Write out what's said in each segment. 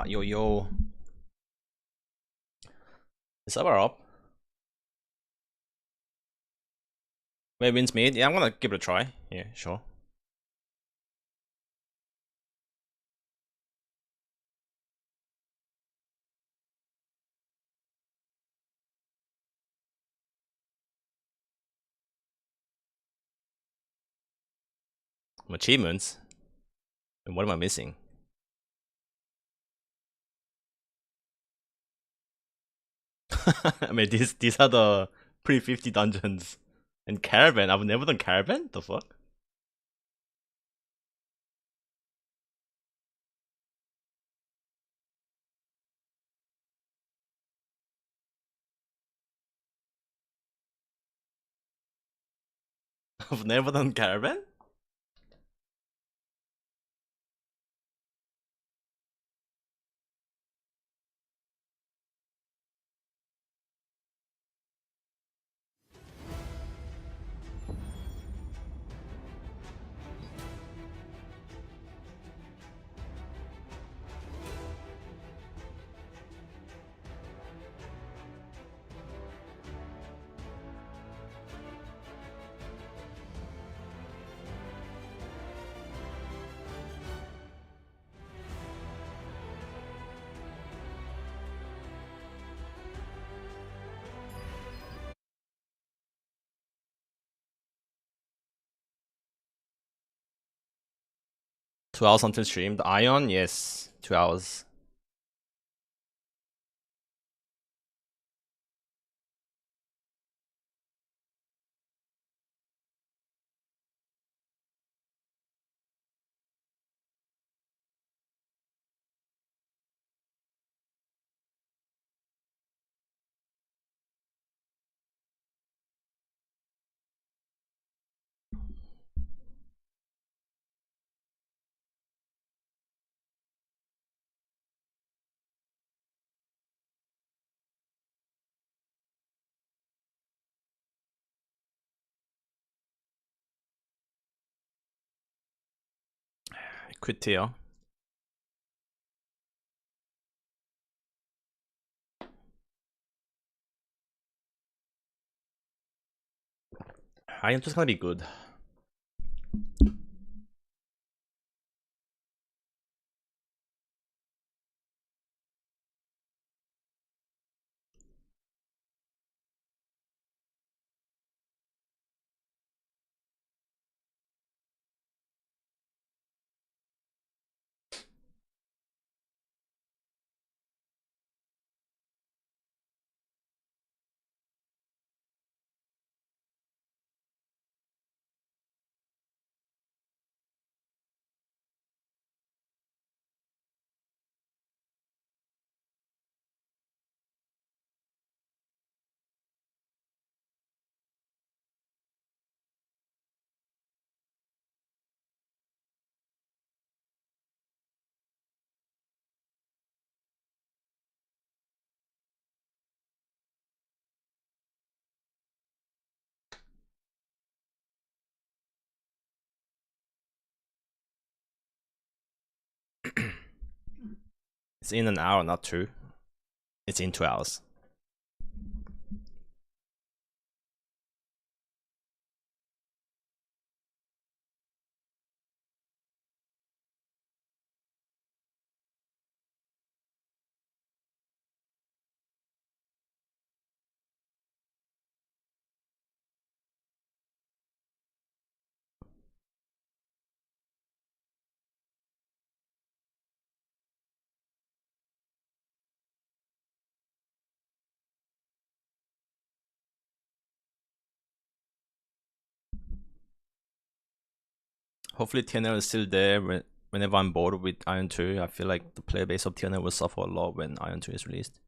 Yo, yo. Is server up? Wait, wins mid? Yeah, I'm gonna give it a try. Yeah, sure. Achievements? And what am I missing? I mean, these are the pre-50 dungeons. And Caravan? I've never done Caravan? The fuck? I've never done Caravan? Two hours until stream. The Aion? Yes. 2 hours. Quit tier. Aion just gonna be good. It's in an hour, not two. It's in 2 hours. Hopefully TNL is still there whenever I'm bored with Iron 2. I feel like the player base of TNL will suffer a lot when Iron 2 is released.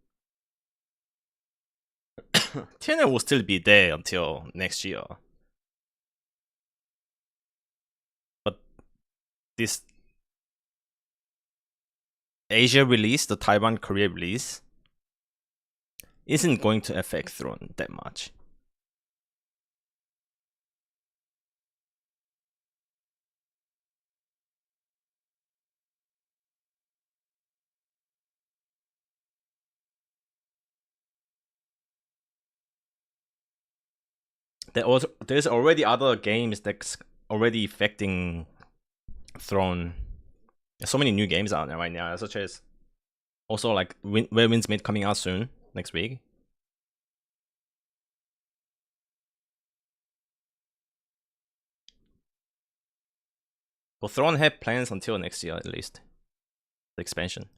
TNL will still be there until next year. But this Asia release, the Taiwan Korea release, isn't going to affect Throne that much. There's already other games that's already affecting Throne. There's so many new games out there right now, such as also like Where Winds Meet coming out soon next week. Well, Throne have plans until next year at least. The expansion.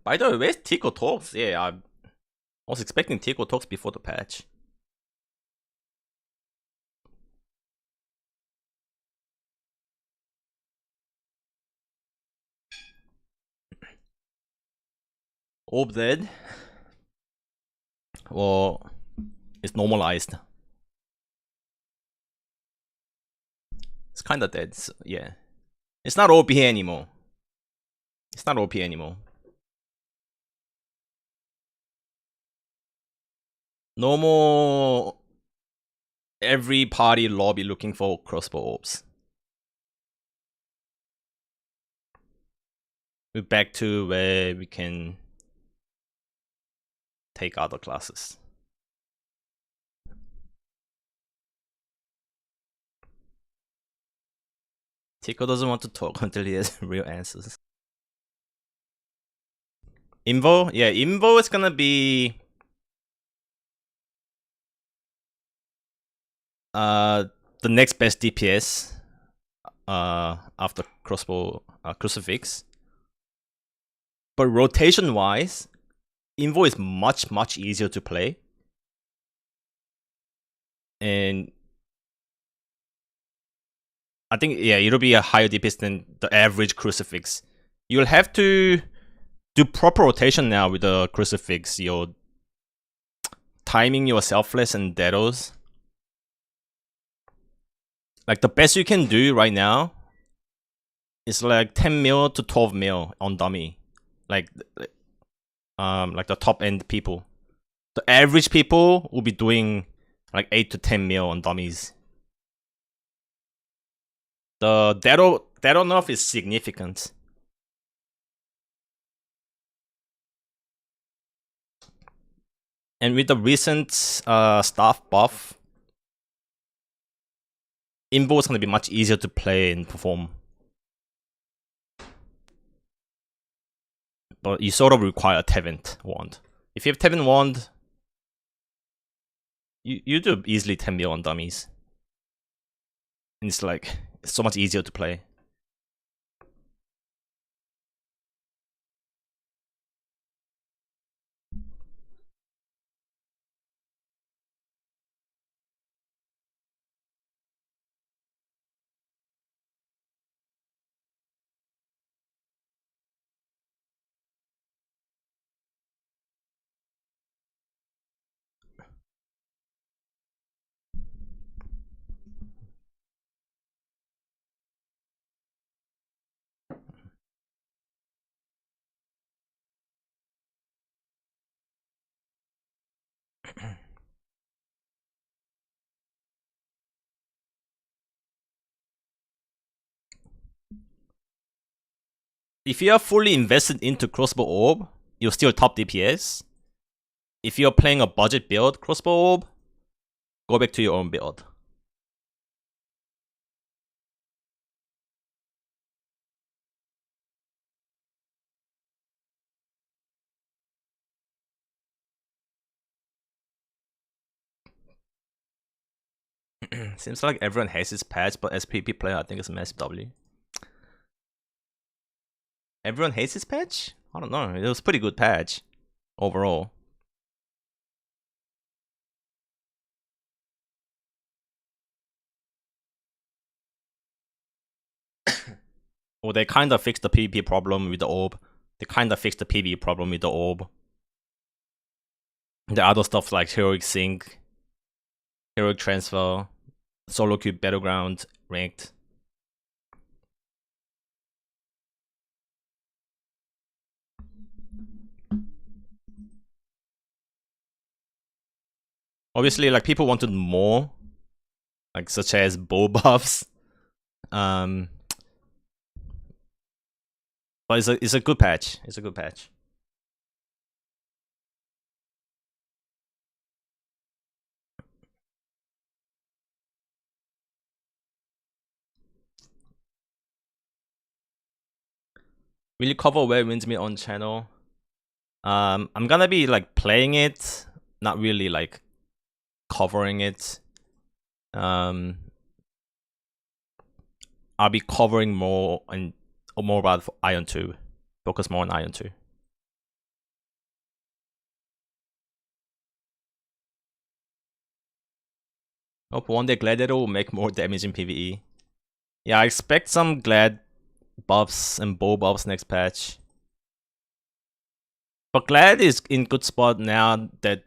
By the way, where's Tico Talks? Yeah, I was expecting Tico Talks before the patch. Orb dead. Well, it's normalized. It's kinda dead, so yeah. It's not OP anymore. It's not OP anymore. Normal, every party lobby looking for crossbow orbs. We're back to where we can take other classes. Tico doesn't want to talk until he has real answers. Invo? Yeah, Invo is gonna be the next best DPS after crossbow crucifix. But rotation wise, Invo is much easier to play. And I think, yeah, it'll be a higher DPS than the average crucifix. You'll have to do proper rotation now with the crucifix. You're timing your selfless and deados. Like the best you can do right now is like 10 mil to 12 mil on dummy. Like the top end people. The average people will be doing like 8 to 10 mil on dummies. The Dado nerf is significant. And with the recent staff buff, Invo is going to be much easier to play and perform. But you sort of require a Tevent wand. If you have Tevent wand, you do easily 10 mil on dummies. And it's like, it's so much easier to play. If you are fully invested into crossbow orb, you're still top DPS. If you're playing a budget build crossbow orb, go back to your own build. Seems like everyone hates this patch, but as PP player, I think it's a massive W. Everyone hates this patch? I don't know. It was a pretty good patch overall. Well, they kind of fixed the PvP problem with the orb. They kind of fixed the PvE problem with the orb. The other stuff like heroic sync Hero transfer, solo queue battleground, ranked. Obviously, like people wanted more, like such as bow buffs. Um, but it's a good patch. It's a good patch. Will you cover where wins me on channel? I'm gonna be like playing it, not really like covering it. I'll be covering more and more about Aion 2. Focus more on Aion 2. Hope one day Gladiator will make more damage in PvE. Yeah, I expect some Glad buffs and bow buffs next patch. But Glad is in good spot now that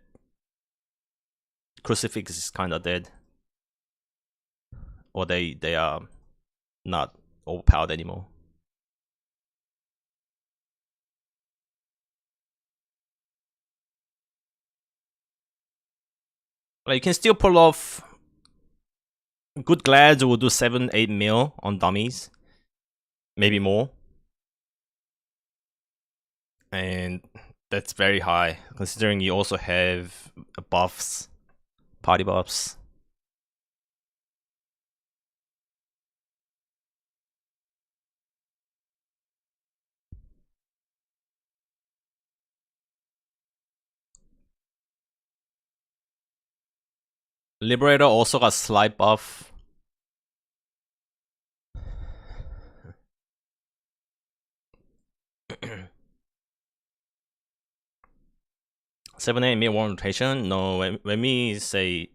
Crucifix is kinda dead. Or they are not overpowered anymore. Like you can still pull off good Glads will do 7-8 mil on dummies. Maybe more. And that's very high, considering you also have buffs, party buffs. Liberator also got slight buff. Seven, 8 minute one rotation. No, let me say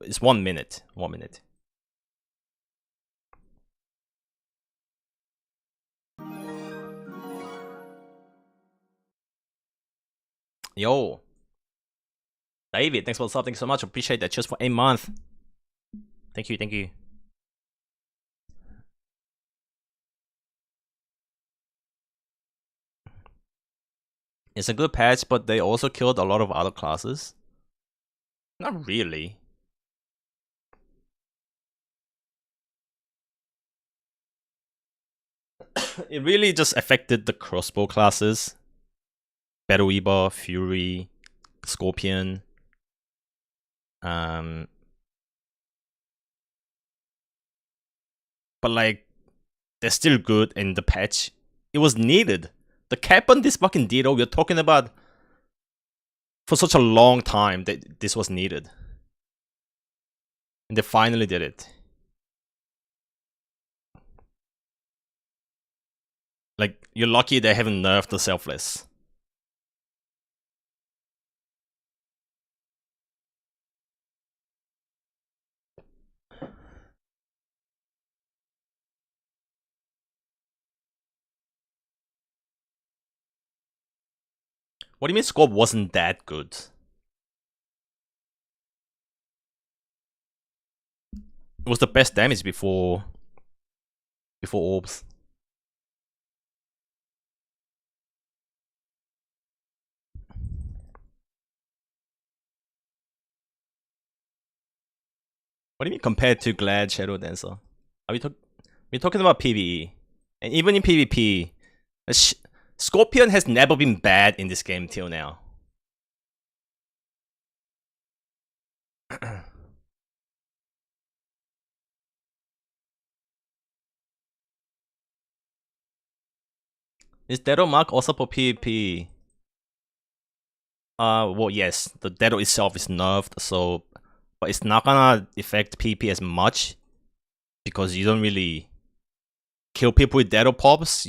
it's 1 minute. 1 minute. Yo, David, thanks for the sub. Thanks so much. Appreciate that. Just for a month. Thank you. Thank you. It's a good patch, but they also killed a lot of other classes. Not really. It really just affected the crossbow classes. Battle Weaver, Fury, Scorpion. But like they're still good in the patch. It was needed. The cap on this fucking Ditto, we're talking about for such a long time that this was needed. And they finally did it. Like, you're lucky they haven't nerfed the selfless. What do you mean scope wasn't that good? It was the best damage before orbs. What do you mean compared to Glad Shadow Dancer? We're talking about PvE. And even in PvP, Scorpion has never been bad in this game till now. Is Dedo Mark also for PvP? Well, yes, the Dedo itself is nerfed, so but it's not gonna affect PvP as much because you don't really kill people with Dedo pops.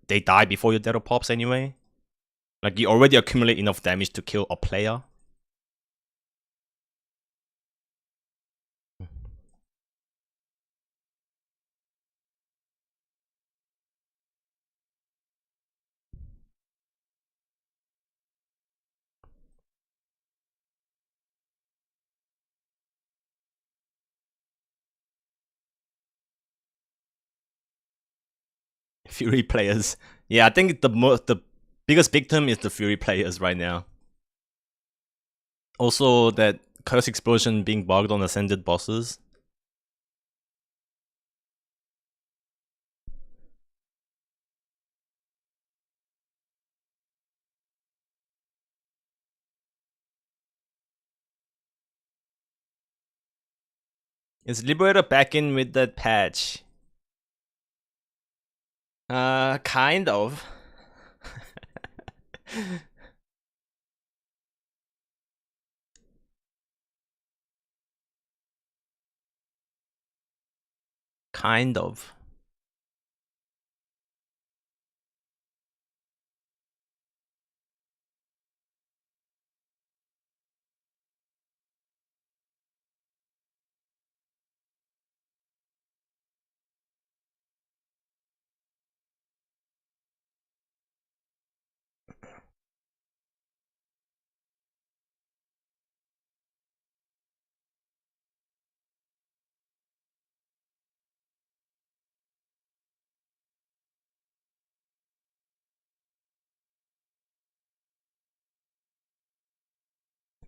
They die before your Dedo pops anyway. Like you already accumulate enough damage to kill a player. Fury players. Yeah, I think the biggest victim is the Fury players right now. Also, that Curse Explosion being bugged on Ascended bosses. Is Liberator back in with that patch? Kind of. Kind of.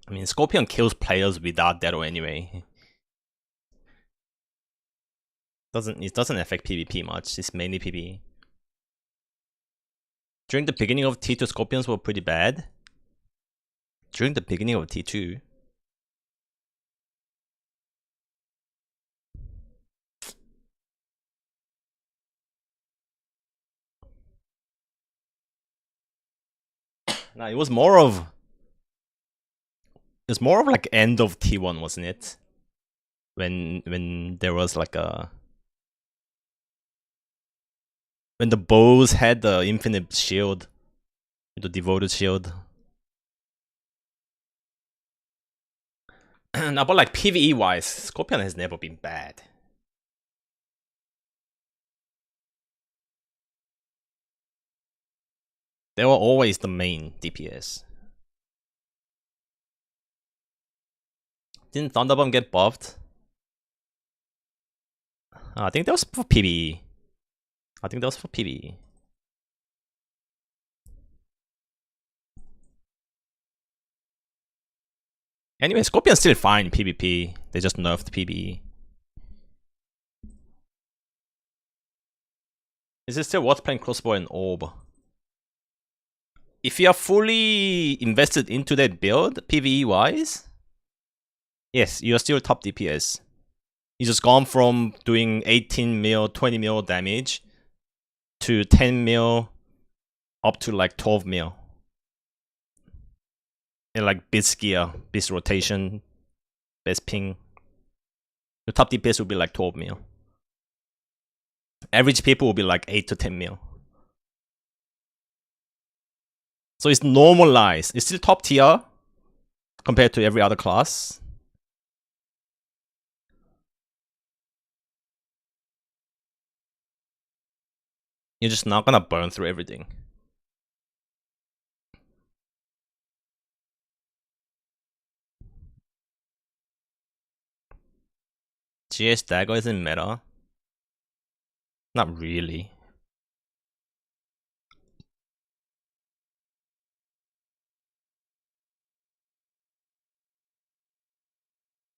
I mean, Scorpion kills players without Dedo anyway. It doesn't affect PvP much. It's mainly PvE. During the beginning of T2, Scorpions were pretty bad. During the beginning of T2. Nah, it was more of like end of T1, wasn't it? When there was like a when the bows had the infinite shield, the devoted shield. Now, but like PvE wise, Scorpion has never been bad. They were always the main DPS. Didn't Thunderbomb get buffed? I think that was for PvE. I think that was for PvE. Anyway, Scorpion's still fine PvP. They just nerfed PvE. Is it still worth playing Crossbow and Orb? If you are fully invested into that build, PvE wise, yes, you're still top DPS. You just gone from doing 18 mil, 20 mil damage to 10 mil up to like 12 mil. And like base gear, base rotation, best ping. The top DPS will be like 12 mil. Average people will be like 8 to 10 mil. So it's normalized. It's still top tier compared to every other class. You're just not gonna burn through everything. GS Dagger isn't meta. Not really.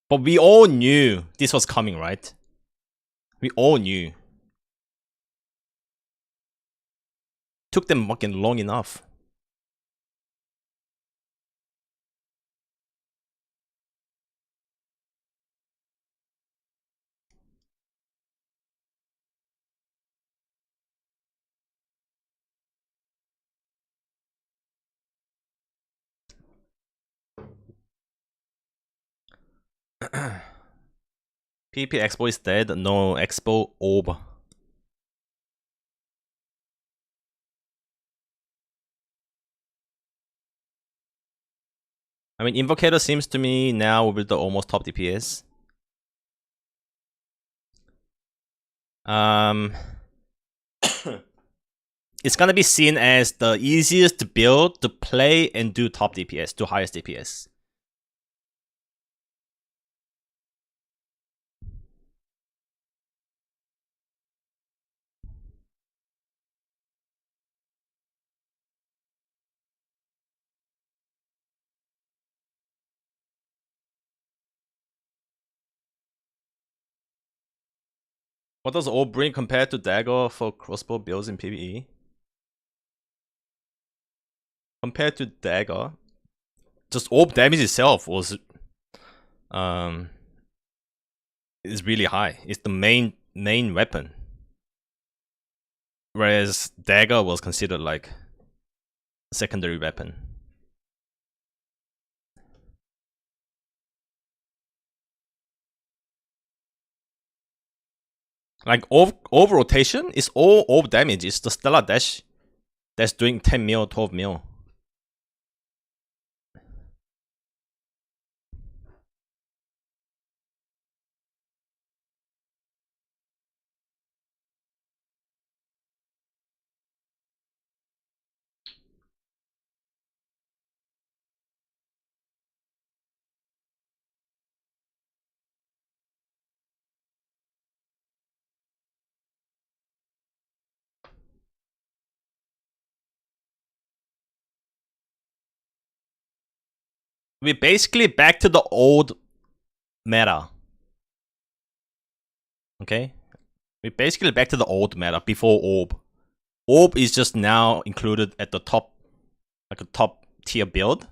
But we all knew this was coming, right? We all knew. Took them fucking long enough. PP Expo is dead. No Expo Orb. I mean, Invocator seems to me now will be the almost top DPS. It's gonna be seen as the easiest to build, to play, and do top DPS, do highest DPS. What does orb bring compared to dagger for crossbow builds in PvE? Compared to dagger, just orb damage itself was is really high. It's the main weapon, whereas dagger was considered like secondary weapon. Like orb rotation is all orb damage. It's the stellar dash that's doing 10 mil, 12 mil. We're basically back to the old meta. Okay? We're basically back to the old meta before orb. Orb is just now included at the top, like a top tier build,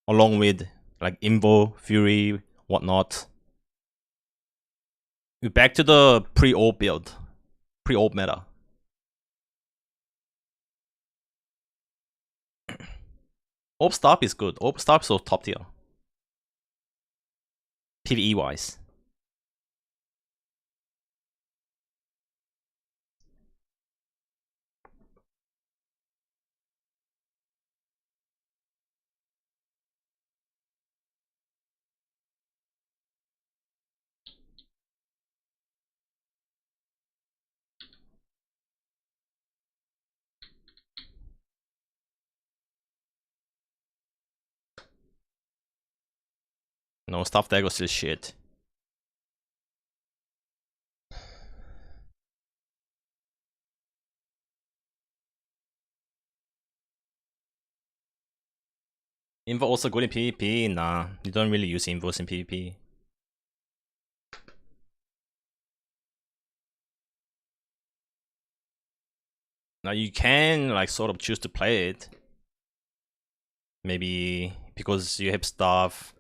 along with like Invo, Fury, whatnot. We're back to the pre-orb build, pre-orb meta. Orb Stop is good. Orb Stop is so top tier. PvE wise. No, Staff Dagger still shit. Invo also good in PvP? Nah, you don't really use Invos in PvP. Now you can like sort of choose to play it. Maybe because you have stuff,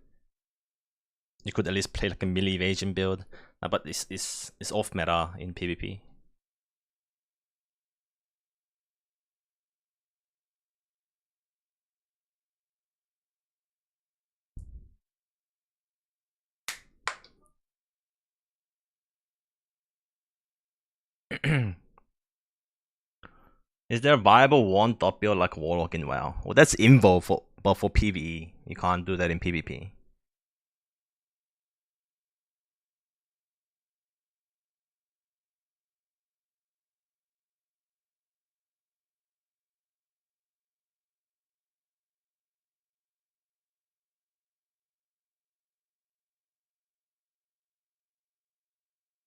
you could at least play like a melee evasion build. But it's off meta in PvP. Is there a viable one dot build like Warlock in WoW? Well, that's Invo but for PvE. You can't do that in PvP.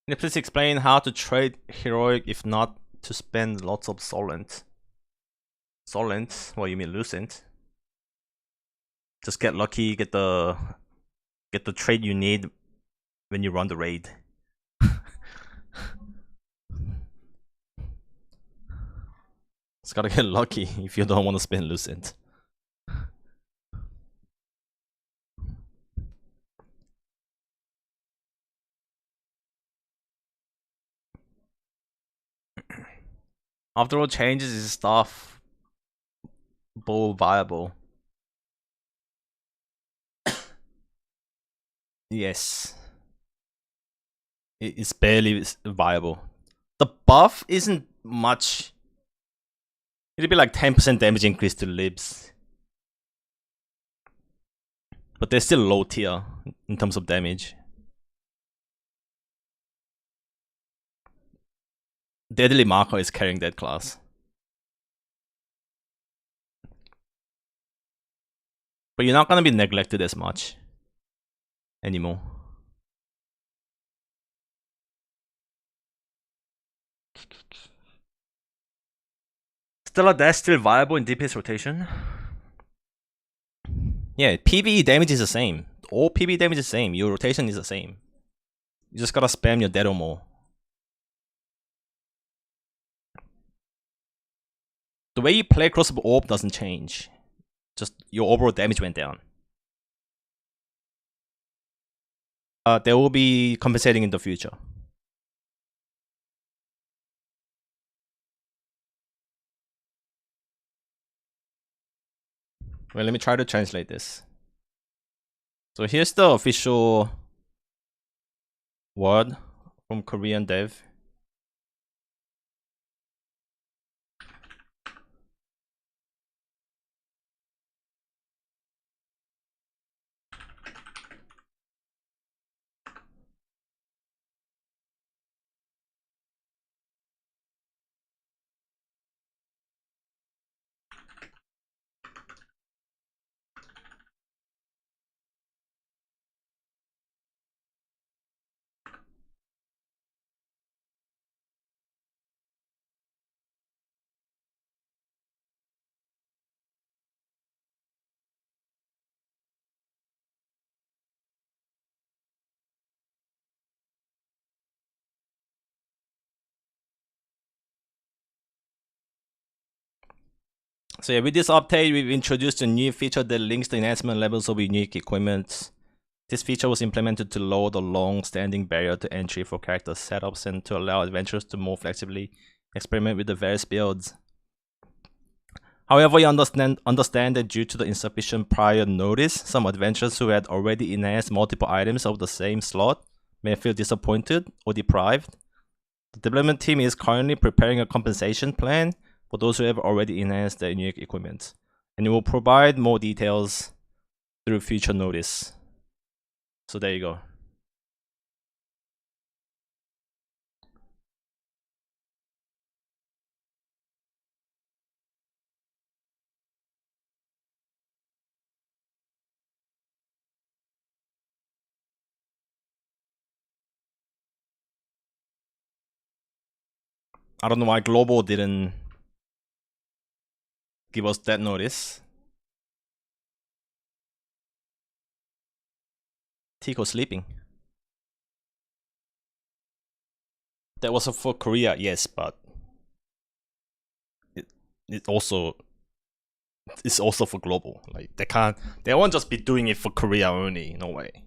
Can you please explain how to trade heroic if not to spend lots of Solent? Solent? What you mean Lucent? Just get lucky, get the trade you need when you run the raid. Just gotta get lucky if you don't want to spend Lucent. After all changes, is stuff bull viable? Yes. It's barely viable. The buff isn't much. It'd be like 10% damage increase to libs. But they're still low tier in terms of damage. Deadly Marker is carrying that class. But you're not gonna be neglected as much anymore. Stellar Dash still viable in DPS rotation? Yeah, PvE damage is the same. All PvE damage is the same. Your rotation is the same. You just gotta spam your Dead or more. The way you play Crossbow Orb doesn't change. Just your overall damage went down. They will be compensating in the future. Well, let me try to translate this. So here's the official word from Korean dev. So yeah, with this update, we've introduced a new feature that links the enhancement levels of unique equipment. This feature was implemented to lower the long-standing barrier to entry for character setups and to allow adventurers to more flexibly experiment with the various builds. However, we understand that due to the insufficient prior notice, some adventurers who had already enhanced multiple items of the same slot may feel disappointed or deprived. The development team is currently preparing a compensation plan for those who have already enhanced their unique equipment, and it will provide more details through future notice. So there you go. I don't know why Global didn't give us that notice. Tico sleeping. That was for Korea, yes, but it also it's also for global. Like they won't just be doing it for Korea only. No way.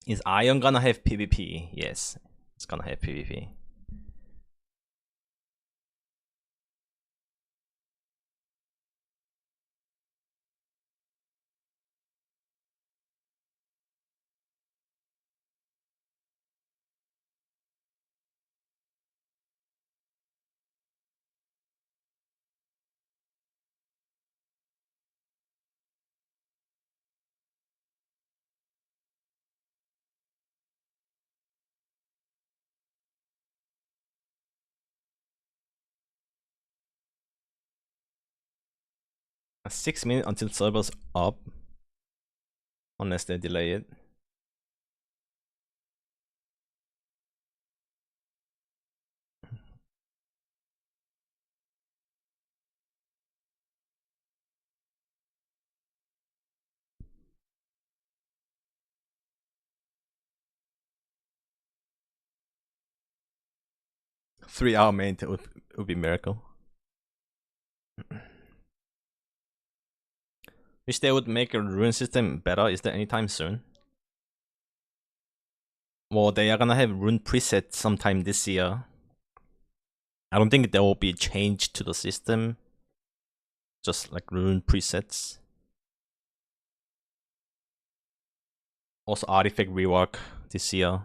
Is Aion gonna have PvP? Yes, it's gonna have PvP. A 6 minutes until server's up, unless they delay it. Three-hour maintenance would be a miracle. Wish they would make a rune system better. Is there anytime soon? Well, they are gonna have rune presets sometime this year. I don't think there will be a change to the system. Just like rune presets. Also artifact rework this year.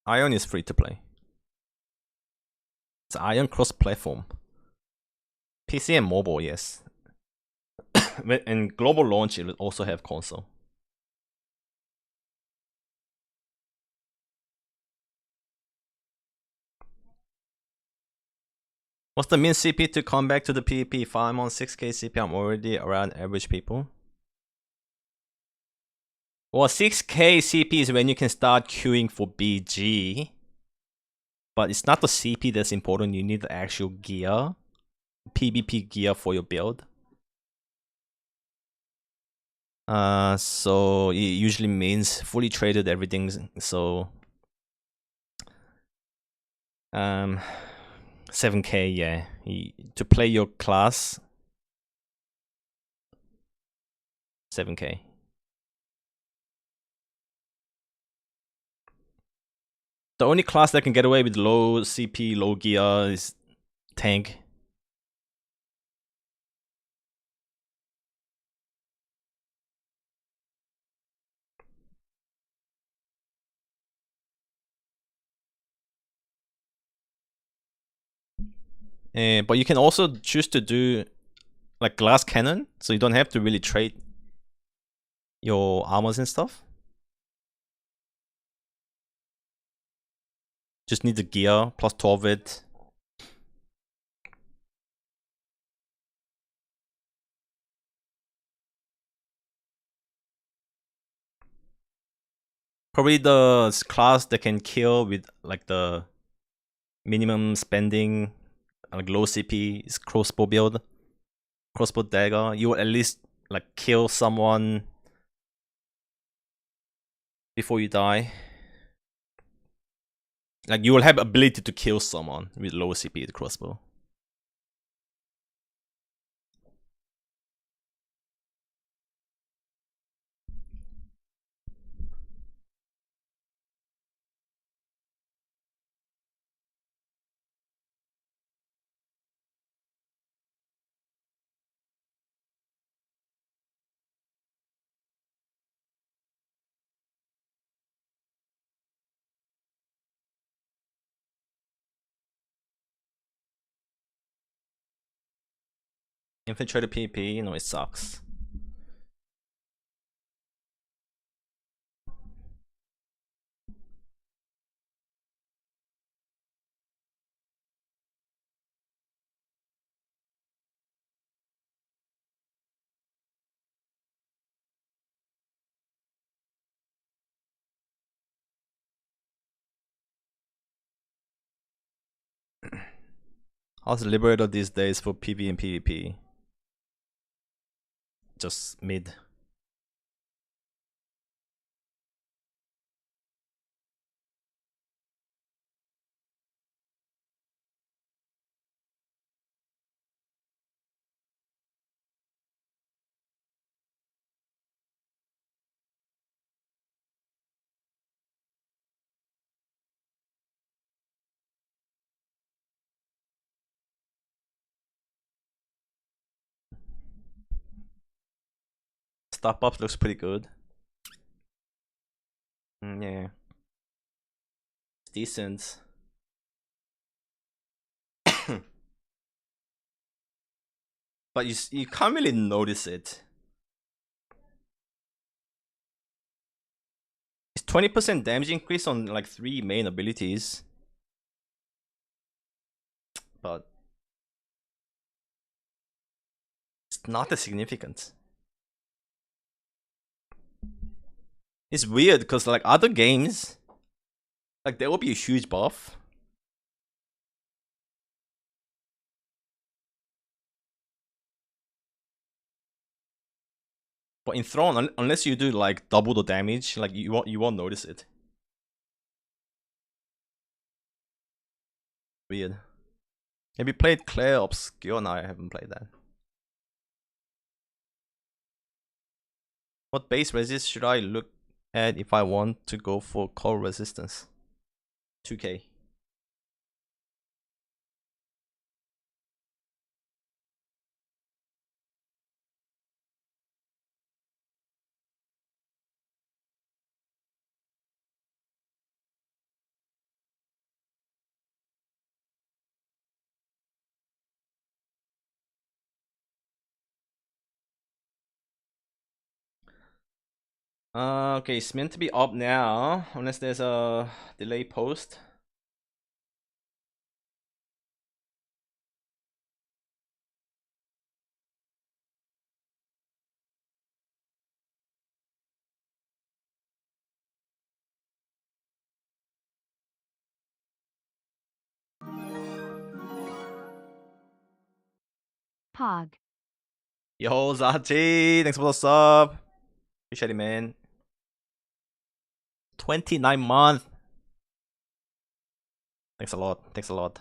Aion is free to play. It's Aion cross-platform. PC and mobile, yes. And global launch, it will also have console. What's the min CP to come back to the PvP? If I'm on 6k CP, I'm already around average people. Well, 6k CP is when you can start queuing for BG. But it's not the CP that's important, you need the actual gear. PvP gear for your build. So it usually means fully traded everything, so 7k, yeah. To play your class, 7k. The only class that can get away with low CP, low gear is tank. But you can also choose to do like glass cannon, so you don't have to really trade your armors and stuff. Just need the gear plus 12 it. Probably the class that can kill with like the minimum spending, like low CP, is crossbow build. Crossbow dagger. You will at least like kill someone before you die. Like you will have ability to kill someone with low CP with crossbow. Infiltrator PvP, you know, it sucks. How's Liberator these days for PvE and PvP? Just mid. Stop up looks pretty good. Yeah. It's decent. But you can't really notice it. It's 20% damage increase on like 3 main abilities. But it's not that significant. It's weird because like other games, like there will be a huge buff. But in Throne, unless you do like double the damage, like you won't notice it. Weird. Have you played Claire Obscure? No, I haven't played that. What base resist should I look at if I want to go for cold resistance? 2k. Okay, it's meant to be up now, unless there's a delay post. Pog. Yo, Zachi, thanks for the sub. Appreciate it, man. 29 months. Thanks a lot. Thanks a lot.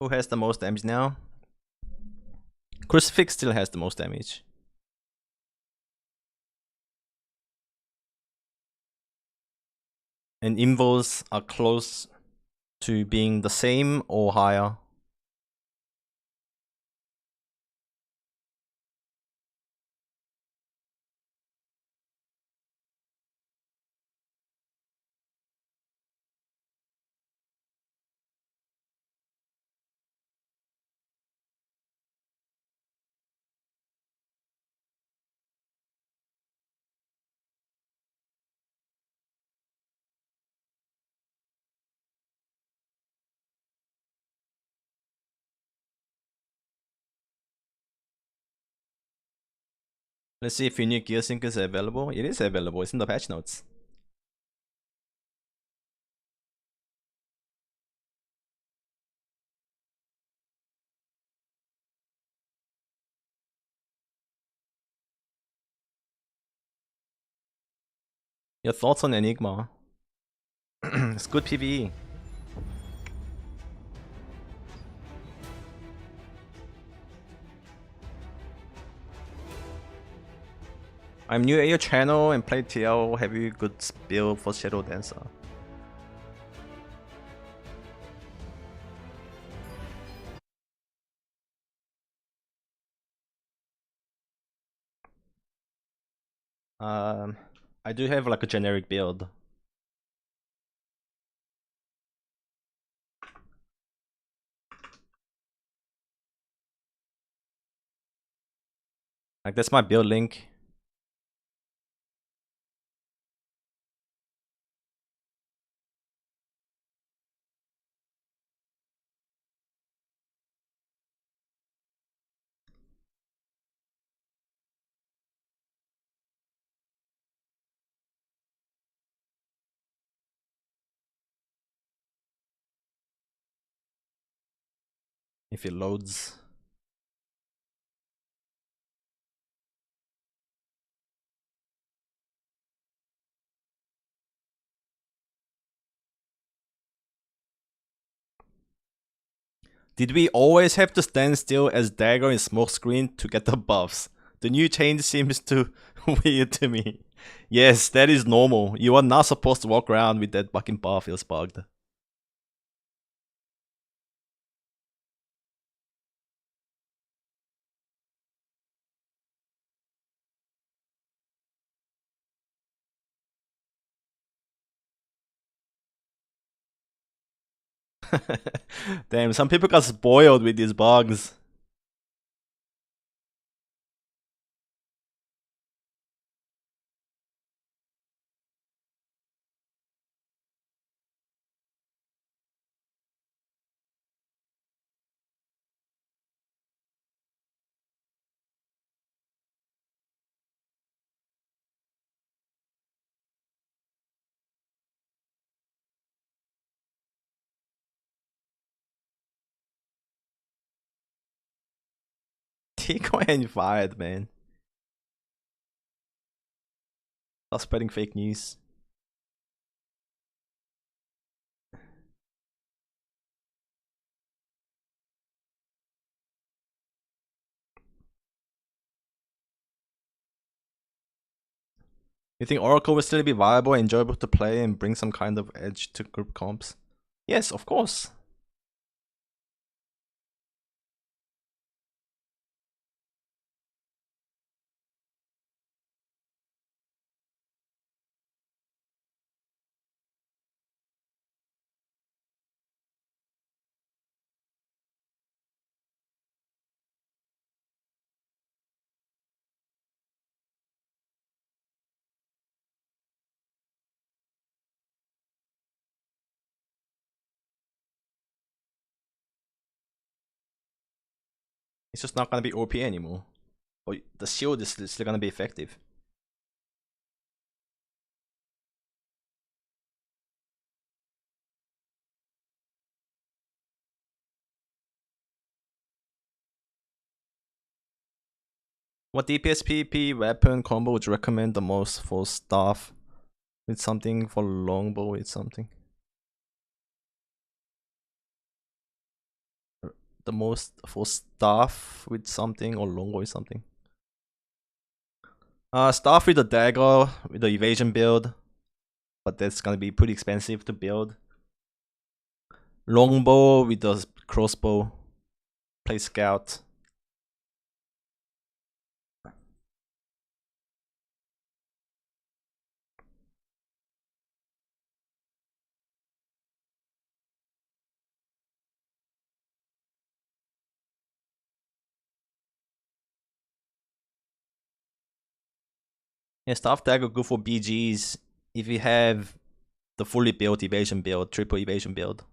Who has the most damage now? Crucifix still has the most damage. And invos are close to being the same or higher. Let's see if unique gear sync is available. It is available, it's in the patch notes. Your thoughts on Enigma? It's good PvE. I'm new at your channel and play TL. Have you good build for Shadow Dancer? I do have like a generic build. Like that's my build link. If it loads. Did we always have to stand still as Dagger in Smokescreen to get the buffs? The new change seems too weird to me. Yes, that is normal. You are not supposed to walk around with that fucking buff, it's bugged. Damn, some people got spoiled with these bugs. Tico and fired, man. Stop spreading fake news. You think Oracle will still be viable, enjoyable to play, and bring some kind of edge to group comps? Yes, of course. It's just not gonna be OP anymore. But the shield is still gonna be effective. What DPS PvP weapon combo would you recommend the most for staff with something, for longbow with something? The most for staff with something or longbow with something? Staff with a dagger with the evasion build, but that's gonna be pretty expensive to build. Longbow with the crossbow, play scout. Yeah, staff dagger good for BGs if you have the fully built evasion build, triple evasion build.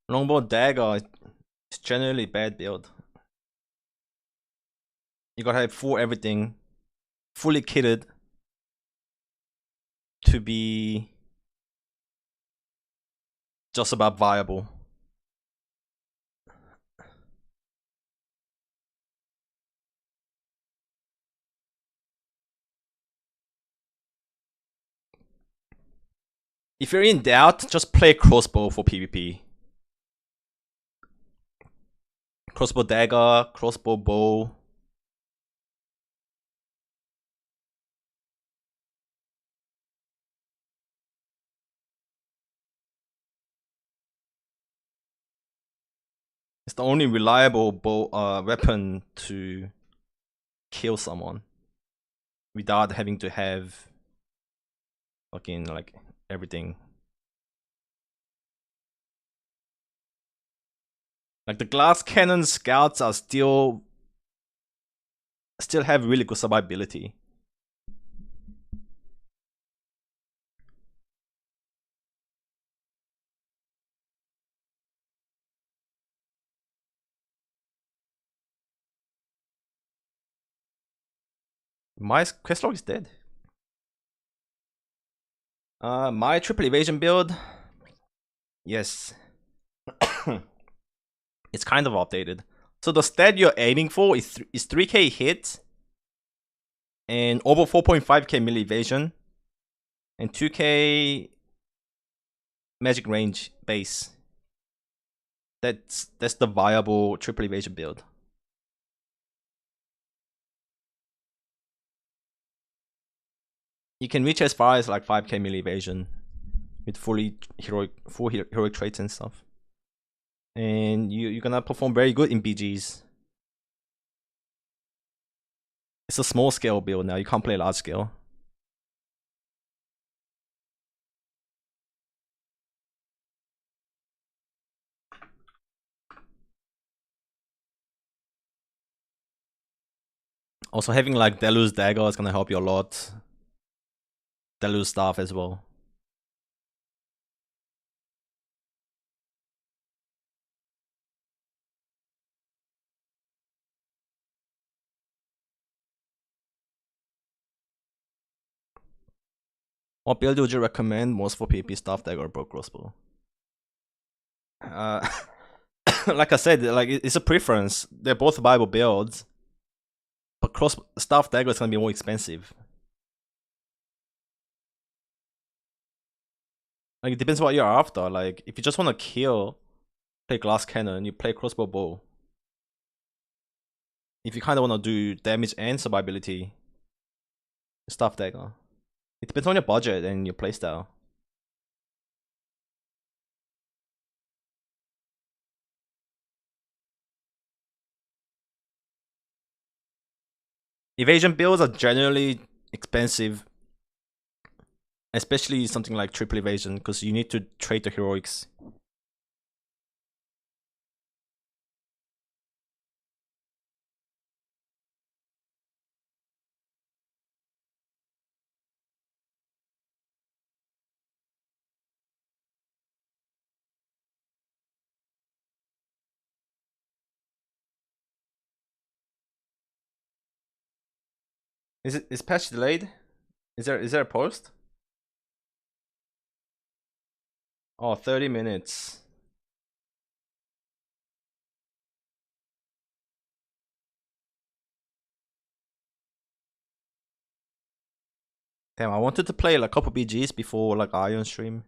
Longbow dagger is generally bad build. You gotta have full everything, fully kitted to be just about viable. If you're in doubt, just play crossbow for PvP. Crossbow dagger, crossbow bow. It's the only reliable bow weapon to kill someone without having to have fucking like everything. Like the glass cannon scouts are still have really good survivability. My quest log is dead. My triple evasion build, yes, it's kind of outdated. So the stat you're aiming for is 3k hit and over 4.5k melee evasion and 2k magic range base. That's the viable triple evasion build. You can reach as far as like 5k melee evasion with full heroic traits and stuff. And you're gonna perform very good in BGs. It's a small scale build now, you can't play large scale. Also having like Delu's dagger is gonna help you a lot. Delu's staff as well. What build would you recommend most for PvP staff dagger or bow crossbow? Like I said, like it's a preference. They're both viable builds. But cross staff dagger is gonna be more expensive. Like it depends what you're after. Like if you just want to kill, play glass cannon. You play crossbow bow. If you kind of want to do damage and survivability, staff dagger. It depends on your budget and your playstyle. Evasion builds are generally expensive, especially something like triple evasion, because you need to trade the heroics. Is patch delayed? Is there a post? Oh, 30 minutes. Damn, I wanted to play like a couple BGs before like Aion stream.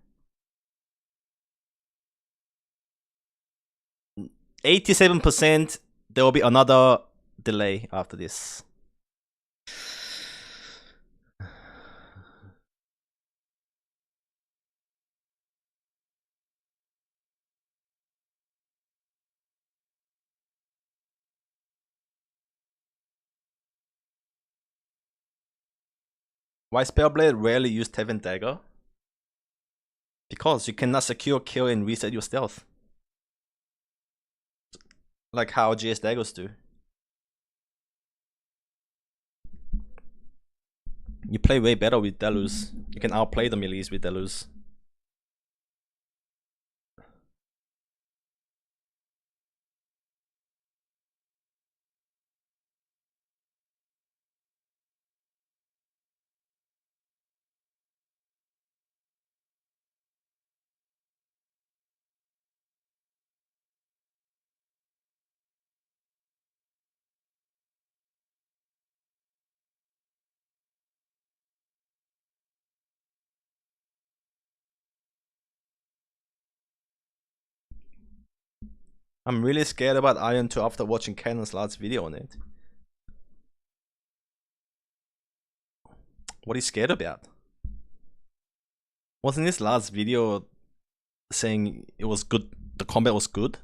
87%. There will be another delay after this. Why Spellblade rarely use Tevin Dagger? Because you cannot secure kill and reset your stealth. Like how GS Daggers do. You play way better with Delus. You can outplay the melees with Delus. I'm really scared about Aion 2 after watching Cannon's last video on it. What are you scared about? Wasn't his last video saying it was good, the combat was good?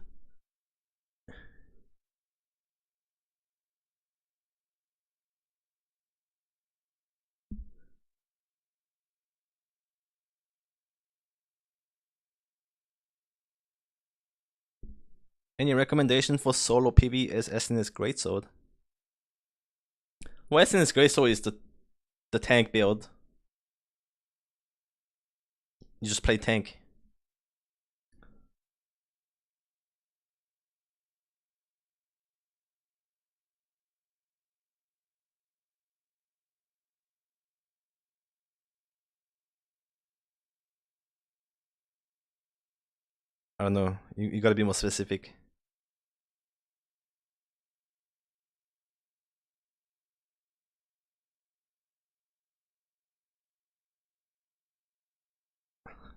Any recommendation for solo PV as SNS Greatsword? Well, SNS Greatsword is the tank build. You just play tank. I don't know. You gotta be more specific.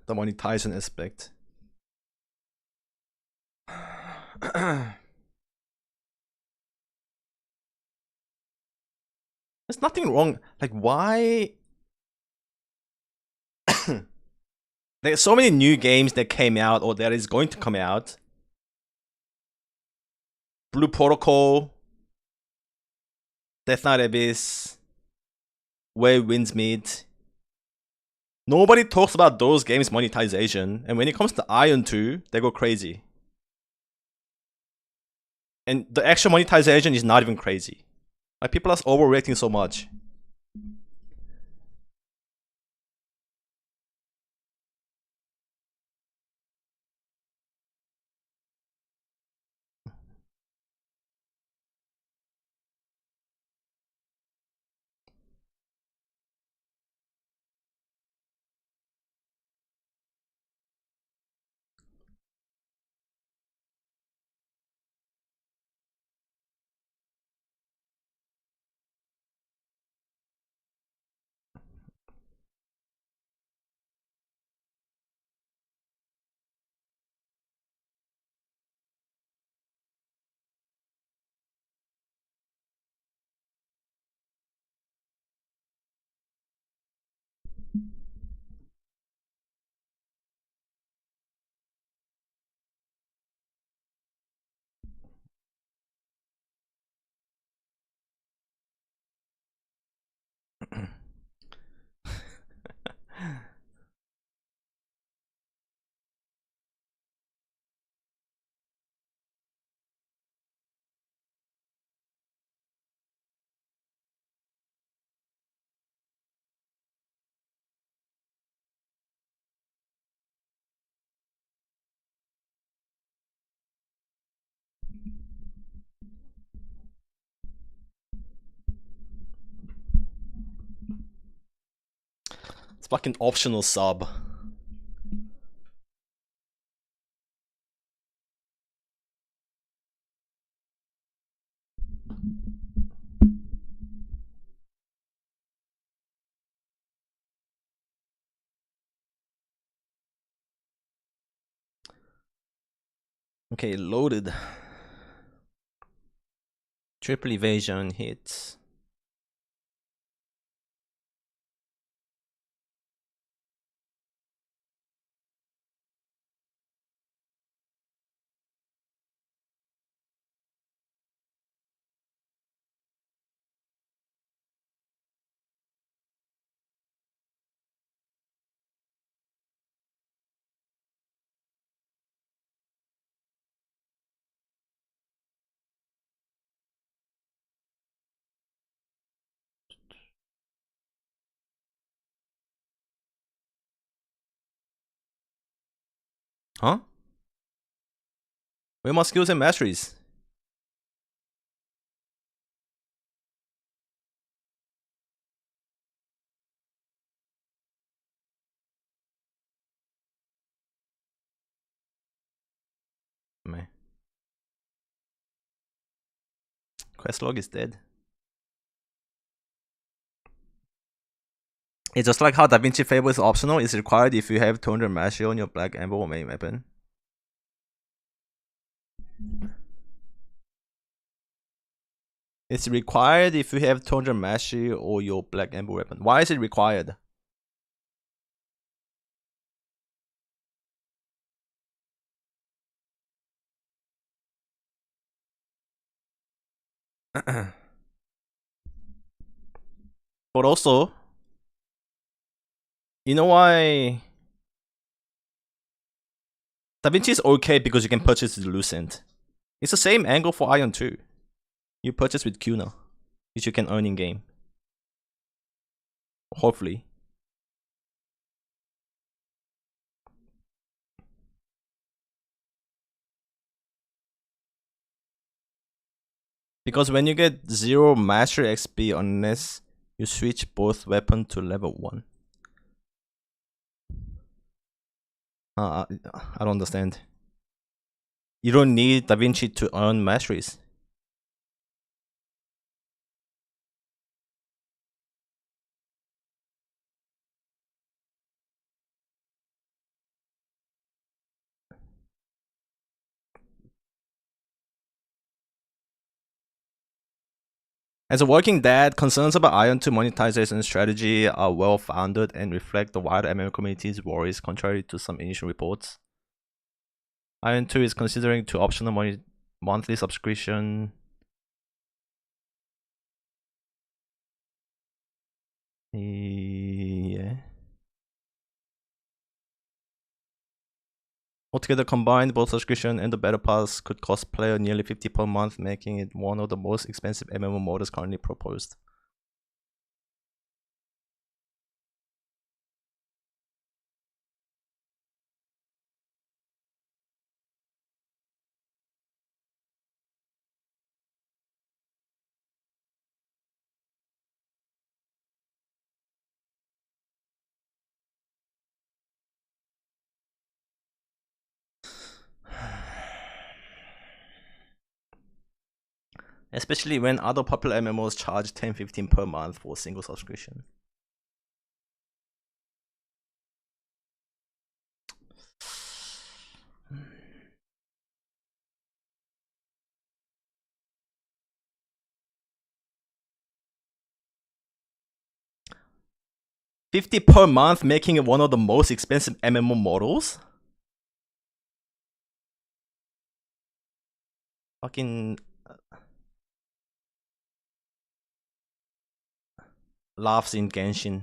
The monetization aspect. There's nothing wrong. Like, why? There's so many new games that came out or that is going to come out. Blue Protocol, Death Knight Abyss, Where Winds Meet. Nobody talks about those games' monetization, and when it comes to Aion 2, they go crazy. And the actual monetization is not even crazy. Like, people are overreacting so much. It's fucking optional sub. Okay, loaded. Triple evasion hits. Huh? Where more skills and masteries? Man. Quest log is dead. It's just like how Da Vinci Fable is optional. It's required if you have 200 mastery on your Black Amber or main weapon. It's required if you have 200 mastery or your Black Amber weapon. Why is it required? But also, you know why Da Vinci is okay because you can purchase the Lucent. It's the same angle for Aion too. You purchase with Q now, which you can earn in game. Hopefully. Because when you get 0 mastery XP unless you switch both weapon to level 1. I don't understand. You don't need Da Vinci to earn masteries. As a working dad, concerns about Aion 2 monetization strategy are well founded and reflect the wider MMO community's worries, contrary to some initial reports. Aion 2 is considering 2 optional monthly subscription. Yeah. Altogether combined, both subscription and the Battle Pass could cost player nearly 50 per month, making it one of the most expensive MMO models currently proposed. Especially when other popular MMOs charge 10-15 per month for a single subscription. $50 per month, making it one of the most expensive MMO models? Fucking laughs in Genshin.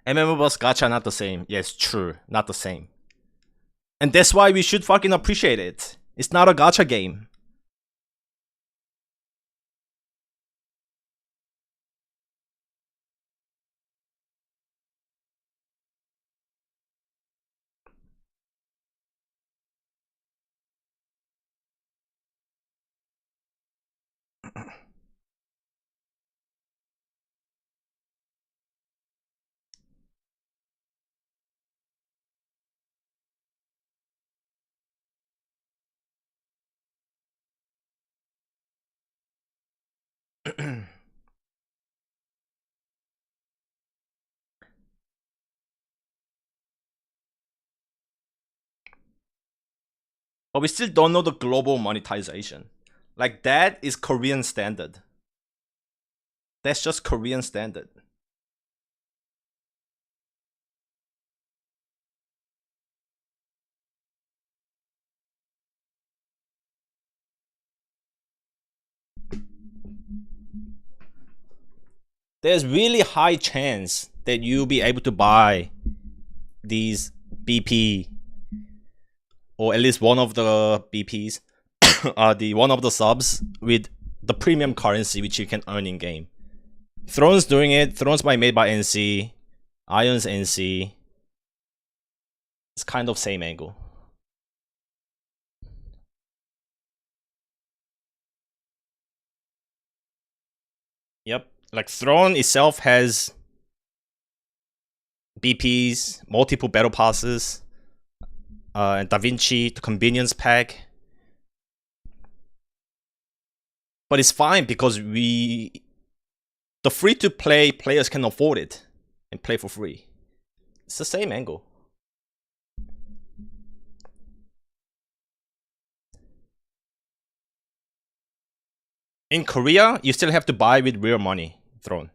MMO boss gacha not the same. Yes, true, not the same. And that's why we should fucking appreciate it. It's not a gacha game. But we still don't know the global monetization. Like that is Korean standard. That's just Korean standard. There's really high chance that you'll be able to buy these BP or at least one of the BPs, the one of the subs with the premium currency which you can earn in game. Throne's doing it. Throne's made by NC. Aion's NC. It's kind of same angle. Yep. Like Throne itself has BPs, multiple battle passes, and Da Vinci, the convenience pack. But it's fine because the free-to-play players can afford it and play for free. It's the same angle. In Korea, you still have to buy with real money, Throne.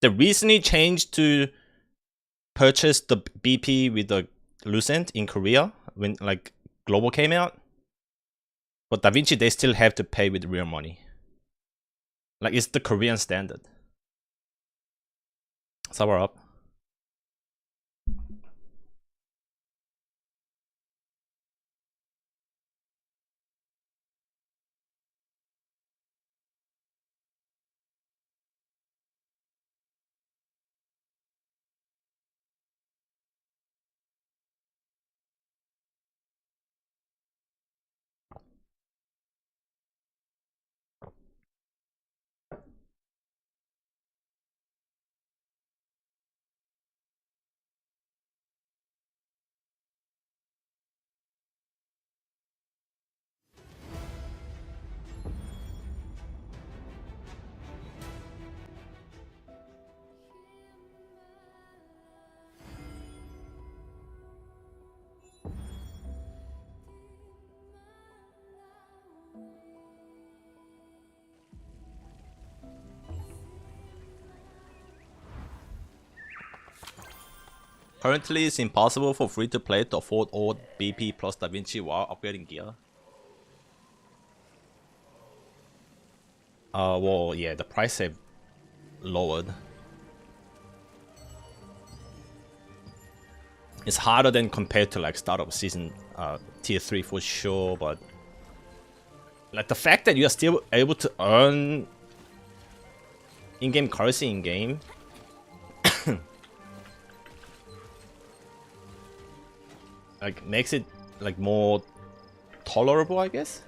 They recently changed to purchase the BP with the Lucent in Korea when like Global came out. But Da Vinci, they still have to pay with real money. Like it's the Korean standard. Sour up. Currently, it's impossible for free-to-play to afford all BP plus Da Vinci while upgrading gear. Well, yeah, the price have lowered. It's harder than compared to like start of season tier 3 for sure, but like the fact that you are still able to earn in-game currency in-game like makes it like more tolerable, I guess.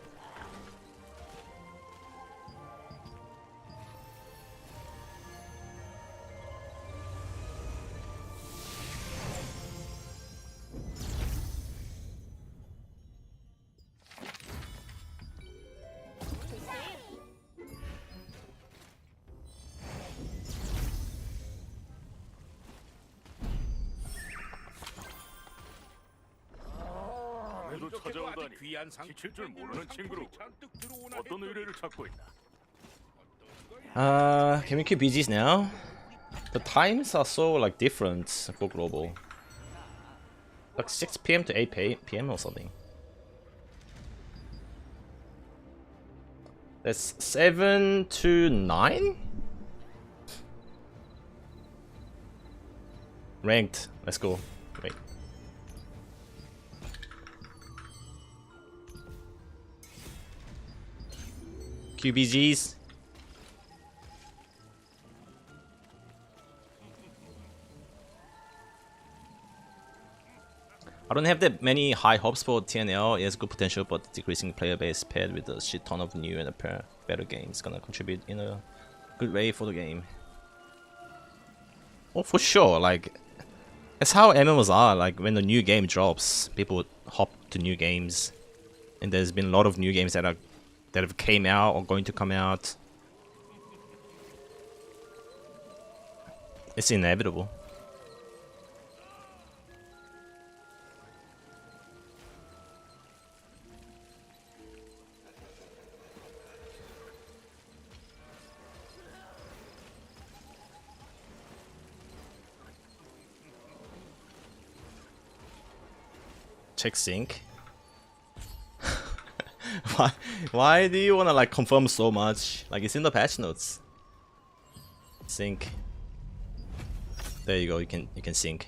밤에도 찾아오다니 지칠 줄 모르는 친구로. 어떤 의뢰를 찾고 있나? Can we keep BGs now? The times are so like different for global. Like 6 PM to 8 PM or something. That's 7 to 9? Ranked. Let's go. Wait. QBGs. I don't have that many high hopes for TNL. It has good potential, but decreasing player base paired with a shit ton of new and better games gonna contribute in a good way for the game. Oh, for sure. Like, that's how MMOs are. Like, when the new game drops, people hop to new games, and there's been a lot of new games that have came out or going to come out. It's inevitable. Check sync. Why do you wanna like confirm so much? Like, it's in the patch notes. Sync. There you go. You can sync.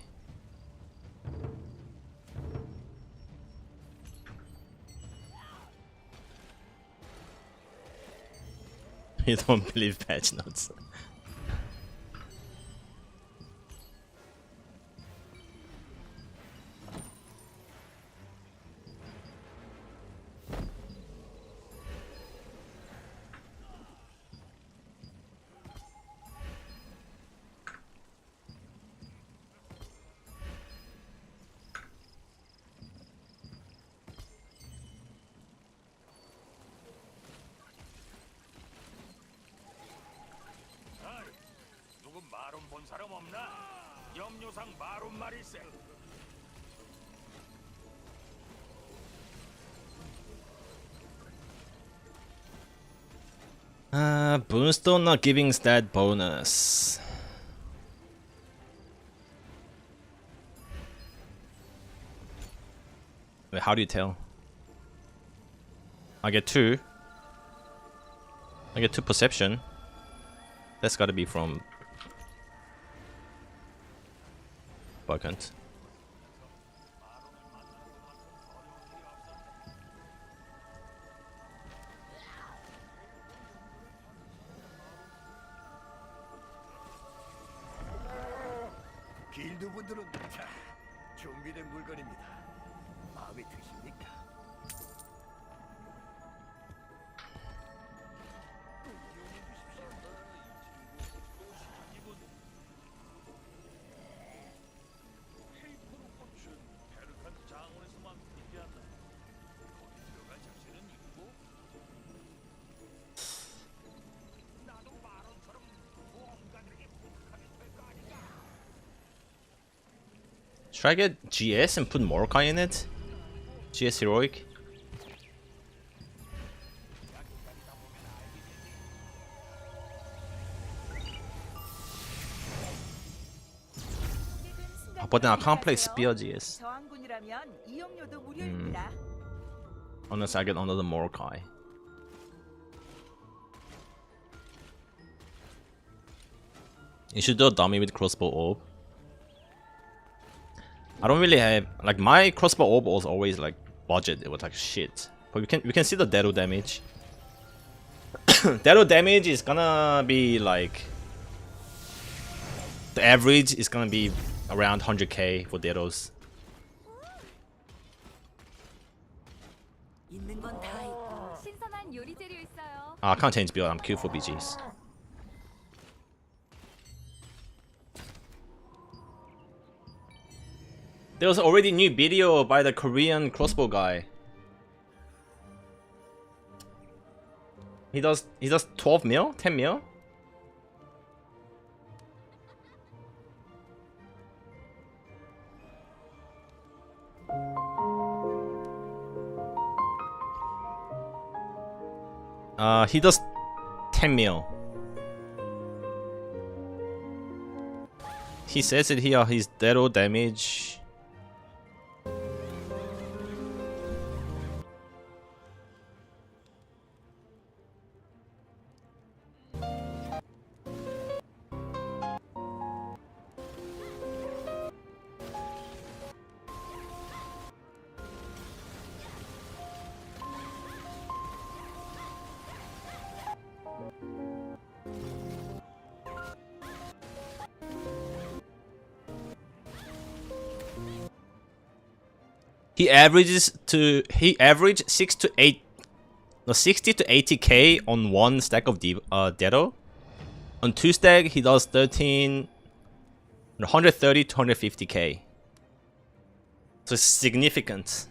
You don't believe patch notes. 누구 마론 본 사람 없나? 염료상 마론 말일세. Boonstone not giving stat bonus. Wait, how do you tell? I get 2. I get 2 perception. That's gotta be from Vacant. 길드분들은 자, 준비된 물건입니다. 마음에 드십니까? Should I get GS and put Mordecai in it? GS Heroic? But then I can't play Spear GS. Unless I get another Mordecai. You should do a dummy with crossbow orb. I don't really have like my crossbow orb was always like budget. It was like shit. But we can see the Dedo damage. Dedo damage is gonna be like the average is gonna be around 100k for Dedos. I can't change build. I'm queued for BGs. There was already new video by the Korean crossbow guy. He does 12 mil? 10 mil? He does 10 mil. He says it here, his zero damage. He averaged 60 to 80k on one stack of Dedo. On two stack he does 130 to 150k. So it's significant.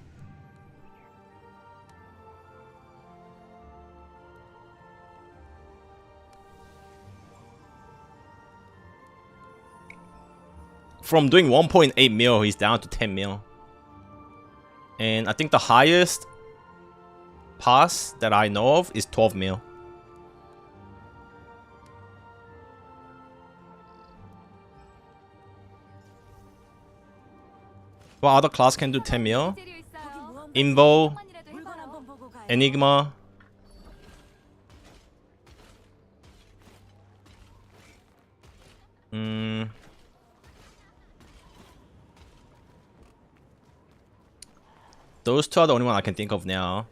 From doing 1.8 mil, he's down to 10 mil. And I think the highest pass that I know of is 12 mil. What other class can do 10 mil? Invo, Enigma. Those two are the only one I can think of now.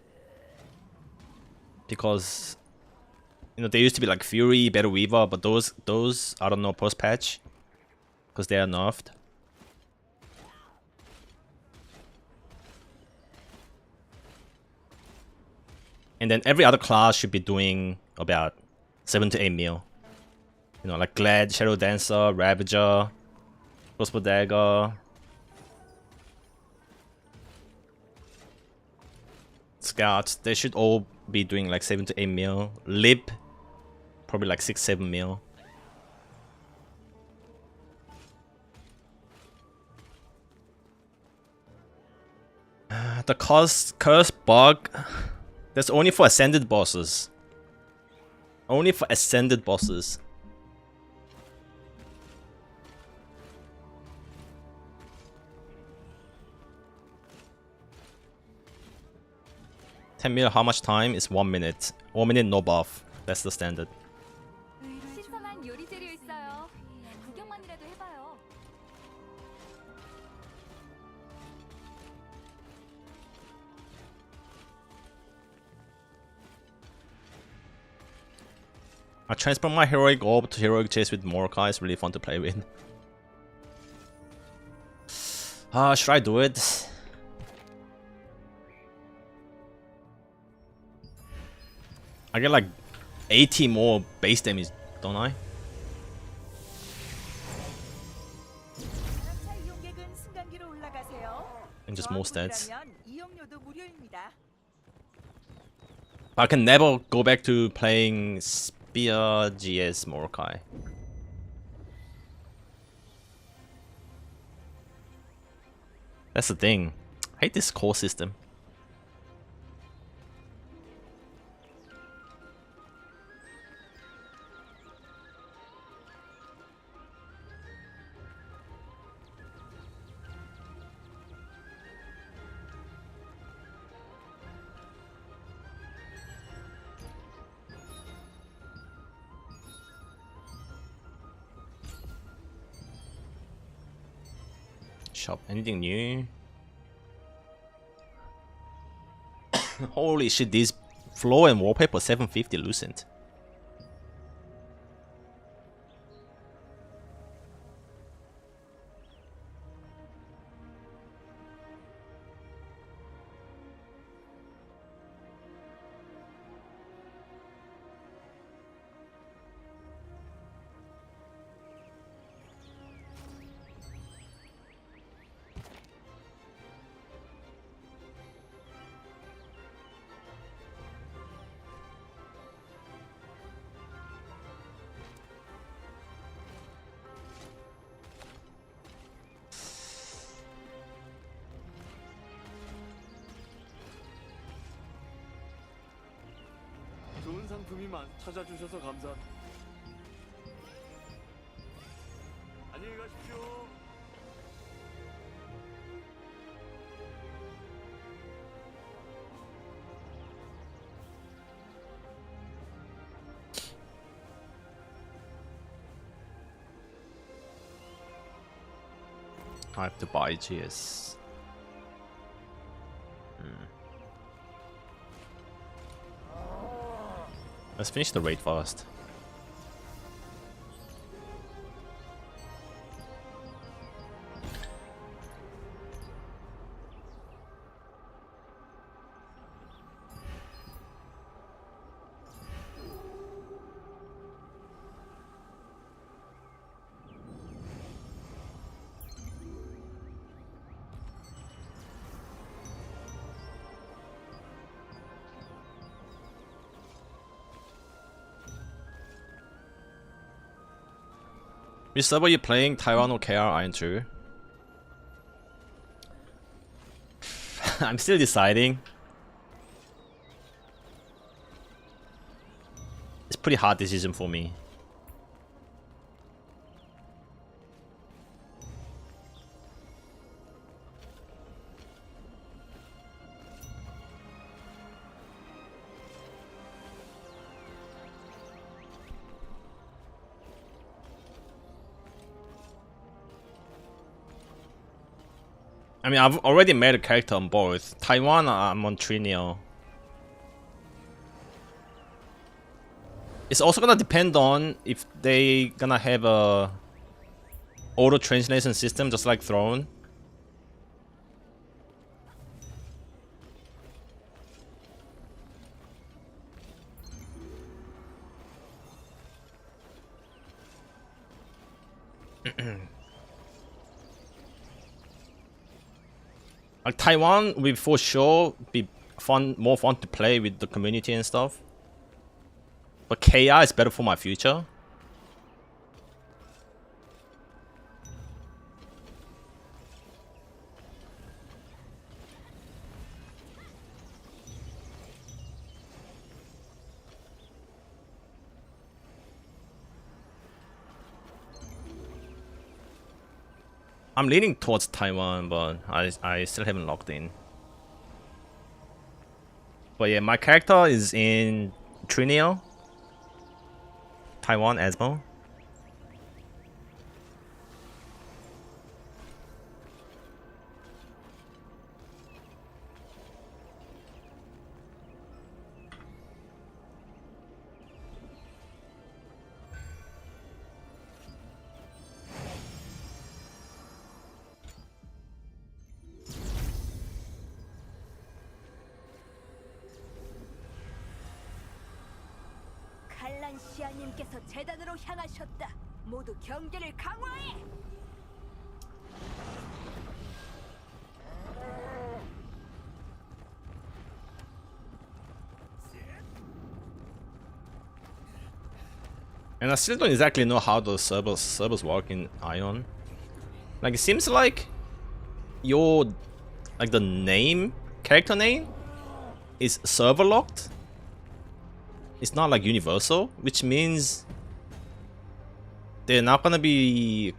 Because, you know, there used to be like Fury, Battle Weaver, but those I don't know post patch, because they are nerfed. And then every other class should be doing about 7 to 8 mil. You know, like Glad, Shadow Dancer, Ravager, Crossbow Dagger, Scouts. They should all be doing like 7 to 8 mil. Lib, probably like 6-7 mil. The curse bug, that's only for ascended bosses. Only for ascended bosses. $10 how much time? Is 1 minute. 1 minute no buff. That's the standard. 신선한 요리 재료 있어요. 구경만이라도 해봐요. I transfer my heroic orb to heroic chase with Mordecai. It's really fun to play with. Should I do it? I get like 80 more base damage, don't I? And just more stats. I can never go back to playing Spear GS Mordecai. That's the thing. I hate this core system. Shop, anything new? Holy shit, these floor and wallpaper 750 Lucent. 좋은 상품이 찾아주셔서 감사합니다. 안녕히 가십시오. I have to buy GS. Let's finish the raid first. Which server are you playing? Taiwan or KR Iron 2? I'm still deciding. It's a pretty hard decision for me. I mean, I've already made a character on both. Taiwan, I'm on Trinio. It's also gonna depend on if they gonna have a auto translation system just like Throne. Like Taiwan will for sure be more fun to play with the community and stuff. But KR is better for my future. I'm leaning towards Taiwan, but I still haven't logged in. But yeah, my character is in Trinio, Taiwan, Asmo. 시아님께서 재단으로 향하셨다. 모두 경계를 강화해. And I still don't exactly know how the servers work in Aion. Like it seems like your the character name is server locked. It's not like universal, which means they're not gonna be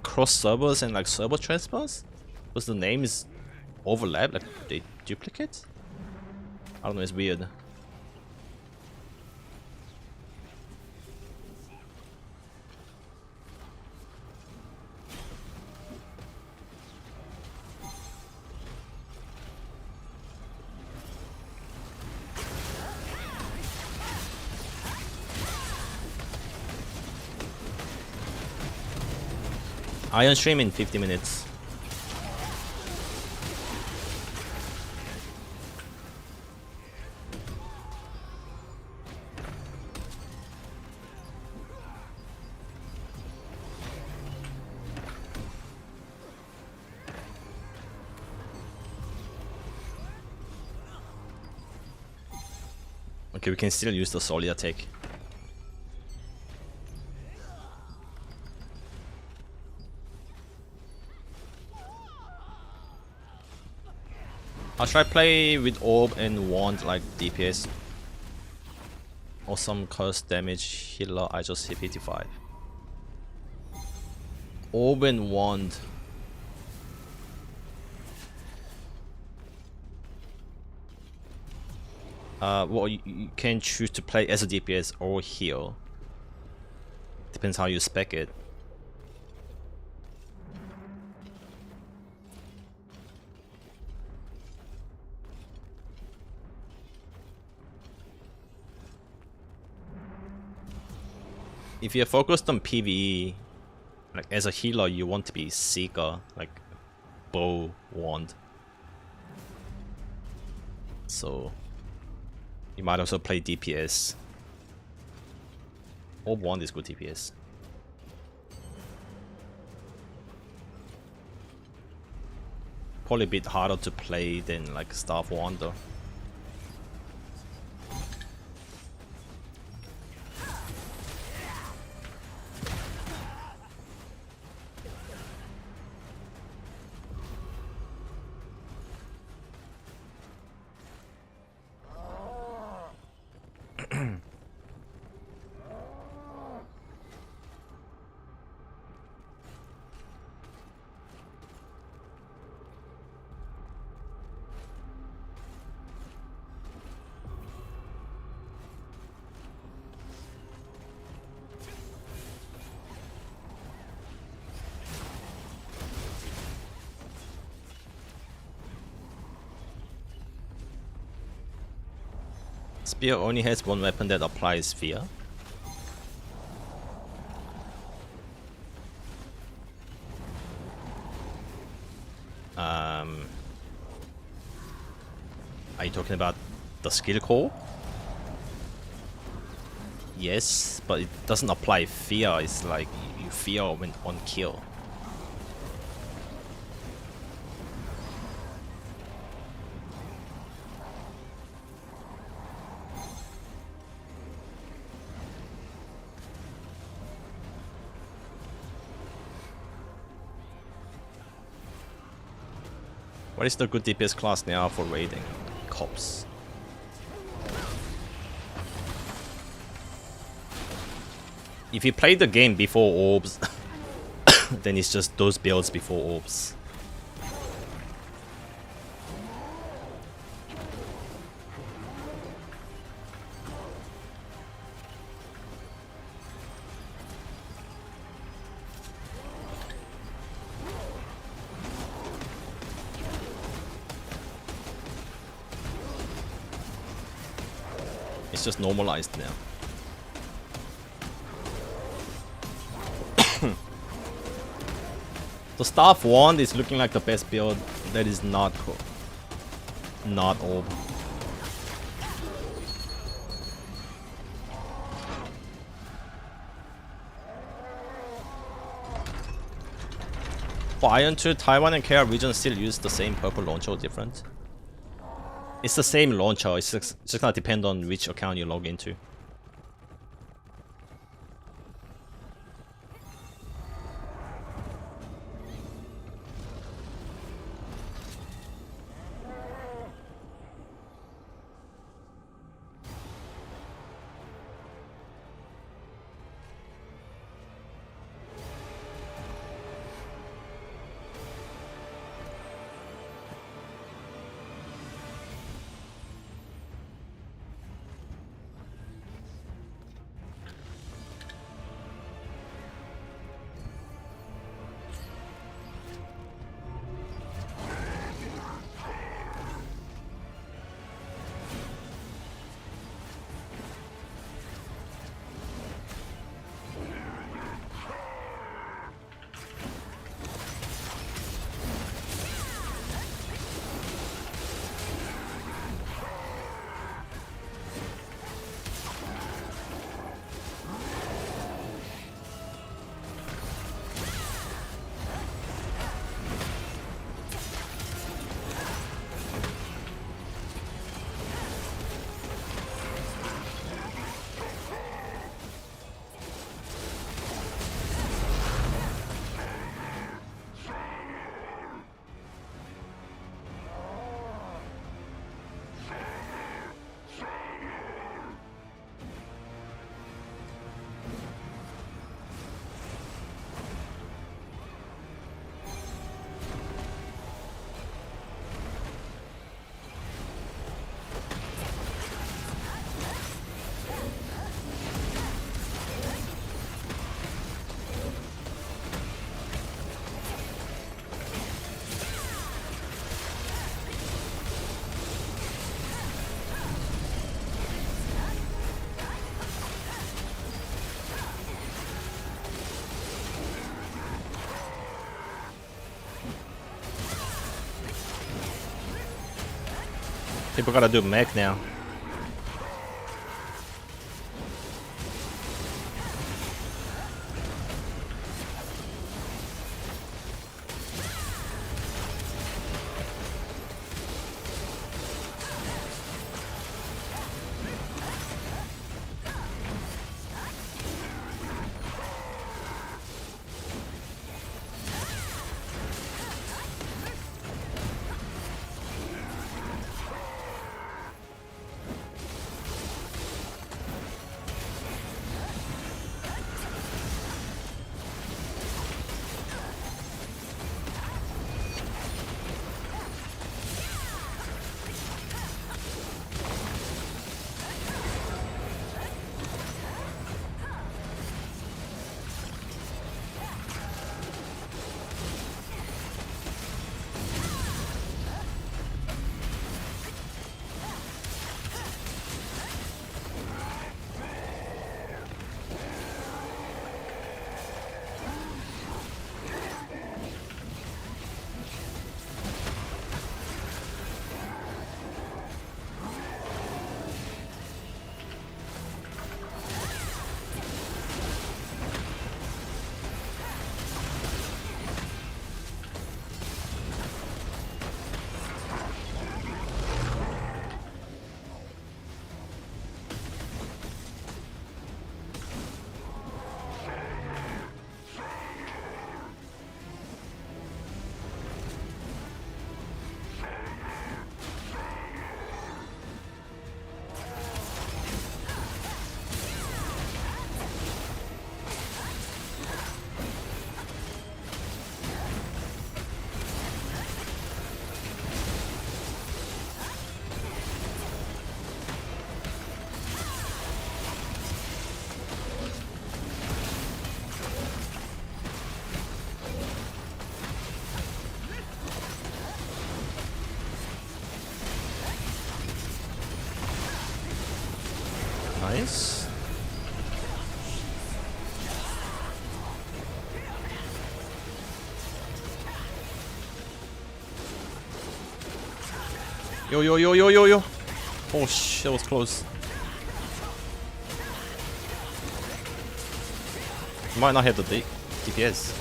cross servers and like server transfers because the name is overlap, like they duplicate. I don't know, it's weird. Aion stream in 50 minutes. Okay, we can still use the Solia tech. I'll try play with Orb and Wand like DPS. Awesome curse damage healer. I just hit 55. Orb and wand. Well, you can choose to play as a DPS or heal. Depends how you spec it. If you're focused on PvE, like as a healer, you want to be Seeker, like bow, wand. So you might also play DPS. Orb wand is good DPS. Probably a bit harder to play than like Staff Wand though. Spear only has one weapon that applies fear. Are you talking about the skill core? Yes, but it doesn't apply fear. It's like you fear when on kill. What is the good DPS class now for raiding? Cops. If you play the game before orbs, then it's just those builds before orbs. It's just normalized now. The Staff Wand is looking like the best build that is not orb. For Aion 2, Taiwan and KR region still use the same purple launcher or different? It's the same launcher, it's just gonna depend on which account you log into. People gotta do mech now. Nice. Yo, yo, yo, yo, yo, yo. Oh, shit, that was close. Might not hit the DPS.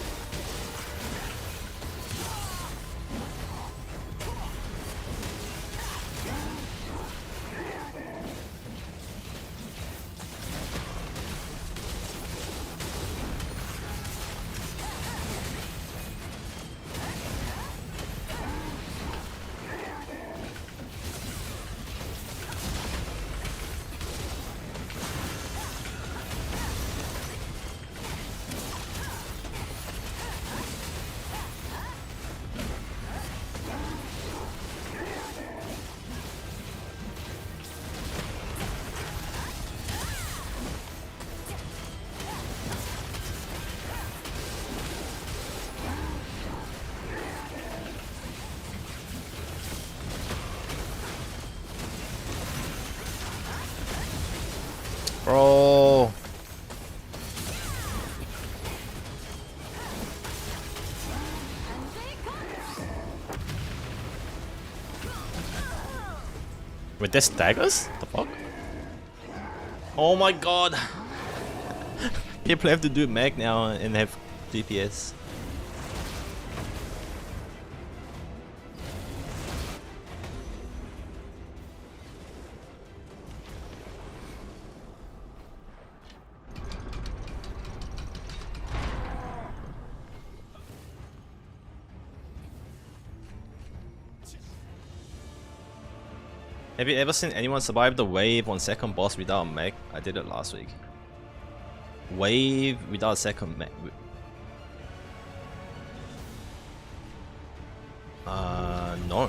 Bro. With this daggers? The fuck? Oh my god. People have to do mech now and have DPS. Have you ever seen anyone survive the wave on second boss without a mech? I did it last week. Wave without a second mech. No.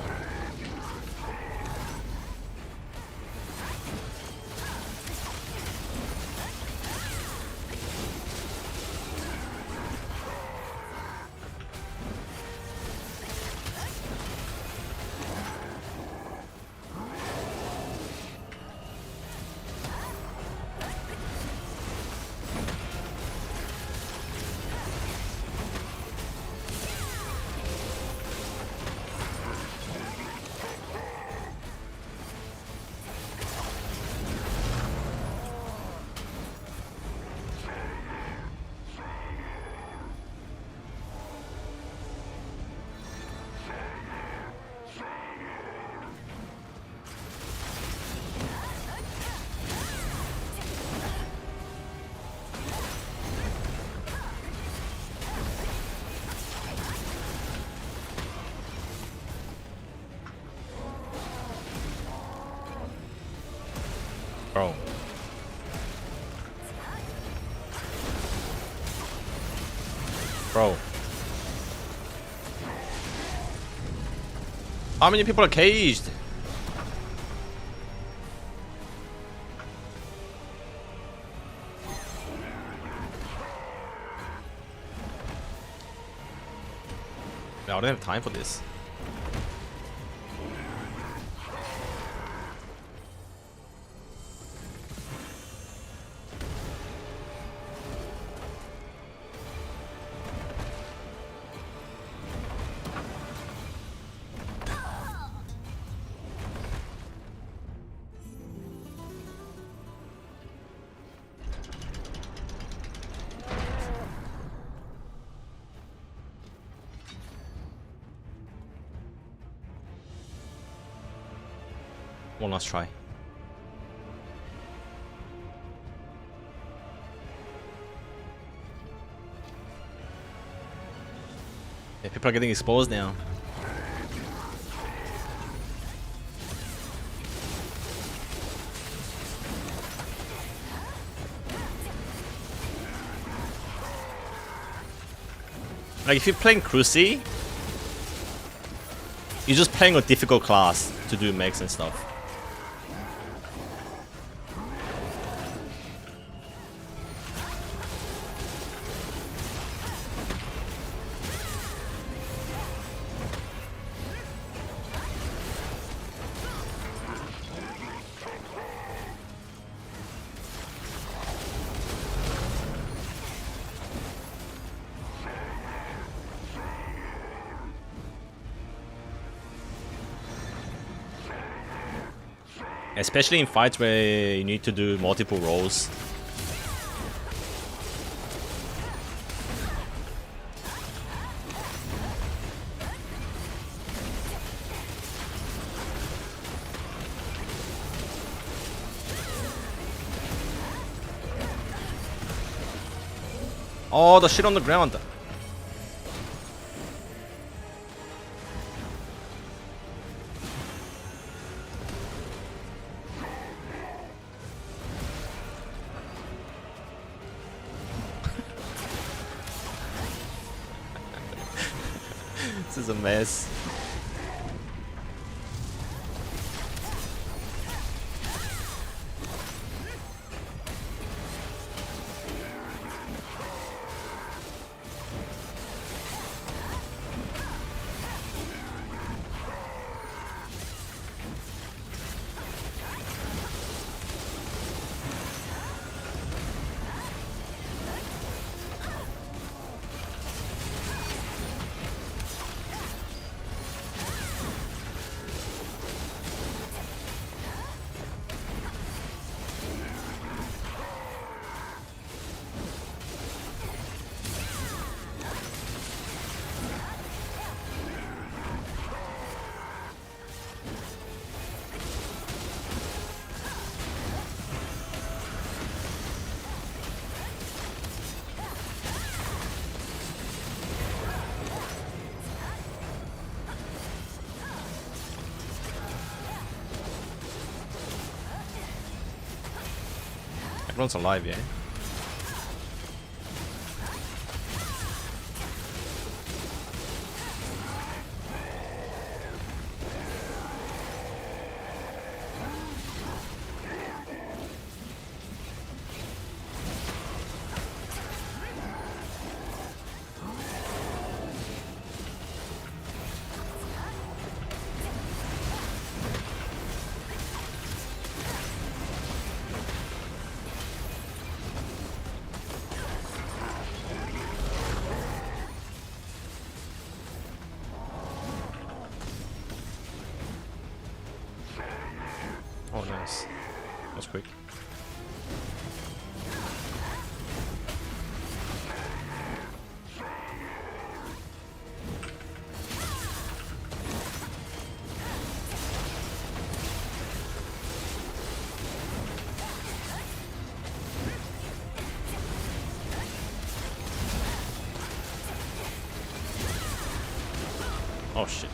Bro. Bro. How many people are caged? I don't have time for this. One last try. Yeah, people are getting exposed now. Like if you're playing Cruci, you're just playing a difficult class to do mechs and stuff. Especially in fights where you need to do multiple rolls. Oh, the shit on the ground. This is a mess. Everyone's alive, yeah? Oh, nice. That was quick. Oh shit.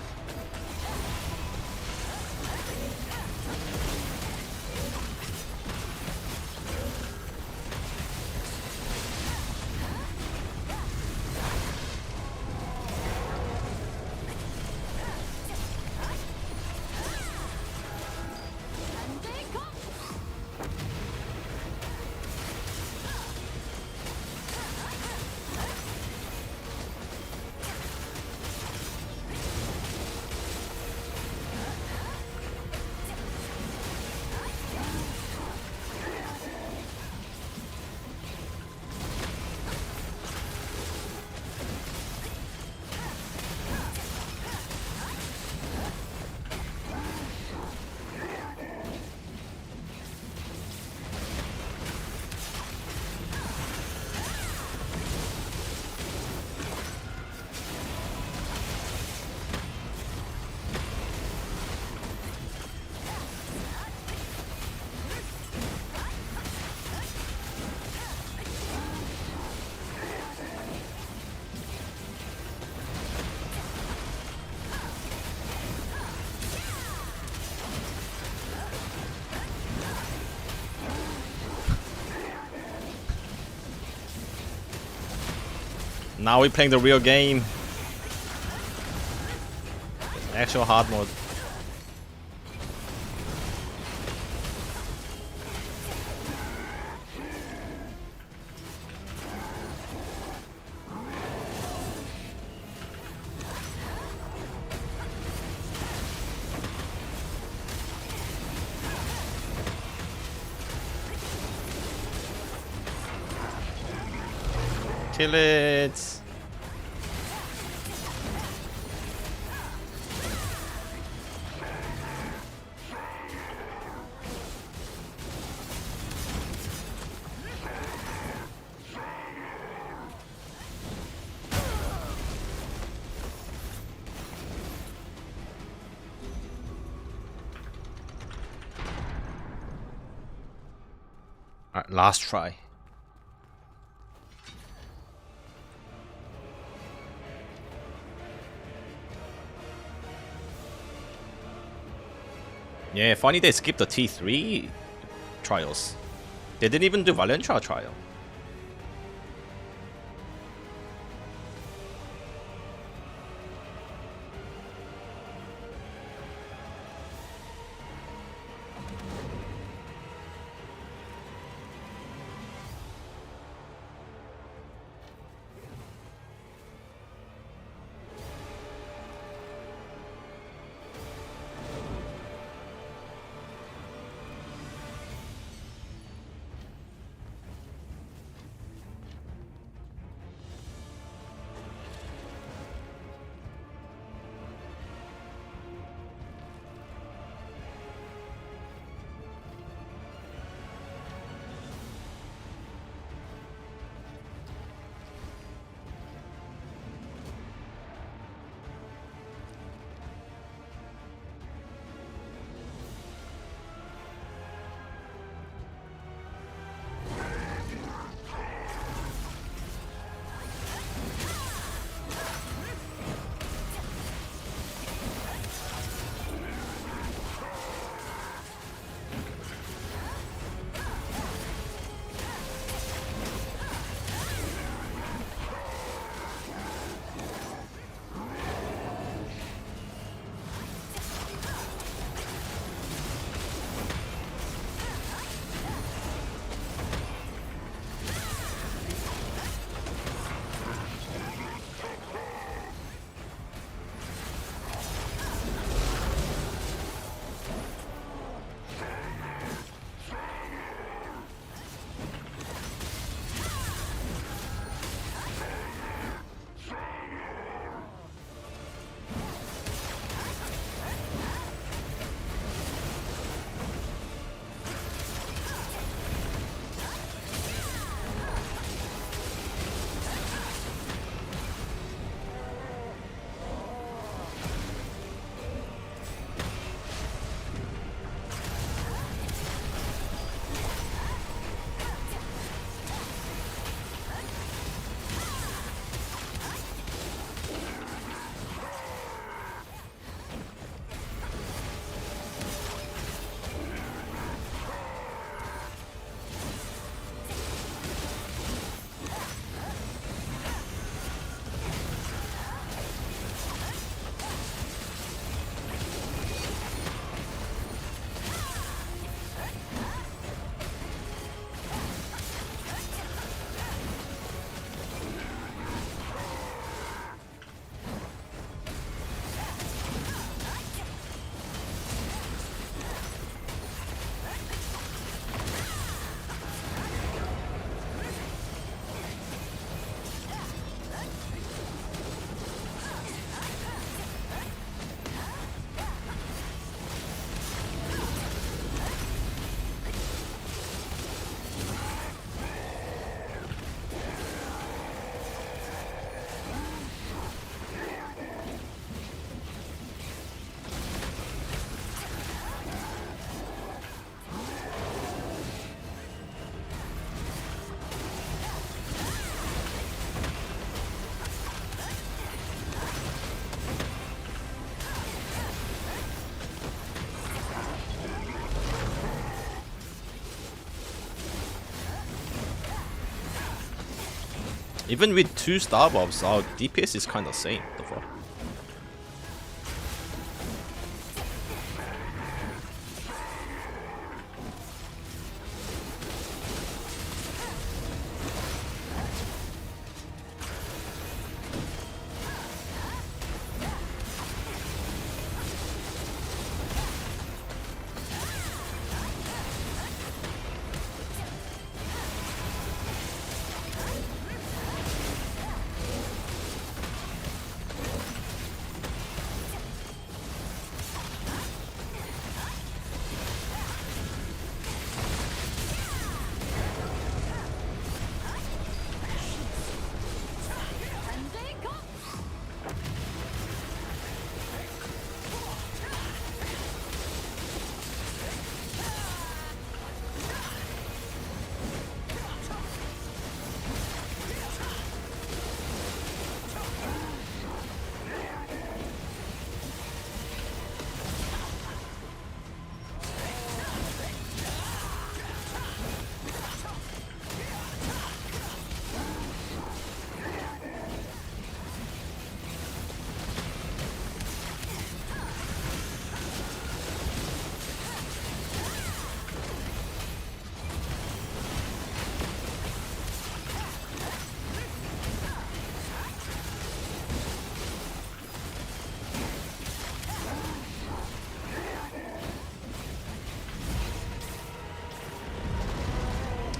Now we're playing the real game. Actual hard mode. Kill it. Alright, last try. Yeah, funny they skipped the T3 trials. They didn't even do Valentia trial. Even with 2 star buffs, our DPS is kinda same. The fuck?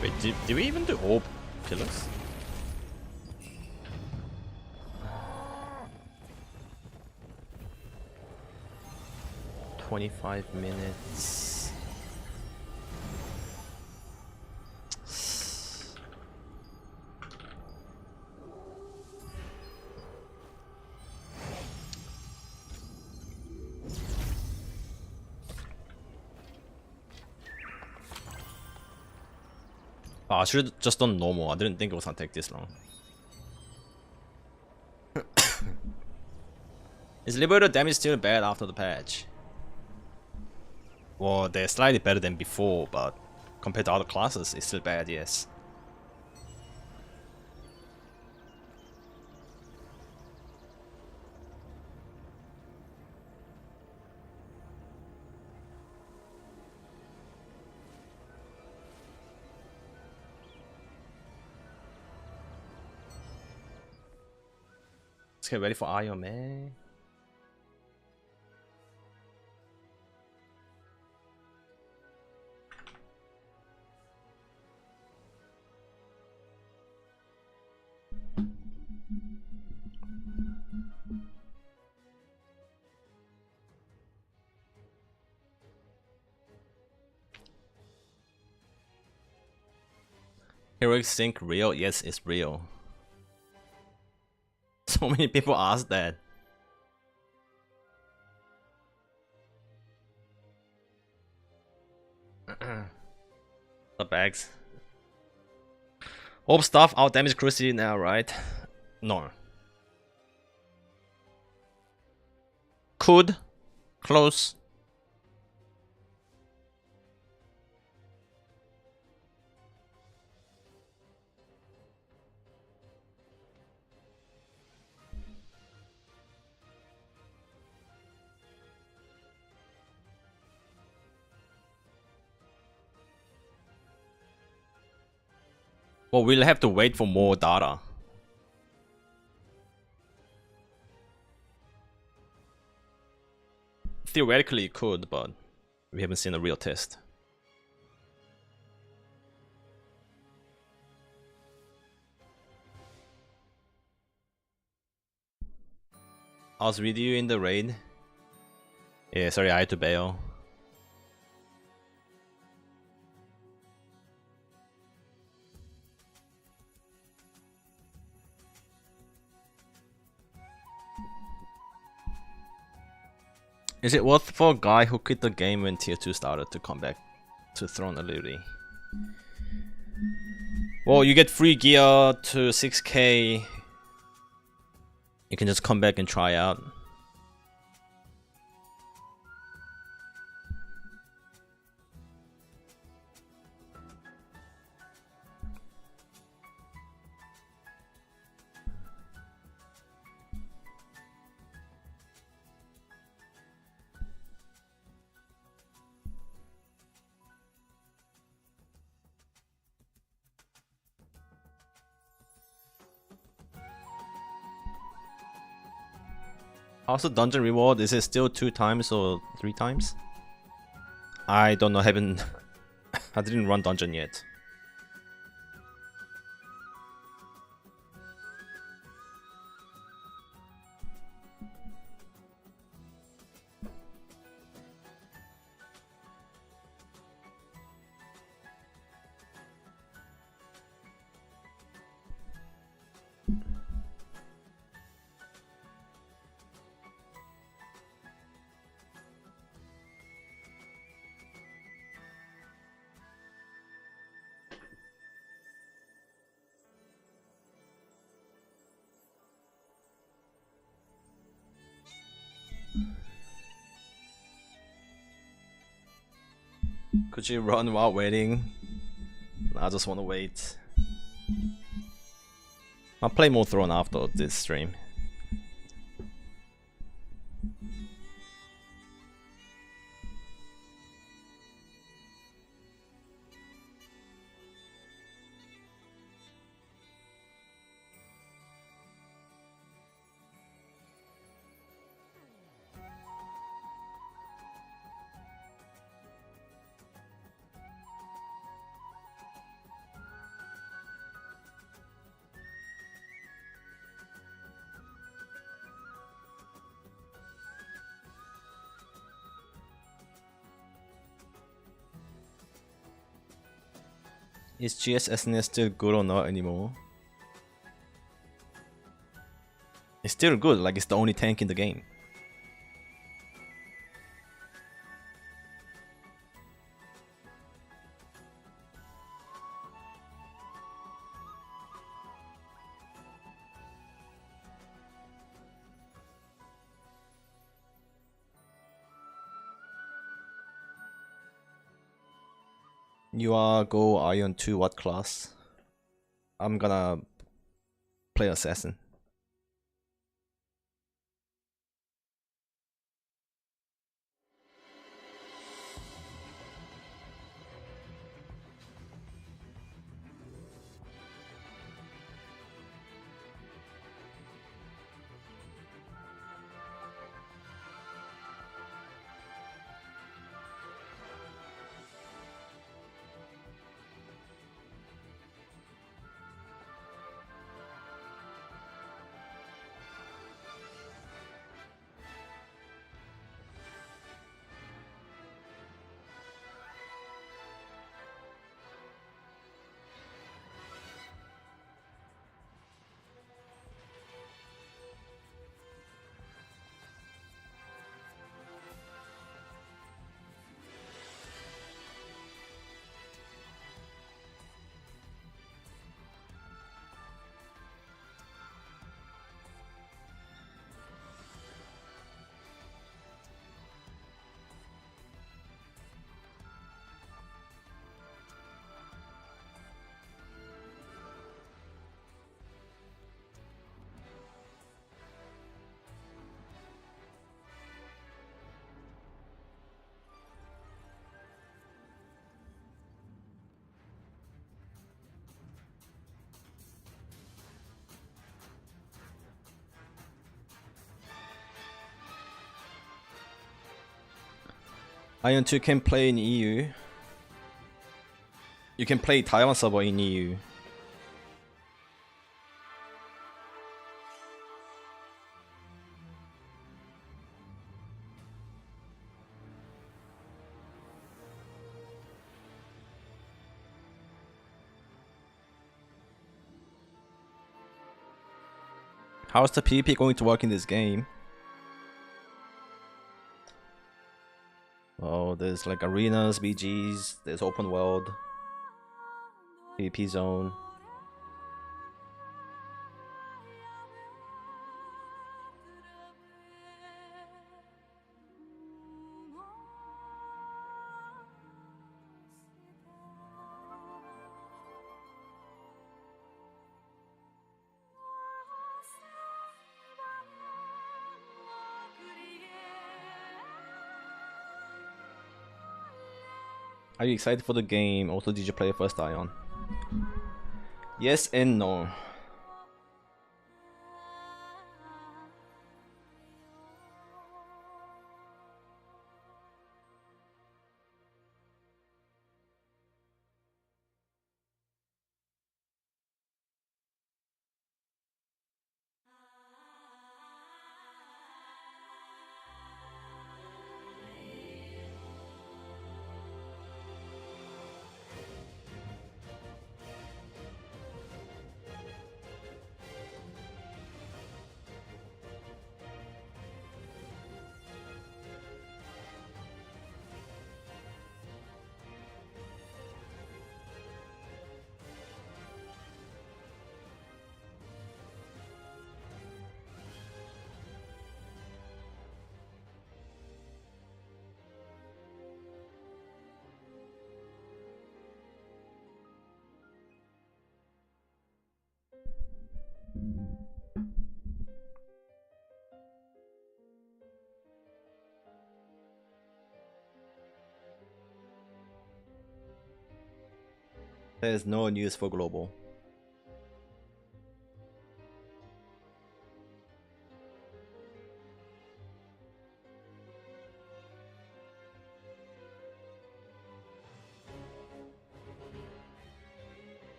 Wait, did we even do all pillars? $25 minutes. I should have just done normal. I didn't think it was gonna take this long. Is Liberator damage still bad after the patch? Well, they're slightly better than before, but compared to other classes, it's still bad, yes. Let's get ready for Aion, man. Heroic Sync real? Yes, it's real. So many people ask that. The bags. Hope stuff out damage cruelty now, right? No. Could. Close. Well, we'll have to wait for more data. Theoretically it could, but we haven't seen a real test. I was with you in the raid. Yeah, sorry, I had to bail. Is it worth for a guy who quit the game when tier 2 started to come back to Throne of Liberty? Well, you get free gear to 6k. You can just come back and try out. Also, dungeon reward, is it still 2 times or 3 times? I don't know, haven't... I didn't run dungeon yet. Could you run while waiting? I just wanna wait. I'll play more Throne after this stream. Is GSSNS still good or not anymore? It's still good, like it's the only tank in the game. You are go Aion 2 what class? I'm gonna play assassin. Aion 2 can play in EU. You can play Taiwan server in EU. How's the PvP going to work in this game? Oh, there's like arenas, BGs, there's open world, PvP zone. Are you excited for the game? Also, did you play first Aion? Yes and no. There's no news for global.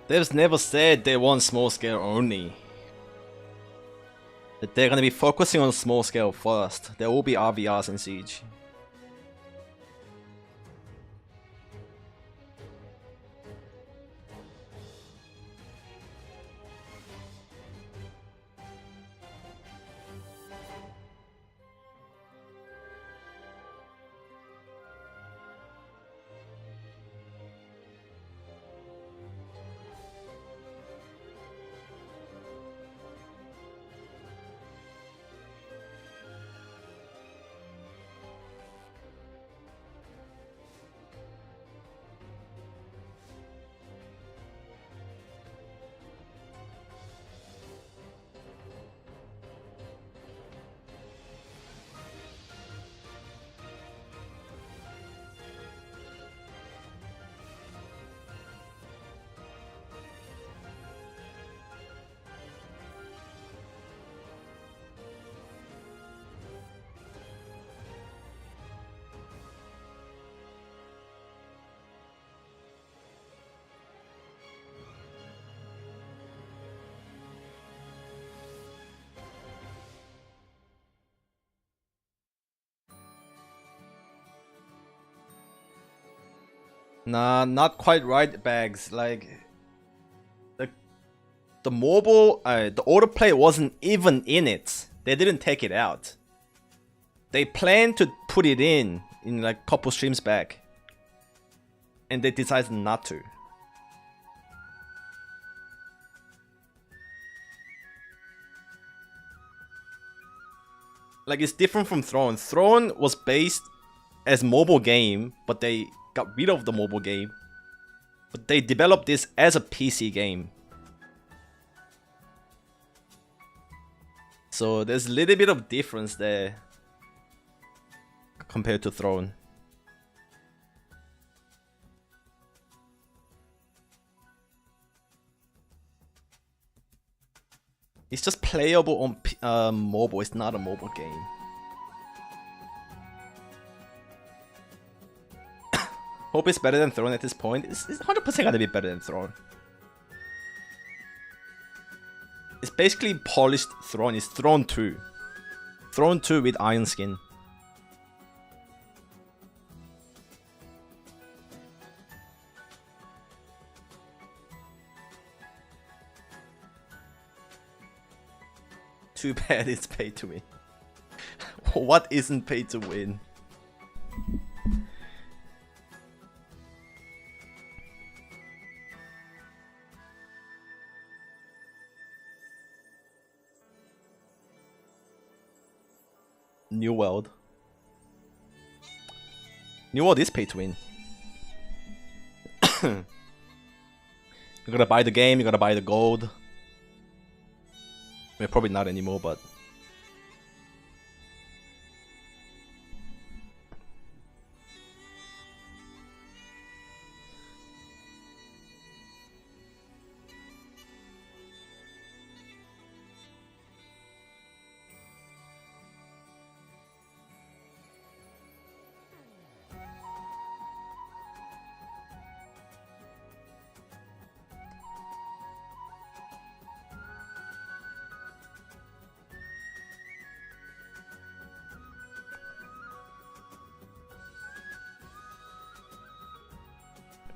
They've never said they want small scale only. That they're gonna be focusing on small scale first. There will be RVRs in Siege. Nah, not quite right, Bags. Like the mobile, the autoplay wasn't even in it. They didn't take it out. They planned to put it in like a couple streams back, and they decided not to. Like, it's different from Throne. Throne was based as mobile game, but they got rid of the mobile game. But they developed this as a PC game. So there's a little bit of difference there compared to Throne. It's just playable on mobile. It's not a mobile game. Hope it's better than Throne at this point. It's 100% gonna be better than Throne. It's basically polished Throne. It's Throne 2. Throne 2 with Aion skin. Too bad it's pay to win. What isn't pay to win? New World. New World is pay to win. You gotta buy the game, you gotta buy the gold. I mean, probably not anymore, but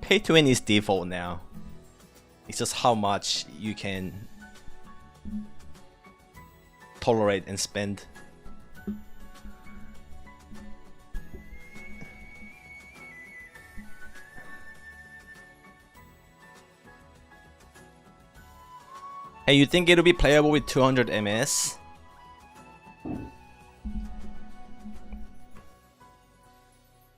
pay to win is default now. It's just how much you can tolerate and spend. Hey, you think it'll be playable with 200 MS?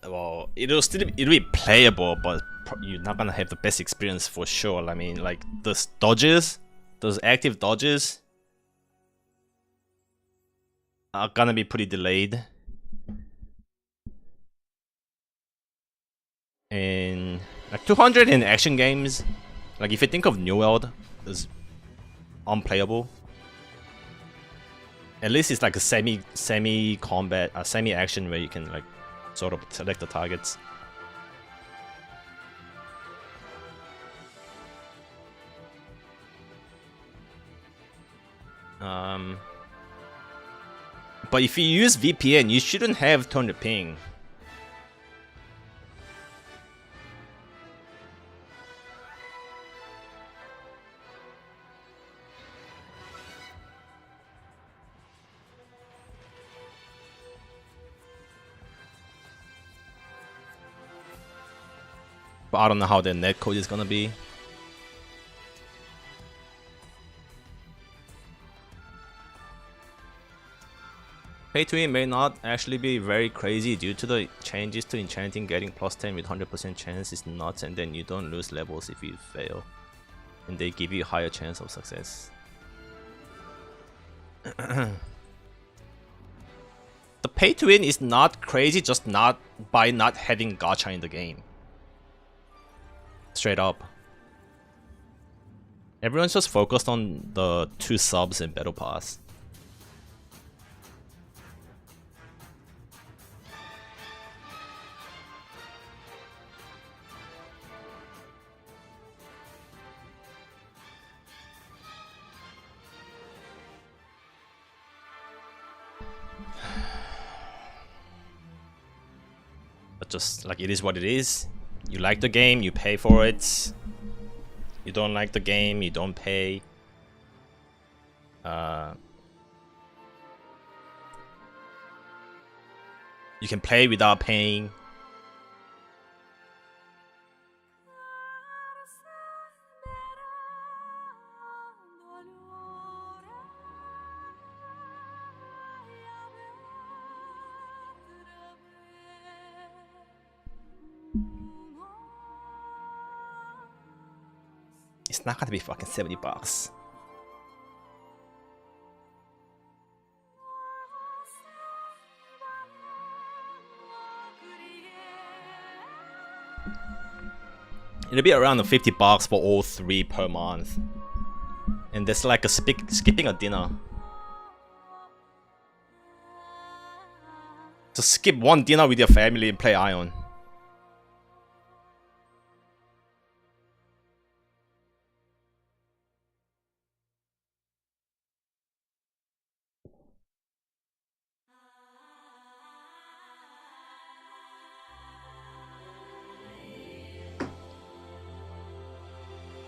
Well, it'll be playable, but you're not gonna have the best experience for sure. I mean, like those dodges, those active dodges are gonna be pretty delayed. And like 200 in action games, like if you think of New World as unplayable, at least it's like a semi combat, semi action where you can like sort of select the targets. But if you use VPN, you shouldn't have 200 ping. But I don't know how the netcode is gonna be. Pay to win may not actually be very crazy due to the changes to enchanting. Getting plus 10 with 100% chance is nuts, and then you don't lose levels if you fail, and they give you a higher chance of success. The pay to win is not crazy, just not by not having gacha in the game. Straight up. Everyone's just focused on the 2 subs and battle pass. But just like it is what it is. You like the game, you pay for it. You don't like the game, you don't pay. You can play without paying. It's not gonna be fucking $70. It'll be around $50 for all 3 per month. And that's like a skipping a dinner. Just skip one dinner with your family and play Aion.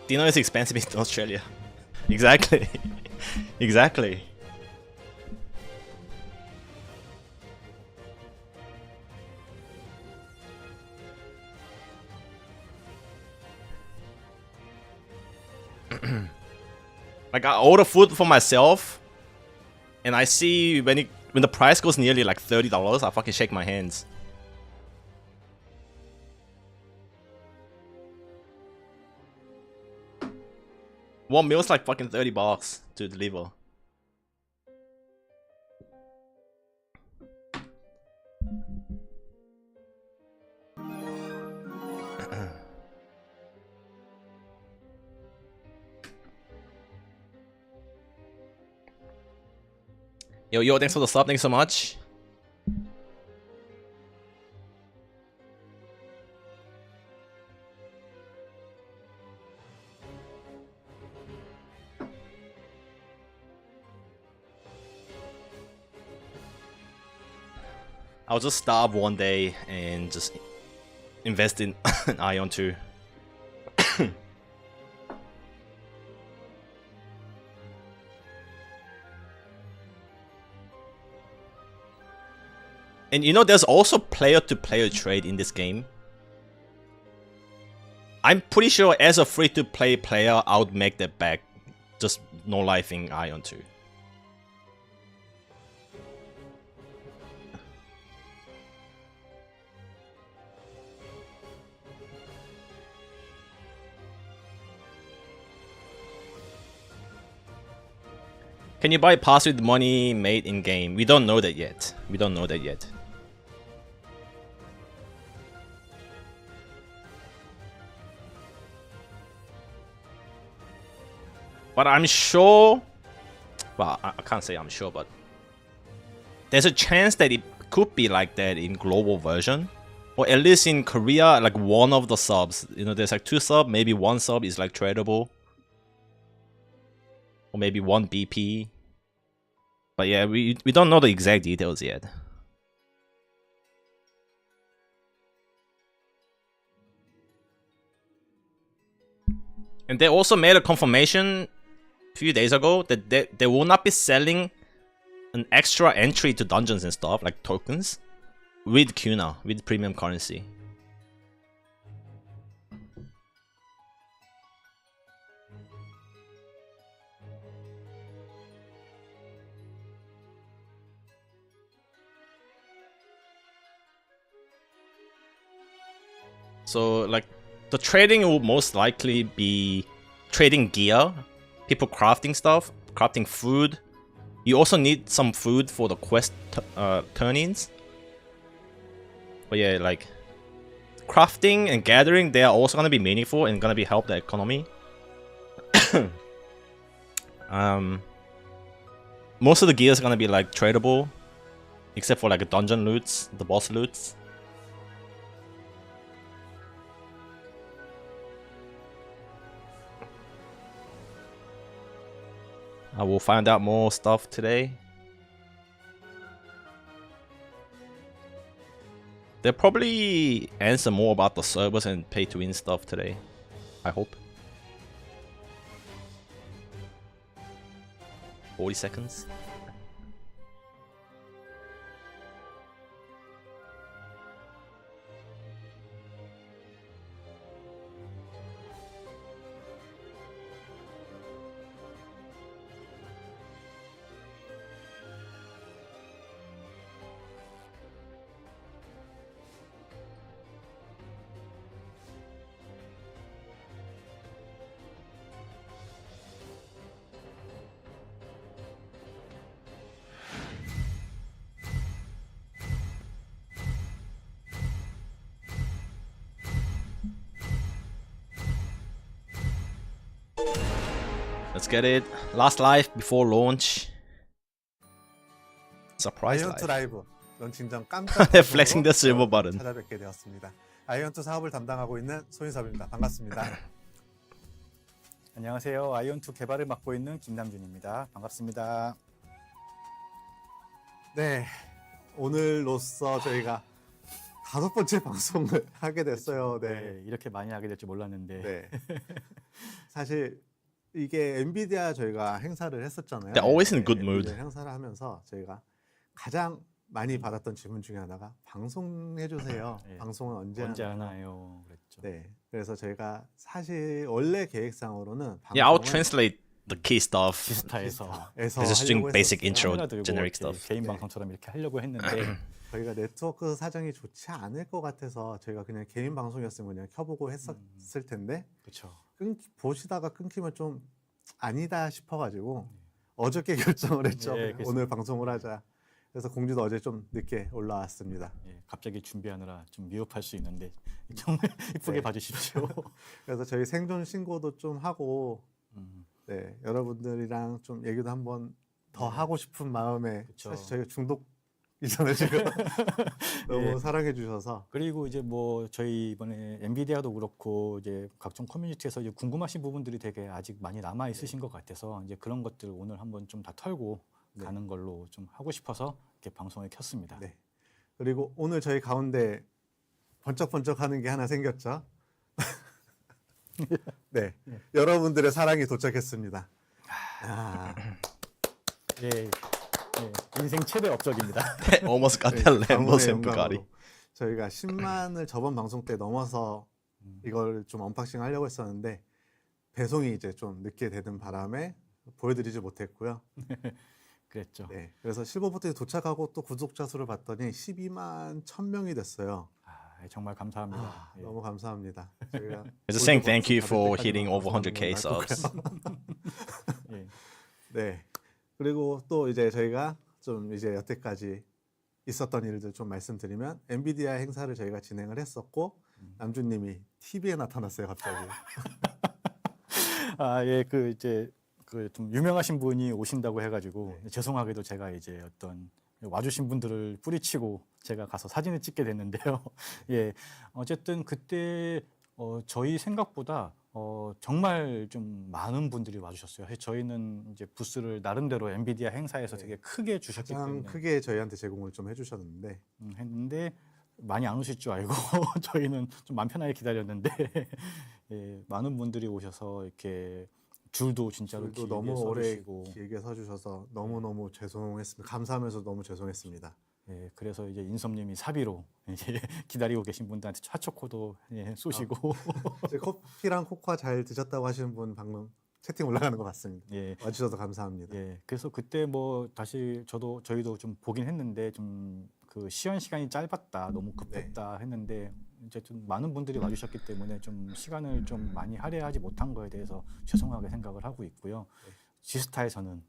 Dinner is expensive in Australia. Exactly. Exactly. Like I order food for myself, and I see when the price goes nearly like $30, I fucking shake my hands. One meal's like fucking $30 to deliver. Yo, thanks for the sub, thanks so much. I'll just starve one day and just invest in Aion too. And you know, there's also player-to-player trade in this game. I'm pretty sure as a free-to-play player, I would make that back. Just no lifing Aion too. Can you buy pass with money made in game? We don't know that yet. We don't know that yet. But I'm sure. Well, I can't say I'm sure, but there's a chance that it could be like that in global version, or at least in Korea. Like one of the subs, you know, there's like 2 subs, maybe 1 sub is like tradable, or maybe 1 BP. But yeah, we don't know the exact details yet. And they also made a confirmation a few days ago that they will not be selling an extra entry to dungeons and stuff, like tokens, with Kuna, with premium currency. So like the trading will most likely be trading gear, people crafting stuff, crafting food. You also need some food for the quest turn-ins. But yeah, like crafting and gathering, they are also gonna be meaningful and gonna be help the economy. Most of the gear is gonna be like tradable, except for like dungeon loots, the boss loots. I will find out more stuff today. They'll probably answer more about the servers and pay to win stuff today. I hope. 40 seconds. Let's get it. Last live before launch. Surprise 아이언2 live. 라이브 런칭 전 깜짝 Flexing the 방송으로 silver 여러분 button. 찾아뵙게 되었습니다. 아이언2 사업을 담당하고 있는 소인섭입니다. 반갑습니다. 안녕하세요. 아이온2 개발을 맡고 있는 김남준입니다. 반갑습니다. 네, 오늘로써 저희가 5번째 방송을 하게 됐어요. 네, 네, 이렇게 많이 하게 될 줄 몰랐는데. 네. 사실 이게 엔비디아 저희가 행사를 했었잖아요. They're always in good mood. 엔비디아 행사를 하면서 저희가 가장 많이 받았던 질문 중에 하나가 방송해 주세요. 네. 방송은 언제 언제 하나요? 하나요? 그랬죠. 네, 그래서 저희가 사실 원래 계획상으로는 Yeah, I'll 방송을 translate the key stuff. 지스타에서 에서 This is doing 하려고 basic 했었어요. intro, 카메라 들고 generic 이렇게 stuff. 개인 네. 방송처럼 이렇게 하려고 했는데 저희가 네트워크 사정이 좋지 않을 것 같아서 저희가 그냥 개인 방송이었으면 그냥 켜보고 했었을 텐데 그렇죠. 보시다가 끊기면 좀 아니다 싶어가지고 어저께 결정을 했죠. 네, 그래서- 오늘 방송을 하자. 그래서 공지도 어제 좀 늦게 올라왔습니다. 예, 갑자기 준비하느라 좀 미흡할 수 있는데 정말 이쁘게 네. 봐주십시오. 그래서 저희 생존 신고도 좀 하고 음, 네, 여러분들이랑 좀 얘기도 한번 더 하고 싶은 마음에 그쵸. 사실 저희가 중독 이전에 지금 너무 예. 사랑해 주셔서 그리고 이제 뭐 저희 이번에 엔비디아도 그렇고 이제 각종 커뮤니티에서 이제 궁금하신 부분들이 되게 아직 많이 남아 있으신 것 같아서 이제 그런 것들 오늘 한번 좀 다 털고 네. 가는 걸로 좀 하고 싶어서 이렇게 방송을 켰습니다. 네. 그리고 오늘 저희 가운데 번쩍번쩍하는 게 하나 생겼죠. 네, 여러분들의 사랑이 도착했습니다. 아, 예, 예, 인생 최대 업적입니다. Almost got 네, that Lambos 가문의 and Bugatti. 영광으로 저희가 10만을 저번 방송 때 넘어서 이걸 좀 언박싱 하려고 했었는데 배송이 이제 좀 늦게 되는 바람에 보여드리지 못했고요. 그랬죠. 네, 그래서 실버버튼에 도착하고 또 구독자 수를 봤더니 12만 1000명이 됐어요. 아, 정말 감사합니다. 아, 예. 너무 감사합니다. 저희가 Just saying thank you 골드 for 버튼 hitting over 받을 100k 때까지 할 subs. 거고요. 예. 네, 그리고 또 이제 저희가 좀 이제 여태까지 있었던 일들 좀 말씀드리면 엔비디아 행사를 저희가 진행을 했었고 남준님이 TV에 나타났어요 갑자기. 아, 예, 그 이제 그 좀 유명하신 분이 오신다고 해가지고 네. 죄송하게도 제가 이제 어떤 와주신 분들을 뿌리치고 제가 가서 사진을 찍게 됐는데요. 예, 어쨌든 그때 저희 생각보다 정말 좀 많은 분들이 와주셨어요. 사실 저희는 이제 부스를 나름대로 엔비디아 행사에서 네. 되게 크게 주셨기 가장 때문에 크게 저희한테 제공을 좀 해주셨는데 했는데 많이 안 오실 줄 알고 저희는 좀 마음 편하게 기다렸는데 예, 많은 분들이 오셔서 이렇게 줄도 진짜로 줄도 길게 너무 오래 서주시고 길게 서주셔서 너무 죄송했습니다. 감사하면서 너무 죄송했습니다. 예, 그래서 이제 인섭님이 사비로 이제 기다리고 계신 분들한테 핫초코도 예, 쏘시고 이제 커피랑 코코아 잘 드셨다고 하시는 분 방금 채팅 올라가는 것 같습니다. 예, 와주셔서 감사합니다. 예, 그래서 그때 뭐 다시 저희도 좀 보긴 했는데 좀 그 시연 시간이 짧았다, 너무 급했다 했는데 이제 좀 많은 분들이 와주셨기 때문에 좀 시간을 좀 많이 할애하지 못한 거에 대해서 죄송하게 생각을 하고 있고요. 지스타에서는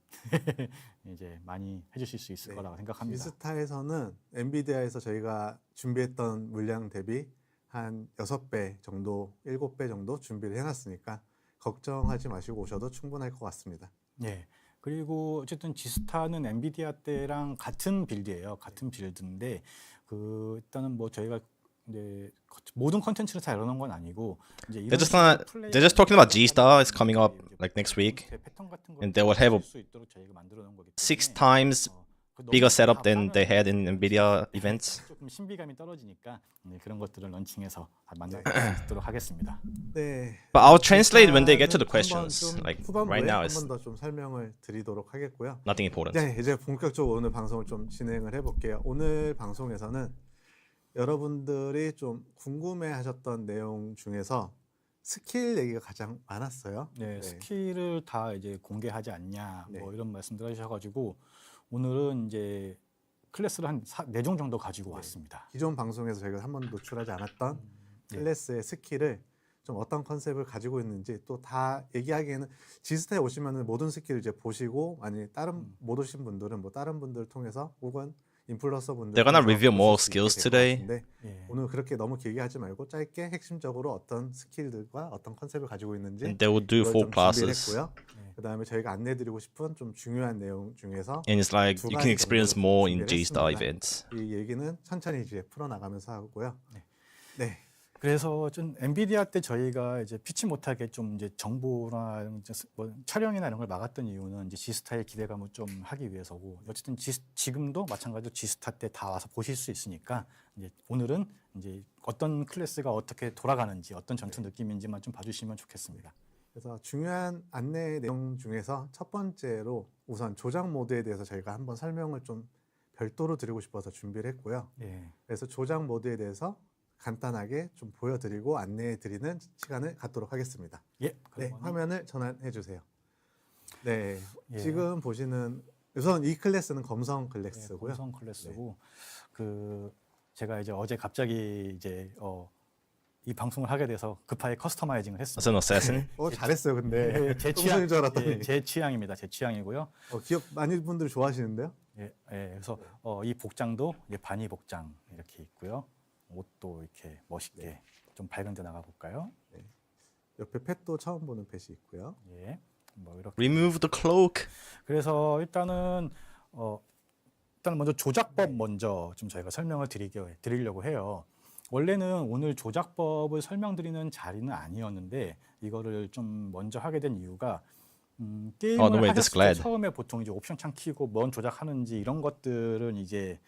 이제 많이 해주실 수 있을 네. 거라고 생각합니다. 비스타에서는 엔비디아에서 저희가 준비했던 물량 대비 한 6배 정도, 7배 정도 준비를 해놨으니까 걱정하지 마시고 오셔도 충분할 것 같습니다. 예. 그리고 어쨌든 지스타는 엔비디아 때랑 같은 빌드예요. 같은 빌드인데 그 일단은 뭐 저희가 이제 모든 컨텐츠를 다 열어놓은 건 아니고 이제 이런 They're just talking about G-Star. It's coming up like next week, 패턴 같은 and they will have a 수 있도록 저희가 만들어 놓은 거기 때문에 6 times bigger setup than they had in Nvidia events. 조금 신비감이 떨어지니까 그런 것들을 런칭해서 만날 수 있도록 하겠습니다. 네. But I'll translate when they get to the 한번 questions. 좀 Like 후반부에 right now, 한 it's 번 더 좀 설명을 드리도록 하겠고요. nothing important. 네, 이제 본격적으로 오늘 방송을 좀 진행을 해볼게요. 오늘 방송에서는 여러분들이 좀 궁금해하셨던 내용 중에서 스킬 얘기가 가장 많았어요. 네, 스킬을 다 이제 공개하지 않냐 네. 뭐 이런 말씀들 하셔가지고 오늘은 이제 클래스를 한 4종 정도 가지고 왔습니다. 기존 방송에서 저희가 한 번도 노출하지 않았던 네. 클래스의 스킬을 좀 어떤 컨셉을 가지고 있는지 또 다 얘기하기에는 지스타에 오시면은 모든 스킬을 이제 보시고 아니 다른 못 오신 분들은 뭐 다른 분들을 통해서 혹은 인플루언서 분들 They're gonna reveal more skills today. 예. 오늘 그렇게 너무 길게 하지 말고 짧게 핵심적으로 어떤 스킬들과 어떤 컨셉을 가지고 있는지 And they will do 이걸 4 좀 classes. 준비를 했고요. 그다음에 저희가 안내드리고 싶은 좀 중요한 내용 중에서 And it's like 두 you 가지 can experience 정도로 more in 준비를 G-Star 했습니다. events. 이 얘기는 천천히 이제 풀어나가면서 하고요. 네. 그래서 좀 엔비디아 때 저희가 이제 피치 못하게 좀 이제 정보나 이런 뭐 촬영이나 이런 걸 막았던 이유는 이제 지스타의 기대감을 좀 하기 위해서고 어쨌든 지금도 마찬가지로 지스타 때 다 와서 보실 수 있으니까 이제 오늘은 이제 어떤 클래스가 어떻게 돌아가는지 어떤 전투 느낌인지만 좀 봐주시면 좋겠습니다. 그래서 중요한 안내 내용 중에서 첫 번째로 우선 조작 모드에 대해서 저희가 한번 설명을 좀 별도로 드리고 싶어서 준비를 했고요. 예. 그래서 조작 모드에 대해서 간단하게 좀 보여드리고 안내해 드리는 시간을 갖도록 하겠습니다. 예. 네, 그러면은 화면을 전환해 주세요. 네, 예. 지금 보시는 우선 이 클래스는 검성 예, 클래스고요. 검성 클래스고 그 제가 이제 어제 갑자기 이제 이 방송을 하게 돼서 급하게 커스터마이징을 As 했습니다. an assassin. 잘했어요, 근데 예, 제 검성인 줄 알았더니 예, 제 취향입니다. 제 취향이고요. 기억 많이 분들 좋아하시는데요. 예, 예, 그래서 이 복장도 이제 바니 복장 이렇게 있고요. 옷도 이렇게 멋있게 좀 밝은 데 나가 볼까요? 옆에 펫도 처음 보는 펫이 있고요. 예, 뭐 이렇게. Remove the cloak. 그래서 일단은 먼저 조작법 먼저 좀 저희가 설명을 드리려고 해요. 원래는 오늘 조작법을 설명드리는 자리는 아니었는데 이거를 좀 먼저 하게 된 이유가 게임을 no way, this 하셨을 때 glad. 처음에 보통 이제 옵션 창 키고 뭔 조작하는지 이런 것들은 이제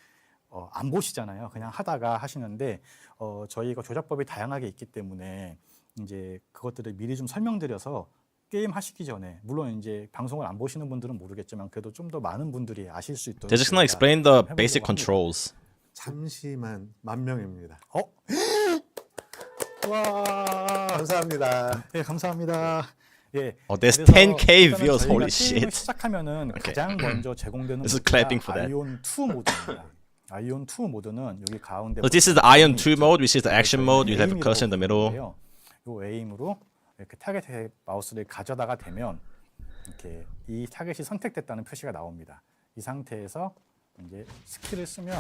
안 보시잖아요. 그냥 하다가 하시는데 저희가 조작법이 다양하게 있기 때문에 이제 그것들을 미리 좀 설명드려서 게임 하시기 전에 물론 이제 방송을 안 보시는 분들은 모르겠지만 그래도 좀 더 많은 분들이 아실 수 있도록 They're just gonna 저희가 explain the 해보려고 basic 합니다. controls. 잠시만 10,000명입니다. 와, 감사합니다. 예, 감사합니다. 예. Oh, there's 그래서 10K 일단은 views. 저희가 Holy 게임을 shit. 시작하면은 가장 먼저 제공되는 This is 모드가 clapping for that. 아이온 2 모드입니다. 아이온 2 모드는 여기 가운데 So this is the Aion 2 mode, which is the action mode. You have a cursor in the middle. 요 에임으로 이렇게 타겟에 마우스를 가져다가 대면 이렇게 이 타겟이 선택됐다는 표시가 나옵니다. 이 상태에서 이제 스킬을 쓰면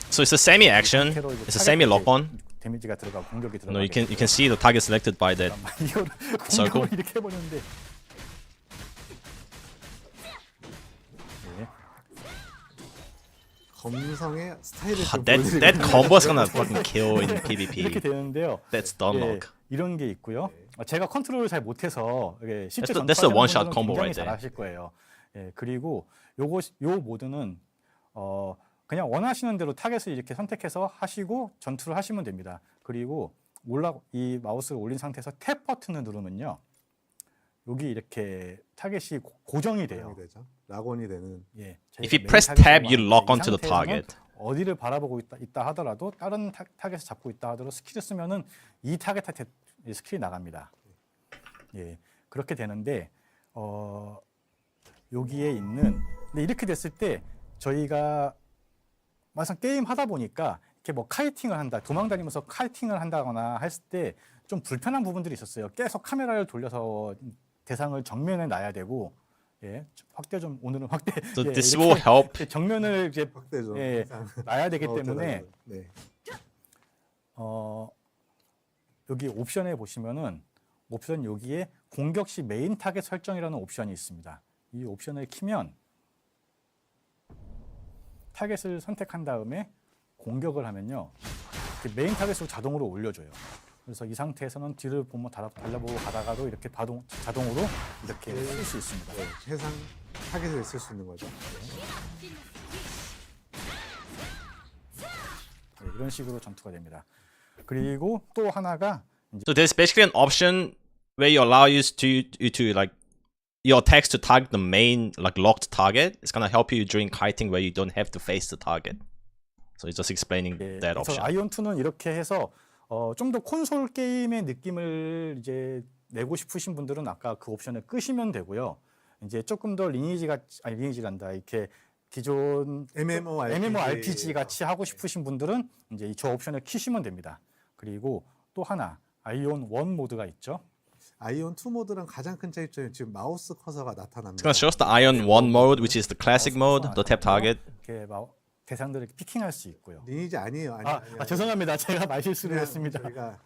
So it's a semi-action. 상태로 이제 It's a semi-lock-on. 데미지가 들어가고 공격이 들어가고. No, you can see the target selected by that. 이거를 circle. 공격을 이렇게 해버리는데. 네. 검성의 스타일을 좀 That 보여드리고 combo's gonna fucking kill in 이렇게 PvP. 되는데요. That's stun 예, lock. 이런 게 있고요. 제가 컨트롤을 잘 못해서 이게 실제 That's the 전투하시는 one-shot 분들은 combo 굉장히 right there. 잘하실 거예요. 예, 그리고 요 모드는 그냥 원하시는 대로 타겟을 이렇게 선택해서 하시고 전투를 하시면 됩니다. 그리고 이 마우스를 올린 상태에서 탭 버튼을 누르면요. 여기 이렇게 타겟이 고정이 돼요. 되죠. 락온이 되는. 예, If you 저희가 press 메인 tab, 타겟으로 you lock 하는데 이 onto the 상태에서는 target. 어디를 바라보고 있다 하더라도 다른 타겟을 잡고 있다 하더라도 스킬을 쓰면은 이 타겟한테 스킬이 나갑니다. 예, 그렇게 되는데 여기에 있는 근데 이렇게 됐을 때 저희가 막상 게임 하다 보니까 이렇게 뭐 카이팅을 한다, 도망다니면서 카이팅을 한다거나 했을 때 좀 불편한 부분들이 있었어요. 계속 카메라를 돌려서 대상을 정면에 놔야 되고, 예, 확대 좀 오늘은 확대. So 예, this 이렇게 will help. 정면을 이제 확대죠. 예, 항상. 놔야 되기 때문에 네. 여기 옵션에 보시면은 옵션 여기에 공격 시 메인 타겟 설정이라는 옵션이 있습니다. 이 옵션을 키면 타겟을 선택한 다음에 공격을 하면요. 이렇게 메인 타겟으로 자동으로 올려줘요. 그래서 이 상태에서는 뒤를 보면 달려보고 가다가도 이렇게 자동으로 이렇게 쓸 수 있습니다. 네, 해상 타겟을 쓸 수 있는 거죠. 네, 이런 식으로 전투가 됩니다. 그리고 또 하나가 So there's basically an option where you allow you to like your attacks to target the main like locked target. It's gonna help you during kiting where you don't have to face the target. So it's just explaining 예, that 그래서 option. 아이온 2는 이렇게 해서 좀 더 콘솔 게임의 느낌을 이제 내고 싶으신 분들은 아까 그 옵션을 끄시면 되고요. 이제 조금 더 리니지란다 이렇게 기존 MMORPG 같이 하고 싶으신 분들은 이제 저 옵션을 키시면 됩니다. 그리고 또 하나 아이온 1 모드가 있죠. 아이온 2 모드랑 가장 큰 차이점이 지금 마우스 커서가 It's 나타납니다. gonna show us the Aion 1 mode, which is the classic mode, the tap target. 이렇게 대상들을 피킹할 수 있고요. 리니지 아니에요. 죄송합니다. 제가 말실수를 했습니다. 저희가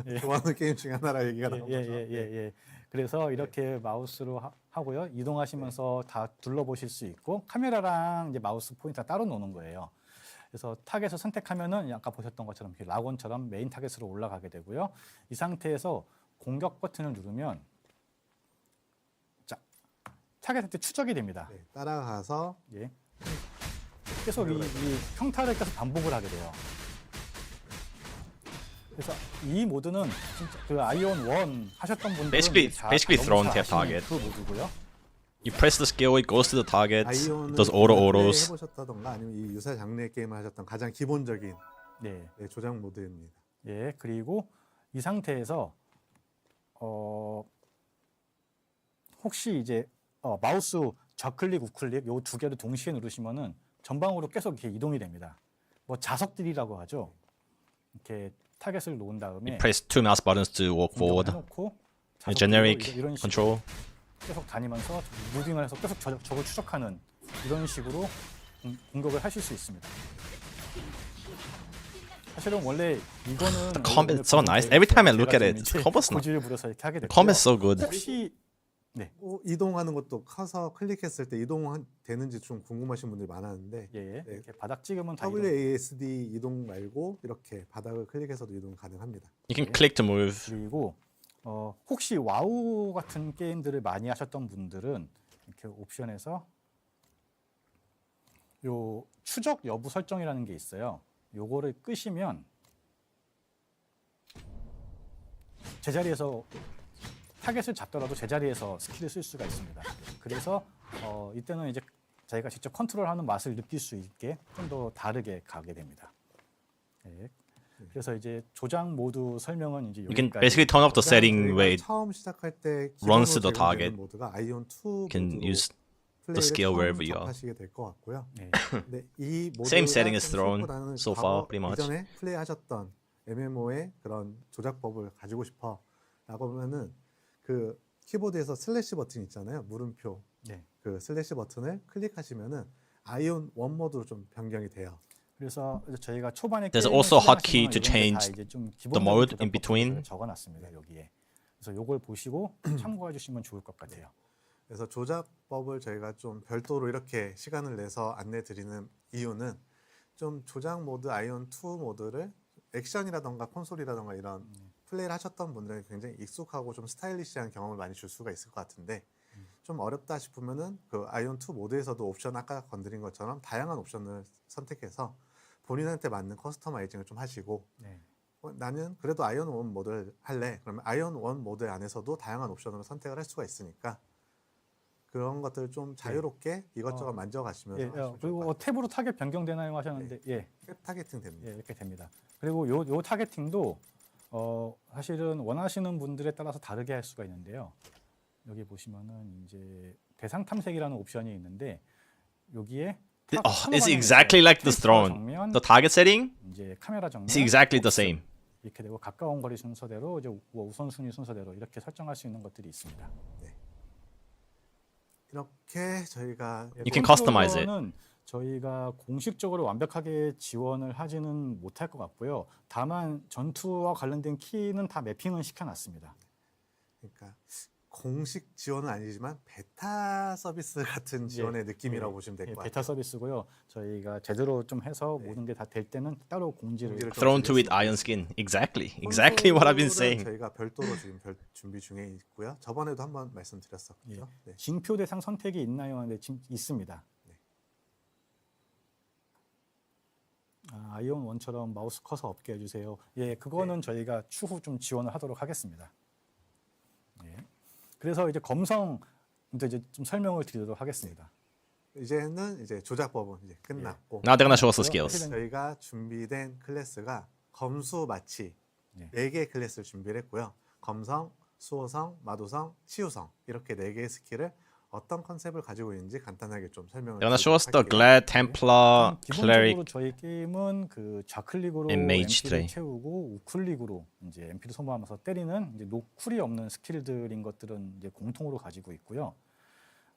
예. 좋아하는 게임 중에 하나라 얘기가 나온 거죠. 예. 그래서 이렇게 마우스로 하고요. 이동하시면서 다 둘러보실 수 있고 카메라랑 이제 마우스 포인트가 따로 노는 거예요. 그래서 타겟을 선택하면은 아까 보셨던 것처럼 이렇게 락원처럼 메인 타겟으로 올라가게 되고요. 이 상태에서 공격 버튼을 누르면 자 타겟한테 추적이 됩니다. 네, 따라가서 예. 계속 이 평타를 계속 반복을 하게 돼요. 그래서 이 모드는 진짜 그 아이온 1 하셨던 분들은 Basically thrown tap target. 그 모드고요. You press the skill, it goes to the target. 아이온을 It does autos. 해보셨다던가 아니면 이 유사 장르의 게임을 하셨던 가장 기본적인 네. 조작 모드입니다. 예. 그리고 이 상태에서 혹시 이제 마우스 좌클릭, 우클릭 요 두 개를 동시에 누르시면은 전방으로 계속 이렇게 이동이 됩니다. 뭐 자석들이라고 하죠. 이렇게 타겟을 놓은 다음에 You press two mouse buttons to walk forward. 해놓고 A 자석들로 generic 이런 식으로 control. 계속 다니면서 무빙을 해서 계속 적을 추적하는 이런 식으로 공격을 하실 수 있습니다. 사실은 원래 이거는 The combat is so nice. Every time I look at it, the combat's not. 고지를 부려서 이렇게 하게 The 됐고요. combat's so good. 혹시 이동하는 것도 커서 클릭했을 때 이동되는지 좀 궁금하신 분들이 많았는데 예, 네. 이렇게 바닥 찍으면 다 이동. WASD 이동 말고 이렇게 바닥을 클릭해서도 이동 가능합니다. You can click to move. 그리고 혹시 와우 같은 게임들을 많이 하셨던 분들은 이렇게 옵션에서 요 추적 여부 설정이라는 게 있어요. 요거를 끄시면 제자리에서 타겟을 잡더라도 제자리에서 스킬을 쓸 수가 있습니다. 그래서 이때는 이제 자기가 직접 컨트롤하는 맛을 느낄 수 있게 좀 더 다르게 가게 됩니다. 네. 그래서 이제 조작 모드 설명은 이제 You can 여기까지. basically turn off the setting where it 처음 시작할 때 runs to the 기본으로 target. 제공되는 모드가 아이온 2 can 모드로 use the 플레이를 skill 처음 wherever you are. 접하시게 될 것 같고요. 네. 근데 이 모드가 Same setting is 좀 thrown 싫고 나는 so 과거 far, pretty much. 이전에 플레이하셨던 MMO의 그런 조작법을 가지고 싶어라고 하면은 그 키보드에서 슬래시 버튼 있잖아요. 물음표 네. 그 슬래시 버튼을 클릭하시면은 아이온 1 모드로 좀 변경이 돼요. 그래서 저희가 초반에 There's 게임을 also a 시작하시면 hotkey to 이런 게 다 change 이제 좀 the mode 기본적인 in between. 적어놨습니다 여기에. 그래서 요걸 보시고 참고해 주시면 좋을 것 같아요. 그래서 조작법을 저희가 좀 별도로 이렇게 시간을 내서 안내 드리는 이유는 좀 조작 모드 아이온 2 모드를 액션이라던가 콘솔이라던가 이런 플레이를 하셨던 분들은 굉장히 익숙하고 좀 스타일리시한 경험을 많이 줄 수가 있을 것 같은데 좀 어렵다 싶으면은 그 아이온 2 모드에서도 옵션 아까 건드린 것처럼 다양한 옵션을 선택해서 본인한테 맞는 커스터마이징을 좀 하시고 네. 나는 그래도 아이온 1 모드를 할래. 그러면 아이온 1 모드 안에서도 다양한 옵션으로 선택을 할 수가 있으니까 그런 것들을 좀 자유롭게 이것저것 만져가시면서 예, 하시면 좋을 것 그리고 같아요. 탭으로 타겟 변경되나요 하셨는데 예, 타겟팅 됩니다. 예, 이렇게 됩니다. 그리고 요 타겟팅도 사실은 원하시는 분들에 따라서 다르게 할 수가 있는데요. 여기 보시면은 이제 대상 탐색이라는 옵션이 있는데 여기에 It's exactly like the throne. 정면, The target setting 이제 카메라 정면, is exactly the same. 이렇게 되고 가까운 거리 순서대로 이제 우선순위 순서대로 이렇게 설정할 수 있는 것들이 있습니다. 이렇게 저희가 You can customize it. 컨트롤러는 저희가 공식적으로 완벽하게 지원을 하지는 못할 것 같고요. 다만 전투와 관련된 키는 다 매핑은 시켜놨습니다. 그러니까 공식 지원은 아니지만 베타 서비스 같은 지원의 느낌이라고 보시면 될 것 같아요. 베타 서비스고요. 저희가 제대로 좀 해서 모든 게 다 될 때는 따로 공지를 공지를 좀 Thrown to it 드리겠습니다. iron skin. Exactly what I've been 콘솔은 saying. 저희가 별도로 지금 준비 중에 있고요. 저번에도 한번 말씀드렸었죠. 네. 징표 대상 선택이 있나요? 네, 지금 있습니다. 아이온 1처럼 마우스 커서 없게 해주세요. 예, 그거는 저희가 추후 좀 지원을 하도록 하겠습니다. 예. 그래서 이제 검성 이제 좀 설명을 드리도록 하겠습니다. 이제는 이제 조작법은 이제 끝났고 Now they're gonna show us the skills. 저희가 준비된 클래스가 검수 마치 네. 4개의 클래스를 준비를 했고요. 검성, 수호성, 마도성, 치유성 이렇게 4개의 스킬을 어떤 컨셉을 가지고 있는지 간단하게 좀 설명을 They're gonna show us the 드리도록 할게요. Glad, Templar, 기본적으로 Cleric, 저희 게임은 그 좌클릭으로 and Mage MP를 today. 채우고 우클릭으로 이제 MP를 소모하면서 때리는 이제 노쿨이 없는 스킬들인 것들은 이제 공통으로 가지고 있고요.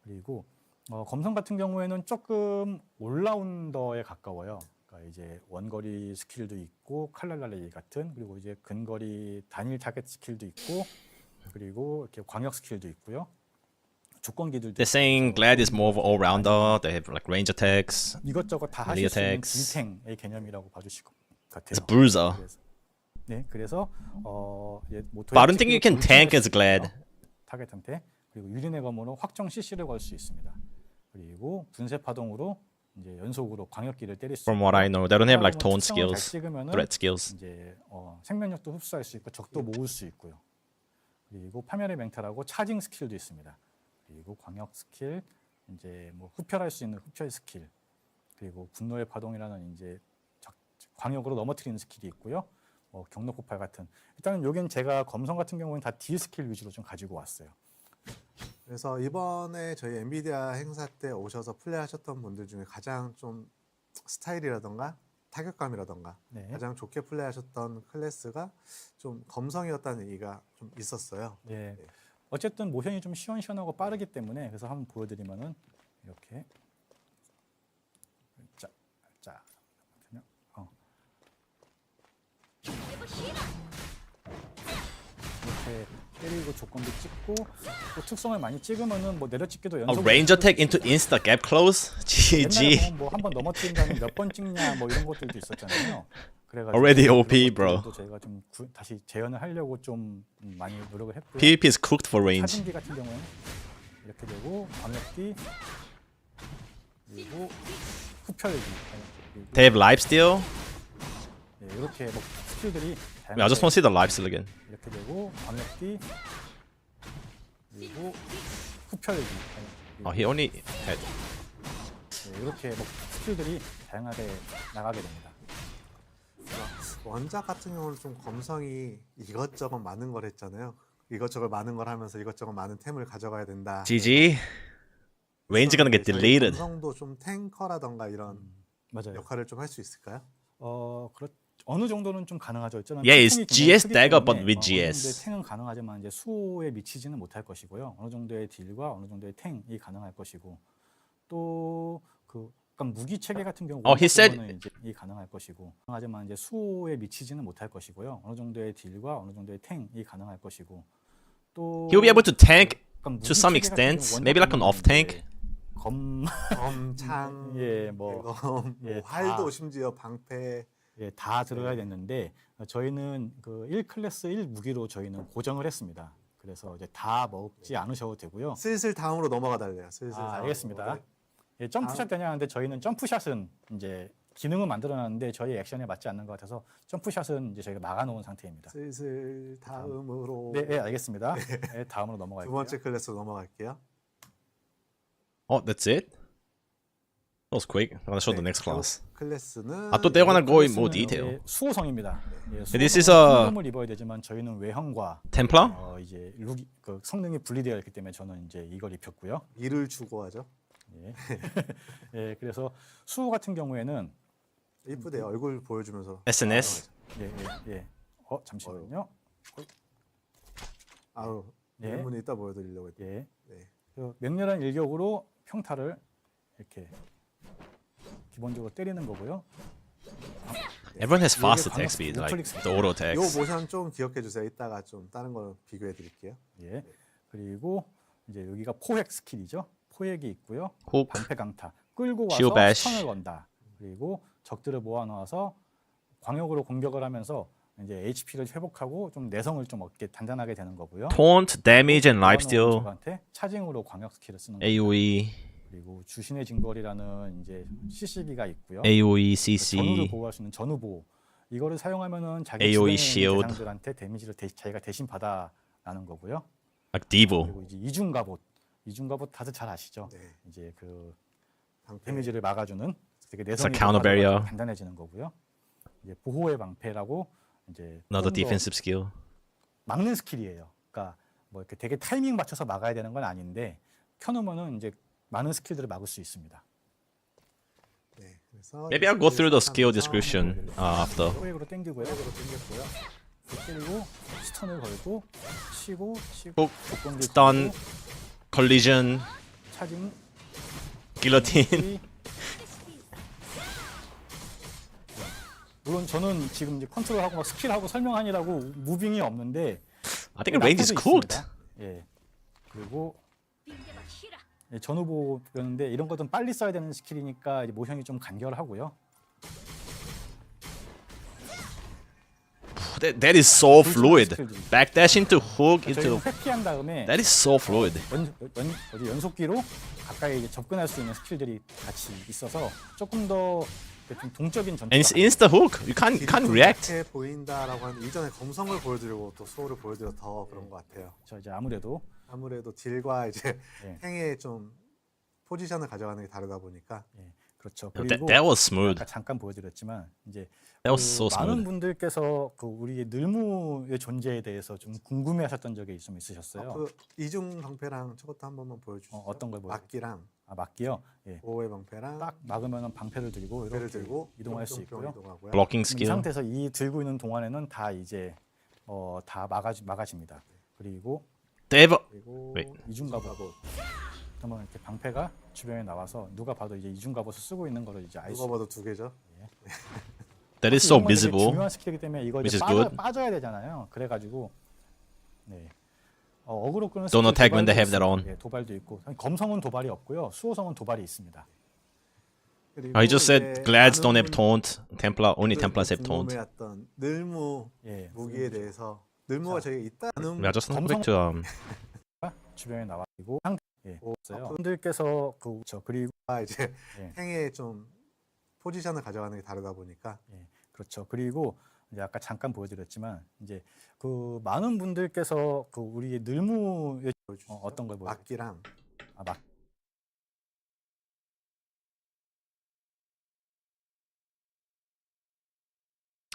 그리고 검성 같은 경우에는 조금 올라운더에 가까워요. 그러니까 이제 원거리 스킬도 있고 칼날날리 같은, 그리고 이제 근거리 단일 타겟 스킬도 있고, 그리고 이렇게 광역 스킬도 있고요. 조건기들도 They're saying Glad is more of an all-rounder. They have like range attacks. 이것저것 다 melee 하실 수 있는 attacks. 딜탱의 개념이라고 봐주실 것 같아요. It's a bruiser. 네, 그래서 But I don't think you can tank as Glad. 타겟한테. 그리고 유린의 검으로 확정 CC를 걸 수 있습니다. 그리고 분쇄 파동으로 이제 연속으로 광역기를 때릴 수. From what I know, they don't have like taunt 잘 skills, 찍으면은 threat skills. 이제 생명력도 흡수할 수 있고 적도 모을 수 있고요. 그리고 파멸의 맹탈하고 차징 스킬도 있습니다. 그리고 광역 스킬, 이제 뭐 흡혈할 수 있는 흡혈 스킬, 그리고 분노의 파동이라는 이제 광역으로 넘어뜨리는 스킬이 있고요. 경로 폭발 같은. 일단은 여긴 제가 검성 같은 경우는 다 딜 스킬 위주로 좀 가지고 왔어요. 그래서 이번에 저희 엔비디아 행사 때 오셔서 플레이하셨던 분들 중에 가장 좀 스타일이라던가 타격감이라던가 네. 가장 좋게 플레이하셨던 클래스가 좀 검성이었다는 얘기가 좀 있었어요. 예. 어쨌든 모션이 좀 시원시원하고 빠르기 때문에 그래서 한번 보여드리면은 이렇게 자 이렇게 때리고 조건도 찍고 또 특성을 많이 찍으면은 뭐 내려찍기도 A 연속. range attack into insta gap close. GG. 뭐 한 번 넘어뜨린 다음에 몇 번 찍냐 뭐 이런 것들도 있었잖아요. 그래가지고 Already 그런 OP, bro. 것들도 저희가 좀 다시 재현을 하려고 좀 많이 노력을 했고요. PvP is cooked for range. 사진기 같은 경우는 이렇게 되고 광역기 그리고 흡혈기 그리고 They have lifesteal. 이렇게 뭐 스킬들이 I just want to see the lifesteal again. 이렇게 되고 광역기 그리고 흡혈기 Oh, he only had. 이렇게 뭐 스킬들이 다양하게 나가게 됩니다. 원작 같은 경우는 좀 검성이 이것저것 많은 걸 했잖아요. 이것저것 많은 걸 하면서 이것저것 많은 템을 가져가야 된다. GG. Range gonna get 저희 deleted. 검성도 좀 탱커라던가 이런 맞아요. 역할을 좀 할 수 있을까요? 어느 정도는 좀 가능하죠. 어쩌면 Yeah, it's 탱이 굉장히 GS 크기 dagger, 때문에 but with 어느 GS. 정도의 탱은 가능하지만 이제 수호에 미치지는 못할 것이고요. 어느 정도의 딜과 어느 정도의 탱이 가능할 것이고 또 그 약간 무기 체계 같은 경우 he said- 이제 이 가능할 것이고 하지만 이제 수호에 미치지는 못할 것이고요. 어느 정도의 딜과 어느 정도의 탱이 가능할 것이고 또 He'll be able to tank 약간 to some 무기 체계 같은 extent. 경우 Maybe like an 원작은 off tank. 이제 검 검창, 예, 뭐, 대검, 예, 활도 다. 심지어 방패. 예, 다 들어야 됐는데 저희는 그 1클래스 1무기로 저희는 고정을 했습니다. 그래서 이제 다 먹지 않으셔도 되고요. 슬슬 다음으로 넘어가 달래요. 슬슬. 다음으로. 알겠습니다. 예, 점프샷 되냐는데 저희는 점프샷은 이제 기능은 만들어놨는데 저희 액션에 맞지 않는 것 같아서 점프샷은 이제 저희가 막아놓은 상태입니다. 슬슬 다음으로. 네, 알겠습니다. 네, 다음으로 넘어갈게요. 두 번째 클래스로 넘어갈게요. Oh, that's it? That was quick. I'm gonna show the next class. 클래스는 I thought they were gonna go in more 클래스는 detail. 이제 수호성입니다. 예, This is a- 성능을 입어야 되지만 저희는 외형과 Templar? 이제 룩이 그 성능이 분리되어 있기 때문에 저는 이제 이걸 입혔고요. 이를 추구하죠. 예. 예, 그래서 수호 같은 경우에는 이쁘대요. 얼굴 보여주면서. SNS? 예. 잠시만요. 아우, 예. 질문이 이따 보여드리려고 했죠. 예. 네. 그 맹렬한 일격으로 평타를 이렇게 기본적으로 때리는 거고요. Everyone has fast 이게 attack speed, like 우클릭 the auto 요 attacks. 모션 좀 기억해 주세요. 이따가 좀 다른 거 비교해 드릴게요. 예. 그리고 이제 여기가 포획 스킬이죠. 포획이 있고요. Hook. 방패 강타. 끌고 와서 Shield bash. 스턴을 건다. 그리고 적들을 모아 놓아서 광역으로 공격을 하면서 이제 HP를 회복하고 좀 내성을 좀 얻게 단단하게 되는 거고요. Taunt, damage, and 모아놓은 lifesteal. 적한테 차징으로 광역 스킬을 쓰는 거예요. AoE, 그리고 주신의 징벌이라는 이제 CC기가 있고요. AoE, 전우를 CC. 보호할 수 있는 전우보호. 이거를 사용하면은 자기 AOE 주변에 있는 shield. 대상들한테 데미지를 자기가 대신 받아나는 거고요. Like Devo. 그리고 이제 이중갑옷 다들 잘 아시죠? 네. 이제 그 방패. 데미지를 막아주는 되게 It's a 내성이 counter barrier. 단단해지는 거고요. 이제 보호의 방패라고 이제 Another 좀더 defensive skill. 막는 스킬이에요. 그러니까 뭐 이렇게 되게 타이밍 맞춰서 막아야 되는 건 아닌데 켜놓으면은 이제 많은 스킬들을 막을 수 있습니다. 네. 그래서 Maybe I'll go through the skill description after. 포획으로 당기고요. 때리고 스턴을 걸고 치고 Hook, 조건기 stun, 걸고, collision, 차징 Guillotine. 물론 저는 지금 이제 컨트롤하고 막 스킬하고 설명하느라고 무빙이 없는데 I think range is cooked. 예. 그리고 빈대박 쉬라. 예, 전후보였는데 이런 것은 빨리 써야 되는 스킬이니까 이제 모션이 좀 간결하고요. That is so fluid. Backdash into hook 저희는 into. 회피한 다음에 That is so fluid. 연속기로 가까이 이제 접근할 수 있는 스킬들이 같이 있어서 조금 더 좀 동적인 전투가 And it's insta hook. You can't react. 이렇게 보인다라고 하는데 이전에 검성을 보여드리고 또 수호를 보여드려 더 그런 것 같아요. 저 이제 아무래도 아무래도 딜과 이제 예. 행에 좀 포지션을 가져가는 게 다르다 보니까 예, 그렇죠. That, 그리고 that was smooth. 아까 잠깐 보여드렸지만 이제 That was so 많은 smooth. 분들께서 그 우리의 늘무의 존재에 대해서 좀 궁금해하셨던 적이 좀 있으셨어요. 그 이중 방패랑 저것도 한 번만 보여주시죠. 어떤 걸 보여? 막기랑 막기요. 예. 보호의 방패랑 딱 막으면 방패를 들고 배를 이렇게 들고 이동할 수 뿅뿅뿅 있고요. 이동하고요. Blocking 이 skill. 상태에서 이 들고 있는 동안에는 다 이제 다 막아집니다. 그리고 Dave. 그리고 Wait. 이중 갑옷. 한번 이렇게 방패가 주변에 나와서 누가 봐도 이제 이중 갑옷을 쓰고 있는 거를 이제 알 수 누가 봐도 두 개죠. That is so 이런 건 되게 visible. 중요한 스킬이기 때문에 이거 which 이제 is good. 빠져야 되잖아요. 그래가지고 네. 어그로 끄는 Don't 스킬 attack when they 도발도 have that 있습니다. on. 예, 도발도 있고 검성은 도발이 없고요. 수호성은 도발이 있습니다. 그리고 I just said 이제 Glads don't 많은 have taunt. Templar only 분들도 Templars have taunt. 궁금해했던 늘무 예, 무기에 대해서 늘무가 저희가 있다는 We are just not quick to 주변에 나와있고 예, 있어요. 앞으로- 분들께서 그리고 이제 예. 행에 좀 포지션을 가져가는 게 다르다 보니까 예, 그렇죠. 그리고 이제 아까 잠깐 보여드렸지만 이제 그 많은 분들께서 그 우리의 늘무의 보여주시죠. 어떤 걸 보여? 막기랑 막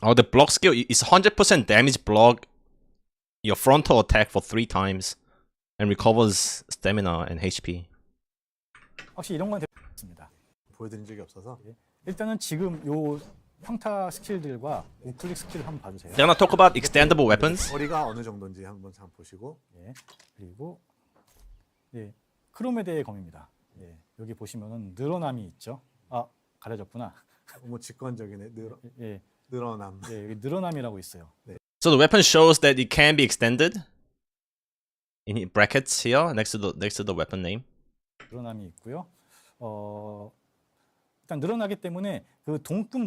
Oh, the block skill is 100% damage block your frontal attack for 3 times and recovers stamina and HP. 확실히 이런 건 되겠습니다. 보여드린 적이 없어서 일단은 지금 요 평타 스킬들과 우클릭 스킬을 한번 봐주세요. Then I talk about extendable weapons. 거리가 어느 정도인지 한번 잠 보시고 예, 그리고 예, 크로메데의 검입니다. 예, 여기 보시면은 늘어남이 있죠. 아, 가려졌구나. 너무 직관적이네. 예, 늘어남. 예, 여기 늘어남이라고 있어요. So the weapon shows that it can be extended in brackets here next to the weapon name. 늘어남이 있고요. 일단 늘어나기 때문에 그 동급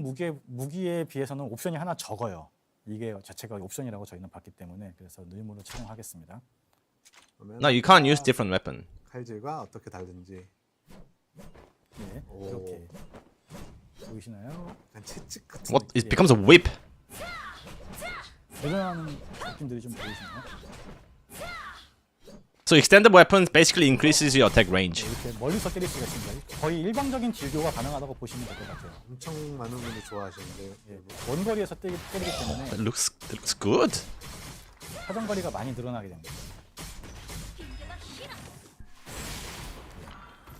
무기에 비해서는 옵션이 하나 적어요. 이게 자체가 옵션이라고 저희는 봤기 때문에 그래서 늘무를 착용하겠습니다. 그러면 No, you can't use different weapon. 칼질과 어떻게 다른지 예, 오. 이렇게 보이시나요? 약간 채찍 같은 What? 느낌. It becomes a whip. 늘어나는 느낌들이 좀 보이시나요? So extended weapons basically increases your attack range. 이렇게 멀리서 때릴 수가 있습니다. 거의 일방적인 딜교가 가능하다고 보시면 될 것 같아요. 엄청 많은 분들이 좋아하시는데 예, 원거리에서 때리기 때문에 That looks good. 사정거리가 많이 늘어나게 됩니다.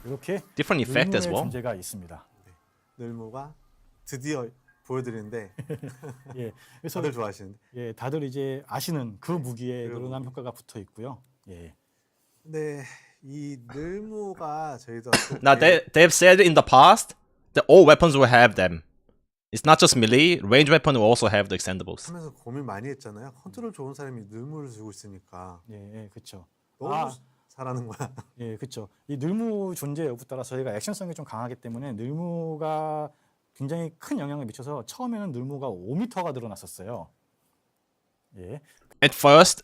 이렇게 Different effect as 늘무의 well. 존재가 있습니다. 늘무가 드디어 보여드리는데 예, 그래서 다들 좋아하시는데 예, 다들 이제 아시는 그 무기에 그 늘어남 효과가 붙어 있고요. 예, 근데 이 늘무가 저희도 Now they've said in the past that all weapons will have them. It's not just melee. Range weapon will also have the extendables. 하면서 고민 많이 했잖아요. 컨트롤 좋은 사람이 늘무를 쓰고 있으니까 예, 그렇죠. 너무 잘하는 거야. 예, 그렇죠. 이 늘무 존재 여부 따라 저희가 액션성이 좀 강하기 때문에 늘무가 굉장히 큰 영향을 미쳐서 처음에는 늘무가 5m가 늘어났었어요. 예. At first,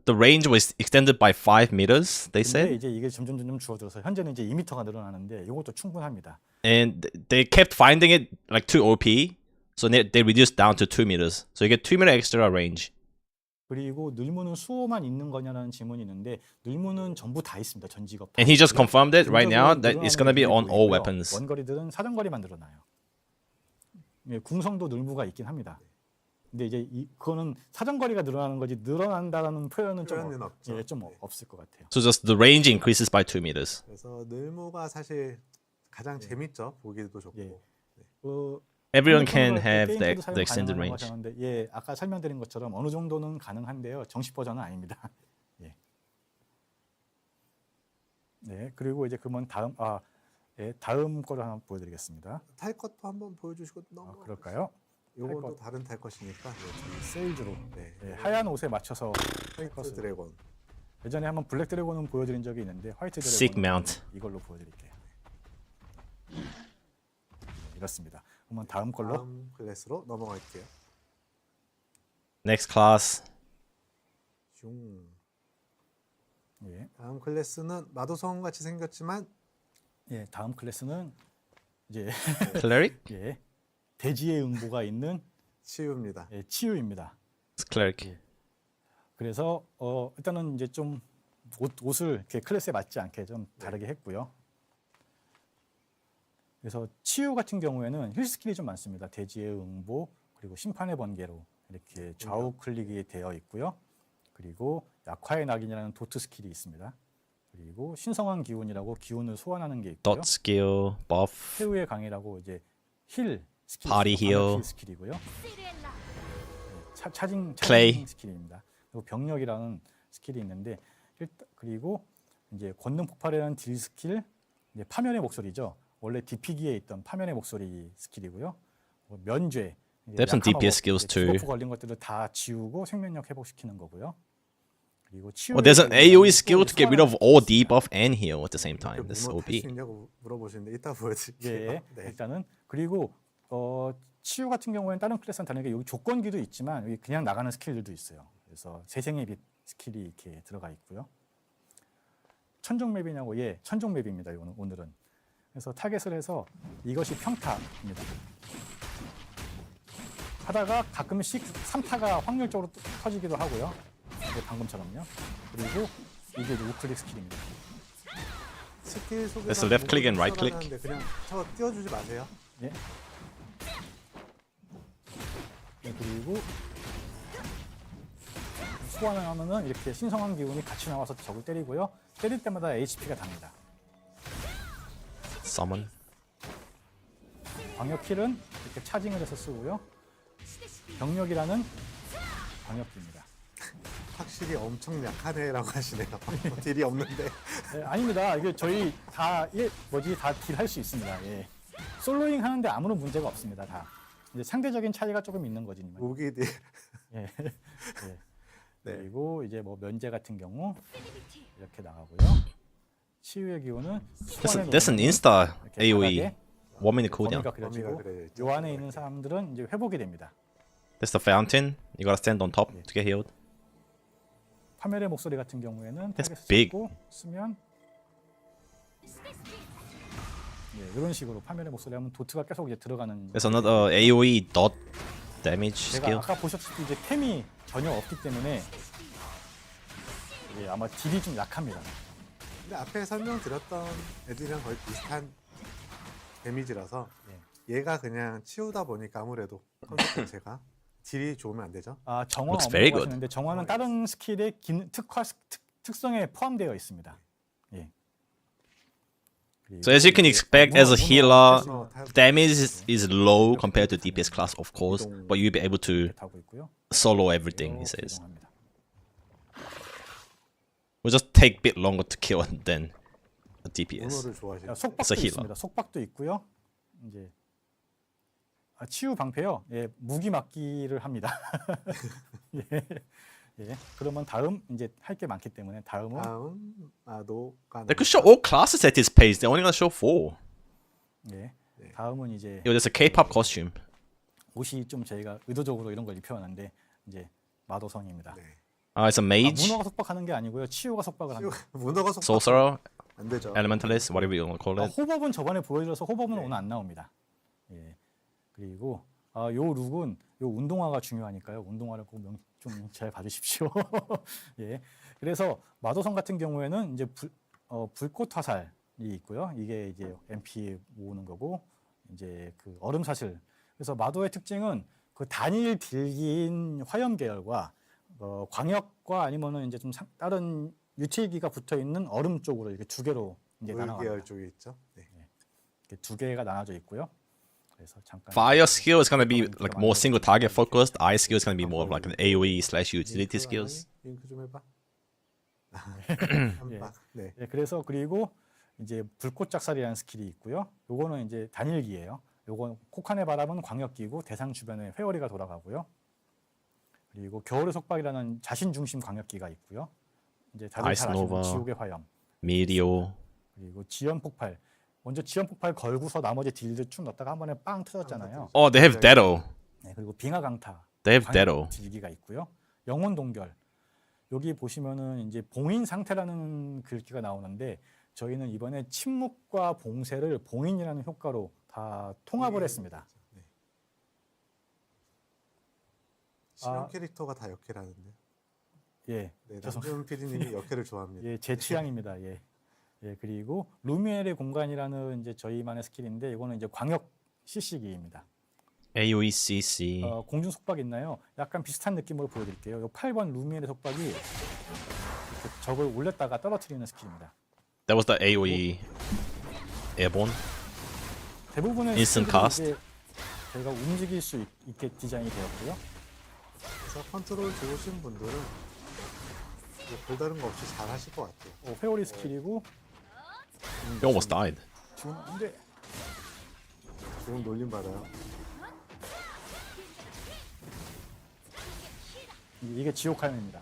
the range was extended by 5 meters. They 근데 said, 이제 이게 점점 줄어들어서 현재는 이제 2m가 늘어나는데 이것도 충분합니다. and they kept finding it like too OP, so they reduced down to 2 meters. So you get 2 meter extra range. 그리고 늘무는 수호만 있는 거냐라는 질문이 있는데 늘무는 전부 다 있습니다. 전 직업. 다 And he just 있고요. confirmed it right now 중적으로 that it's gonna be on 늘어나는 all 보이고요. weapons. 원거리들은 사정거리만 늘어나요. 예, 궁성도 늘무가 있긴 합니다. 근데 이제 그거는 사정거리가 늘어나는 거지 늘어난다라는 표현은 표현은 없죠. 좀 네. 없을 것 같아요. So just the range increases by 2 meters. 그래서 늘무가 사실 가장 재밌죠. 보기도 좋고. 예. 그 Everyone can 핸드폰으로 have 게임기도 사용 the extended 가능하다고 range. 하셨는데, 예, 아까 설명드린 것처럼 어느 정도는 가능한데요. 정식 버전은 아닙니다. 예. 네, 그리고 이제 그러면 다음 예, 다음 거를 한번 보여드리겠습니다. 탈 것도 한번 보여주시고 넘어. 그럴까요? 요것도 다른 탈 것이니까. 세일즈로 네. 예, 하얀 옷에 맞춰서 화이트 드래곤. 예전에 한번 블랙 드래곤은 보여드린 적이 있는데 화이트 Sick 드래곤은 mount. 이걸로 보여드릴게요. 이렇습니다. 그러면 다음 걸로 다음 클래스로 넘어갈게요. Next class. 슝. 예, 다음 클래스는 마도성 같이 생겼지만 예, 다음 클래스는 이제 Cleric? 예, 대지의 응보가 있는 치유입니다. 예, 치유입니다. It's cleric. 그래서 일단은 이제 좀 옷을 이렇게 클래스에 맞지 않게 좀 다르게 했고요. 그래서 치유 같은 경우에는 힐 스킬이 좀 많습니다. 대지의 응보 그리고 심판의 번개로 이렇게 좌우 클릭이 되어 있고요. 그리고 약화의 낙인이라는 도트 스킬이 있습니다. 그리고 신성한 기운이라고 기운을 소환하는 게 있고요. Dot skill, buff. 최후의 강이라고 이제 힐 스킬, Body heal. 힐 스킬이고요. 차징 Clay. 스킬입니다. 그리고 병력이라는 스킬이 있는데 그리고 이제 권능 폭발이라는 딜 스킬, 이제 파멸의 목소리죠. 원래 DP기에 있던 파멸의 목소리 스킬이고요. 면죄. They have some DPS skills too. 디버프 걸린 것들을 다 지우고 생명력 회복시키는 거고요. 그리고 치유. Well, there's an AoE skill to get rid of all debuff and heal at the same time. This 문어 OP. 탈수 있냐고 물어보시는데 이따 보여드릴게요. 예, 네. 일단은 그리고 치유 같은 경우에는 다른 클래스는 다르게 여기 조건기도 있지만 여기 그냥 나가는 스킬들도 있어요. 그래서 세생의 빛 스킬이 이렇게 들어가 있고요. 천정 맵이냐고 예, 천정 맵입니다. 오늘은. 그래서 타겟을 해서 이것이 평타입니다. 하다가 가끔씩 3타가 확률적으로 터지기도 하고요. 네, 방금처럼요. 그리고 이게 우클릭 스킬입니다. 스킬 소개. There's a left click and right click. 그냥 저 띄워주지 마세요. 예. 네, 그리고 소환을 하면은 이렇게 신성한 기운이 같이 나와서 적을 때리고요. 때릴 때마다 HP가 답니다. Summon. 광역 킬은 이렇게 차징을 해서 쓰고요. 병력이라는 광역기입니다. 확실히 엄청 약하네라고 하시네요. 딜이 없는데. 네, 아닙니다. 이게 저희 다 다 딜 할 수 있습니다. 예. 솔로잉 하는데 아무런 문제가 없습니다. 다. 이제 상대적인 차이가 조금 있는 거지만. 무기 딜. 예. 예. 네. 그리고 이제 뭐 면제 같은 경우 이렇게 나가고요. 치유의 기운은 There's an insta AoE. 1 minute cooldown. 범위가 그려지고 범위가 그려져 요 안에 있는 사람들은 이제 회복이 됩니다. There's the fountain. You gotta stand on top to get healed. 파멸의 목소리 같은 경우에는 That's 타겟을 big. 잡고 쓰면 예, 이런 식으로 파멸의 목소리 하면 도트가 계속 이제 들어가는. There's another AoE dot damage 제가 skill. 아까 보셨듯이 이제 템이 전혀 없기 때문에 예, 아마 딜이 좀 약합니다. 근데 앞에 설명드렸던 애들이랑 거의 비슷한 데미지라서 얘가 그냥 치우다 보니까 아무래도 컨셉 자체가 딜이 좋으면 안 되죠. 아, 정화 Looks very good. 하시는데 정화는 다른 스킬의 특성에 포함되어 있습니다. 예. So as you can expect, as a healer, 그래서 다 damage is low compared to DPS class, of course, but you'll be able to 이렇게 타고 있고요. solo everything. He 이렇게 says. 이동합니다. Will just take a bit longer to kill than a DPS. 문어를 좋아하시는. 자, It's 속박도 a healer. 있습니다. 속박도 있고요. 이제 치유 방패요. 예, 무기 막기를 합니다. 예, 예. 그러면 다음 이제 할 게 많기 때문에 다음은 다음 마도가 They could show all classes at this pace. They're only gonna show 4. 예, 다음은 이제 Yo, there's a K-pop costume. 옷이 좀 저희가 의도적으로 이런 걸 입혀왔는데 이제 마도성입니다. 네. It's a mage, 문어가 속박하는 게 아니고요. 치유가 속박을 합니다. 문어가 속 sorcerer, 안 되죠. elementalist, whatever you want to call it. 호법은 저번에 보여드려서 호법은 오늘 안 나옵니다. 예. 그리고 요 룩은 요 운동화가 중요하니까요. 운동화를 꼭 좀 잘 봐주십시오. 예. 그래서 마도성 같은 경우에는 이제 불꽃 화살이 있고요. 이게 이제 MP 모으는 거고 이제 그 얼음 사슬. 그래서 마도의 특징은 그 단일 딜기인 화염 계열과 광역과 아니면은 이제 좀 다른 유틸기가 붙어 있는 얼음 쪽으로 이렇게 두 개로 이제 물계열 나눠갑니다. 쪽에 있죠. 네. 이렇게 두 개가 나눠져 있고요. 그래서 잠깐 Fire skill is gonna be like more single target focused. Ice skill is gonna be more of like an AoE slash utility skills. 윙크 좀 해봐. 예. 한박. 네. 예, 그래서 그리고 이제 불꽃 작살이라는 스킬이 있고요. 요거는 이제 단일기예요. 요건 코칸의 바람은 광역기고 대상 주변에 회오리가 돌아가고요. 그리고 겨울의 속박이라는 자신 중심 광역기가 있고요. 이제 다들 아이스 잘 아시는 노바. 지옥의 화염. 미디오. 그리고 지연 폭발. 먼저 지연 폭발 걸고서 나머지 딜들 쭉 넣었다가 한 번에 빵 터졌잖아요. Oh, they have Dedo. 네, 그리고 빙하 강타. They have Dedo. 딜기가 있고요. 영혼 동결. 여기 보시면은 이제 봉인 상태라는 글귀가 나오는데 저희는 이번에 침묵과 봉쇄를 봉인이라는 효과로 다 통합을 했습니다. 네. 신형 아. 캐릭터가 다 역캐라는데. 예, 네, 죄송- 남준 PD님이 역캐를 좋아합니다. 예, 제 취향입니다. 예, 예, 그리고 루미엘의 공간이라는 이제 저희만의 스킬인데 이거는 이제 광역 CC기입니다. AOECC. 공중 속박 있나요? 약간 비슷한 느낌으로 보여드릴게요. 이 8번 루미엘의 속박이 이렇게 적을 올렸다가 떨어뜨리는 스킬입니다. That was the AOE airborne. 대부분의 Instant 스킬들이 cast. 이제 저희가 움직일 수 있게 디자인이 되었고요. 그래서 컨트롤 좋으신 분들은 뭐 별다른 거 없이 잘 하실 것 같아요. 회오리 스킬이고 He almost died. 지금 안돼. 좋은 놀림 받아요. 이게 지옥 화염입니다.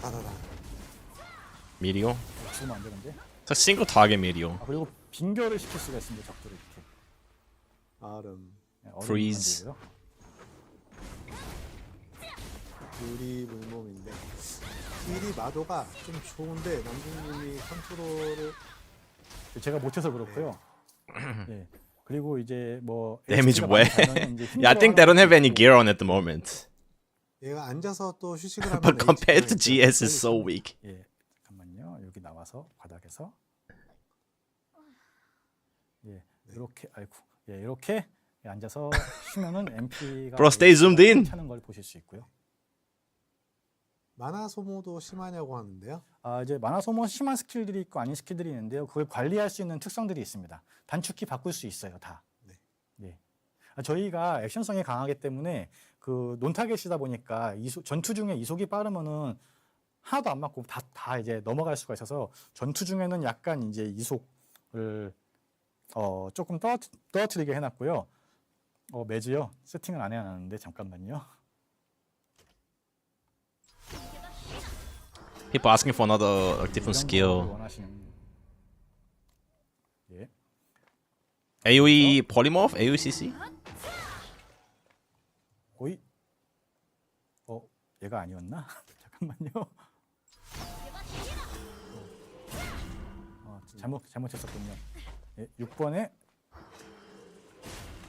따다다. Meteor. 죽으면 안 되는데. It's a single target meteor. 그리고 빙결을 시킬 수가 있습니다. 적들을 이렇게. 얼음. 네, 얼음을 Freeze. 만들고요. 유리 물몸인데 딜이 마도가 좀 좋은데 남준님이 컨트롤을 제가 못해서 그렇고요. 예. 그리고 이제 뭐 Damage HP가 way. 많이 가면은 이제 Yeah, I think they don't have any 힘들어하는 gear on at the moment. 얘가 앉아서 또 휴식을 하면 But compared to HP가 GS, is so weak. 예, 잠깐만요. 여기 나와서 바닥에서 예, 이렇게 아이고, 예, 이렇게 앉아서 쉬면은 MP가 Bro, stay zoomed in. 차는 걸 보실 수 있고요. 만화 소모도 심하냐고 하는데요. 이제 만화 소모 심한 스킬들이 있고 아닌 스킬들이 있는데요. 그걸 관리할 수 있는 특성들이 있습니다. 단축키 바꿀 수 있어요, 다. 네. 예. 저희가 액션성이 강하기 때문에 그 논타겟이다 보니까 전투 중에 이속이 빠르면은 하나도 안 맞고 다 이제 넘어갈 수가 있어서 전투 중에는 약간 이제 이속을 조금 떨어뜨리게 해놨고요. 매주요. 세팅을 안 해놨는데 잠깐만요. People asking for another different 이런 skill. 걸 원하시는 예. AOE polymorph? AOECC? 거의 얘가 아니었나? 잠깐만요. 잘못했었군요. 예, 6번에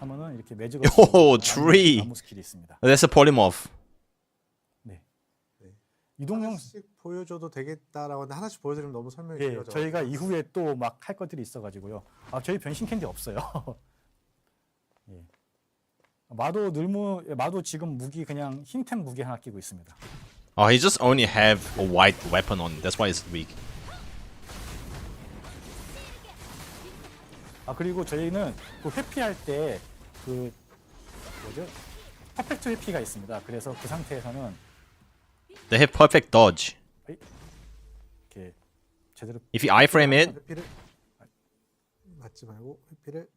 하면은 이렇게 매직을 오, tree. 나무 스킬이 있습니다. That's a polymorph. 네. 네. 이동형 하나씩 보여줘도 되겠다라고 하는데 하나씩 보여드리면 너무 설명이 예, 길어져. 저희가 이후에 또 막 할 것들이 있어가지고요. 저희 변신 캔디 없어요. 예. 마도 지금 무기 그냥 흰템 무기 하나 끼고 있습니다. Oh, he just only have a white weapon on. That's why it's weak. 그리고 저희는 그 회피할 때 그 뭐죠? 퍼펙트 회피가 있습니다. 그래서 그 상태에서는 They have perfect dodge. 이렇게 제대로 If you iframe it, 회피를 맞지 말고 회피를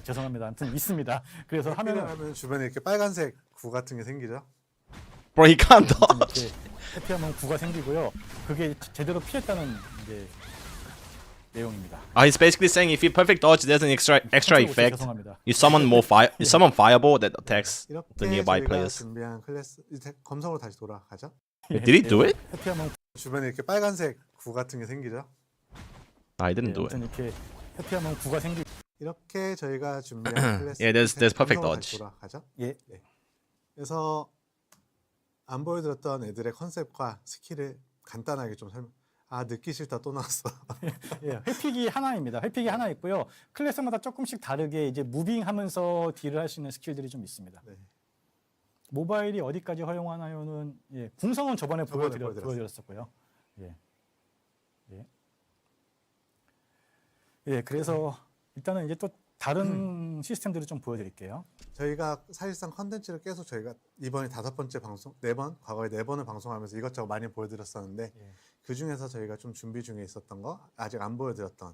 죄송합니다. 아무튼 있습니다. 그래서 회피를 하면은 하면 주변에 이렇게 빨간색 구 같은 게 생기죠. bro, he can't dodge. 이렇게 회피하면 구가 생기고요. 그게 제대로 피했다는 이제 내용입니다. He's basically saying if you perfect dodge, there's an extra effect. 죄송합니다. You summon more fire. You summon fireball that attacks 이렇게 the nearby 저희가 players. 준비한 클래스 이제 검성으로 다시 돌아가죠. Did he do it? 회피하면 주변에 이렇게 빨간색 구 같은 게 생기죠. No, he didn't do it. 아무튼 이렇게 회피하면 구가 생기. 이렇게 저희가 준비한 클래스 Yeah, there's perfect 검성으로 다시 dodge. 돌아가죠. 예. 그래서 안 보여드렸던 애들의 컨셉과 스킬을 간단하게 좀 설명. 늦기 싫다 또 나왔어. 예, 회피기 하나입니다. 회피기 하나 있고요. 클래스마다 조금씩 다르게 이제 무빙하면서 딜을 할 수 있는 스킬들이 좀 있습니다. 네. 모바일이 어디까지 허용하나요는 궁성은 저번에 보여드렸어요. 보여드렸었고요. 예, 그래서 일단은 이제 또 다른 시스템들을 좀 보여드릴게요. 저희가 사실상 컨텐츠를 계속 저희가 이번이 5번째 방송, 4번, 과거에 4번을 방송하면서 이것저것 많이 보여드렸었는데 예. 그 중에서 저희가 좀 준비 중에 있었던 거 아직 안 보여드렸던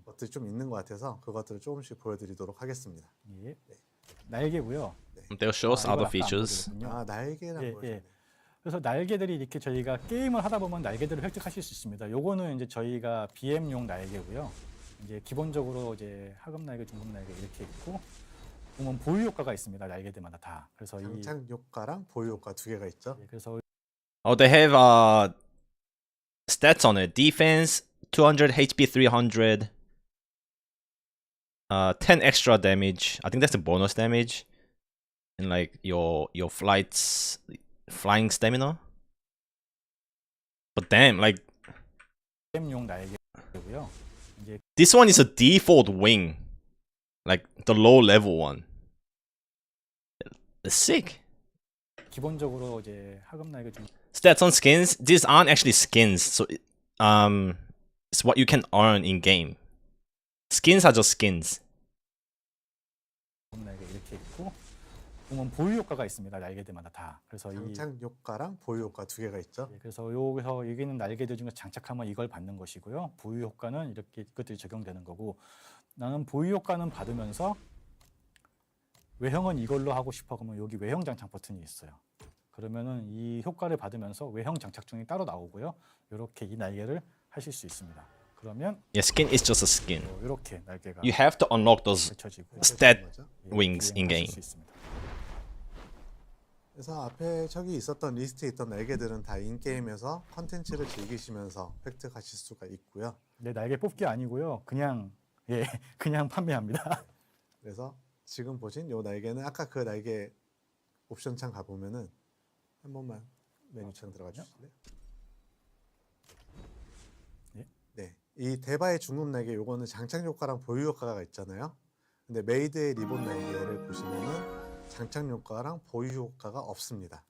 것들이 좀 있는 것 같아서 그것들을 조금씩 보여드리도록 하겠습니다. 예. 날개고요. They'll show us 아, 이걸 other 아까 안 features. 보여드렸군요. 아 날개랑 예, 보여드리네. 예. 그래서 날개들이 이렇게 저희가 게임을 하다 보면 날개들을 획득하실 수 있습니다. 요거는 이제 저희가 BM용 날개고요. 이제 기본적으로 이제 하급 날개, 중급 날개 이렇게 있고 보면 보유 효과가 있습니다. 날개들마다 다. 그래서 이 장착 효과랑 보유 효과 2개가 있죠. 예, 그래서 Oh, they have stats on it. Defense 200, HP 300, 10 extra damage. I think that's the bonus damage, and like your flying stamina. But damn, like BM용 날개고요. 이제 this one is a default wing, like the low level one. It's sick. 기본적으로 이제 하급 날개, 중급 Stats on skins. These aren't actually skins, so it's what you can earn in game. Skins are just skins. 날개 이렇게 있고 보면 보유 효과가 있습니다. 날개들마다 다. 그래서 이 장착 효과랑 보유 효과 2개가 있죠. 예, 그래서 여기서 여기 있는 날개들 중에 장착하면 이걸 받는 것이고요. 보유 효과는 이렇게 이것들이 적용되는 거고 나는 보유 효과는 받으면서 외형은 이걸로 하고 싶어 그러면 여기 외형 장착 버튼이 있어요. 그러면은 이 효과를 받으면서 외형 장착중이 따로 나오고요. 이렇게 이 날개를 하실 수 있습니다. 그러면 Yeah, skin is just a skin. 이렇게 날개가 You have to unlock those 펼쳐지고 stat 거죠. wings in game. 수 있습니다. 그래서 앞에 저기 있었던 리스트에 있던 날개들은 다 인게임에서 컨텐츠를 즐기시면서 획득하실 수가 있고요. 네, 날개 뽑기 아니고요. 그냥 예, 그냥 판매합니다. 그래서 지금 보신 요 날개는 아까 그 날개 옵션 창 가보면은 한 번만 메뉴 창 들어가 주실래요? 예. 네, 이 대바의 중급 날개 요거는 장착 효과랑 보유 효과가 있잖아요. 근데 메이드의 리본 날개를 보시면은 장착 효과랑 보유 효과가 없습니다.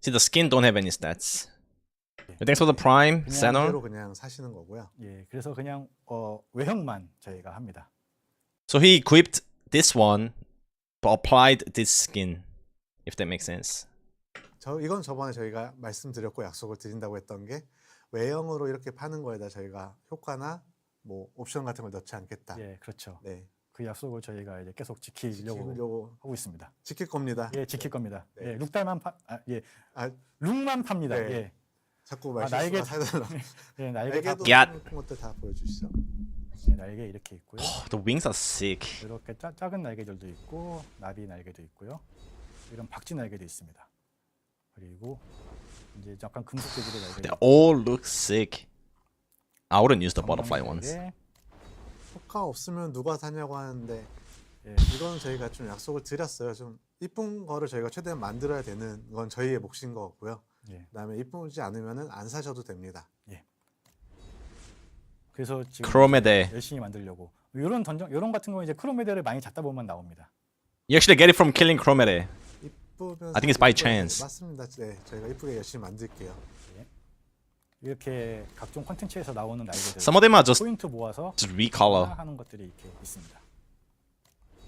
See, the skin don't have any stats. Thanks for the prime, 그대로 Senor. 그냥 사시는 거고요. 예, 그래서 그냥 외형만 저희가 합니다. So he equipped this one, but applied this skin. If that makes sense. 이건 저번에 저희가 말씀드렸고 약속을 드린다고 했던 게 외형으로 이렇게 파는 거에다 저희가 효과나 뭐 옵션 같은 걸 넣지 않겠다. 예, 그렇죠. 네, 그 약속을 저희가 이제 계속 지키려고 지키려고 하고 있습니다. 지킬 겁니다. 예, 지킬 겁니다. 네. 예, 룩달만 예, 아, 룩만 팝니다. 네. 예, 자꾸 날개- 말실수가 사달라. 예, 날개 다, 날개도 야. 같은 것들 다 보여주시죠. 예, 날개 이렇게 있고요. The wings are sick. 이렇게 작은 날개들도 있고 나비 날개도 있고요. 이런 박쥐 날개도 있습니다. 그리고 이제 약간 금속 재질의 날개. They all look sick. I wouldn't use the butterfly ones. 효과 없으면 누가 사냐고 하는데 예, 이건 저희가 좀 약속을 드렸어요. 좀 이쁜 거를 저희가 최대한 만들어야 되는 건 저희의 몫인 것 같고요. 예. 그다음에 이쁘지 않으면은 안 사셔도 됩니다. 그래서 지금 크로메데. 열심히 만들려고 이런 이런 같은 거 이제 크로메데를 많이 잡다 보면 나옵니다. You actually get it from killing Chromate. 이쁘면 I think it's by 이쁘게- chance. 맞습니다. 네, 저희가 이쁘게 열심히 만들게요. 이렇게 각종 콘텐츠에서 나오는 날개들 Some of them are just 포인트 모아서 recolor. 하는 것들이 이렇게 있습니다.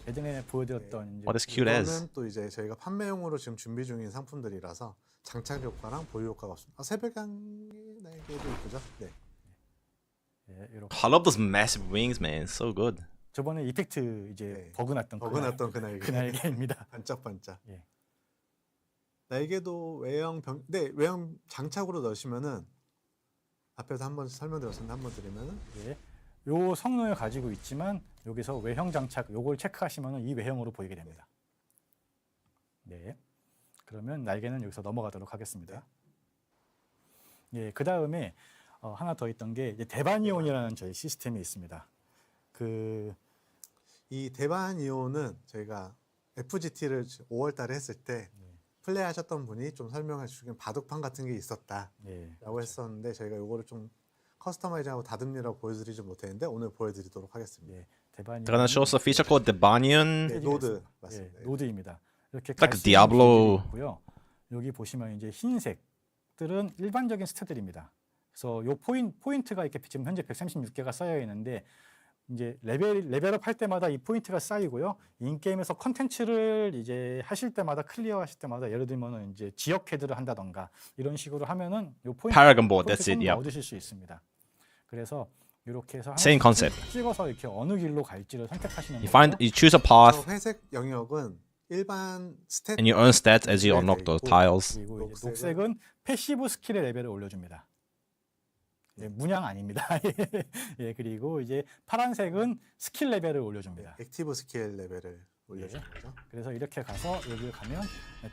예전에 보여드렸던 이제 What is cute as? 이거는 또 이제 저희가 판매용으로 지금 준비 중인 상품들이라서 장착 효과랑 보유 효과가 없습니다. 새벽양 날개도 이쁘죠? 네. 예, 이렇게 I love those massive wings, man. So good. 저번에 이펙트 이제 네. 버그났던 버그났던 그 날개. 그 날개입니다. 반짝반짝. 예. 날개도 네, 외형 장착으로 넣으시면은 앞에서 한번 설명드렸었는데 한번 드리면은 예. 요 성능을 가지고 있지만 여기서 외형 장착 요걸 체크하시면은 이 외형으로 보이게 됩니다. 네. 그러면 날개는 여기서 넘어가도록 하겠습니다. 예, 그 다음에 하나 더 있던 게 이제 대반이온이라는 저희 시스템이 있습니다. 이 대반 이온은 저희가 FGT를 5월 달에 했을 때 플레이하셨던 분이 좀 설명해 주시긴 바둑판 같은 게 있었다라고 예, 했었는데 저희가 이거를 좀 커스터마이징하고 다듬느라고 보여드리지 못했는데 오늘 보여드리도록 하겠습니다. 예, 대반이온. They're gonna show us a feature called the Banyan. 네, 노드 맞습니다. 예, 노드입니다. 이렇게 like 갈색 Diablo. 빛이 있고요. 여기 보시면 이제 흰색들은 일반적인 스탯들입니다. 그래서 요 포인트가 이렇게 지금 현재 136개가 쌓여 있는데 이제 레벨업 할 때마다 이 포인트가 쌓이고요. 인게임에서 컨텐츠를 이제 하실 때마다 클리어하실 때마다 예를 들면은 이제 지역 퀘드를 한다던가 이런 식으로 하면은 요 포인트 Paragon board, 포인트 that's it. 좀 더 Yep. 얻으실 수 있습니다. 그래서 이렇게 해서 Same 하나씩 concept. 찍어서 이렇게 어느 길로 갈지를 선택하시는 You 거고요. find you choose a 저 path 회색 영역은 일반 스탯 and you earn stats as you 네, unlock 네, those 있고, tiles. 그리고 이제 녹색은- 녹색은 패시브 스킬의 레벨을 올려줍니다. 예, 문양 아닙니다. 예, 그리고 이제 파란색은 스킬 레벨을 올려줍니다. 액티브 스킬 레벨을 올려주는 거죠. 그래서 이렇게 가서 여기를 가면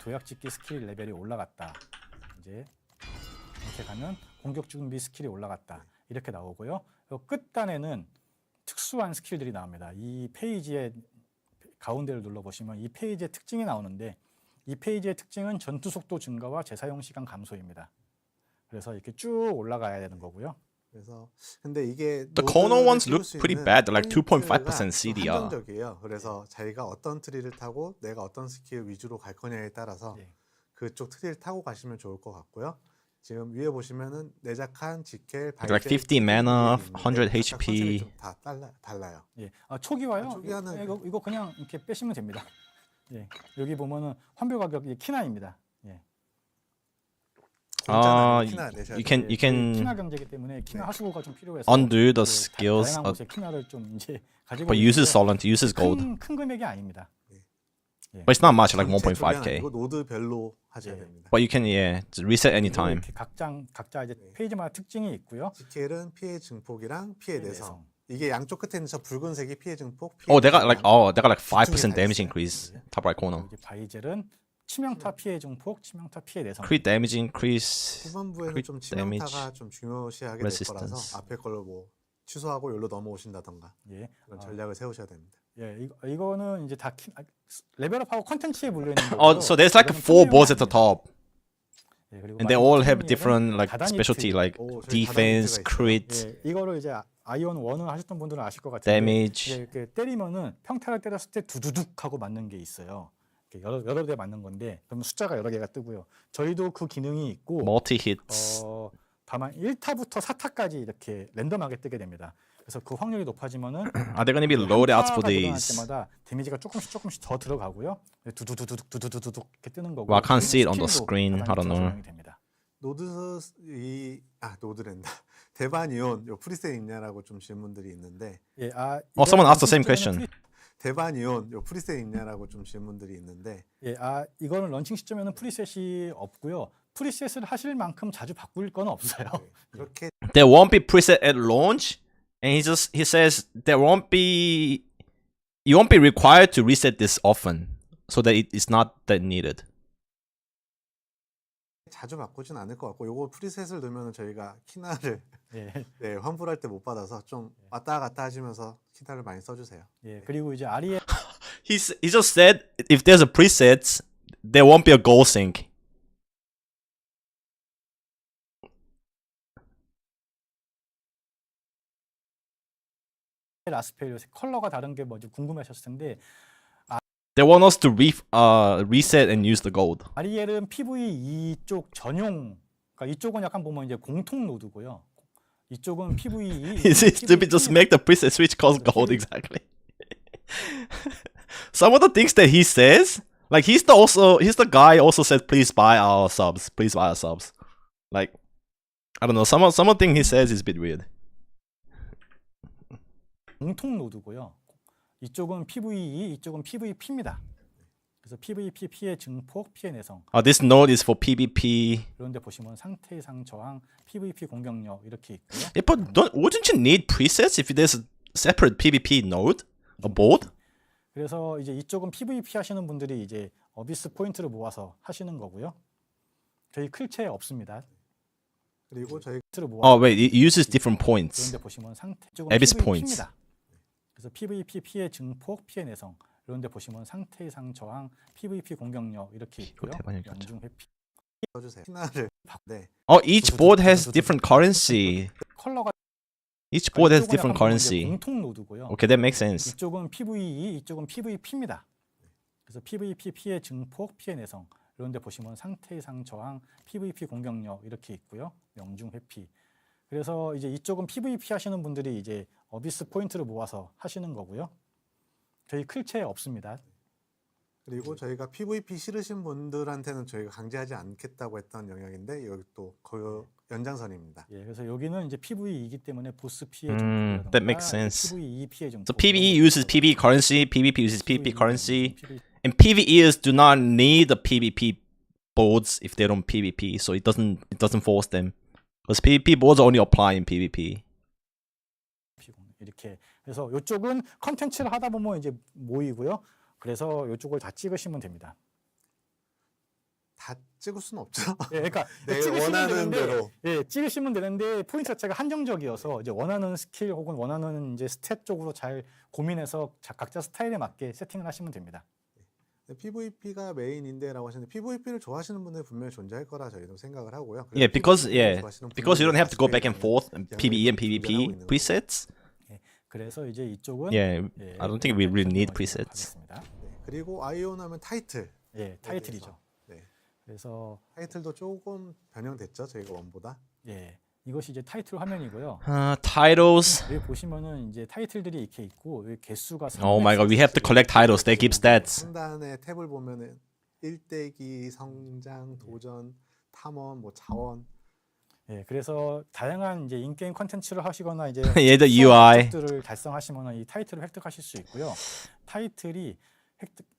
도약 찍기 스킬 레벨이 올라갔다. 이제 이렇게 가면 공격 준비 스킬이 올라갔다. 이렇게 나오고요. 요 끝단에는 특수한 스킬들이 나옵니다. 이 페이지의 가운데를 눌러보시면 이 페이지의 특징이 나오는데 이 페이지의 특징은 전투 속도 증가와 재사용 시간 감소입니다. 그래서 이렇게 쭉 올라가야 되는 거고요. 그래서 근데 이게 The corner 노드를 ones 띄울 look 수 pretty 있는 bad, like 포인트가 2.5% 좀 CDR. 한정적이에요. 그래서 자기가 어떤 트리를 타고 내가 어떤 스킬 위주로 갈 거냐에 따라서 예. 그쪽 트리를 타고 가시면 좋을 것 같고요. 지금 위에 보시면은 내작한 지켈, Like 50 mana, 100 HP. 좀다 달라요. 예. 초기화요. 초기화는 이거 그냥 이렇게 빼시면 됩니다. 예. 여기 보면은 환불 가격이 키나입니다. 예. 공짜는 Uh, 키나 내셔야 you 돼요. can you can 키나 경제이기 때문에 키나 하수구가 좀 필요해서 undo the 예, skills, 다양한 곳에 키나를 좀 이제 가지고 but uses 있는데 solent, uses gold. 큰 금액이 아닙니다. But it's not much, like 전체 조량 1.5k. 아니고 노드별로 하셔야 예. 됩니다. But you can just reset 그리고 anytime. 이렇게 각자 이제 네. 페이지마다 특징이 있고요. 지켈은 피해 증폭이랑 피해 피해 내성. 내성. 이게 양쪽 끝에 있는 저 붉은색이 피해 증폭. 피해 Oh, they got like 내성이랑 5% 다 damage 있어요. increase. Top right corner. 이제 바이젤은 치명타 피해 증폭, 치명타 피해 내성. Crit damage increase. 후반부에는 crit 좀 damage, 치명타가 좀 중요시하게 될 resistance. 거라서 앞에 걸로 뭐 취소하고 여기로 넘어오신다던가 예. 그런 전략을 세우셔야 됩니다. 예, 이거는 이제 다 레벨업하고 컨텐츠에 물려 있는 거고요. Oh, so there's like 이거는 4 boards at the 플레이어가 top, 아닙니다. 예, 그리고 and they all have 마지막 different like 다단위 specialty, 트리. like 오, 저희 defense, 다단위가 있어요. crit, 예, 이거를 이제 아이온 1을 하셨던 분들은 아실 것 같은데 damage. 이렇게 때리면은 평타를 때렸을 때 두두둑 하고 맞는 게 있어요. 이렇게 여러 대 맞는 건데 그러면 숫자가 여러 개가 뜨고요. 저희도 그 기능이 있고 multi hits. 다만 1타부터 4타까지 이렇게 랜덤하게 뜨게 됩니다. 그래서 그 확률이 높아지면은 Are they going to be loadouts for 타가 늘어날 these? 때마다 데미지가 조금씩 더 들어가고요. 두두두두둑 이렇게 뜨는 거고. Well, I can't see it on the 스킬도 screen. I don't know. 적용이 됩니다. 노드랜다. 대반 이온 요 프리셋 있냐라고 좀 질문들이 있는데 예, someone asked the 런칭 same 시점에는 question. 대반 이온 요 프리셋 있냐라고 좀 질문들이 있는데 이거는 런칭 시점에는 프리셋이 없고요. 프리셋을 하실 만큼 자주 바꿀 건 없어요. 그렇게 There won't be preset at launch, and he says there won't be. You won't be required to reset this often, so that it's not that needed. 자주 바꾸진 않을 것 같고 요거 프리셋을 넣으면 저희가 키나를 예, 네, 환불할 때 못 받아서 좀 왔다 갔다 하시면서 키나를 많이 써주세요. 예. 그리고 이제 아리에 He just said if there's a preset, there won't be a goal sync. 라스펠 컬러가 다른 게 뭐지 궁금하셨을 텐데 They want us to reset and use the gold. 아리엘은 PVE 이쪽 전용, 그러니까 이쪽은 약간 보면 이제 공통 노드고요. 이쪽은 PVE. Is it stupid? Just make the preset switch cost gold exactly. Some of the things that he says, like he's the guy also said please buy our subs, please buy our subs. Like I don't know, some of the thing he says is a bit weird. 공통 노드고요. 이쪽은 PVE, 이쪽은 PVP입니다. 그래서 PVP 피해 증폭, 피해 내성. This node is for PvP. 이런데 보시면 상태 이상 저항, PVP 공격력 이렇게 있고요. Yeah, but wouldn't you need presets if there's a separate PvP node, a board? 그래서 이제 이쪽은 PVP 하시는 분들이 이제 어비스 포인트를 모아서 하시는 거고요. 저희 클체 없습니다. 그리고 저희 Oh wait, it uses different points. 그런데 보시면 상태 쪽은 Abyss PVP입니다. 그래서 PVP 피해 증폭, 피해 내성. 이런데 보시면 상태 이상 저항, PVP 공격력 이렇게 있고요. 대박이겠죠. 연중 회피. 써주세요. 키나를 네. Each board has different currency. 컬러가 Each board has 이쪽은 different 약간 보면 이제 currency. 공통 노드고요. Okay, that makes sense. 이쪽은 PVE, 이쪽은 PVP입니다. 그래서 PVP 피해 증폭, 피해 내성. 이런데 보시면 상태 이상 저항, PVP 공격력 이렇게 있고요. 명중 회피. 그래서 이제 이쪽은 PVP 하시는 분들이 이제 어비스 포인트를 모아서 하시는 거고요. 저희 클체 없습니다. 그리고 저희가 PVP 싫으신 분들한테는 저희가 강제하지 않겠다고 했던 영역인데 여기 또 그 연장선입니다. 예, 그래서 여기는 이제 PVE이기 때문에 보스 피해 That makes 증폭이라든가 sense. PVE 피해 증폭. So PvE uses PvE currency, PvP uses PvP currency, and PvEers do not need the PvP boards if they don't PvP, so it doesn't force them. Because PvP boards only apply in PvP. 이렇게 그래서 이쪽은 컨텐츠를 하다 보면 이제 모이고요. 그래서 이쪽을 다 찍으시면 됩니다. 다 찍을 수는 없죠. 예, 그러니까 네, 찍으시면 원하는 되는데, 대로. 예, 찍으시면 되는데 포인트 자체가 한정적이어서 이제 원하는 스킬 혹은 원하는 이제 스탯 쪽으로 잘 고민해서 각자 스타일에 맞게 세팅을 하시면 됩니다. PVP가 메인인데라고 하시는데 PVP를 좋아하시는 분들 분명히 존재할 거라 저희도 생각을 하고요. Yeah, because 좋아하시는 because you don't have to go 분들이 back and forth and PvE and PvP 준비하고 있는 presets. 그래서 이제 이쪽은 Yeah, 예, I don't think we really need 설명을 presets. 하겠습니다. 거고. 네, 그리고 아이온 하면 타이틀. 예, 타이틀이죠. 네. 그래서 타이틀도 조금 변형됐죠. 저희가 원보다. 예, 이것이 이제 타이틀 화면이고요. Titles. 여기 보시면은 이제 타이틀들이 이렇게 있고 여기 개수가 Oh my god, we have to collect titles. They give stats. 상단에 탭을 보면은 일대기, 성장, 도전, 탐험, 뭐 자원. 예, 그래서 다양한 이제 인게임 컨텐츠를 하시거나 이제 Yeah, the UI. 목적들을 달성하시면 이 타이틀을 획득하실 수 있고요. 타이틀이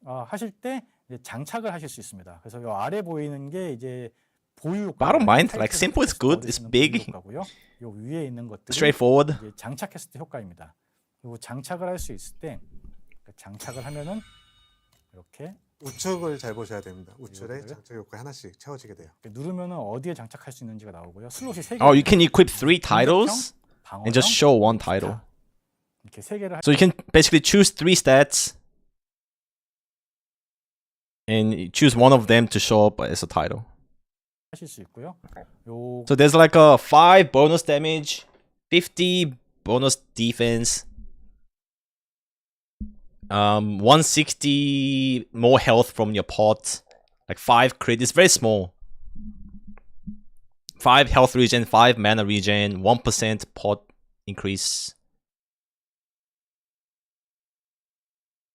하실 때 이제 장착을 하실 수 있습니다. 그래서 이 아래 보이는 게 이제 보유 효과. I don't mind. Like simple is good. It's big. 효과고요. 요 위에 있는 것들이 Straightforward. 이제 장착했을 때 효과입니다. 그리고 장착을 할 수 있을 때 장착을 하면은 이렇게 우측을 잘 보셔야 됩니다. 우측에 이거를? 장착 요건이 하나씩 채워지게 돼요. 누르면은 어디에 장착할 수 있는지가 나오고요. 슬롯이 3개. Oh, you can equip 3 titles and just show one title. 이렇게 3개를 So you can basically choose 3 stats and you choose one of them to show up as a title. 하실 수 있고요. 요 So there's like a 5 bonus damage, 50 bonus defense, 160 more health from your pot, like 5 crit. It's very small. 5 health regen, 5 mana regen, 1% pot increase.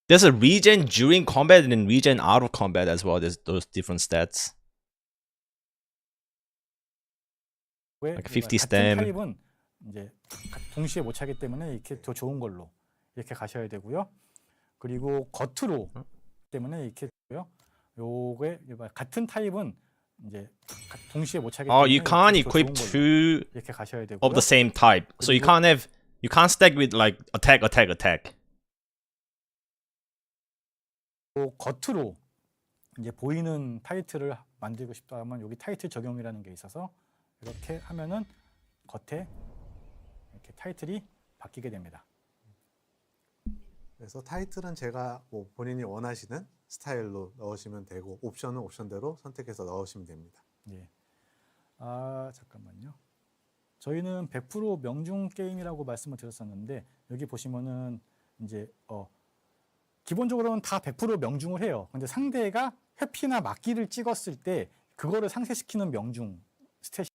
There's a regen during combat and then regen out of combat as well. There's those different stats. like 50 stem. 타입은 이제 동시에 못 차기 때문에 이렇게 더 좋은 걸로 이렇게 가셔야 되고요. 그리고 겉으로 때문에 이렇게 되고요. 요게 같은 타입은 이제 동시에 못 차기 때문에 Oh, you can't 이렇게 더 equip 좋은 걸로 two 이렇게 가셔야 되고요. of the same type. So you can't stack with like attack, attack, attack. 겉으로 이제 보이는 타이틀을 만들고 싶다 하면 여기 타이틀 적용이라는 게 있어서 이렇게 하면은 겉에 이렇게 타이틀이 바뀌게 됩니다. 그래서 타이틀은 제가 뭐 본인이 원하시는 스타일로 넣으시면 되고 옵션은 옵션대로 선택해서 넣으시면 됩니다. 예. 아 잠깐만요. 저희는 100% 명중 게임이라고 말씀을 드렸었는데 여기 보시면은 이제 기본적으로는 다 100% 명중을 해요. 근데 상대가 회피나 막기를 찍었을 때 그거를 상쇄시키는 명중 스탯이.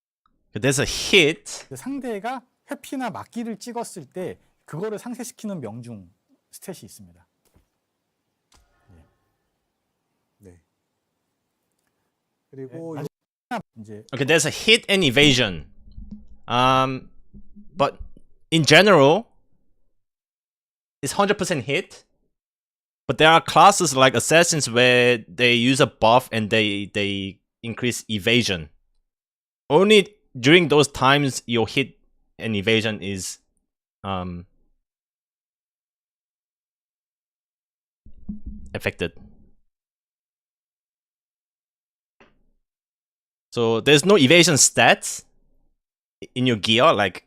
There's a hit. 상대가 회피나 막기를 찍었을 때 그거를 상쇄시키는 명중 스탯이 있습니다. 네. 그리고 이제 Okay, there's a hit and evasion. But in general, it's 100% hit. But there are classes like assassins where they use a buff and they increase evasion. Only during those times your hit and evasion is affected. So there's no evasion stats in your gear like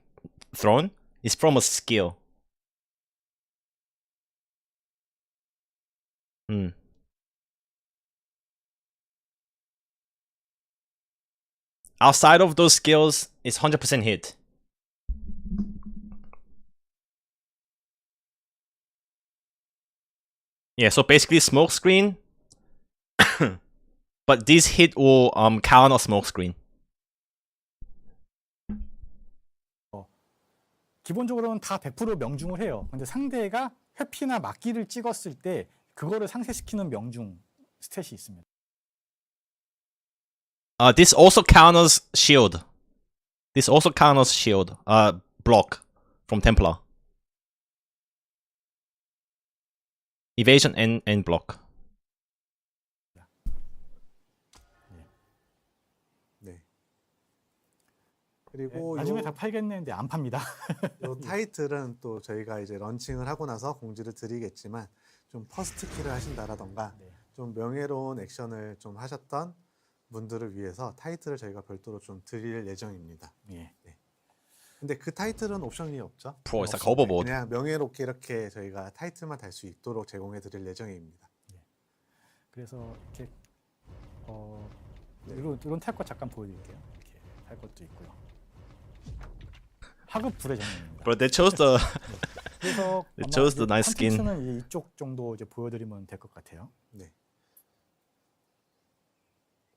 thrown. It's from a skill. Outside of those skills, it's 100% hit. Yeah, so basically smoke screen. But this hit will count a smoke screen. 기본적으로는 다 100% 명중을 해요. 근데 상대가 회피나 막기를 찍었을 때 그거를 상쇄시키는 명중 스탯이 있습니다. This also counters shield. This also counters shield. Block from Templar. Evasion and block. 네. 그리고 나중에 다 팔겠는데 안 팝니다. 요 타이틀은 또 저희가 이제 런칭을 하고 나서 공지를 드리겠지만 좀 퍼스트 키를 하신다라던가 네. 좀 명예로운 액션을 좀 하셨던 분들을 위해서 타이틀을 저희가 별도로 좀 드릴 예정입니다. 예. 근데 그 타이틀은 옵션이 없죠. Pro is like overboard. 그냥 명예롭게 이렇게 저희가 타이틀만 달 수 있도록 제공해 드릴 예정입니다. 그래서 이렇게 이런 탈 것 잠깐 보여드릴게요. 이렇게 탈 것도 있고요. 하급 불의 정렬입니다. But they chose the 그래서 They chose the nice skin. 컨텐츠는 이제 이쪽 정도 이제 보여드리면 될 것 같아요. 네.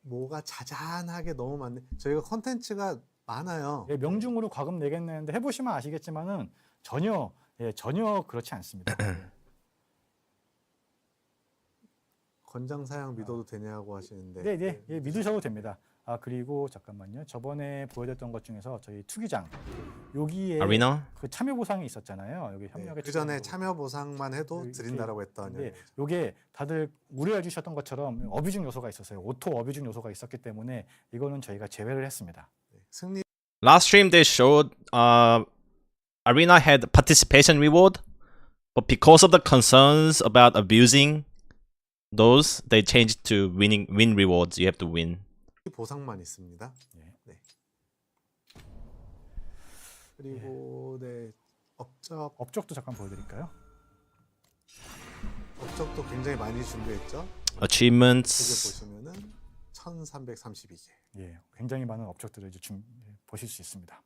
뭐가 자잔하게 너무 많네. 저희가 컨텐츠가 많아요. 예, 명중으로 과금 내겠는데 해보시면 아시겠지만은 전혀 그렇지 않습니다. 권장 사양 믿어도 되냐고 하시는데. 네, 예, 믿으셔도 됩니다. 아 그리고 잠깐만요. 저번에 보여드렸던 것 중에서 저희 투기장 여기에 Arena. 그 참여 보상이 있었잖아요. 여기 협력의 그 전에 추가로. 참여 보상만 해도 이렇게 드린다라고 했던 근데 얘기죠. 요게 다들 우려해 주셨던 것처럼 어뷰징 요소가 있었어요. 오토 어뷰징 요소가 있었기 때문에 이거는 저희가 제외를 했습니다. 승리 Last stream they showed Arena had participation reward, but because of the concerns about abusing those, they changed to win rewards. You have to win. 보상만 있습니다. 네. 네. 그리고 네 업적도 잠깐 보여드릴까요? 업적도 굉장히 많이 준비했죠. 여기 Achievements. 보시면은 1,332개. 예, 굉장히 많은 업적들을 이제 보실 수 있습니다.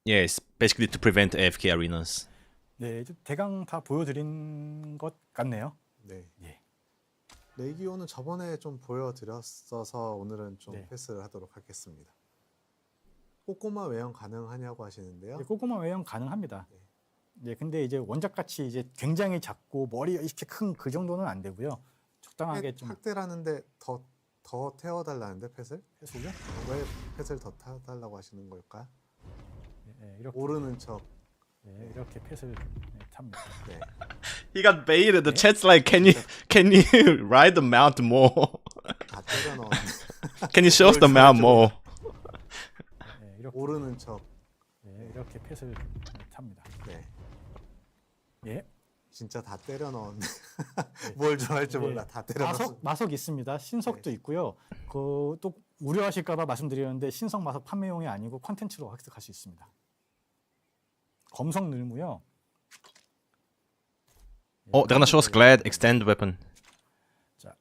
Yes, basically to prevent AFK arenas. 네, 이제 대강 다 보여드린 것 같네요. 네. 예. 레기오는 저번에 좀 보여드렸어서 오늘은 좀 네. 패스를 하도록 하겠습니다. 꼬꼬마 외형 가능하냐고 하시는데요. 예, 꼬꼬마 외형 가능합니다. 네, 근데 이제 원작 같이 이제 굉장히 작고 머리 이렇게 큰 그 정도는 안 되고요. 적당하게 좀 확대라는데 더 태워달라는데 펫을? 해소요. 왜 펫을 더 타달라고 하시는 걸까? 예, 이렇게 모르는 척. 예, 이렇게 펫을 탑니다. 네. He got baited. The chat's like, can you ride the mount more? 다 때려 넣었네. Can you show us the mount more? 예, 이렇게 모르는 척. 예, 이렇게 펫을 탑니다. 네. 예. 진짜 다 때려 넣었네. 뭘 좋아할지 몰라. 다 때려 넣었어. 마석 있습니다. 신석도 있고요. 그 또 우려하실까봐 말씀드리는데 신석 마석 판매용이 아니고 컨텐츠로 획득할 수 있습니다. 검성 늘무요. Oh, they're gonna show us Glad extend weapon. 자,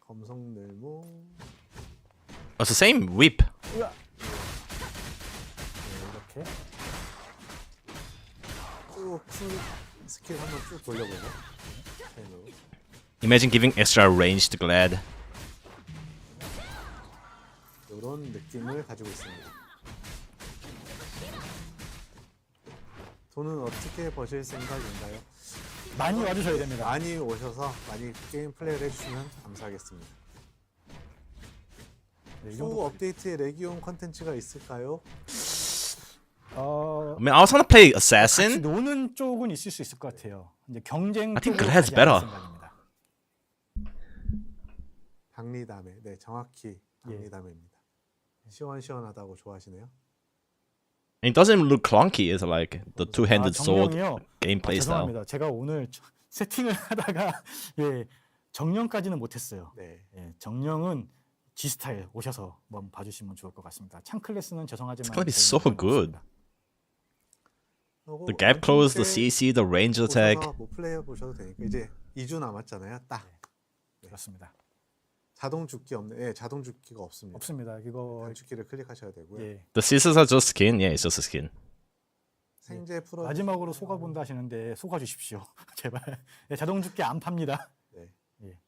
검성 늘모. It's the same whip. 으아. 네, 이렇게 쭉 스킬 한번 쭉 돌려보고. 펜으로. Imagine giving extra range to Glad. 이런 느낌을 가지고 있습니다. 돈은 어떻게 버실 생각인가요? 많이 와주셔야 됩니다. 많이 오셔서 많이 게임 플레이를 해주시면 감사하겠습니다. 네, 이 후 정도 업데이트에 레기온 컨텐츠가 있을까요? I mean, I was gonna play 같이 Assassin. 노는 쪽은 있을 수 있을 것 같아요. 이제 경쟁 I think 쪽으로 Glad's 가지 better. 않을 생각입니다. 박리담회. 네, 정확히 박리담회입니다. 시원시원하다고 좋아하시네요. It doesn't look clunky. It's like the two-handed sword 정령이요. gameplay style. 죄송합니다. 제가 오늘 세팅을 하다가 예, 정령까지는 못했어요. 네. 예, 정령은 G 스타일 오셔서 한번 봐주시면 좋을 것 같습니다. 창 클래스는 죄송하지만 It's gonna be 저희는 so good. 없습니다. The gap close, the CC, the range attack. 뭐 플레이어 보셔도 되니까 이제 2주 남았잖아요. 딱 그렇습니다. 자동 죽기 없네. 예, 자동 죽기가 없습니다. 없습니다. 이거 단축키를 클릭하셔야 되고요. 예, The scissors are just skin. Yeah, it's just a skin. 생제 풀어 마지막으로 속아본다 하시는데 속아주십시오. 제발. 예, 자동 죽기 안 팝니다. 네. 예.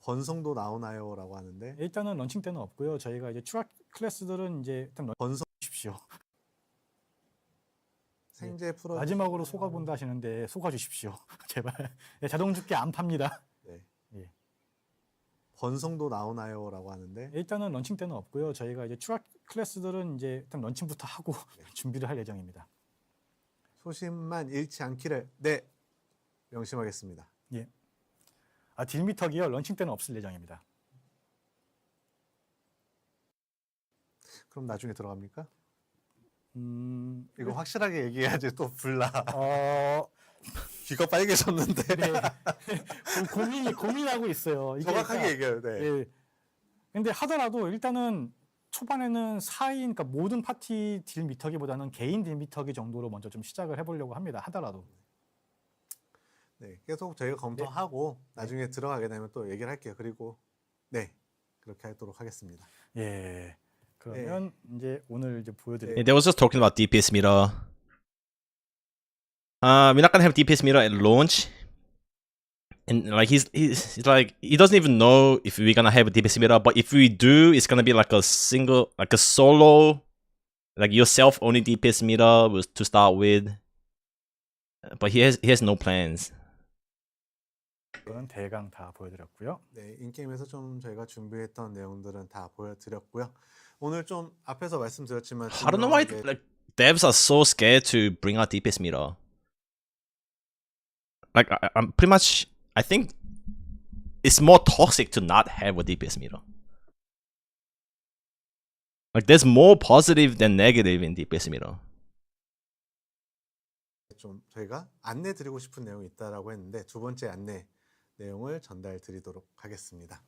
번성도 나오나요라고 하는데 일단은 런칭 때는 없고요. 저희가 이제 추가 클래스들은 이제 일단 번성 런칭 주십시오. 생제 풀어 마지막으로 속아본다 하시는데 속아 주십시오. 제발. 예, 자동 죽게 안 팝니다. 네. 예. 번성도 나오나요라고 하는데 일단은 런칭 때는 없고요. 저희가 이제 추가 클래스들은 이제 일단 런칭부터 하고 준비를 할 예정입니다. 소신만 잃지 않기를 네 명심하겠습니다. 예. 아, 딜미터기요. 런칭 때는 없을 예정입니다. 그럼 나중에 들어갑니까? 네. 이거 확실하게 얘기해야지 또 불나. 어, 귀가 빨개졌는데 네. 고민하고 있어요. 이게 정확하게 그러니까, 얘기해요. 네. 예. 근데 하더라도 일단은 초반에는 4인, 그러니까 모든 파티 딜미터기보다는 개인 딜미터기 정도로 먼저 좀 시작을 해보려고 합니다. 하더라도. 네, 계속 저희가 검토하고 나중에 들어가게 되면 또 얘기를 할게요. 그리고 네 그렇게 하도록 하겠습니다. 예. 그러면 이제 오늘 이제 보여드릴 Yeah, they was just talking about DPS meter. We're not gonna have DPS meter at launch, and like he's like he doesn't even know if we're gonna have a DPS meter. But if we do, it's gonna be like a single, like a solo, like yourself only DPS meter was to start with. But he has no plans. 거는 대강 다 보여드렸고요. 네, 인게임에서 좀 저희가 준비했던 내용들은 다 보여드렸고요. 오늘 좀 앞에서 말씀드렸지만 I don't know why like devs are so scared to bring out DPS meter. Like I'm pretty much, I think it's more toxic to not have a DPS meter. Like there's more positive than negative in DPS meter. 좀 저희가 안내 드리고 싶은 내용이 있다라고 했는데 두 번째 안내 내용을 전달 드리도록 하겠습니다.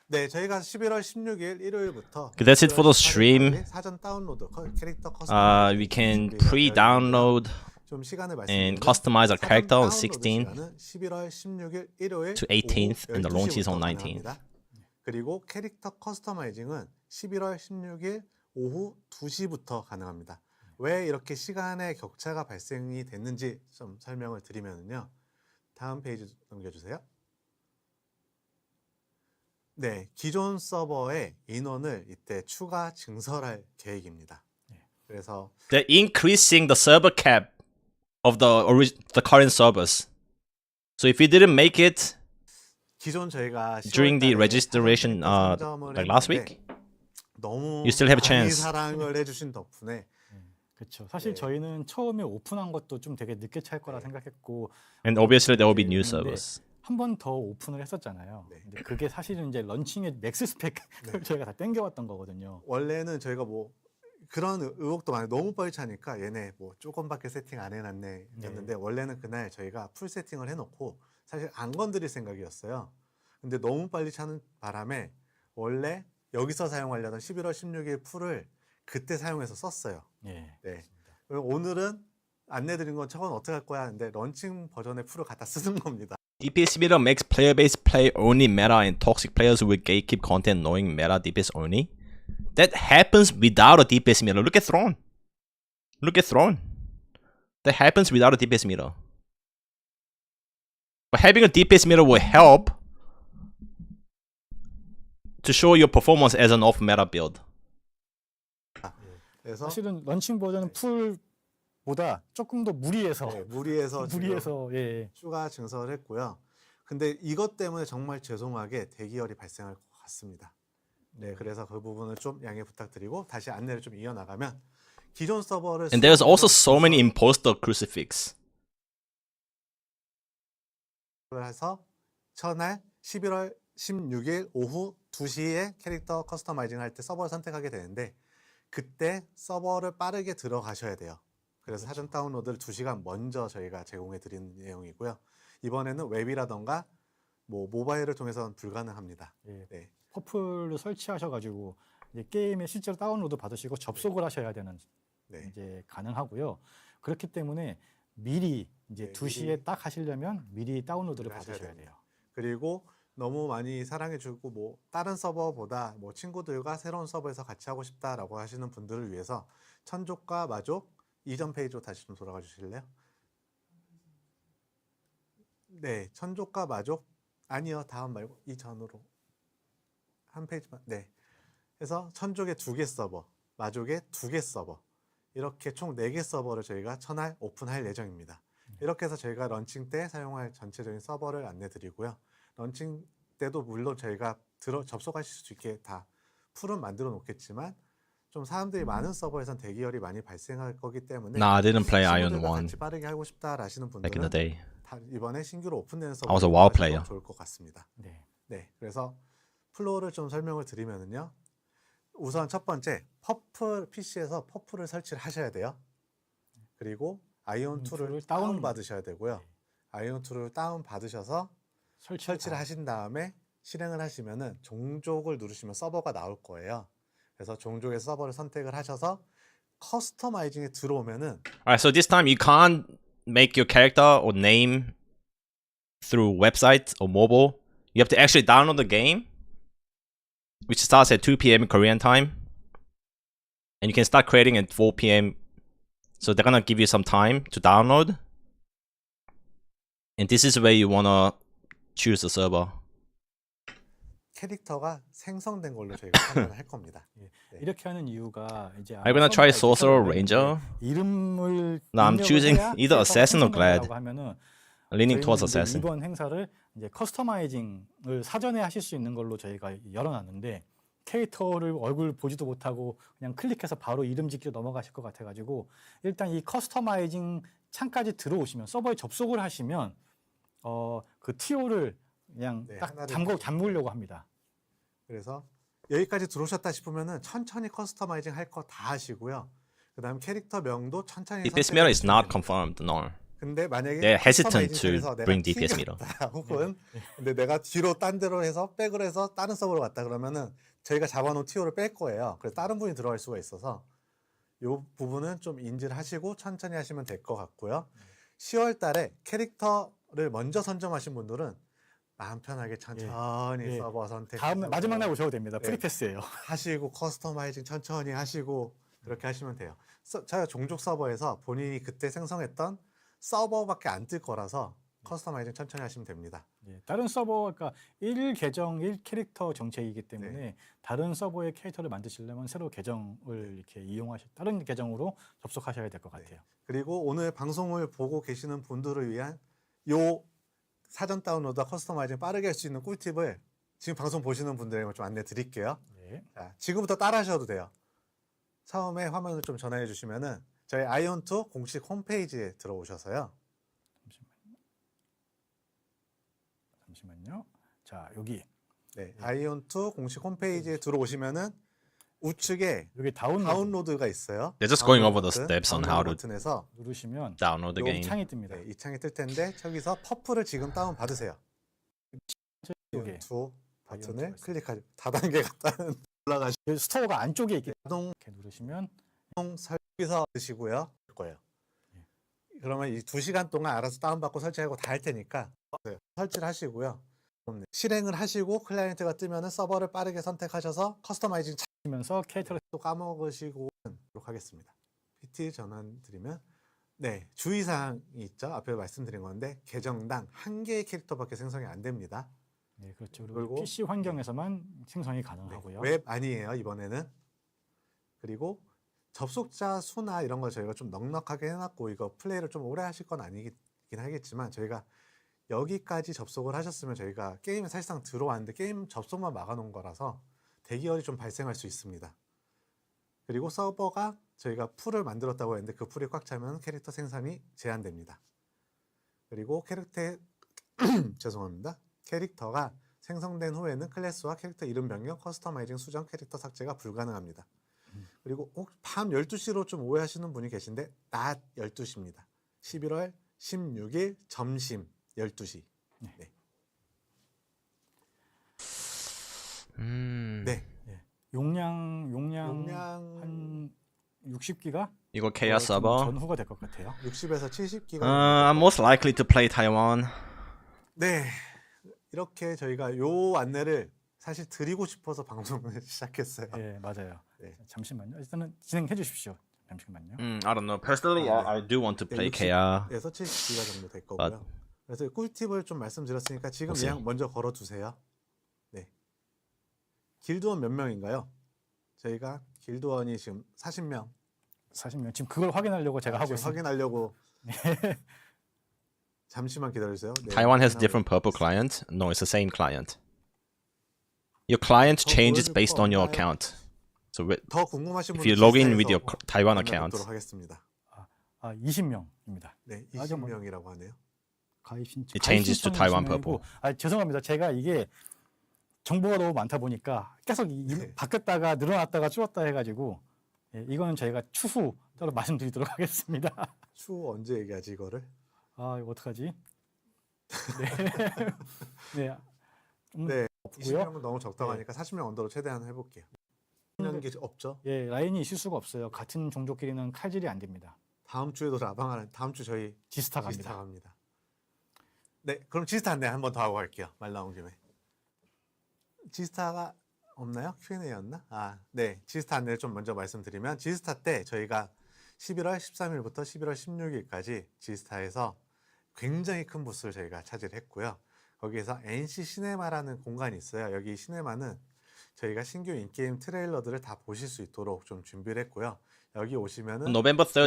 네, 저희가 11월 16일 일요일부터 Okay, that's it for the stream. 사전 다운로드 캐릭터 커스터마이징 We can pre-download 좀 시간을 and 말씀드리면 customize our character on 사전 16th 다운로드 시간은 11월 16일 일요일 to 18th, and the launch is on 12시부터 19th. 가능합니다. 그리고 캐릭터 커스터마이징은 11월 16일 오후 2시부터 가능합니다. 왜 이렇게 시간의 격차가 발생이 됐는지 좀 설명을 드리면요. 다음 페이지 넘겨주세요. 네, 기존 서버의 인원을 이때 추가 증설할 계획입니다. 그래서 They're increasing the server cap of the current servers. So if you didn't make it 기존 저희가 during the 10월 달에 registration, 선점을 like last 했는데 week, 너무 you still have a 많이 chance. 사랑을 해주신 덕분에 그렇죠. 사실 네. 저희는 처음에 오픈한 것도 좀 되게 늦게 찰 거라 생각했고 and obviously there will be new 근데 servers. 한 번 더 오픈을 했었잖아요. 네. 근데 그게 사실은 이제 런칭의 맥스 스펙을 저희가 다 땡겨왔던 거거든요. 원래는 저희가 뭐 그런 의혹도 많아요. 너무 빨리 차니까 얘네 뭐 조금밖에 세팅 안 해놨네 였는데 원래는 그날 저희가 풀 세팅을 해놓고 사실 안 건드릴 생각이었어요. 근데 너무 빨리 차는 바람에 원래 여기서 사용하려던 11월 16일 풀을 그때 사용해서 썼어요. 예. 네. 그리고 오늘은 안내드린 것처럼 어떻게 할 거야 하는데 런칭 버전의 풀을 갖다 쓰는 겁니다. DPS meter makes player-based play only meta and toxic players will gatekeep content knowing meta DPS only. That happens without a DPS meter. Look at Throne. Look at Throne. That happens without a DPS meter. But having a DPS meter will help to show your performance as an off-meta build. 그래서 사실은 런칭 버전은 풀보다 조금 더 무리해서 네, 무리해서 지금 무리해서 예. 추가 증설을 했고요. 근데 이것 때문에 정말 죄송하게 대기열이 발생할 것 같습니다. 네, 그래서 그 부분을 좀 양해 부탁드리고 다시 안내를 좀 이어나가면 기존 서버를 And there's also so many imposter crucifix. 해서 첫날 11월 16일 오후 2시에 캐릭터 커스터마이징 할 때 서버를 선택하게 되는데 그때 서버를 빠르게 들어가셔야 돼요. 그래서 사전 다운로드를 2시간 먼저 저희가 제공해 드리는 내용이고요. 이번에는 웹이라던가 뭐 모바일을 통해서는 불가능합니다. 예. 네. 퍼플을 설치하셔가지고 이제 게임에 실제로 다운로드 받으시고 접속을 하셔야 되는 네. 이제 가능하고요. 그렇기 때문에 미리 이제 네, 2시에 딱 하시려면 미리 다운로드를 하셔야 받으셔야 됩니다. 돼요. 그리고 너무 많이 사랑해주고 뭐 다른 서버보다 뭐 친구들과 새로운 서버에서 같이 하고 싶다라고 하시는 분들을 위해서 천족과 마족 이전 페이지로 다시 좀 돌아가 주실래요? 네, 천족과 마족 아니요 다음 말고 이전으로 한 페이지만 네. 해서 천족의 2개 서버, 마족의 2개 서버 이렇게 총 4개 서버를 저희가 첫날 오픈할 예정입니다. 이렇게 해서 저희가 런칭 때 사용할 전체적인 서버를 안내 드리고요. 런칭 때도 물론 저희가 접속하실 수 있게 다 풀은 만들어 놓겠지만 좀 사람들이 많은 서버에선 대기열이 많이 발생할 거기 때문에 Nah, I didn't play Aion 친구들과 1 같이 빠르게 하고 싶다라시는 back in the 분들은 day. 이번에 신규로 오픈되는 I was a 서버를 WoW 이용하셔도 player. 좋을 것 같습니다. 네. 네, 그래서 플로우를 좀 설명을 드리면은요. 우선 첫 번째 퍼플 PC에서 퍼플을 설치를 하셔야 돼요. 그리고 아이온 2를 다운 받으셔야 되고요. 아이온 2를 다운 받으셔서 설치를 하신 다음에 실행을 하시면은 종족을 누르시면 서버가 나올 거예요. 그래서 종족의 서버를 선택을 하셔서 커스터마이징에 들어오면은 Alright, so this time you can't make your character or name through website or mobile. You have to actually download the game, which starts at 2 p.m. Korean time. And you can start creating at 4 p.m. So they're gonna give you some time to download. And this is where you wanna choose the server. 캐릭터가 생성된 걸로 저희가 판단을 할 겁니다. 이렇게 하는 이유가 이제 Are you gonna try 서버가 Sorcerer 이렇게 Ranger? 이름을 No, I'm 입력을 choosing 해야 either 캐릭터가 Assassin or Glad. 생성된다고 하면은 Leaning towards 저희는 이제 Assassin. 이번 행사를 이제 커스터마이징을 사전에 하실 수 있는 걸로 저희가 열어놨는데 캐릭터를 얼굴 보지도 못하고 그냥 클릭해서 바로 이름 짓기로 넘어가실 것 같아가지고 일단 이 커스터마이징 창까지 들어오시면 서버에 접속을 하시면 그 TO를 그냥 네, 딱 하나를 잠그려고 합니다. 그래서 여기까지 들어오셨다 싶으면은 천천히 커스터마이징 할 거 다 하시고요. 그다음 캐릭터 명도 천천히 DPS meter is not 선택하시면 됩니다. confirmed, no. 근데 만약에 They're hesitant 커스터마이징 to 중에서 내가 bring DPS meter. 튕겼다 혹은 근데 내가 뒤로 딴 데로 해서 백으로 해서 다른 서버로 갔다 그러면은 저희가 잡아놓은 TO를 뺄 거예요. 그래서 다른 분이 들어갈 수가 있어서 이 부분은 좀 인지를 하시고 천천히 하시면 될 것 같고요. 10월 달에 캐릭터를 먼저 선점하신 분들은 마음 편하게 천천히 예. 서버 선택 다음 마지막 날 오셔도 됩니다. 네. 프리패스예요. 하시고 커스터마이징 천천히 하시고 그렇게 하시면 돼요. 저희 종족 서버에서 본인이 그때 생성했던 서버밖에 안 뜰 거라서 커스터마이징 천천히 하시면 됩니다. 예, 다른 서버, 그러니까 1계정 1캐릭터 정책이기 때문에 네. 다른 서버의 캐릭터를 만드시려면 새로 계정을 이렇게 다른 계정으로 접속하셔야 될 것 같아요. 그리고 오늘 방송을 보고 계시는 분들을 위한 요 사전 다운로드와 커스터마이징 빠르게 할 수 있는 꿀팁을 지금 방송 보시는 분들에게 좀 안내 드릴게요. 네. 자, 지금부터 따라 하셔도 돼요. 처음에 화면을 좀 전환해 주시면은 저희 아이온2 공식 홈페이지에 들어오셔서요. 잠시만요. 자, 여기 네, 아이온2 공식 홈페이지에 들어오시면은 우측에 여기 다운로드가 있어요. They're just going over 다운로드 the 버튼, steps on how 다운로드 to 버튼에서 누르시면 download the 여기 game. 창이 뜹니다. 네, 이 창이 뜰 텐데 저기서 퍼플을 지금 다운 받으세요. 여기 아이온2 버튼을 아이온2 클릭하죠. 다단계 갔다는 올라가시고 여기 스토어가 안쪽에 있기 자동 이렇게 누르시면 설계서 드시고요. 거예요. 그러면 이 2시간 동안 알아서 다운받고 설치하고 다 할 테니까 설치를 하시고요. 실행을 하시고 클라이언트가 뜨면은 서버를 빠르게 선택하셔서 커스터마이징 하면서 캐릭터를 또 까먹으시고 하도록 하겠습니다. PT 전환 드리면 네, 주의사항이 있죠. 앞에 말씀드린 건데 계정당 1개의 캐릭터밖에 생성이 안 됩니다. 네, 그렇죠. 그리고 그리고 PC 환경에서만 생성이 가능하고요. 웹 아니에요, 이번에는. 그리고 접속자 수나 이런 걸 저희가 좀 넉넉하게 해놨고 이거 플레이를 좀 오래 하실 건 아니긴 하겠지만 저희가 여기까지 접속을 하셨으면 저희가 게임에 사실상 들어왔는데 게임 접속만 막아놓은 거라서 대기열이 좀 발생할 수 있습니다. 그리고 서버가 저희가 풀을 만들었다고 했는데 그 풀이 꽉 차면 캐릭터 생산이 제한됩니다. 그리고 죄송합니다. 캐릭터가 생성된 후에는 클래스와 캐릭터 이름 변경, 커스터마이징, 수정, 캐릭터 삭제가 불가능합니다. 그리고 밤 12시로 좀 오해하시는 분이 계신데 낮 12시입니다. 11월 16일 점심 12시. 네. 네. 용량 한 60기가 이거 KR server. 전후가 될 것 같아요. 60에서 70기가. I'm most likely to play Taiwan. 네. 이렇게 저희가 요 안내를 사실 드리고 싶어서 방송을 시작했어요. 네, 맞아요. 네. 잠시만요. 일단은 진행해 주십시오. 잠시만요. I don't know. Personally, I do want to play KR. 60에서 70기가 정도 될 거고요. 그래서 꿀팁을 좀 말씀드렸으니까 지금 오케이. 예약 먼저 걸어두세요. 네. 길드원 몇 명인가요? 저희가 길드원이 지금 40명 40명. 지금 그걸 확인하려고 제가 하고 지금 있습니다. 확인하려고. 잠시만 기다려주세요. 네, Taiwan has 확인하고 different purple 있습니다. client? No, it's the same client. Your client 더 changes 보여줄 based 거 on your 없나요? account. So 더 궁금하신 if 분은 you log in 지스타에서 with your Taiwan account, 만나뵙도록 하겠습니다. 20명입니다. 네, 아, 좀 20명이라고 하네요. 가입 신청. It changes to Taiwan 20명이고, purple. 죄송합니다. 제가 이게 정보가 너무 많다 보니까 계속 네. 바뀌었다가 늘어났다가 줄었다 해가지고 이거는 저희가 추후 따로 말씀드리도록 하겠습니다. 추후 언제 얘기하지 이거를? 아, 이거 어떡하지? 네. 네. 네, 없고요. 20명은 너무 적다고 하니까 40명 언더로 최대한 해볼게요. 연기 없죠? 예, 라인이 있을 수가 없어요. 같은 종족끼리는 칼질이 안 됩니다. 다음 주에도 라방하는 다음 주 저희 지스타 갑니다. 지스타 갑니다. 네, 그럼 지스타 안내 한 번 더 하고 갈게요. 말 나온 김에. 지스타가 없나요? Q&A였나? 아, 네. 지스타 안내를 좀 먼저 말씀드리면 지스타 때 저희가 11월 13일부터 11월 16일까지 지스타에서 굉장히 큰 부스를 저희가 차지했고요. 거기에서 NC 시네마라는 공간이 있어요. 여기 시네마는 저희가 신규 인게임 트레일러들을 다 보실 수 있도록 좀 준비를 했고요. 여기 오시면은 November 13,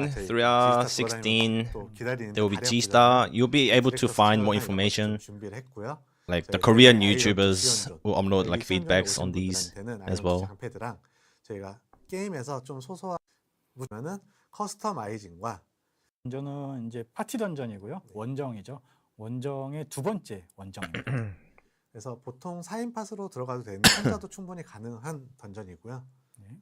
의자라던가 저희 16, 또 기다리는 there will be 다량 G-Star. 분량의 You'll be able to 디렉터스 find more 촬영이나 이런 것도 좀 information, 준비를 했고요. like the 저희 Korean 아이언 YouTubers 지원전, who upload 여기 like 지원전에 feedbacks 오신 on these 분들한테는 as 아이언 well. 장패드랑 저희가 게임에서 좀 소소한 부분은 커스터마이징과 던전은 이제 파티 던전이고요. 원정이죠. 원정의 두 번째 원정입니다. 그래서 보통 4인 팟으로 들어가도 되는 혼자도 충분히 가능한 던전이고요. 네.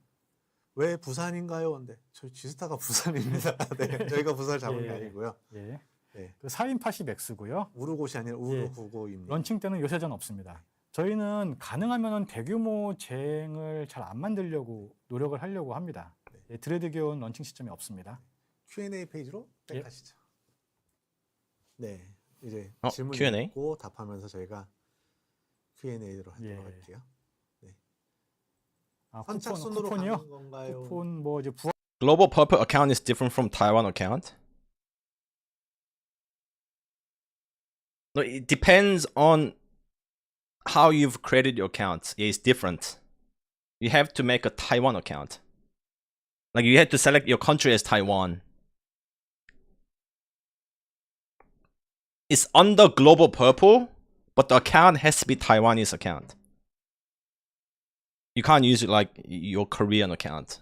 왜 부산인가요? 근데 저희 지스타가 부산입니다. 네, 저희가 부산을 잡은 게 예. 아니고요. 예. 네. 그 4인 팟이 맥스고요. 우르곳이 아니라 우르구고입니다. 런칭 때는 요새전 없습니다. 저희는 가능하면 대규모 쟁을 잘 안 만들려고 노력을 하려고 합니다. 예, 드레드 기온 런칭 시점이 없습니다. Q&A 페이지로 예. 백하시죠. 네, 이제 어, 질문 Q&A? 읽고 답하면서 저희가 Q&A로 하도록 예. 할게요. 아, 선착순으로 쿠폰이요? 가는 건가요? 쿠폰 뭐 이제 부활 Global Purple account is different from Taiwan account. No, it depends on how you've created your account. Yeah, it's different. You have to make a Taiwan account. Like you have to select your country as Taiwan. It's under Global Purple, but the account has to be Taiwanese account. You can't use it like your Korean account.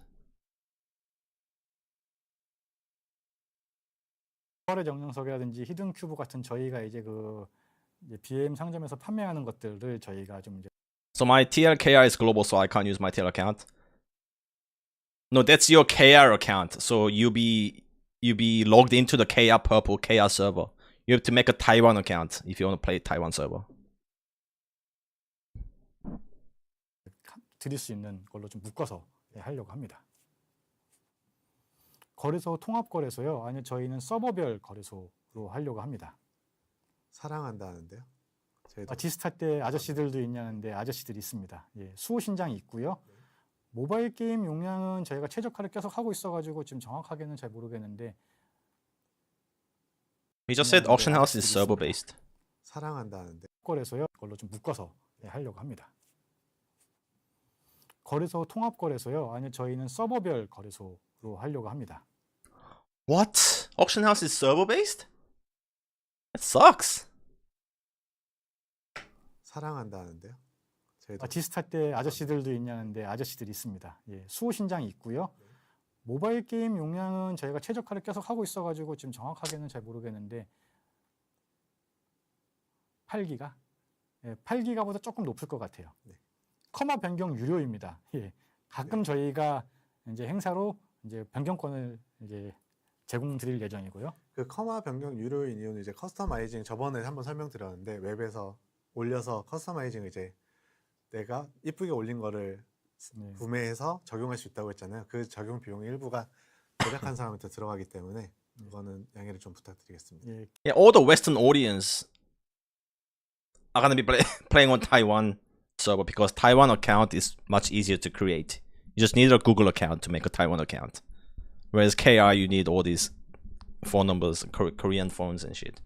부활의 정령석이라든지 히든 큐브 같은 저희가 이제 그 이제 BM 상점에서 판매하는 것들을 저희가 좀 이제 So my TLKR is global, so I can't use my TL account. No, that's your KR account. So you be logged into the KR Purple KR server. You have to make a Taiwan account if you want to play Taiwan server. 드릴 수 있는 걸로 좀 묶어서 하려고 합니다. 거래소 통합 거래소요. 아니 저희는 서버별 거래소로 하려고 합니다. 사랑한다는데요. 저희도 아, 지스타 때 아저씨들도 있냐는데 아저씨들이 있습니다. 예, 수호 신장이 있고요. 모바일 게임 용량은 저희가 최적화를 계속 하고 있어가지고 지금 정확하게는 잘 모르겠는데 We just said auction house is server based. 사랑한다는데 거래소요. 걸로 좀 묶어서 하려고 합니다. 거래소 통합 거래소요. 아니 저희는 서버별 거래소로 하려고 합니다. What? Auction house is server based? That sucks. 사랑한다는데요. 저희도 아, 지스타 때 아저씨들도 있냐는데 아저씨들이 있습니다. 예, 수호 신장이 있고요. 모바일 게임 용량은 저희가 최적화를 계속 하고 있어가지고 지금 정확하게는 잘 모르겠는데 8기가? 예, 8기가보다 조금 높을 것 같아요. 네. 커마 변경 유료입니다. 예, 가끔 저희가 이제 행사로 이제 변경권을 이제 제공드릴 예정이고요. 그 커마 변경 유료인 이유는 이제 커스터마이징 저번에 한번 설명드렸는데 웹에서 올려서 커스터마이징 이제 내가 이쁘게 올린 거를 네. 구매해서 적용할 수 있다고 했잖아요. 그 적용 비용의 일부가 제작한 사람한테 들어가기 때문에 그거는 양해를 좀 부탁드리겠습니다. 예, Yeah, all the Western audience are gonna be playing on Taiwan server because Taiwan account is much easier to create. You just need a Google account to make a Taiwan account. Whereas KR, you need all these phone numbers, Korean phones and shit.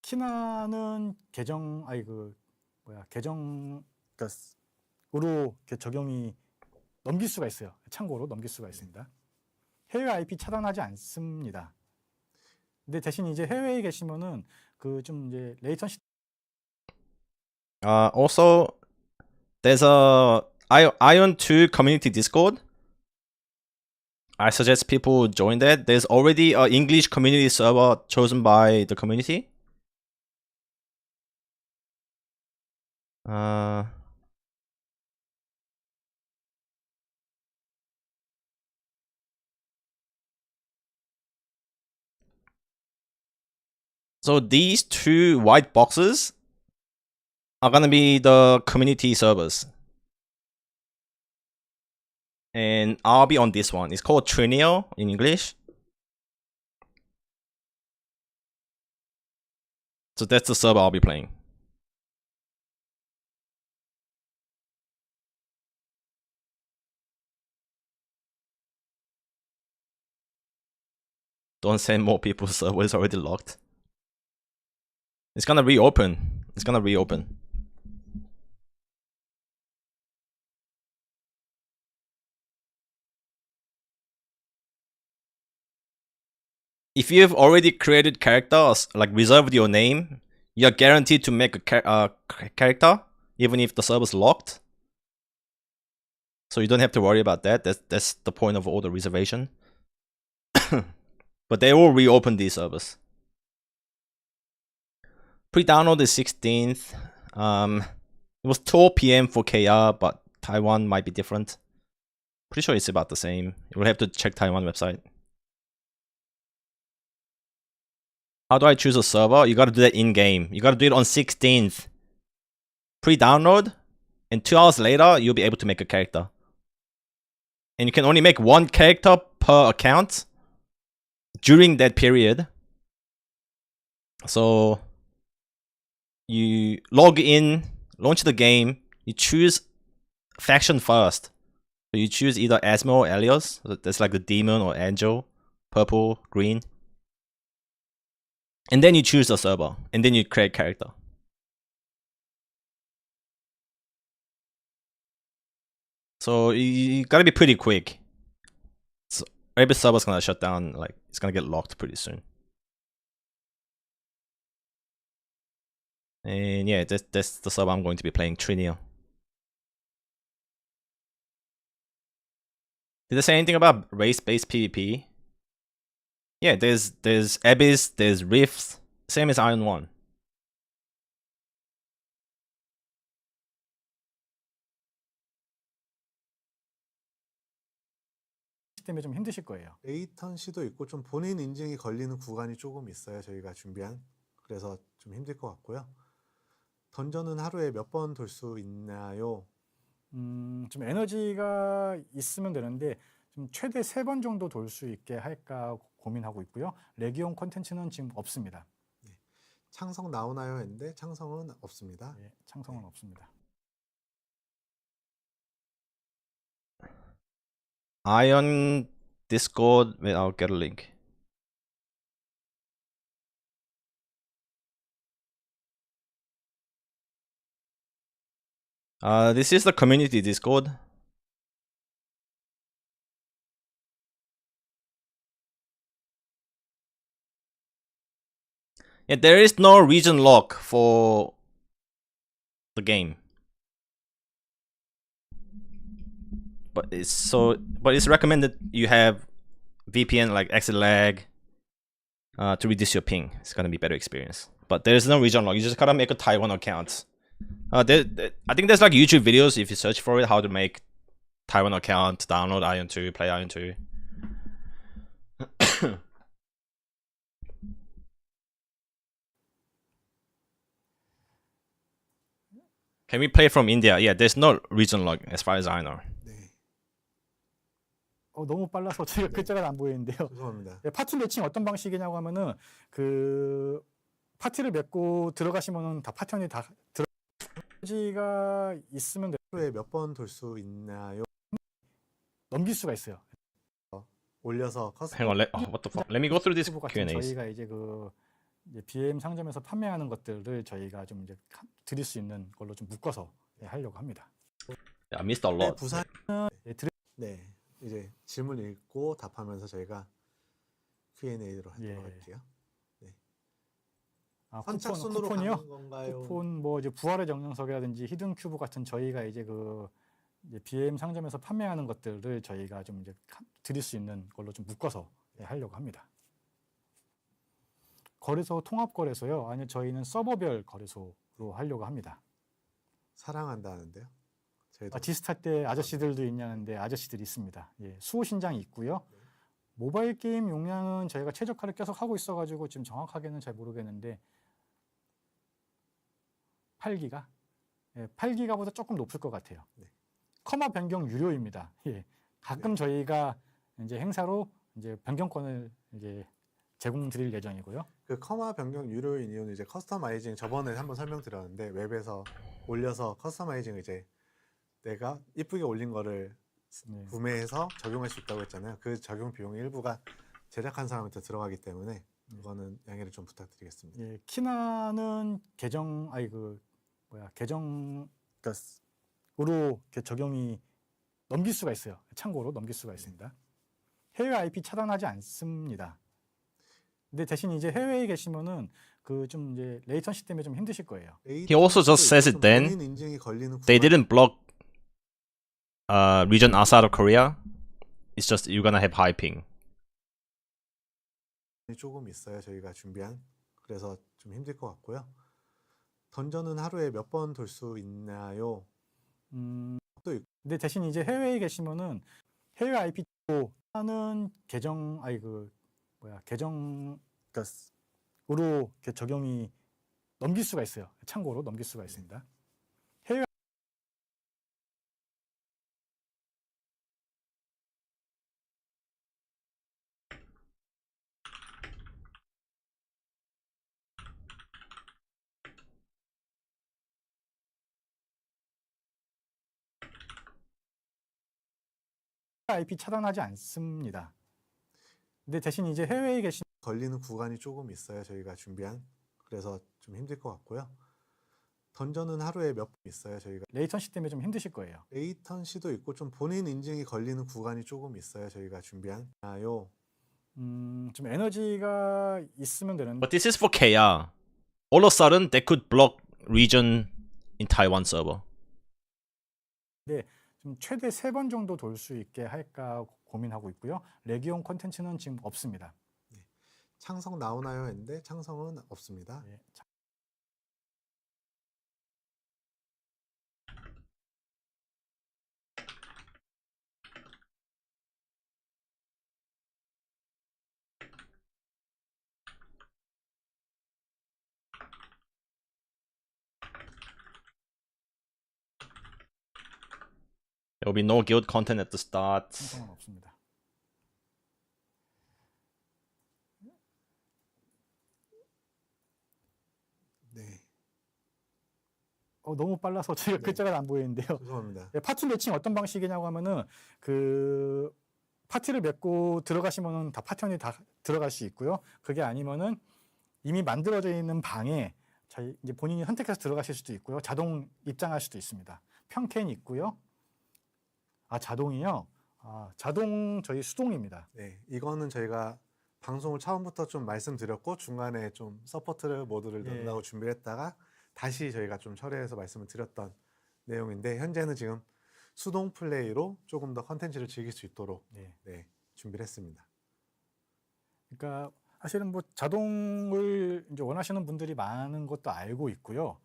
키나는 계정 아니 그 뭐야 계정 그러니까 으로 적용이 넘길 수가 있어요. 참고로 넘길 수가 있습니다. 해외 IP 차단하지 않습니다. 근데 대신 이제 해외에 계시면은 그 좀 이제 레이턴시 Also, there's a Ion 2 community Discord. I suggest people join that. There's already an English community server chosen by the community. So these two white boxes are gonna be the community servers. And I'll be on this one. It's called Trinio in English. So that's the server I'll be playing. Don't send more people, server is already locked. It's gonna reopen. It's gonna reopen. If you've already created characters, like reserved your name, you're guaranteed to make a character, even if the server's locked. So you don't have to worry about that. That's the point of all the reservation. But they will reopen these servers. Pre-download is 16th. It was 12 p.m. for KR, but Taiwan might be different. Pretty sure it's about the same. You'll have to check Taiwan website. How do I choose a server? You gotta do that in-game. You gotta do it on 16th. Pre-download, and 2 hours later, you'll be able to make a character. And you can only make one character per account during that period. So you log in, launch the game, you choose faction first. So you choose either Asmo or Elios. So that's like the demon or angel, purple, green. And then you choose the server, and then you create character. So you gotta be pretty quick. So every server's gonna shut down, like it's gonna get locked pretty soon. And yeah, that's the server I'm going to be playing, Trinio. Did they say anything about race-based PvP? Yeah, there's Abyss, there's Rifts, same as Iron 1. 때문에 좀 힘드실 거예요. 레이턴시도 있고 좀 본인 인증이 걸리는 구간이 조금 있어요. 저희가 준비한. 그래서 좀 힘들 것 같고요. 던전은 하루에 몇 번 돌 수 있나요? 좀 에너지가 있으면 되는데 좀 최대 3번 정도 돌 수 있게 할까 고민하고 있고요. 레기온 콘텐츠는 지금 없습니다. 창성 나오나요? 했는데 창성은 없습니다. 예, 창성은 없습니다. Aion Discord, wait, I'll get a link. This is the community Discord. Yeah, there is no region lock for the game. But it's recommended you have VPN like exit lag to reduce your ping. It's gonna be better experience. But there's no region lock. You just gotta make a Taiwan account. I think there's like YouTube videos if you search for it, how to make Taiwan account, download Ion 2, play Ion 2. Can we play from India? Yeah, there's no region lock as far as I know. 네, 너무 빨라서 제가 글자가 안 보이는데요. 죄송합니다. 네, 파티 매칭 어떤 방식이냐고 하면은 그 파티를 맺고 들어가시면은 다 파티원이 다 에너지가 있으면 하루에 몇 번 돌 수 있나요? 넘길 수가 있어요. 올려서 커스텀 Hang on, what the fuck? Let me go through these 유튜브 같은 Q&As. 저희가 이제 그 이제 BM 상점에서 판매하는 것들을 저희가 좀 이제 드릴 수 있는 걸로 좀 묶어서 하려고 합니다. Yeah, I missed a lot. 부산 예, 네, 이제 질문 읽고 답하면서 저희가 Q&A로 하도록 예. 할게요. 아, 선착순으로 쿠폰이요? 가는 건가요? 쿠폰 뭐 이제 부활의 정령석이라든지 히든 큐브 같은 저희가 이제 그 이제 BM 상점에서 판매하는 것들을 저희가 좀 이제 드릴 수 있는 걸로 좀 묶어서 하려고 합니다. 거래소 통합 거래소요? 아니 저희는 서버별 거래소로 하려고 합니다. 사랑한다는데요. 저희도 아, 디스타 때 아저씨들도 있냐는데 아저씨들이 있습니다. 예, 수호 신장이 있고요. 모바일 게임 용량은 저희가 최저가를 계속 하고 있어가지고 지금 정확하게는 잘 모르겠는데 8기가? 예, 8기가보다 조금 높을 것 같아요. 네. 커마 변경 유료입니다. 예, 가끔 저희가 이제 행사로 이제 변경권을 이제 제공드릴 예정이고요. 그 커마 변경 유료인 이유는 이제 커스터마이징 저번에 한번 설명드렸는데 웹에서 올려서 커스터마이징 이제 내가 이쁘게 올린 거를 네. 구매해서 적용할 수 있다고 했잖아요. 그 적용 비용의 일부가 제작한 사람한테 들어가기 때문에 그거는 양해를 좀 부탁드리겠습니다. 예, 키나는 계정 아니 그 뭐야 계정 으로 적용이 넘길 수가 있어요. 참고로 넘길 수가 있습니다. 해외 IP 차단하지 않습니다. 근데 대신 이제 해외에 계시면은 그 좀 이제 레이턴시 때문에 좀 힘드실 거예요. He also just says it then. 본인 인증이 걸리는 They 구간- didn't block region outside of Korea. It's just you're gonna have high ping. 조금 있어요. 저희가 준비한. 그래서 좀 힘들 것 같고요. 던전은 하루에 몇 번 돌 수 있나요? 또 있- 근데 대신 이제 해외에 계시면은 해외 IP로 하는 계정 아니 그 뭐야 계정 으로 적용이 넘길 수가 있어요. 참고로 넘길 수가 있습니다. 해외 IP 차단하지 않습니다. 근데 대신 이제 해외에 계신 걸리는 구간이 조금 있어요. 저희가 준비한. 그래서 좀 힘들 것 같고요. 던전은 하루에 몇 번 있어요. 저희가 레이턴시 때문에 좀 힘드실 거예요. 레이턴시도 있고 좀 본인 인증이 걸리는 구간이 조금 있어요. 저희가 준비한. 아요. 좀 에너지가 있으면 되는데 But this is for KR. All of a sudden, they could block region in Taiwan server. 좀 최대 3번 정도 돌 수 있게 할까 고민하고 있고요. 레기온 콘텐츠는 지금 없습니다. 창성 나오나요? 했는데 창성은 없습니다. 예, There will be no guild content at the start. 창성은 없습니다. 네. 너무 빨라서 제가 네. 글자가 안 보이는데요. 죄송합니다. 네, 파티 매칭 어떤 방식이냐고 하면은 그 파티를 맺고 들어가시면은 다 파티원이 다 들어갈 수 있고요. 그게 아니면은 이미 만들어져 있는 방에 저희 이제 본인이 선택해서 들어가실 수도 있고요. 자동 입장할 수도 있습니다. 평캔이 있고요. 아 자동이요? 아 자동 저희 수동입니다. 네. 이거는 저희가 방송을 처음부터 좀 말씀드렸고 중간에 좀 서포트 모드를 예. 넣는다고 준비를 했다가 다시 저희가 좀 처리해서 말씀을 드렸던 내용인데 현재는 지금 수동 플레이로 조금 더 컨텐츠를 즐길 수 있도록 네. 준비를 했습니다. 그러니까 사실은 뭐 자동을 이제 원하시는 분들이 많은 것도 알고 있고요.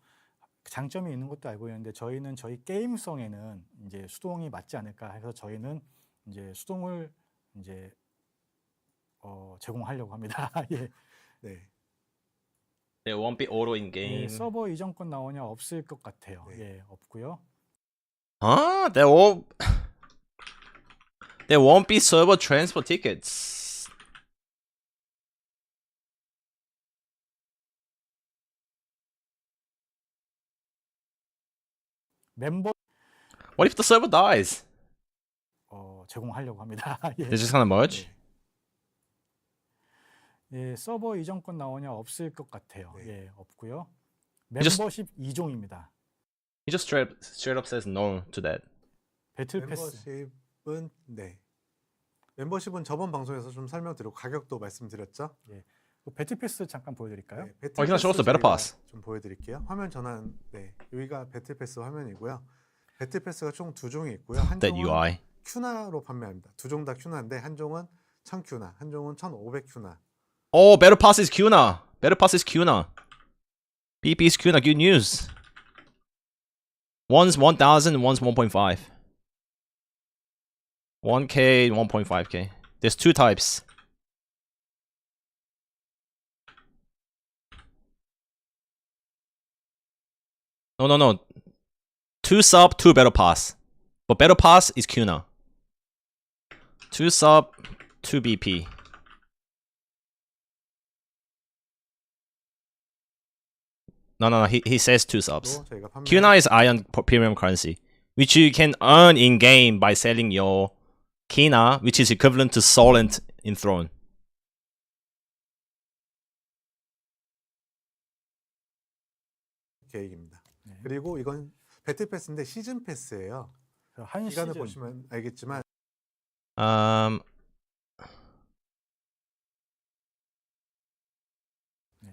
장점이 있는 것도 알고 있는데 저희는 저희 게임성에는 이제 수동이 맞지 않을까 해서 저희는 이제 수동을 이제 제공하려고 합니다. 예. 네. There won't be auto in 예, game. 서버 이전권 나오냐 없을 것 같아요. 네. 예, 없고요. Huh? There won't be server transfer tickets. 멤버 What if the server dies? 제공하려고 합니다. 예. They're just gonna merge? 예, 서버 이전권 나오냐 없을 것 같아요. 네. 예, 없고요. just- 멤버십 2종입니다. He just straight up says no to that. 배틀 패스. 멤버십은 네. 멤버십은 저번 방송에서 좀 설명드리고 가격도 말씀드렸죠. 그 배틀 패스 잠깐 보여드릴까요? 네, 배틀 can I show us the 패스 battle 저희가 pass? 좀 보여드릴게요. 화면 전환. 네, 여기가 배틀 패스 화면이고요. 배틀 패스가 총 두 종이 있고요. 한 That 종은 UI. 큐나로 판매합니다. 두 종 다 큐나인데 한 종은 1000큐나, 한 종은 1500큐나. Oh, battle pass is Kuna. Battle pass is Kuna. BP is Kuna. Good news. One's 1,000, one's 1.5. 1K, 1.5K. There's two types. No. Two sub, two battle pass. But battle pass is Kuna. Two sub, two BP. No. He says two subs. 또 저희가 판매. Kuna is Aion premium currency, which you can earn in game by selling your Kina, which is equivalent to Solent in Throne. 계획입니다. 그리고 이건 배틀 패스인데 시즌 패스예요. 한 기간을 시즌 보시면 알겠지만 Um,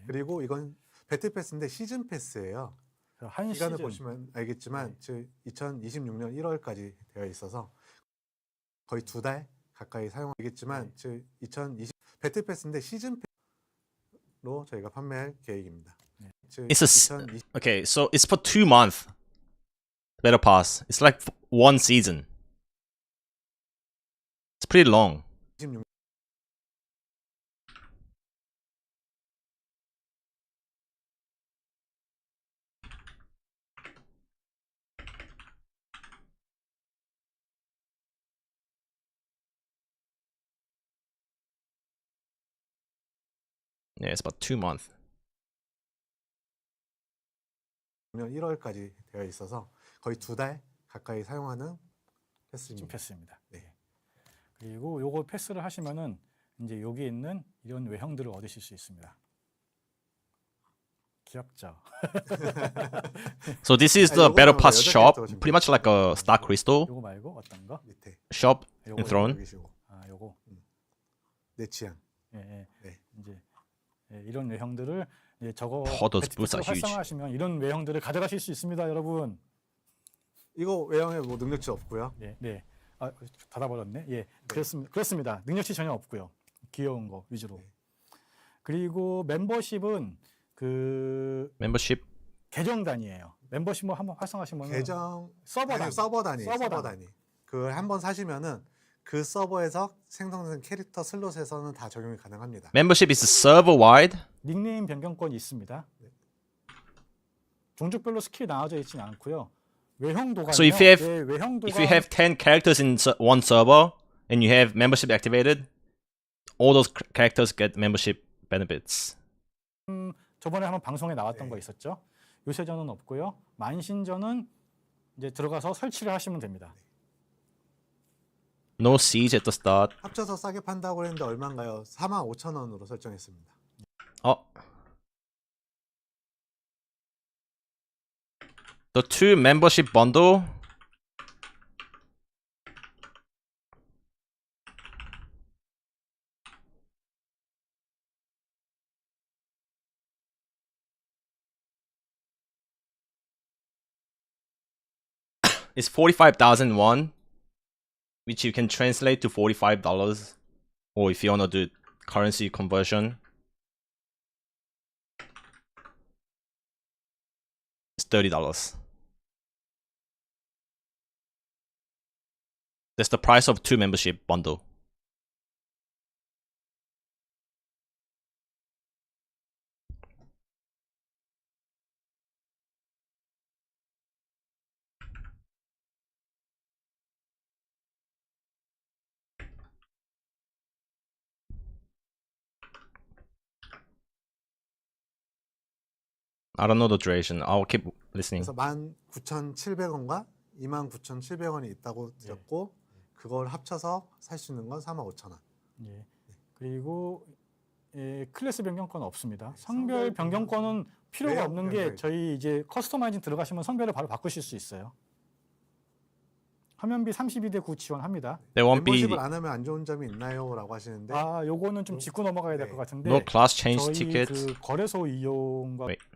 그리고 이건 배틀 패스인데 시즌 패스예요. 한 기간을 시즌 보시면 알겠지만 2026년 1월까지 되어 있어서 거의 2달 가까이 사용하겠지만 2020 배틀 패스인데 시즌 패스로 저희가 판매할 계획입니다. It's a s- 2020 okay, so it's for 2 months. Battle pass. It's like one season. It's pretty long. Yeah, it's about 2 months. 1월까지 되어 있어서 거의 2달 가까이 사용하는 시즌 패스입니다. 패스입니다. 네. 그리고 요거 패스를 하시면은 이제 여기 있는 이런 외형들을 얻으실 수 있습니다. 귀엽죠? So this is 아, the 요거는 battle pass 여자 shop, 캐릭터가 지금 pretty much like a Star Crystal 요거 말고 어떤 거? 밑에 shop 요거 in Throne. 보이시고 요거. 내 취향. 예. 네. 이제 이런 외형들을 이제 저거 Those 배틀 boots 패스를 are huge. 활성화하시면 이런 외형들을 가져가실 수 있습니다, 여러분. 이거 외형에 뭐 능력치 없고요. 네. 아, 닫아버렸네. 예, 그렇습니다. 능력치 전혀 없고요. 귀여운 거 위주로. 네. 그리고 멤버십은 그 Membership. 계정 단위예요. 멤버십을 한번 활성화하시면 계정 서버 아니요, 단위. 서버 단위. 서버 서버 단위. 단위. 그 한번 사시면은 그 서버에서 생성된 캐릭터 슬롯에서는 다 적용이 가능합니다. Membership is server wide. 닉네임 변경권이 있습니다. 종족별로 스킬이 나눠져 있지는 않고요. 외형도가 So if you have- 외형도가 If you have 10 characters in one server and you have membership activated, all those characters get membership benefits. 저번에 한번 방송에 나왔던 네. 거 있었죠. 요새전은 없고요. 만신전은 이제 들어가서 설치를 하시면 됩니다. No siege at the start. 합쳐서 싸게 판다고 했는데 얼마인가요? 45,000원으로 설정했습니다. Oh. The two membership bundle. Is 45,000 won, which you can translate to $45, or if you wanna do currency conversion, it's $30. That's the price of two membership bundle. I don't know the duration. I'll keep listening. 그래서 19,700원과 29,700원이 있다고 드렸고 그걸 합쳐서 살 수 있는 건 45,000원. 예. 그리고 클래스 변경권은 없습니다. 성별 변경권은 필요가 외형 없는 게 변경. 저희 이제 커스터마이징 들어가시면 성별을 바로 바꾸실 수 있어요. 화면비 32대 9 지원합니다. There won't be 멤버십을 안 하면 안 좋은 점이 있나요?라고 하시는데 아, 요거는 좀 짚고 넘어가야 될 것 네. 같은데 no class change 저희 tickets. 그 거래소 이용과 Wait.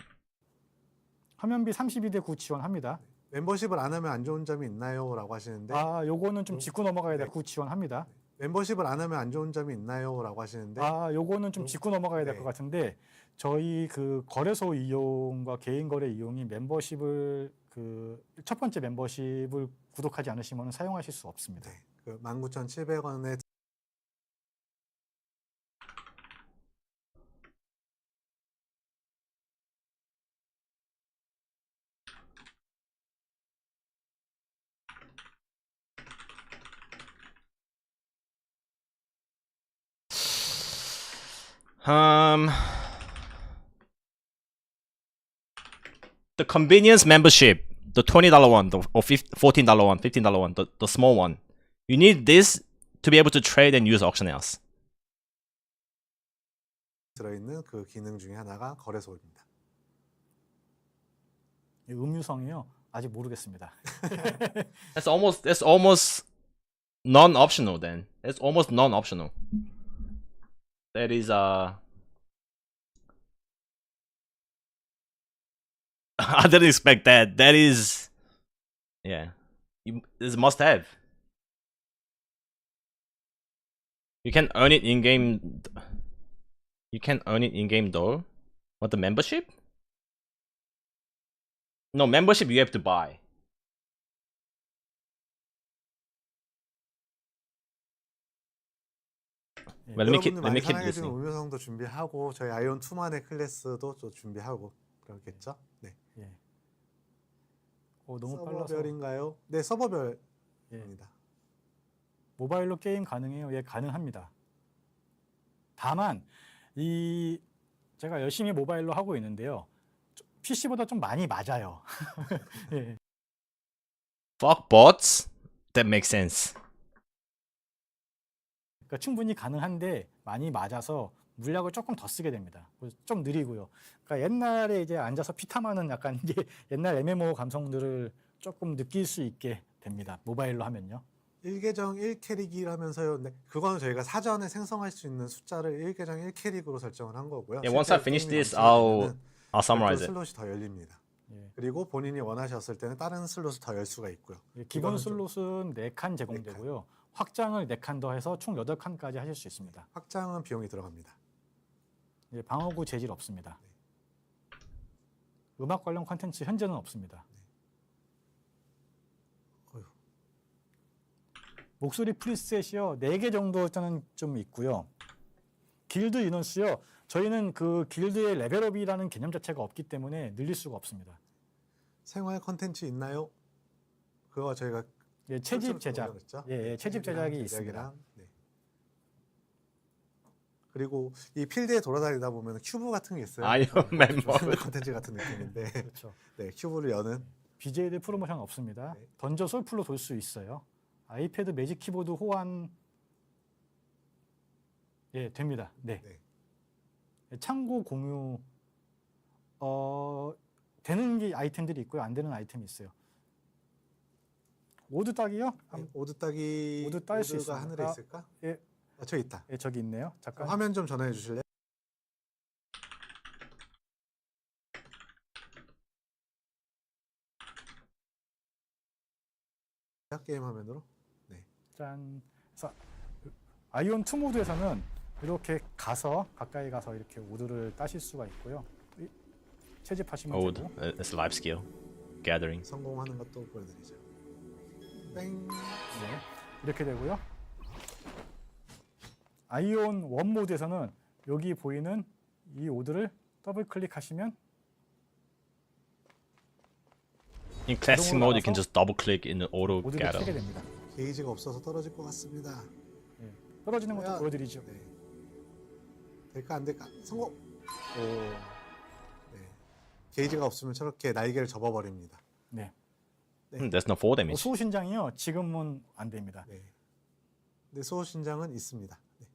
화면비 32대 9 지원합니다. 멤버십을 안 하면 안 좋은 점이 있나요?라고 하시는데 아, 요거는 좀 짚고 넘어가야 될 네. 9 지원합니다. 멤버십을 안 하면 안 좋은 점이 있나요?라고 하시는데 아, 요거는 좀 짚고 넘어가야 될 네. 것 같은데 저희 그 거래소 이용과 개인 거래 이용이 멤버십을 그 첫 번째 멤버십을 구독하지 않으시면 사용하실 수 없습니다. 네, 그 19,700원에 The convenience membership, the $20 one, the or $14 one, $15 one, the small one. You need this to be able to trade and use auction house. 들어있는 그 기능 중에 하나가 거래소입니다. 이 음유성이요 아직 모르겠습니다. That's almost non-optional then. That's almost non-optional. That is I didn't expect that. That is yeah. It's a must have. You can earn it in game. You can earn it in game though. What, the membership? No, membership you have to buy. Well, let me 여러분들 많이 keep 사랑해주는 listening. 음유성도 준비하고 저희 아이온 2만의 클래스도 또 준비하고 그렇겠죠? 네. 예. 너무 빨라서 서버별인가요? 네, 서버별입니다. 예. 모바일로 게임 가능해요? 예, 가능합니다. 다만 이 제가 열심히 모바일로 하고 있는데요. PC보다 좀 많이 맞아요. 예. Fuck bots. That makes sense. 그러니까 충분히 가능한데 많이 맞아서 물약을 조금 더 쓰게 됩니다. 좀 느리고요. 그러니까 옛날에 이제 앉아서 피탐하는 약간 이제 옛날 MMO 감성들을 조금 느낄 수 있게 됩니다. 모바일로 하면요. 1계정 1캐릭이라면서요. 네, 그거는 저희가 사전에 생성할 수 있는 숫자를 1계정 1캐릭으로 설정을 한 거고요. Yeah, once I 실제로 finish 게임이 this, 넘치게 I'll 되면은 summarize 별도 it. 슬롯이 더 열립니다. 예. 그리고 본인이 원하셨을 때는 다른 슬롯을 더 열 수가 있고요. 예, 기본 이거는 좀 슬롯은 4칸 제공되고요. 확장을 4칸 더 해서 총 8칸까지 하실 수 있습니다. 확장은 비용이 들어갑니다. 예, 방어구 재질 없습니다. 음악 관련 콘텐츠 현재는 없습니다. 어휴. 목소리 프리셋이요. 4개 정도는 좀 있고요. 길드 인원수요. 저희는 그 길드의 레벨업이라는 개념 자체가 없기 때문에 늘릴 수가 없습니다. 생활 컨텐츠 있나요? 그거 저희가 예, 채집 제작. 올려놨죠? 예, 채집 제작이 있습니다. 제작이랑, 네. 그리고 이 필드에 돌아다니다 보면 큐브 같은 게 있어요. 아이언 맨 생활 컨텐츠 같은 느낌인데 그렇죠. 네, 큐브를 여는 BJ들 프로모션 없습니다. 네. 던져 솔플로 돌 수 있어요. 아이패드 매직 키보드 호환 예, 됩니다. 네. 네. 창고 공유 되는 게 아이템들이 있고요. 안 되는 아이템이 있어요. 오드 따기요? 네, 오드 따기 오드 딸수 오드가 있습니다. 하늘에 있을까? 예, 아, 저기 있다. 예, 저기 있네요. 잠깐. 화면 좀 전환해 주실래요? 게임 화면으로. 네. 짠. 그래서 아이온 2 모드에서는 이렇게 가서 가까이 가서 이렇게 오드를 따실 수가 있고요. 채집하시면 Old. 되고. It's live skill. Gathering. 성공하는 것도 보여드리죠. 땡. 네, 이렇게 되고요. 아이온 1 모드에서는 여기 보이는 이 오드를 더블 클릭하시면 In classic mode, you can just double click in the auto 오드를 gather. 캐게 됩니다. 게이지가 없어서 떨어질 것 같습니다. 떨어지는 것도 뭐야? 보여드리죠. 네. 될까 안 될까? 성공. 네. 게이지가 없으면 저렇게 날개를 접어버립니다. 네. There's no fall damage. 수호신장이요. 지금은 안 됩니다. 네. 근데 수호신장은 있습니다. 네.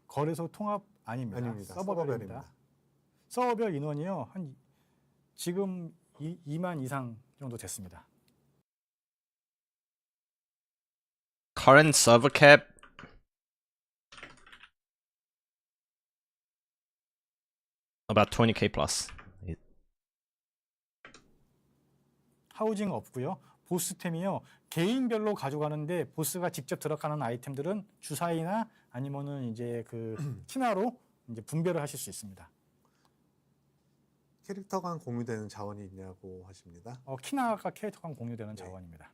거래소 통합 아닙니다. 아닙니다. 서버별입니다. 서버별입니다. 서버별 인원이요. 한 지금 2만 이상 정도 됐습니다. Current server cap about 20k plus. 하우징 없고요. 보스템이요. 개인별로 가져가는데 보스가 직접 들어가는 아이템들은 주사위나 아니면은 이제 그 키나로 이제 분배를 하실 수 있습니다. 캐릭터 간 공유되는 자원이 있냐고 하십니다. 키나가 캐릭터랑 공유되는 네. 자원입니다.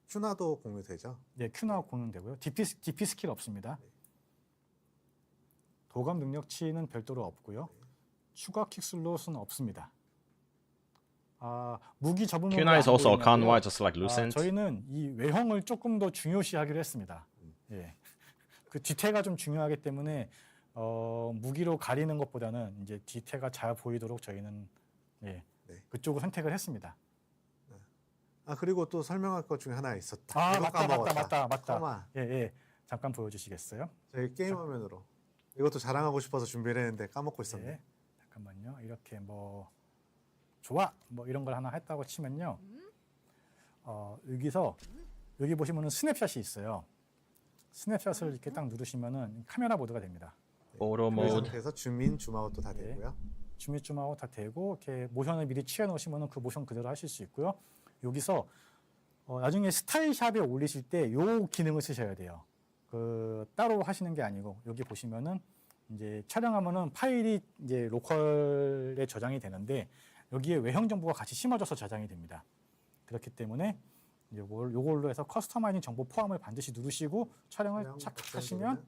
큐나도 공유되죠. 네, 큐나 공유되고요. DP 스킬 없습니다. 도감 능력치는 별도로 없고요. 추가 킥 슬롯은 없습니다. 무기 접으면 Q9 is also account wide, just like Lucent. 저희는 이 외형을 조금 더 중요시하기로 했습니다. 예. 그 뒤태가 좀 중요하기 때문에 무기로 가리는 것보다는 이제 뒤태가 잘 보이도록 저희는 네. 그쪽을 선택을 했습니다. 그리고 또 설명할 것 중에 하나 있었다. 이거 맞다. 까먹었다. 맞다. 예. 잠깐 보여주시겠어요? 저희 게임 화면으로 이것도 자랑하고 싶어서 준비를 했는데 까먹고 있었네. 네. 잠깐만요. 이렇게 뭐 좋아 뭐 이런 걸 하나 했다고 치면요. 여기서 여기 보시면은 스냅샷이 있어요. 스냅샷을 이렇게 딱 누르시면은 카메라 모드가 됩니다. Photo 그 mode. 상태에서 줌인, 줌아웃도 다 네. 되고요. 줌인줌아웃 다 되고 이렇게 모션을 미리 취해 놓으시면은 그 모션 그대로 하실 수 있고요. 여기서 나중에 스타일샵에 올리실 때 요 기능을 쓰셔야 돼요. 그 따로 하시는 게 아니고 여기 보시면은 이제 촬영하면은 파일이 이제 로컬에 저장이 되는데 여기에 외형 정보가 같이 심어져서 저장이 됩니다. 그렇기 때문에 요걸로 해서 커스터마이징 정보 포함을 반드시 누르시고 촬영을 착 하시면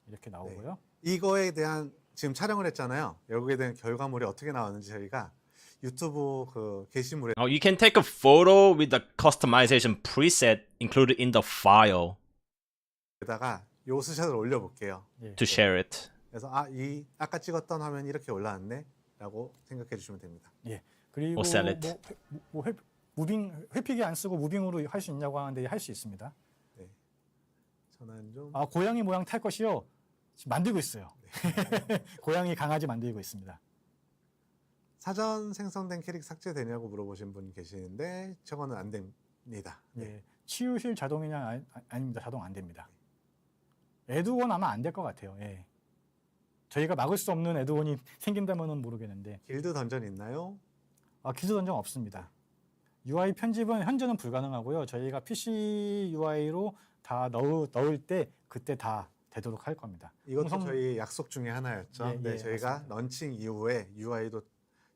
이렇게 나오고요. 이거에 대한 지금 촬영을 했잖아요. 여기에 대한 결과물이 어떻게 나왔는지 저희가 유튜브 그 게시물에 Now you can take a photo with the customization preset included in the file 에다가 요 스샷을 올려볼게요. to share it. 그래서 아까 찍었던 화면이 이렇게 올라왔네라고 생각해 주시면 됩니다. 예. 그리고 Or sell it. 무빙 회피기 안 쓰고 무빙으로 할 수 있냐고 하는데 할 수 있습니다. 전환 좀. 고양이 모양 탈 것이요. 지금 만들고 있어요. 고양이 강아지 만들고 있습니다. 사전 생성된 캐릭 삭제되냐고 물어보신 분 계시는데 저거는 안 됩니다. 예. 치유실 자동이냐 아닙니다. 자동 안 됩니다. 에드원 아마 안 될 것 같아요. 예. 저희가 막을 수 없는 에드원이 생긴다면은 모르겠는데 길드 던전 있나요? 길드 던전 없습니다. UI 편집은 현재는 불가능하고요. 저희가 PC UI로 다 넣을 때 그때 다 되도록 할 겁니다. 이것도 저희 약속 중에 하나였죠. 예, 저희가 맞습니다. 런칭 이후에 UI도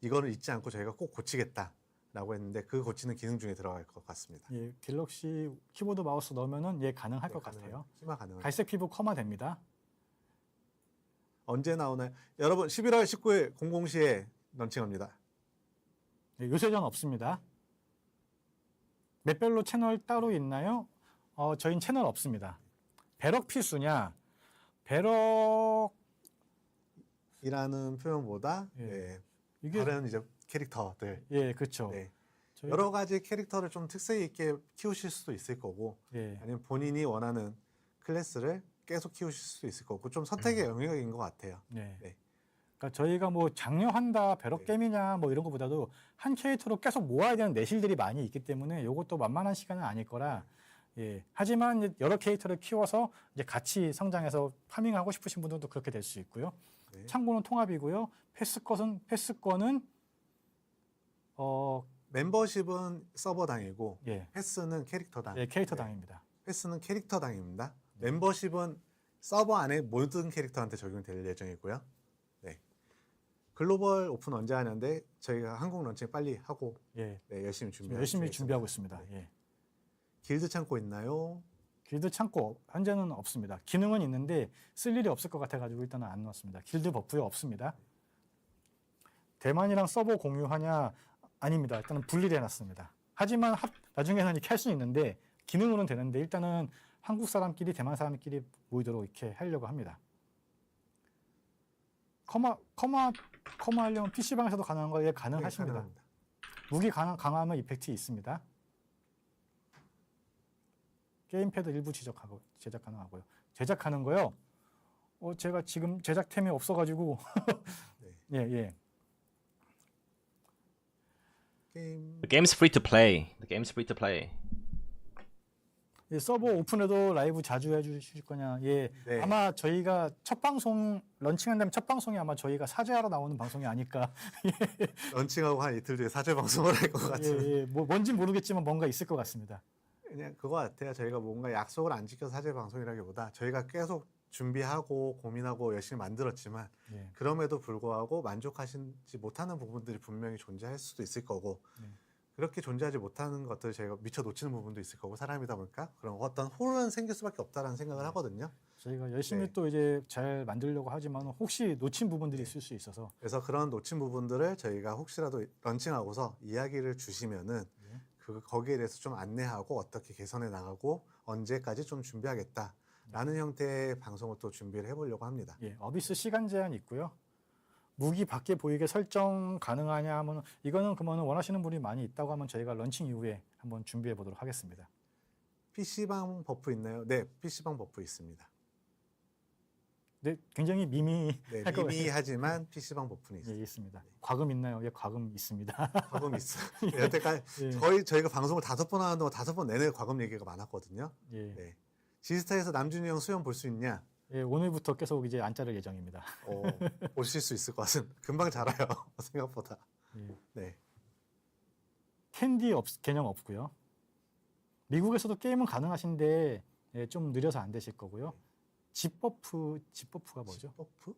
이거는 잊지 않고 저희가 꼭 고치겠다라고 했는데 그 고치는 기능 중에 들어갈 것 같습니다. 예, 갤럭시 키보드 마우스 넣으면은 가능할 것 같아요. 심화 가능합니다. 갈색 피부 커마 됩니다. 언제 나오나요? 여러분 11월 19일 00시에 런칭합니다. 예, 요새전 없습니다. 맵별로 채널 따로 있나요? 저희는 채널 없습니다. 배럭 필수냐? 배럭 이라는 표현보다 이게 다른 이제 캐릭터들 그렇죠. 여러 가지 캐릭터를 좀 특색 있게 키우실 수도 있을 거고 아니면 본인이 원하는 클래스를 계속 키우실 수도 있을 거고 좀 선택의 영역인 것 같아요. 그러니까 저희가 뭐 장려한다 배럭 게임이냐 뭐 이런 것보다도 한 캐릭터로 계속 모아야 되는 내실들이 많이 있기 때문에 이것도 만만한 시간은 아닐 거라. 하지만 이제 여러 캐릭터를 키워서 이제 같이 성장해서 파밍하고 싶으신 분들도 그렇게 될 수 있고요. 참고는 통합이고요. 패스권은 멤버십은 서버당이고 예. 패스는 캐릭터당. 캐릭터당입니다. 패스는 캐릭터당입니다. 멤버십은 서버 안에 모든 캐릭터한테 적용될 예정이고요. 글로벌 오픈 언제 하냐인데 저희가 한국 런칭 빨리 하고 열심히 준비하고 있습니다. 길드 창고 있나요? 길드 창고 현재는 없습니다. 기능은 있는데 쓸 일이 없을 것 같아가지고 일단은 안 넣었습니다. 길드 버프요 없습니다. 대만이랑 서버 공유하냐? 아닙니다. 일단은 분리를 해놨습니다. 하지만 나중에는 이렇게 할 수는 있는데 기능으로는 되는데 일단은 한국 사람끼리 대만 사람끼리 모이도록 이렇게 하려고 합니다. 커마 하려면 PC방에서도 가능한 거예요? 가능하십니다. 가능합니다. 무기 강화하면 이펙트 있습니다. 게임패드 일부 제작 가능하고요. 제작하는 거요? 제가 지금 제작템이 없어가지고 게임 The game's free to play. The game's free to play. 예, 서버 오픈해도 라이브 자주 해주실 거냐? 예, 네. 아마 저희가 첫 방송 런칭한다면 첫 방송이 아마 저희가 사죄하러 나오는 방송이 아닐까. 런칭하고 한 이틀 뒤에 사죄 방송을 할 것 예, 같은. 예, 뭐 뭔지 모르겠지만 뭔가 있을 것 같습니다. 그냥 그거 같아요. 저희가 뭔가 약속을 안 지켜서 사죄 방송이라기보다 저희가 계속 준비하고 고민하고 열심히 만들었지만 예, 그럼에도 불구하고 만족하시지 못하는 부분들이 분명히 존재할 수도 있을 거고 네. 그렇게 존재하지 못하는 것들 저희가 미처 놓치는 부분도 있을 거고 사람이다 보니까 그런 어떤 홀은 생길 수밖에 없다라는 생각을 하거든요. 저희가 열심히 네. 또 이제 잘 만들려고 하지만 혹시 놓친 부분들이 있을 수 있어서 그래서 그런 놓친 부분들을 저희가 혹시라도 런칭하고서 이야기를 주시면은 네. 거기에 대해서 좀 안내하고 어떻게 개선해 나가고 언제까지 좀 준비하겠다라는 형태의 방송을 또 준비를 해보려고 합니다. 예, 어비스 시간 제한이 있고요. 무기 밖에 보이게 설정 가능하냐 하면 이거는 그러면 원하시는 분이 많이 있다고 하면 저희가 런칭 이후에 한번 준비해 보도록 하겠습니다. PC방 버프 있나요? 네, PC방 버프 있습니다. 네, 굉장히 미미할 네, 것 같아요. 미미하지만 PC방 버프는 있어요. 예, 있습니다. 과금 있나요? 예, 과금 있습니다. 과금 있어요. 여태까지 예. 저희가 방송을 5번 하는 동안 5번 내내 과금 얘기가 많았거든요. 예. 네. 지스타에서 남준이 형 수염 볼 수 있냐? 예, 오늘부터 계속 이제 안 자를 예정입니다. 보실 수 있을 것 같은. 금방 자라요. 생각보다. 예. 네. 캔디 개념 없고요. 미국에서도 게임은 가능하신데 예, 좀 느려서 안 되실 거고요. 집버프가 뭐죠? 버프?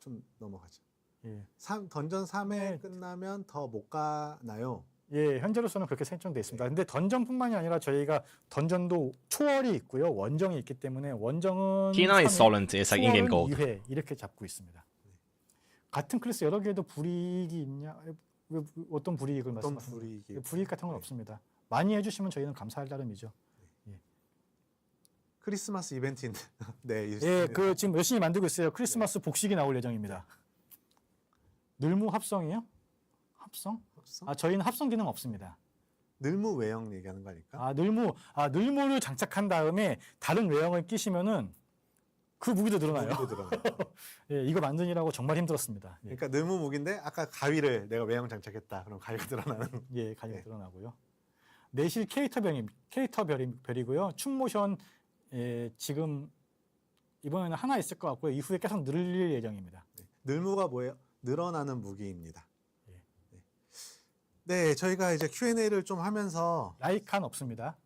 좀 넘어가죠. 예. 던전 3회 네. 끝나면 더 못 가나요? 예, 현재로서는 그렇게 설정돼 있습니다. 근데 던전뿐만이 아니라 저희가 던전도 초월이 있고요, 원정이 있기 때문에 원정은 T9 is 3회, solent. It's like in-game 초월은 gold. 2회 이렇게 잡고 있습니다. 같은 클래스 여러 개도 불이익이 있냐? 왜 어떤 불이익을 어떤 말씀하시는 불이익이 거예요? 불이익 같은 건 없습니다. 많이 해주시면 저희는 감사할 따름이죠. 크리스마스 이벤트인데. 네, 예, 있습니다. 그 지금 열심히 만들고 있어요. 크리스마스 복식이 나올 예정입니다. 늘무 합성이요? 합성? 합성? 아, 저희는 합성 기능 없습니다. 늘무 외형 얘기하는 거 아닐까? 늘무를 장착한 다음에 다른 외형을 끼시면은 그 무기도 늘어나요. 무기도 들어가요. 예, 이거 만드느라고 정말 힘들었습니다. 예, 그러니까 늘무 무기인데 아까 가위를 내가 외형 장착했다. 그럼 가위가 드러나는. 예, 가지고 네. 드러나고요. 내실 캐릭터 별이고요. 춤모션 지금 이번에는 하나 있을 것 같고요. 이후에 계속 늘릴 예정입니다. 늘무가 뭐예요? 늘어나는 무기입니다. 예. 네, 저희가 이제 Q&A를 좀 하면서 라이칸 없습니다.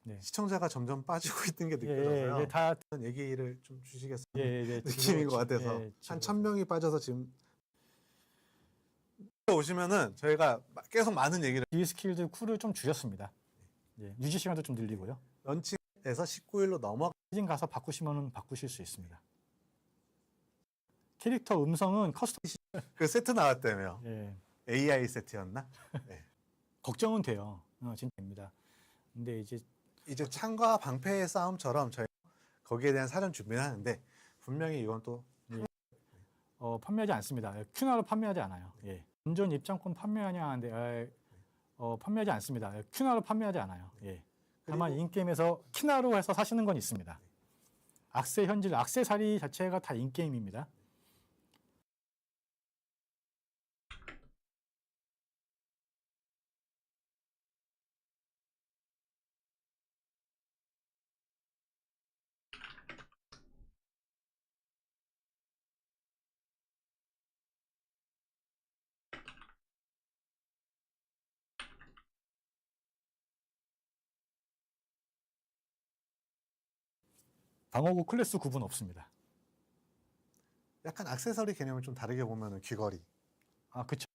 네. 시청자가 점점 빠지고 있는 게 예, 느껴져서요. 예, 다 얘기를 좀 주시겠어요? 예, 느낌인 것 같아서 예, 한 1000명이 빠져서 지금 오시면은 저희가 계속 많은 얘기를 디스킬드 쿨을 좀 줄였습니다. 예, 유지 시간도 좀 늘리고요. 런칭에서 19일로 넘어 시즌 가서 바꾸시면은 바꾸실 수 있습니다. 캐릭터 음성은 커스텀. 그 세트 나왔다며요. 예, AI 세트였나? 네. 걱정은 돼요. 진짜 됩니다. 근데 이제 창과 방패의 싸움처럼 저희 거기에 대한 사전 준비를 하는데 분명히 이건 또 판매하지 않습니다. 큐나로 판매하지 않아요. 예. 던전 입장권 판매하냐 하는데 판매하지 않습니다. 큐나로 판매하지 않아요. 예. 다만 인게임에서 큐나로 해서 사시는 건 있습니다. 액세서리 자체가 다 인게임입니다. 방어구 클래스 구분 없습니다. 약간 액세서리 개념을 좀 다르게 보면은 귀걸이 아, 그쵸.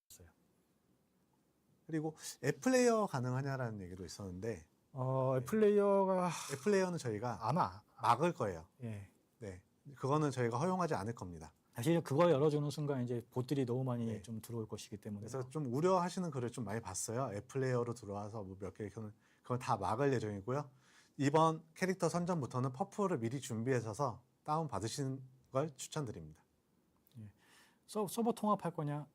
그리고 앱플레이어 가능하냐라는 얘기도 있었는데 플레이어가 앱플레이어는 저희가 아마 막을 거예요. 예. 네, 그거는 저희가 허용하지 않을 겁니다. 사실 그거 열어주는 순간 이제 봇들이 너무 많이 네. 좀 들어올 것이기 때문에 그래서 좀 우려하시는 글을 좀 많이 봤어요. 앱플레이어로 들어와서 뭐 몇 개 그건 다 막을 예정이고요. 이번 캐릭터 선전부터는 퍼프를 미리 준비해서 다운 받으시는 걸 추천드립니다. 서버 통합할 거냐?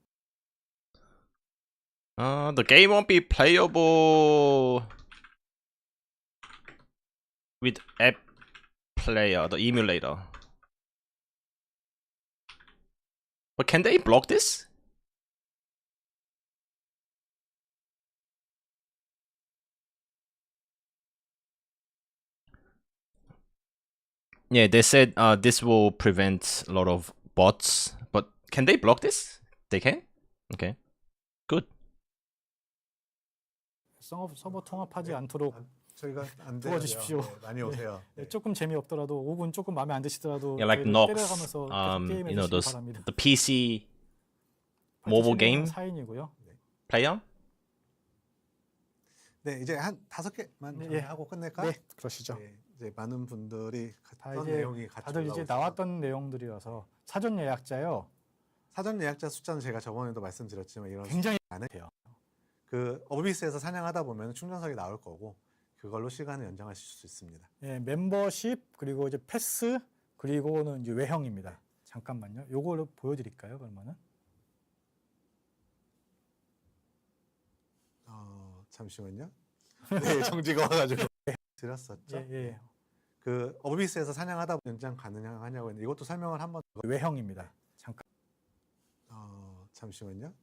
The game won't be playable with app player, the emulator. But can they block this? Yeah, they said this will prevent a lot of bots, but can they block this? They can? Okay. Good. 서버 통합하지 않도록 저희가 안 돼요. 도와주십시오. 네, 많이 오세요. 네. 조금 재미없더라도 5분 조금 마음에 안 드시더라도 Yeah, like 저희를 Nox, 때려가면서 계속 게임해 you know, 주시기 those 바랍니다. the PC mobile game 4인이고요. player. 네, 이제 한 5개만 예. 하고 끝낼까? 네, 그러시죠. 네, 이제 많은 분들이 다 어떤 이제 내용이 같이 다들 이제 올라오고 나왔던 내용들이라서 사전 예약자요. 사전 예약자 숫자는 제가 저번에도 말씀드렸지만 이런 굉장히 많은 돼요. 그 어비스에서 사냥하다 보면 충전석이 나올 거고 그걸로 시간을 연장하실 수 있습니다. 예, 멤버십 그리고 이제 패스 그리고는 이제 외형입니다. 잠깐만요. 요거를 보여드릴까요? 그러면은 잠시만요. 네, 정지가 와가지고 드렸었죠. 예, 예. 그 어비스에서 사냥하다 보면 연장 가능하냐고 했는데 이것도 설명을 한번 외형입니다. 잠깐. 잠시만요.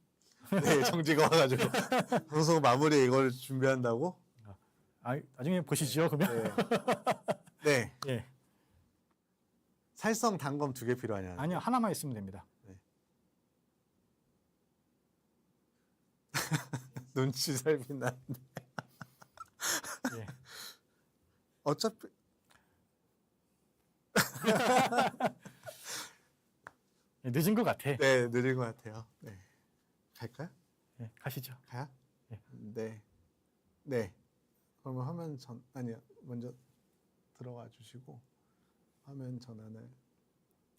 네, 정지가 와가지고 방송 마무리 이걸 준비한다고. 나중에 보시죠. 그러면 네. 예. 살성 단검 2개 필요하냐? 아니요, 하나만 있으면 됩니다. 눈치 살피 나는데. 예. 어차피 예, 늦은 것 같아. 네, 느린 것 같아요. 네. 갈까요? 예, 가시죠. 가요? 예. 네. 네. 그러면 화면 아니요. 먼저 들어가 주시고 화면 전환을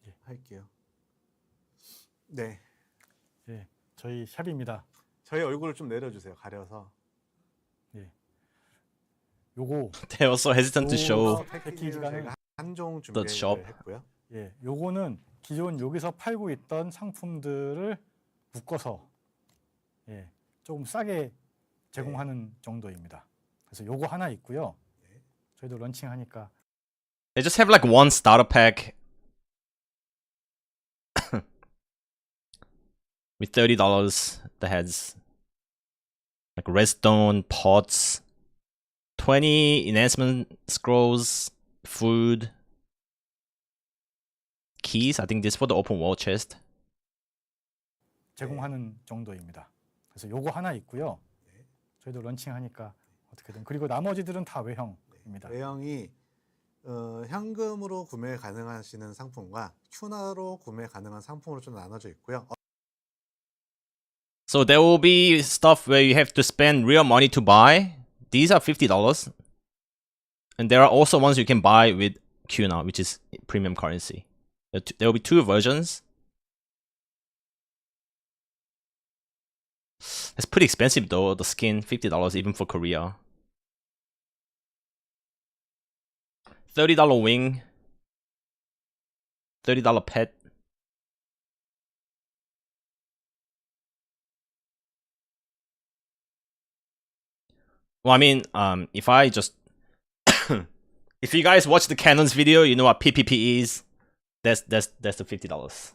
예. 할게요. 네. 예, 저희 샵입니다. 저희 얼굴을 좀 내려주세요. 가려서. 예. 요거 They're also hesitant to show 패키지가 제가 한종 the shop. 준비했고요. 예, 요거는 기존 여기서 팔고 있던 상품들을 묶어서 예, 조금 싸게 제공하는 정도입니다. 그래서 요거 하나 있고요. 저희도 런칭하니까 They just have like one starter pack with $30 that has like redstone pots, 20 enhancement scrolls, food, keys. I think this for the open world chest. 제공하는 정도입니다. 그래서 요거 하나 있고요. 저희도 런칭하니까 어떻게든 그리고 나머지들은 다 외형입니다. 외형이 현금으로 구매 가능하시는 상품과 큐나로 구매 가능한 상품으로 좀 나눠져 있고요. So there will be stuff where you have to spend real money to buy. These are $50. And there are also ones you can buy with QNA, which is premium currency. There will be 2 versions. It's pretty expensive though, the skin, $50 even for Korea. $30 wing, $30 pet. Well, I mean, if I just if you guys watch the Canon's video, you know what PPP is. That's the $50.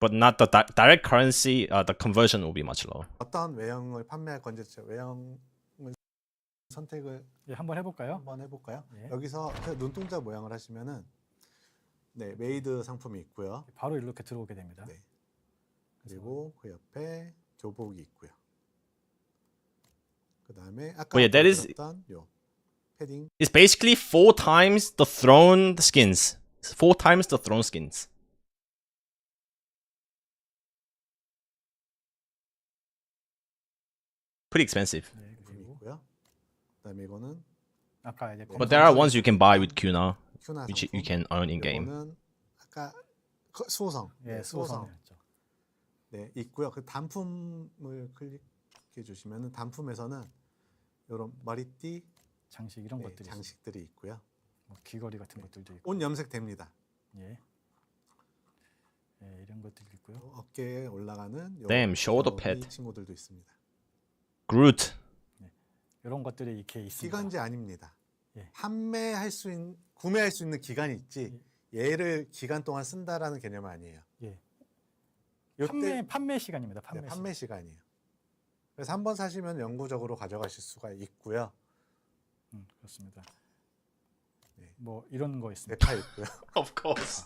But not the direct currency. The conversion will be much lower. 어떤 외형을 판매할 건지 외형을 선택을 예, 한번 해볼까요? 한번 해볼까요? 예. 여기서 눈동자 모양을 하시면은 네 메이드 상품이 있고요. 바로 이렇게 들어오게 됩니다. 네. 그리고 그 옆에 교복이 있고요. 그 다음에 아까 Well, yeah, that is- 보여드렸던 요 패딩 It's basically 4 times the throne skins. 4 times the throne skins. Pretty expensive. 예, 상품이 그리고 있고요. 그다음에 이거는 아까 이제 But there are ones you can buy with QNA, 큐나 which 상품. you can earn in game. 이거는 아까 수호성. 예, 네, 수호성이었죠. 네, 있고요. 그 단품을 클릭해 주시면은 단품에서는 이런 머리띠 장식 이런 네, 것들이 있어요. 장식들이 있고요. 뭐 귀걸이 같은 것들도 있고 옷 염색 됩니다. 예. 예, 이런 것들이 있고요. 또 어깨에 올라가는 요 Damn, shoulder 이 pad. 친구들도 있습니다. Groot. 이런 것들이 이렇게 있습니다. 기간제 아닙니다. 예. 구매할 수 있는 기간이 있지. 얘를 기간 동안 쓴다라는 개념은 아니에요. 예. 요때 판매 시간입니다. 판매, 네, 판매 시간이에요. 그래서 한번 사시면 영구적으로 가져가실 수가 있고요. 그렇습니다. 뭐 이런 거 있습니다. 네파 있고요. Of course.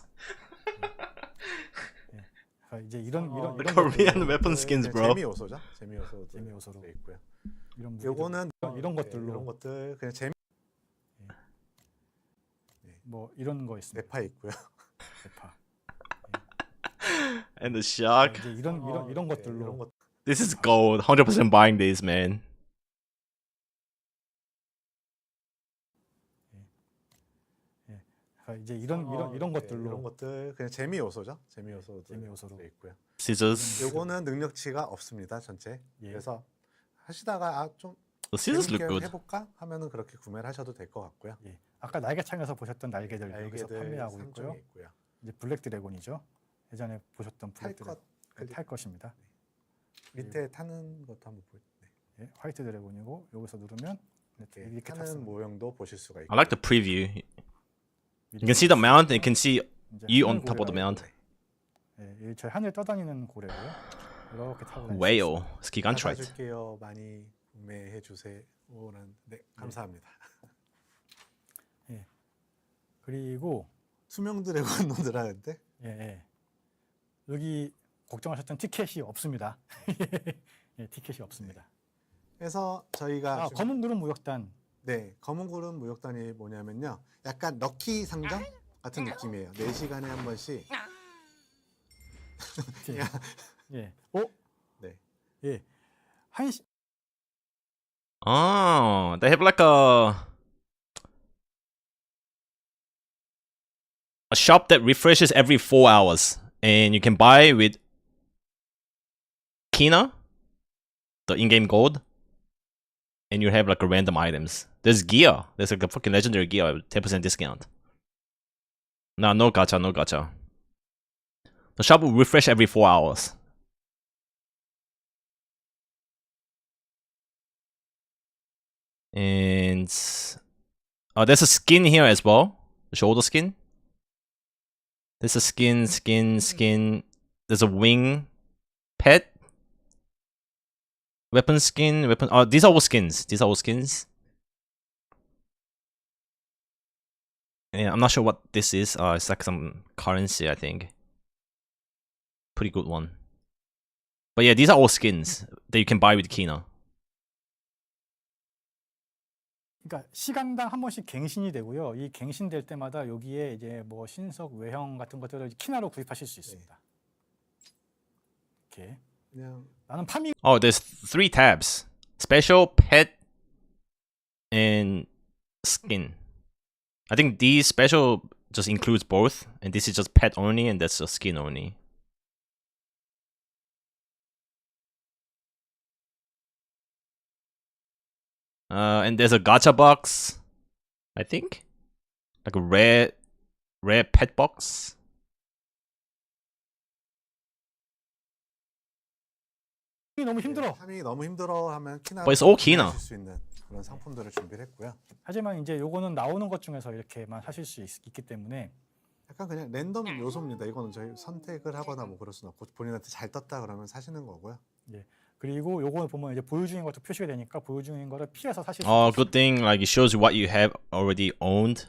이제 이런 Korean 것들로, weapon skins, bro. 재미 요소죠. 재미 요소. 재미 요소로 돼 있고요. 이런 무기들, 요거는 이런 것들로 이런 것들 그냥 재미 뭐 이런 거 있습니다. 네파 있고요. 대파. And the shark. 이제 이런 것들로 이런 것 This is gold. 100% buying this, man. 이제 이런 것들로 이런 것들 그냥 재미 요소죠. 재미 요소. 재미 요소로. 돼 있고요. Scissors. 요거는 능력치가 없습니다. 전체. 예. 그래서 하시다가 좀 The scissors look 재밌게 good. 해볼까 하면은 그렇게 구매를 하셔도 될 것 같고요. 예. 아까 날개창에서 보셨던 날개들 여기서 날개들 판매하고 3종이 있고요. 있고요. 이제 블랙 드래곤이죠. 예전에 보셨던 블랙 탈 드래곤 것 탈 것입니다. 밑에 타는 것도 한번 보세요. 예, 화이트 드래곤이고 여기서 누르면 이렇게 타는 탑승. 모형도 보실 수가 있고. I like the preview. You can see the mount and you can see 이제 you 하늘 on top of the 고래라고. mount. 예, 저희 하늘 떠다니는 고래고요. 이렇게 타고 다니실 수 Whale. 있습니다. It's gigantrite. 사줄게요. 많이 구매해 주세요라는. 네, 감사합니다. 그리고 수명 드래곤 놈들하는데 예. 여기 걱정하셨던 티켓이 없습니다. 예, 티켓이 없습니다. 그래서 저희가 검은 구름 무역단. 네, 검은 구름 무역단이 뭐냐면요. 약간 럭키 상점 같은 느낌이에요. 4시간에 한 번씩. 예. 네. 예. Oh, they have like a shop that refreshes every 4 hours, and you can buy with Kina, the in-game gold, and you have like a random items. There's gear. There's like a fucking legendary gear, 10% discount. No gacha, no gacha. The shop will refresh every 4 hours. And there's a skin here as well. The shoulder skin. There's a skin. There's a wing pet. Weapon skin. These are all skins. Yeah, I'm not sure what this is. It's like some currency, I think. Pretty good one. But yeah, these are all skins that you can buy with Kina. 그러니까 시간당 한 번씩 갱신이 되고요. 이 갱신될 때마다 여기에 이제 뭐 신석, 외형 같은 것들을 키나로 구입하실 수 있습니다. 이렇게 그냥 나는 파밍 Oh, there's 3 tabs. Special, pet, and skin. I think these special just includes both, and this is just pet only, and that's just skin only. And there's a gacha box, I think, like a rare pet box. 너무 힘들어. 파밍이 너무 힘들어 하면 키나 But it's all Kina. 하실 수 있는 그런 상품들을 준비를 했고요. 하지만 이제 요거는 나오는 것 중에서 이렇게만 하실 수 있기 때문에 약간 그냥 랜덤 요소입니다. 이거는 저희 선택을 하거나 뭐 그럴 수는 없고 본인한테 잘 떴다 그러면 사시는 거고요. 그리고 요거 보면 이제 보유 중인 것도 표시가 되니까 보유 중인 거를 피해서 사실 수 Oh, 있습니다. good thing, like it shows you what you have already owned.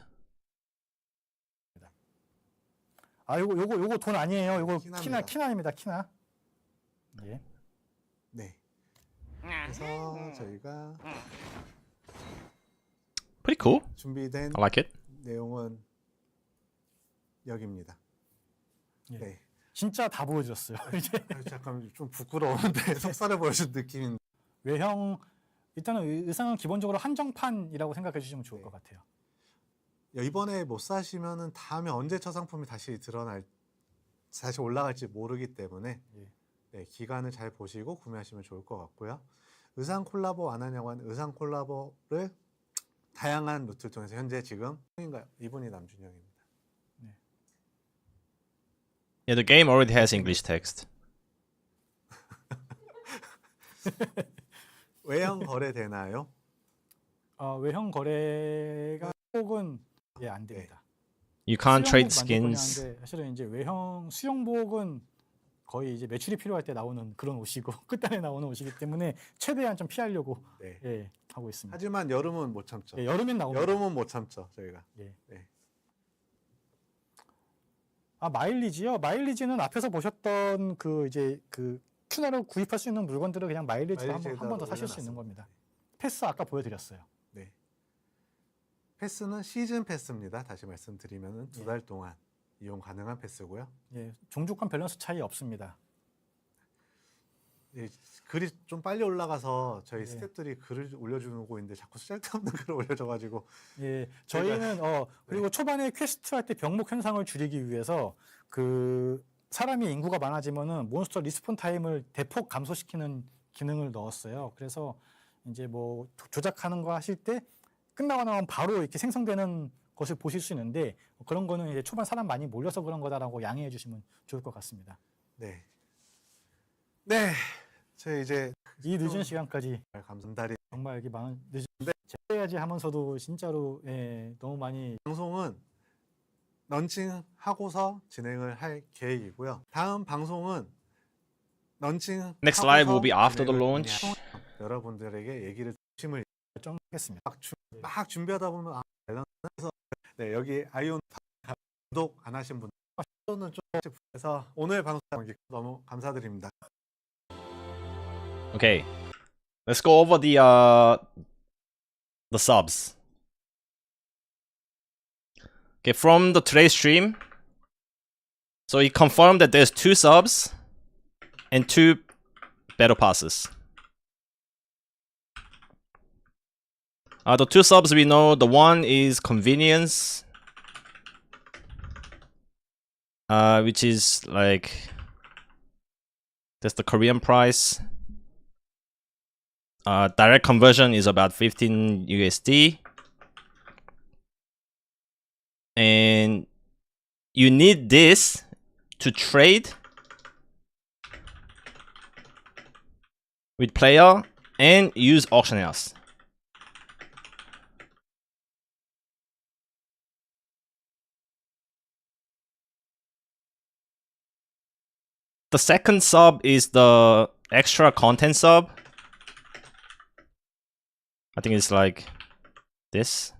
아 요거 돈 아니에요. 요거 키나입니다. 키나입니다. 키나. 예. 네. 그래서 저희가 Pretty cool. 준비된 I like it. 내용은 여기입니다. 예. 네. 진짜 다 보여줬어요. 이제 잠깐 좀 부끄러운데 속살을 보여준 느낌인데 외형 일단은 의상은 기본적으로 한정판이라고 생각해 주시면 좋을 것 같아요. 이번에 못 사시면은 다음에 언제 저 상품이 다시 다시 올라갈지 모르기 때문에 네, 기간을 잘 보시고 구매하시면 좋을 것 같고요. 의상 콜라보 안 하냐고 하는 의상 콜라보를 다양한 루트를 통해서 현재 지금 이분이 남준영입니다. Yeah, the game already has English text. 외형 거래되나요? 외형 거래가 혹은 안 됩니다. You can't trade 수영복 만들 skins. 거냐는데 사실은 이제 외형 수영복은 거의 이제 매출이 필요할 때 나오는 그런 옷이고 끝단에 나오는 옷이기 때문에 최대한 좀 피하려고 네. 예, 하고 있습니다. 하지만 여름은 못 참죠. 예, 여름엔 나옵니다. 여름은 못 참죠, 저희가. 예. 네. 아 마일리지요? 마일리지는 앞에서 보셨던 그 이제 그 큐나로 구입할 수 있는 물건들을 그냥 마일리지로 한 번 더 사실 수 있는 올려놨습니다. 겁니다. 패스 아까 보여드렸어요. 네. 패스는 시즌 패스입니다. 다시 말씀드리면은 예. 2달 동안 이용 가능한 패스고요. 예, 종족간 밸런스 차이 없습니다. 예, 글이 좀 빨리 올라가서 저희 예. 스태프들이 글을 올려주고 있는데 자꾸 쓸데없는 글을 올려줘가지고 예, 저희는 그리고 초반에 퀘스트 할 때 병목 현상을 줄이기 위해서 그 사람이 인구가 많아지면은 몬스터 리스폰 타임을 대폭 감소시키는 기능을 넣었어요. 그래서 이제 뭐 조작하는 거 하실 때 끝나고 나면 바로 이렇게 생성되는 것을 보실 수 있는데 그런 거는 이제 초반 사람 많이 몰려서 그런 거다라고 양해해 주시면 좋을 것 같습니다. 네. 네. 저 이제 이 늦은 시간까지 감사달이 정말 이렇게 많은 늦은데 해야지 하면서도 진짜로 예, 너무 많이 방송은 런칭하고서 진행을 할 계획이고요. 다음 방송은 런칭 Next live will be after the launch. 여러분들에게 얘기를 중심을 결정하겠습니다. 막 준비하다 보면 밸런스에서 네, 여기 아이온 구독 안 하신 분들은 좀 해서 오늘 방송 너무 감사드립니다. Okay, let's go over the subs. Okay, from the today's stream, so he confirmed that there's 2 subs and 2 battle passes. The 2 subs we know, the one is convenience, which is like that's the Korean price. Direct conversion is about 15 USD. And you need this to trade with player and use auctioneers. The second sub is the extra content sub. I think it's like this.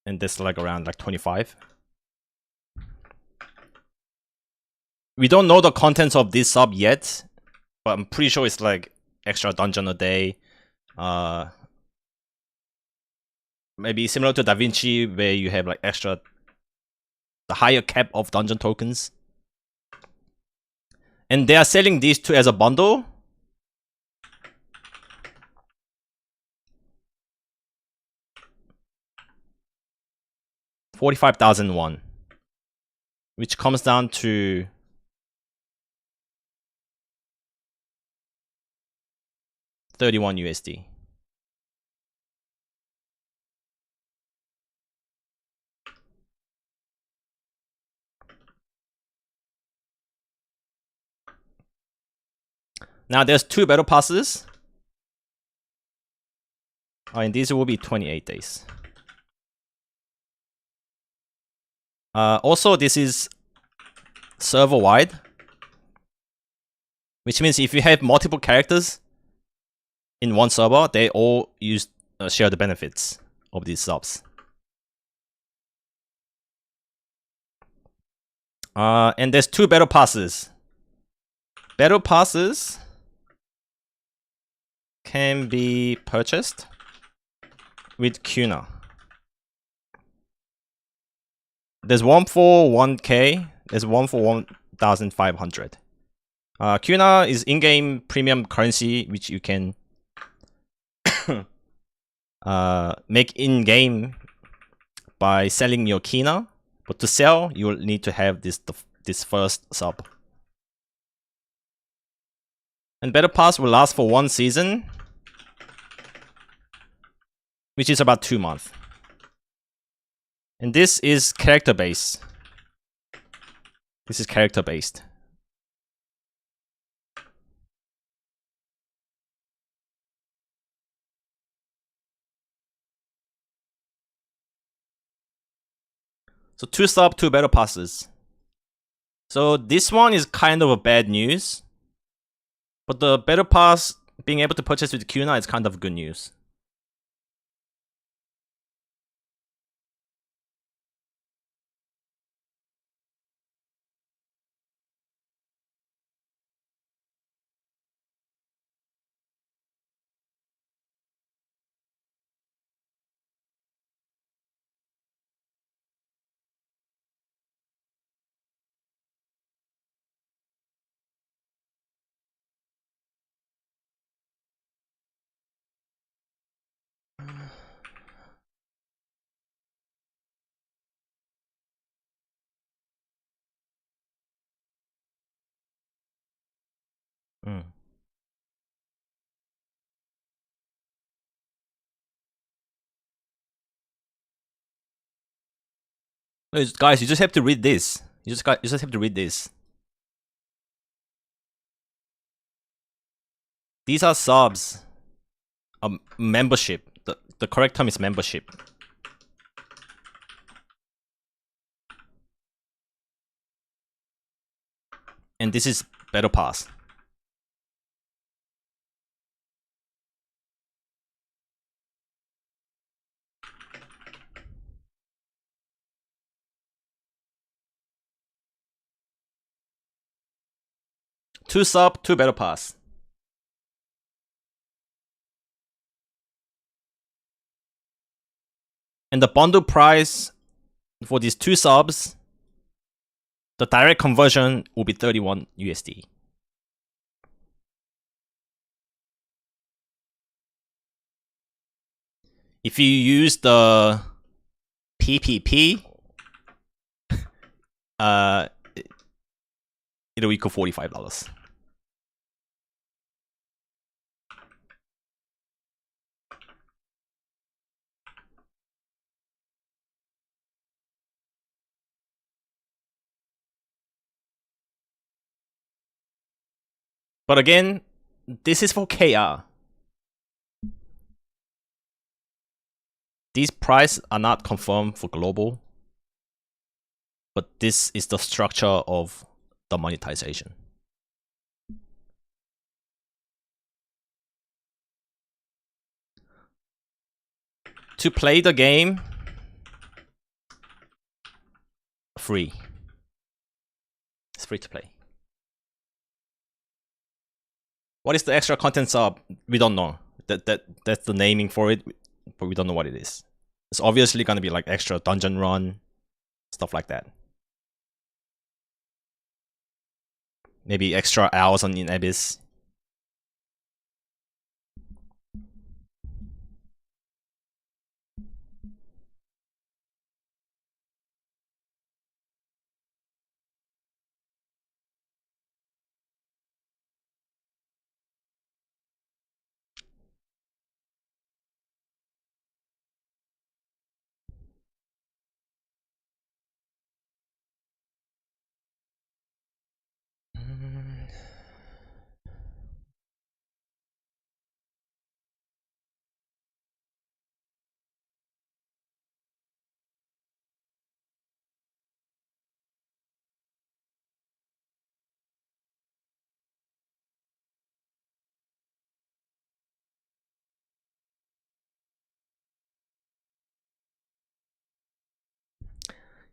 And this like around like 25. We don't know the contents of this sub yet, but I'm pretty sure it's like extra dungeon a day. Maybe similar to DaVinci where you have like extra the higher cap of dungeon tokens. And they are selling these two as a bundle. $45,001, which comes down to $31 USD. Now there's 2 battle passes. And these will be 28 days. Also, this is server-wide, which means if you have multiple characters in one server, they all share the benefits of these subs. And there's 2 battle passes. Battle passes can be purchased with Kuna. There's one for 1k, there's one for 1,500. Kuna is in-game premium currency which you can make in-game by selling your Kina, but to sell you'll need to have this first sub. And Battle Pass will last for 1 season, which is about 2 months. And this is character based. This is character based. So 2 sub, 2 battle passes. So this one is kind of a bad news. But the battle pass being able to purchase with Kuna is kind of good news. Mm. Guys, you just have to read this. You just have to read this. These are subs. Membership. The correct term is membership. And this is battle pass. Two sub, 2 battle pass. And the bundle price for these 2 subs, the direct conversion will be 31 USD. If you use the PPP, it'll equal $45. But again, this is for KR. These prices are not confirmed for global, but this is the structure of the monetization. To play the game, free. It's free to play. What is the extra content sub? We don't know. That's the naming for it, but we don't know what it is. It's obviously gonna be like extra dungeon run, stuff like that. Maybe extra hours on in Abyss.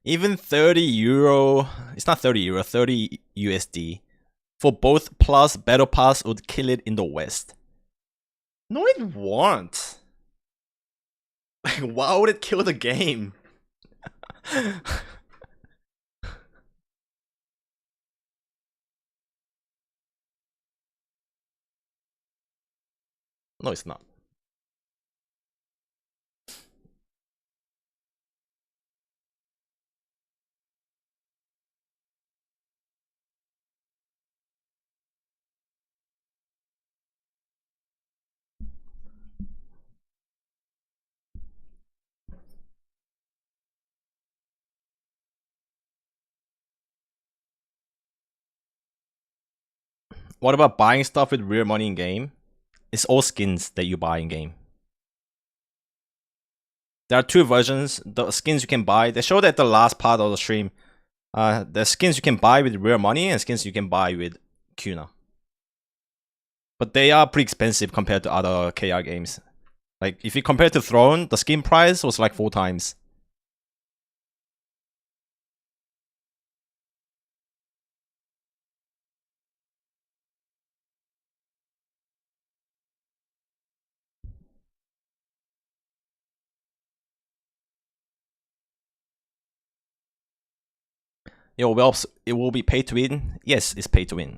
Even 30 euro, it's not 30 euro, 30 USD for both plus battle pass would kill it in the West. No, it won't. Like, why would it kill the game? No, it's not. What about buying stuff with real money in game? It's all skins that you buy in game. There are two versions. The skins you can buy. They showed at the last part of the stream. The skins you can buy with real money and skins you can buy with Kuna. But they are pretty expensive compared to other KR games. Like if you compare to Throne, the skin price was like 4 times. Yo, whelps, it will be pay to win. Yes, it's pay to win.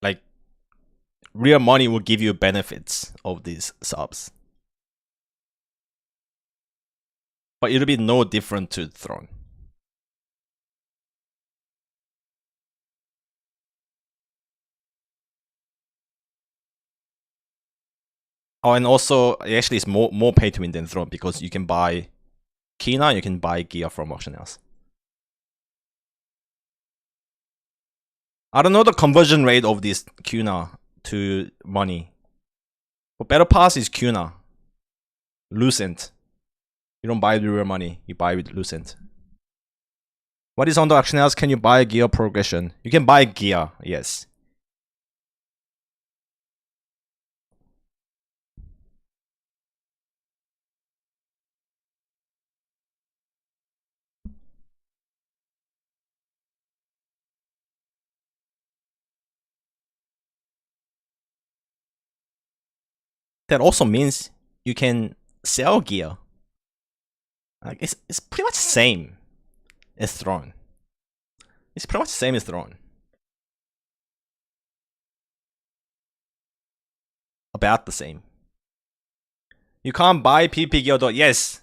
Like, real money will give you benefits of these subs. But it'll be no different to Throne. Oh, and also, actually, it's more pay to win than Throne because you can buy Kina, you can buy gear from auction house. I don't know the conversion rate of this Kuna to money. But Battle Pass is Kuna. Lucent. You don't buy with real money, you buy with Lucent. What is on the auction house? Can you buy gear progression? You can buy gear, yes. That also means you can sell gear. Like it's pretty much the same as Throne. It's pretty much the same as Throne. About the same. You can't buy PvP gear though. Yes.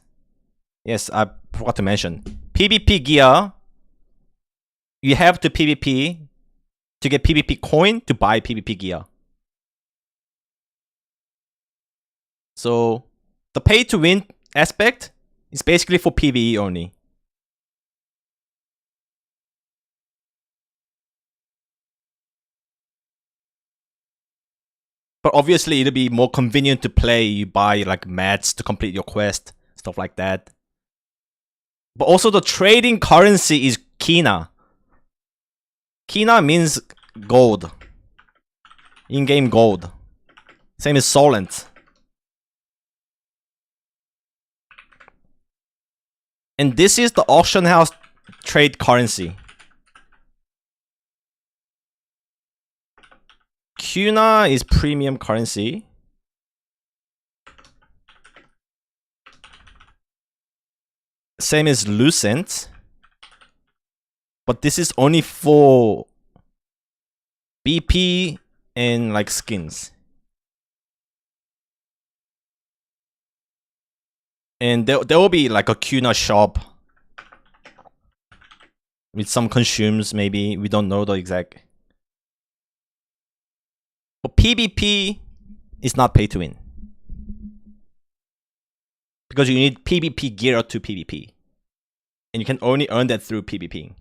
Yes, I forgot to mention. PvP gear, you have to PvP to get PvP coin to buy PvP gear. So the pay to win aspect is basically for PvE only. But obviously it'll be more convenient to play. You buy like mats to complete your quest, stuff like that. But also the trading currency is Kina. Kina means gold. In-game gold. Same as Solent. And this is the auction house trade currency. Kuna is premium currency. Same as Lucent. But this is only for BP and like skins. And there will be like a Kuna shop with some consumes maybe. We don't know the exact. But PvP is not pay to win. Because you need PvP gear to PvP. And you can only earn that through PvP.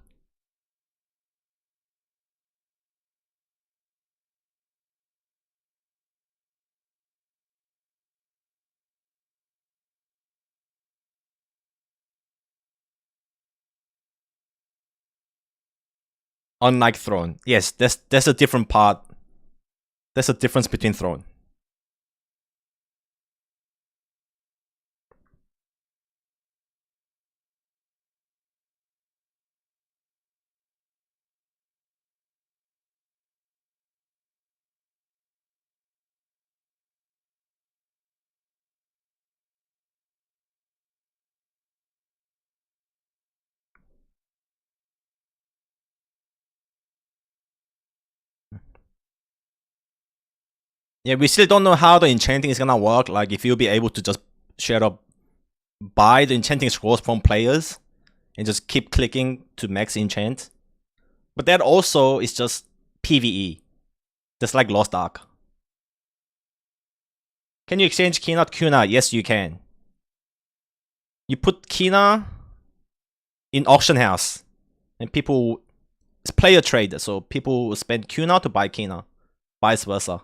Unlike Throne. Yes, that's a different part. There's a difference between Throne. Yeah, we still don't know how the enchanting is gonna work. Like if you'll be able to just straight up buy the enchanting scrolls from players and just keep clicking to max enchant. But that also is just PvE. Just like Lost Ark. Can you exchange Kina to Kuna? Yes, you can. You put Kina in auction house. And people... It's player trade, so people will spend Kuna to buy Kina. Vice versa.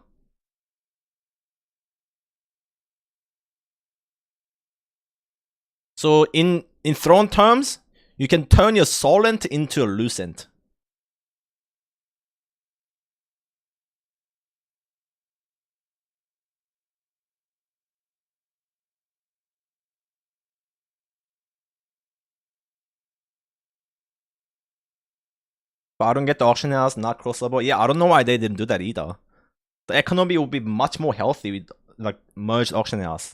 So in Throne terms, you can turn your Solent into a Lucent. But I don't get the auction house, not crossable. Yeah, I don't know why they didn't do that either. The economy will be much more healthy with like merged auction house.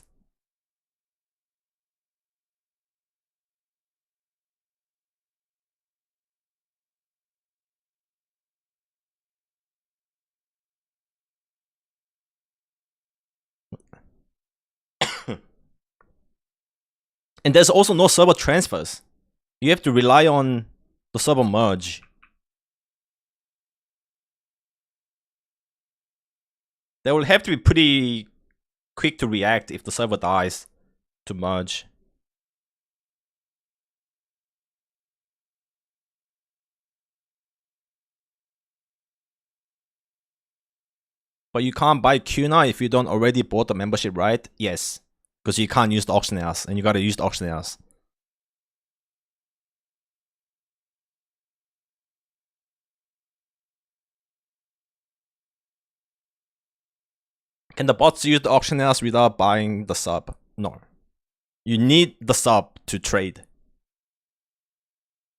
And there's also no server transfers. You have to rely on the server merge. They will have to be pretty quick to react if the server dies to merge. But you can't buy Kuna if you don't already bought the membership, right? Yes. Because you can't use the auction house, and you gotta use the auction house. Can the bots use the auction house without buying the sub? No. You need the sub to trade.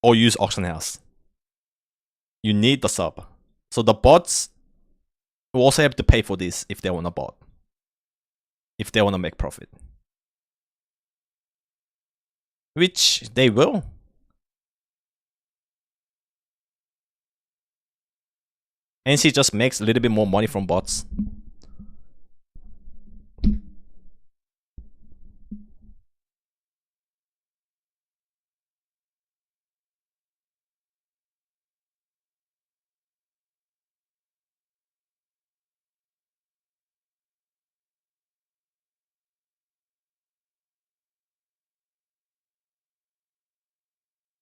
Or use auction house. You need the sub. So the bots will also have to pay for this if they want to bot. If they want to make profit. Which they will. NC just makes a little bit more money from bots.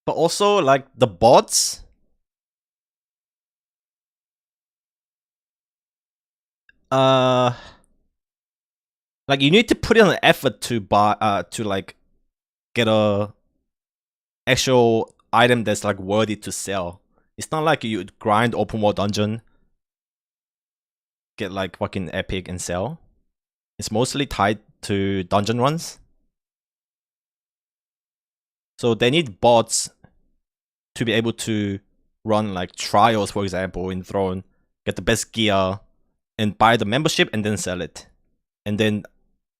But also, like, the bots, like, you need to put in an effort to buy, to like get a actual item that's like worthy to sell. It's not like you grind open world dungeon, get like fucking epic and sell. It's mostly tied to dungeon runs. So they need bots to be able to run like trials, for example, in Throne, get the best gear, and buy the membership and then sell it. And then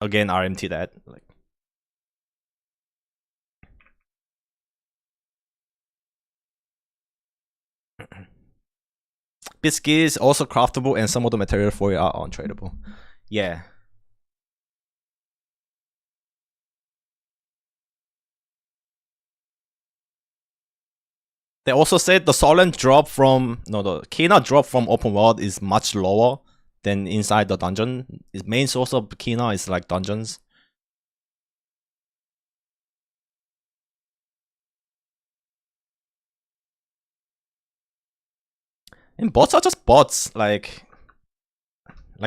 again RMT that. Like, Bit is also craftable and some of the material for it are untradeable. Yeah. They also said the Solent drop from the Kina drop from open world is much lower than inside the dungeon. Its main source of Kina is like dungeons. And bots are just bots. Like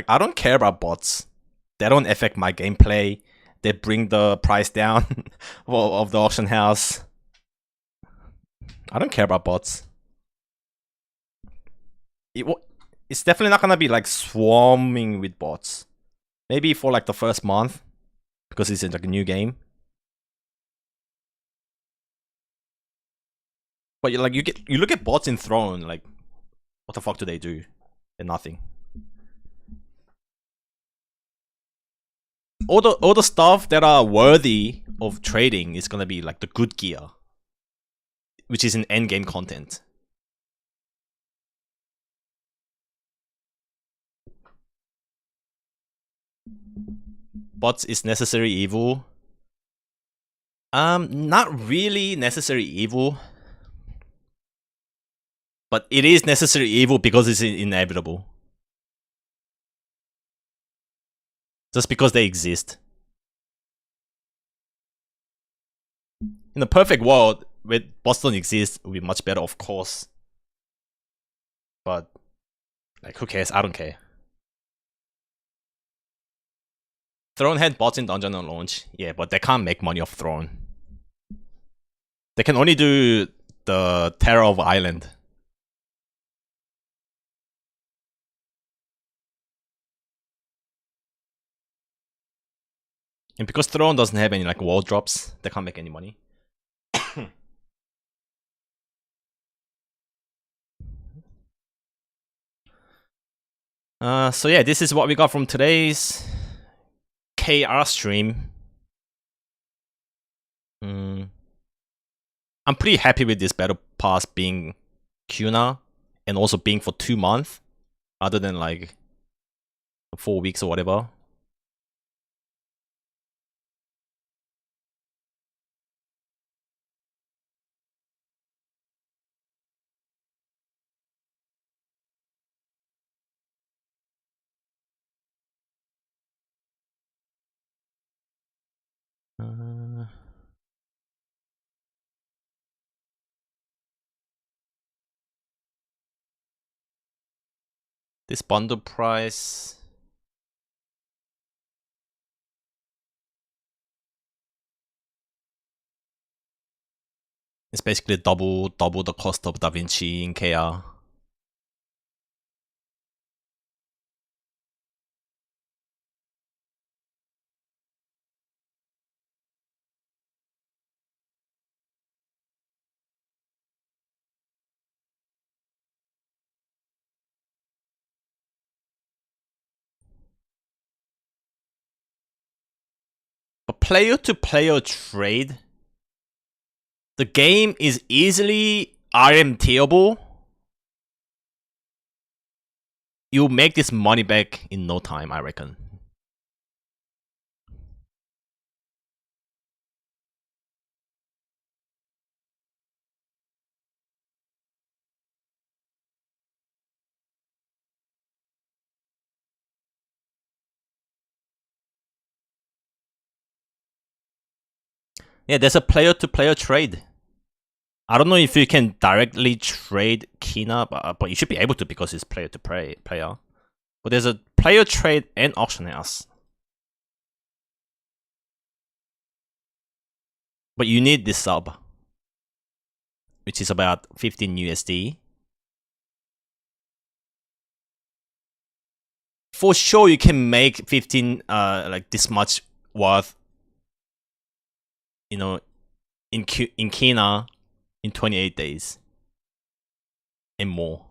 I don't care about bots. They don't affect my gameplay. They bring the price down of the auction house. I don't care about bots. It's definitely not gonna be like swarming with bots. Maybe for like the first month, because it's like a new game. But you look at bots in Throne, like, what the fuck do they do? They're nothing. All the stuff that are worthy of trading is gonna be like the good gear, which is in endgame content. Bots is necessary evil. Not really necessary evil. But it is necessary evil because it's inevitable. Just because they exist. In a perfect world, where bots don't exist, it would be much better, of course. But, like, who cares? I don't care. Throne had bots in dungeon on launch. Yeah, but they can't make money off Throne. They can only do the Terror of Island. And because Throne doesn't have any like wall drops, they can't make any money. So yeah, this is what we got from today's KR stream. I'm pretty happy with this battle pass being Kuna and also being for 2 months, other than like 4 weeks or whatever. This bundle price is basically double the cost of Da Vinci in KR. But player-to-player trade, the game is easily RMTable. You'll make this money back in no time, I reckon. Yeah, there's a player-to-player trade. I don't know if you can directly trade Kina, but you should be able to because it's player-to-player. But there's a player trade and auction house. But you need this sub, which is about 15 USD. For sure, you can make 15 like this much worth, you know, in Kina in 28 days and more.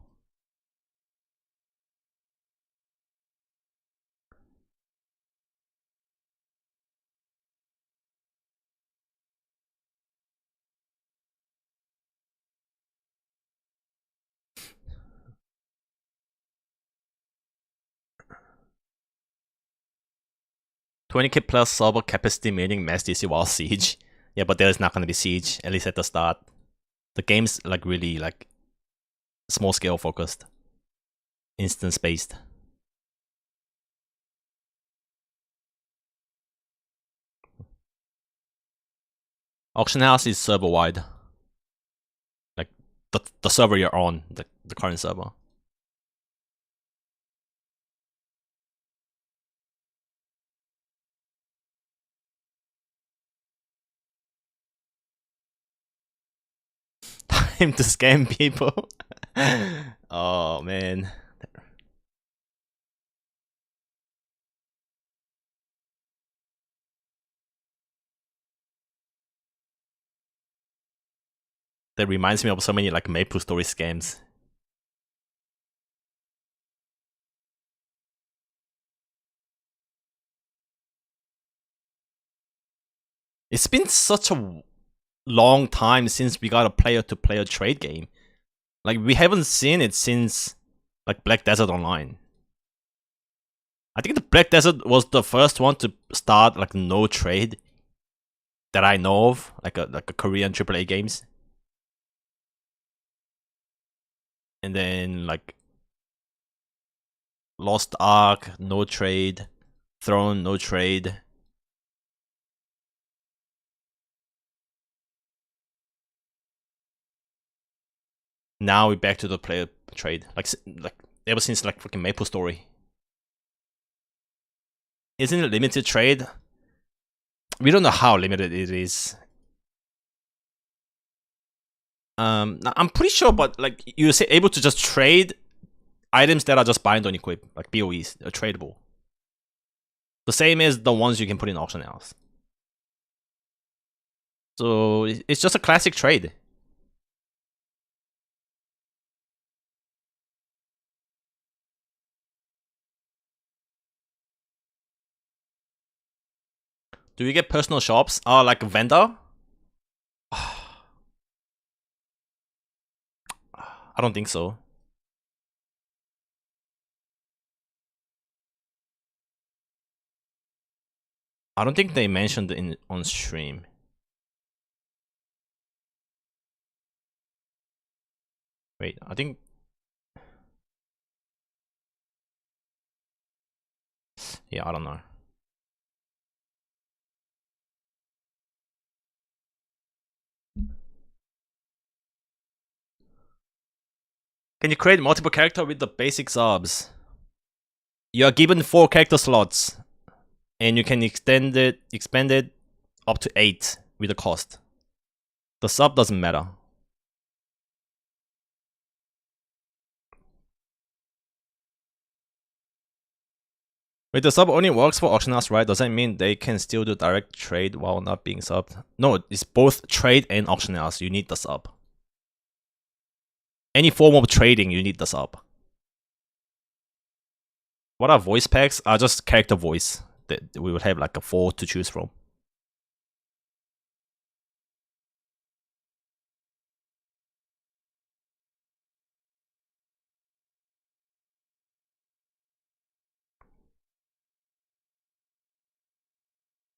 $20K plus server capacity meaning mass DC while siege. Yeah, but there's not gonna be siege, at least at the start. The game's like really like small scale focused, instance based. Auction house is server wide, like the server you're on, the current server. Time to scam people. Oh man. That reminds me of so many like Maple Story scams. It's been such a long time since we got a player-to-player trade game. Like we haven't seen it since like Black Desert Online. I think the Black Desert was the first one to start like no trade that I know of, like a Korean AAA games. And then like Lost Ark, no trade. Throne, no trade. Now we're back to the player trade, like ever since like freaking Maple Story. Isn't it limited trade? We don't know how limited it is. I'm pretty sure, but like you're able to just trade items that are just bind on equip, like BOEs, are tradable. The same as the ones you can put in auction house. So it's just a classic trade. Do you get personal shops? Like a vendor? I don't think so. I don't think they mentioned it on stream. Wait, I think... Yeah, I don't know. Can you create multiple character with the basic subs? You are given 4 character slots, and you can expand it up to 8 with the cost. The sub doesn't matter. Wait, the sub only works for auction house, right? Does that mean they can still do direct trade while not being subbed? No, it's both trade and auction house. You need the sub. Any form of trading, you need the sub. What are voice packs? Are just character voice that we would have like a 4 to choose from.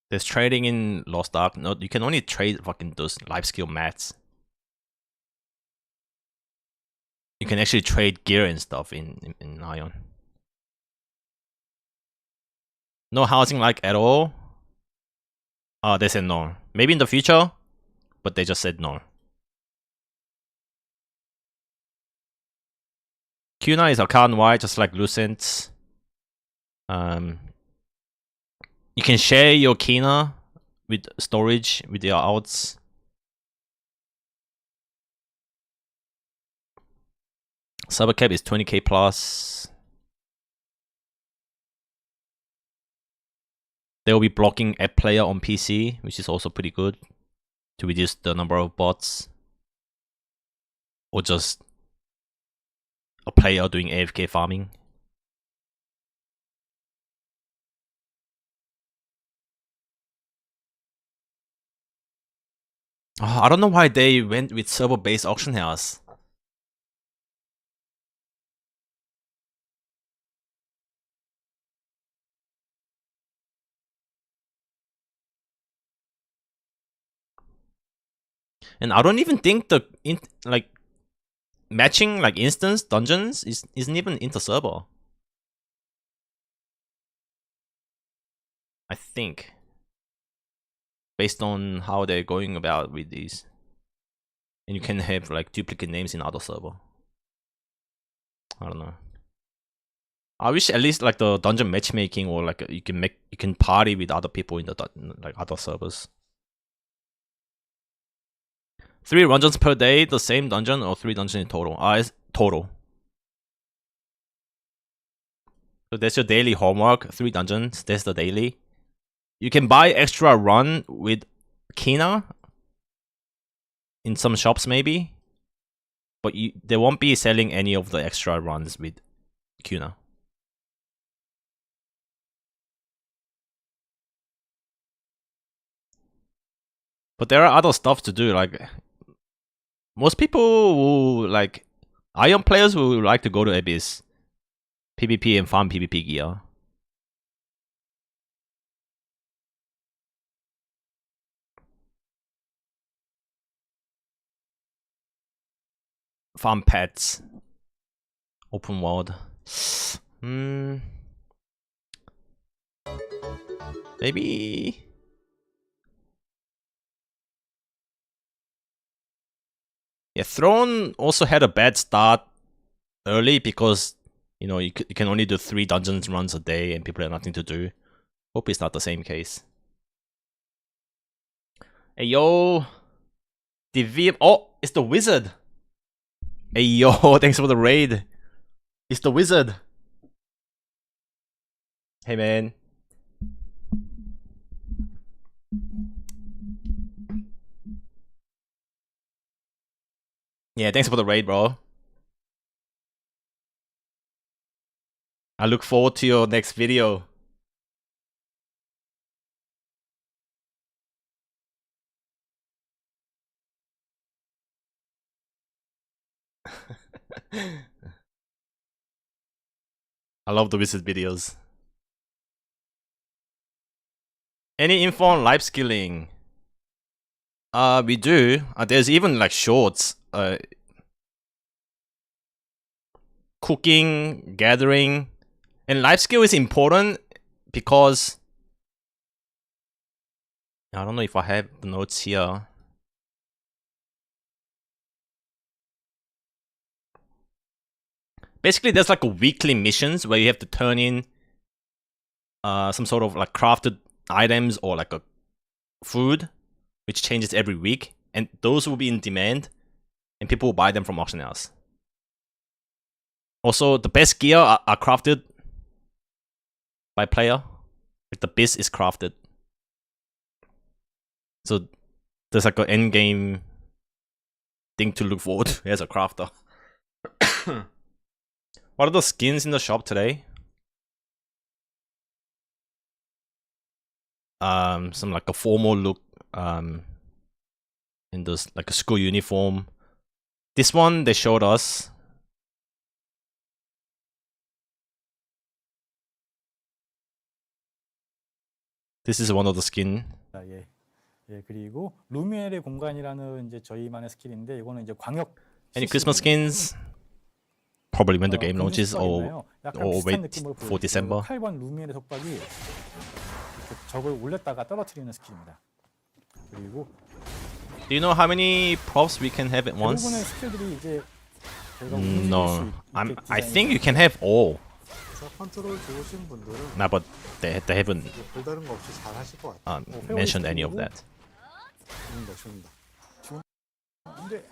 There's trading in Lost Ark. No, you can only trade fucking those life skill mats. You can actually trade gear and stuff in Aion. No housing like at all? They said no. Maybe in the future, but they just said no. Q9 is account-wide, just like Lucent. You can share your Kina with storage with your outs. Cyber cap is 20k plus. They will be blocking app player on PC, which is also pretty good to reduce the number of bots. Or just a player doing AFK farming. I don't know why they went with server-based auction house. And I don't even think the matching like instance dungeons isn't even inter-server. I think. Based on how they're going about with these. And you can have like duplicate names in other server. I don't know. I wish at least like the dungeon matchmaking or like you can party with other people in the like other servers. 3 dungeons per day, the same dungeon, or 3 dungeons in total? It's total. So that's your daily homework. 3 dungeons. That's the daily. You can buy extra run with Kina in some shops maybe, but they won't be selling any of the extra runs with Kina. But there are other stuff to do. Like most people who like Aion players who like to go to Abyss, PvP and farm PvP gear. Farm pets. Open world. Maybe. Yeah, Throne also had a bad start early because you know you can only do 3 dungeons runs a day and people have nothing to do. Hope it's not the same case. Hey yo, the VM. Oh, It's the wizard. Hey yo, thanks for the raid. It's the wizard. Hey man. Yeah, thanks for the raid, bro. I look forward to your next video. I love the wizard videos. Any info on live skilling? We do. There's even like shorts. Cooking, gathering, and life skill is important because I don't know if I have the notes here. Basically, there's like a weekly missions where you have to turn in some sort of like crafted items or like a food, which changes every week, and those will be in demand, and people will buy them from auction house. Also, the best gear are crafted by player. Like the best is crafted. So there's like an end game thing to look forward to as a crafter. What are the skins in the shop today? Some like a formal look, in this like a school uniform. This one they showed us. This is one of the skin. 예. 예, 그리고 루미엘의 공간이라는 이제 저희만의 스킬인데 이거는 이제 광역 Any Christmas skins? Probably when the game launches or wait for December. 8번 루미엘의 속박이 이렇게 적을 올렸다가 떨어뜨리는 스킬입니다. 그리고 Do you know how many props we can have at once? 대부분의 스킬들이 이제 저희가 No, I think you can have all. 그래서 컨트롤 좋으신 분들은 Nah, but they haven't 별다른 거 없이 잘 하실 것 같아요. mentioned any of that. 좋습니다. 근데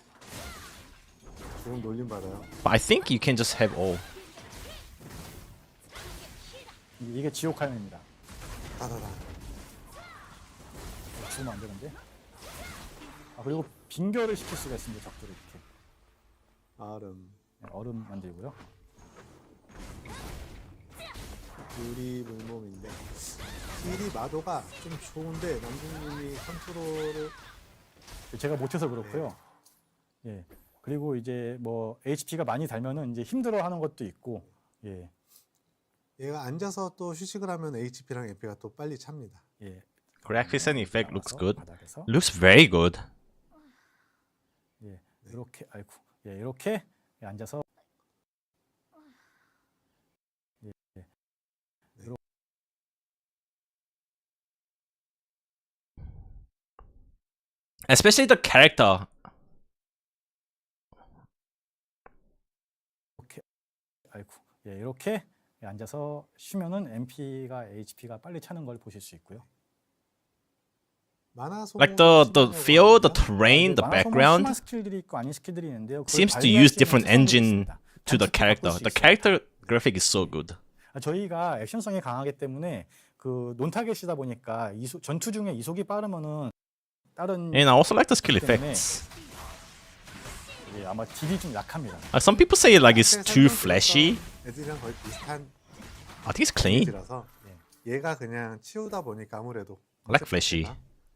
좋은 놀림 받아요. But I think you can just have all. 이게 지옥 칼입니다. 따다다. 죽으면 안 되는데. 그리고 빙결을 시킬 수가 있습니다. 적들을 이렇게. 얼음. 네, 얼음 만들고요. 유리 물몸인데 딜이 마도가 좀 좋은데 남준님이 컨트롤을 제가 못해서 그렇고요. 예. 그리고 이제 뭐 HP가 많이 달면은 이제 힘들어하는 것도 있고. 예. 얘가 앉아서 또 휴식을 하면 HP랑 MP가 또 빨리 찹니다. 예. Graphics and effect looks good. 바닥에서. Looks very good. 예. 이렇게 아이고. 예, 이렇게 앉아서 Especially the character. 이렇게 아이고. 예, 이렇게 앉아서 쉬면은 MP가 HP가 빨리 차는 걸 보실 수 있고요. 만화 소모 Like the feel, the terrain, the background 스킬들이 있고 아닌 스킬들이 있는데요. 그걸 seems to 발휘할 use 수 있는 different 특성들이 engine 있습니다. to the 단축도 character. 바꿀 수 The 있습니다. character graphic is so good. 저희가 액션성이 강하기 때문에 그 논타겟이다 보니까 전투 중에 이속이 빠르면은 다른 And I also like the skill 때문에 effects. 예, 아마 딜이 좀 약합니다. Some people say like it's too flashy. 애들이랑 거의 비슷한 I think it's clean. 이라서 얘가 그냥 치우다 보니까 아무래도 I like flashy.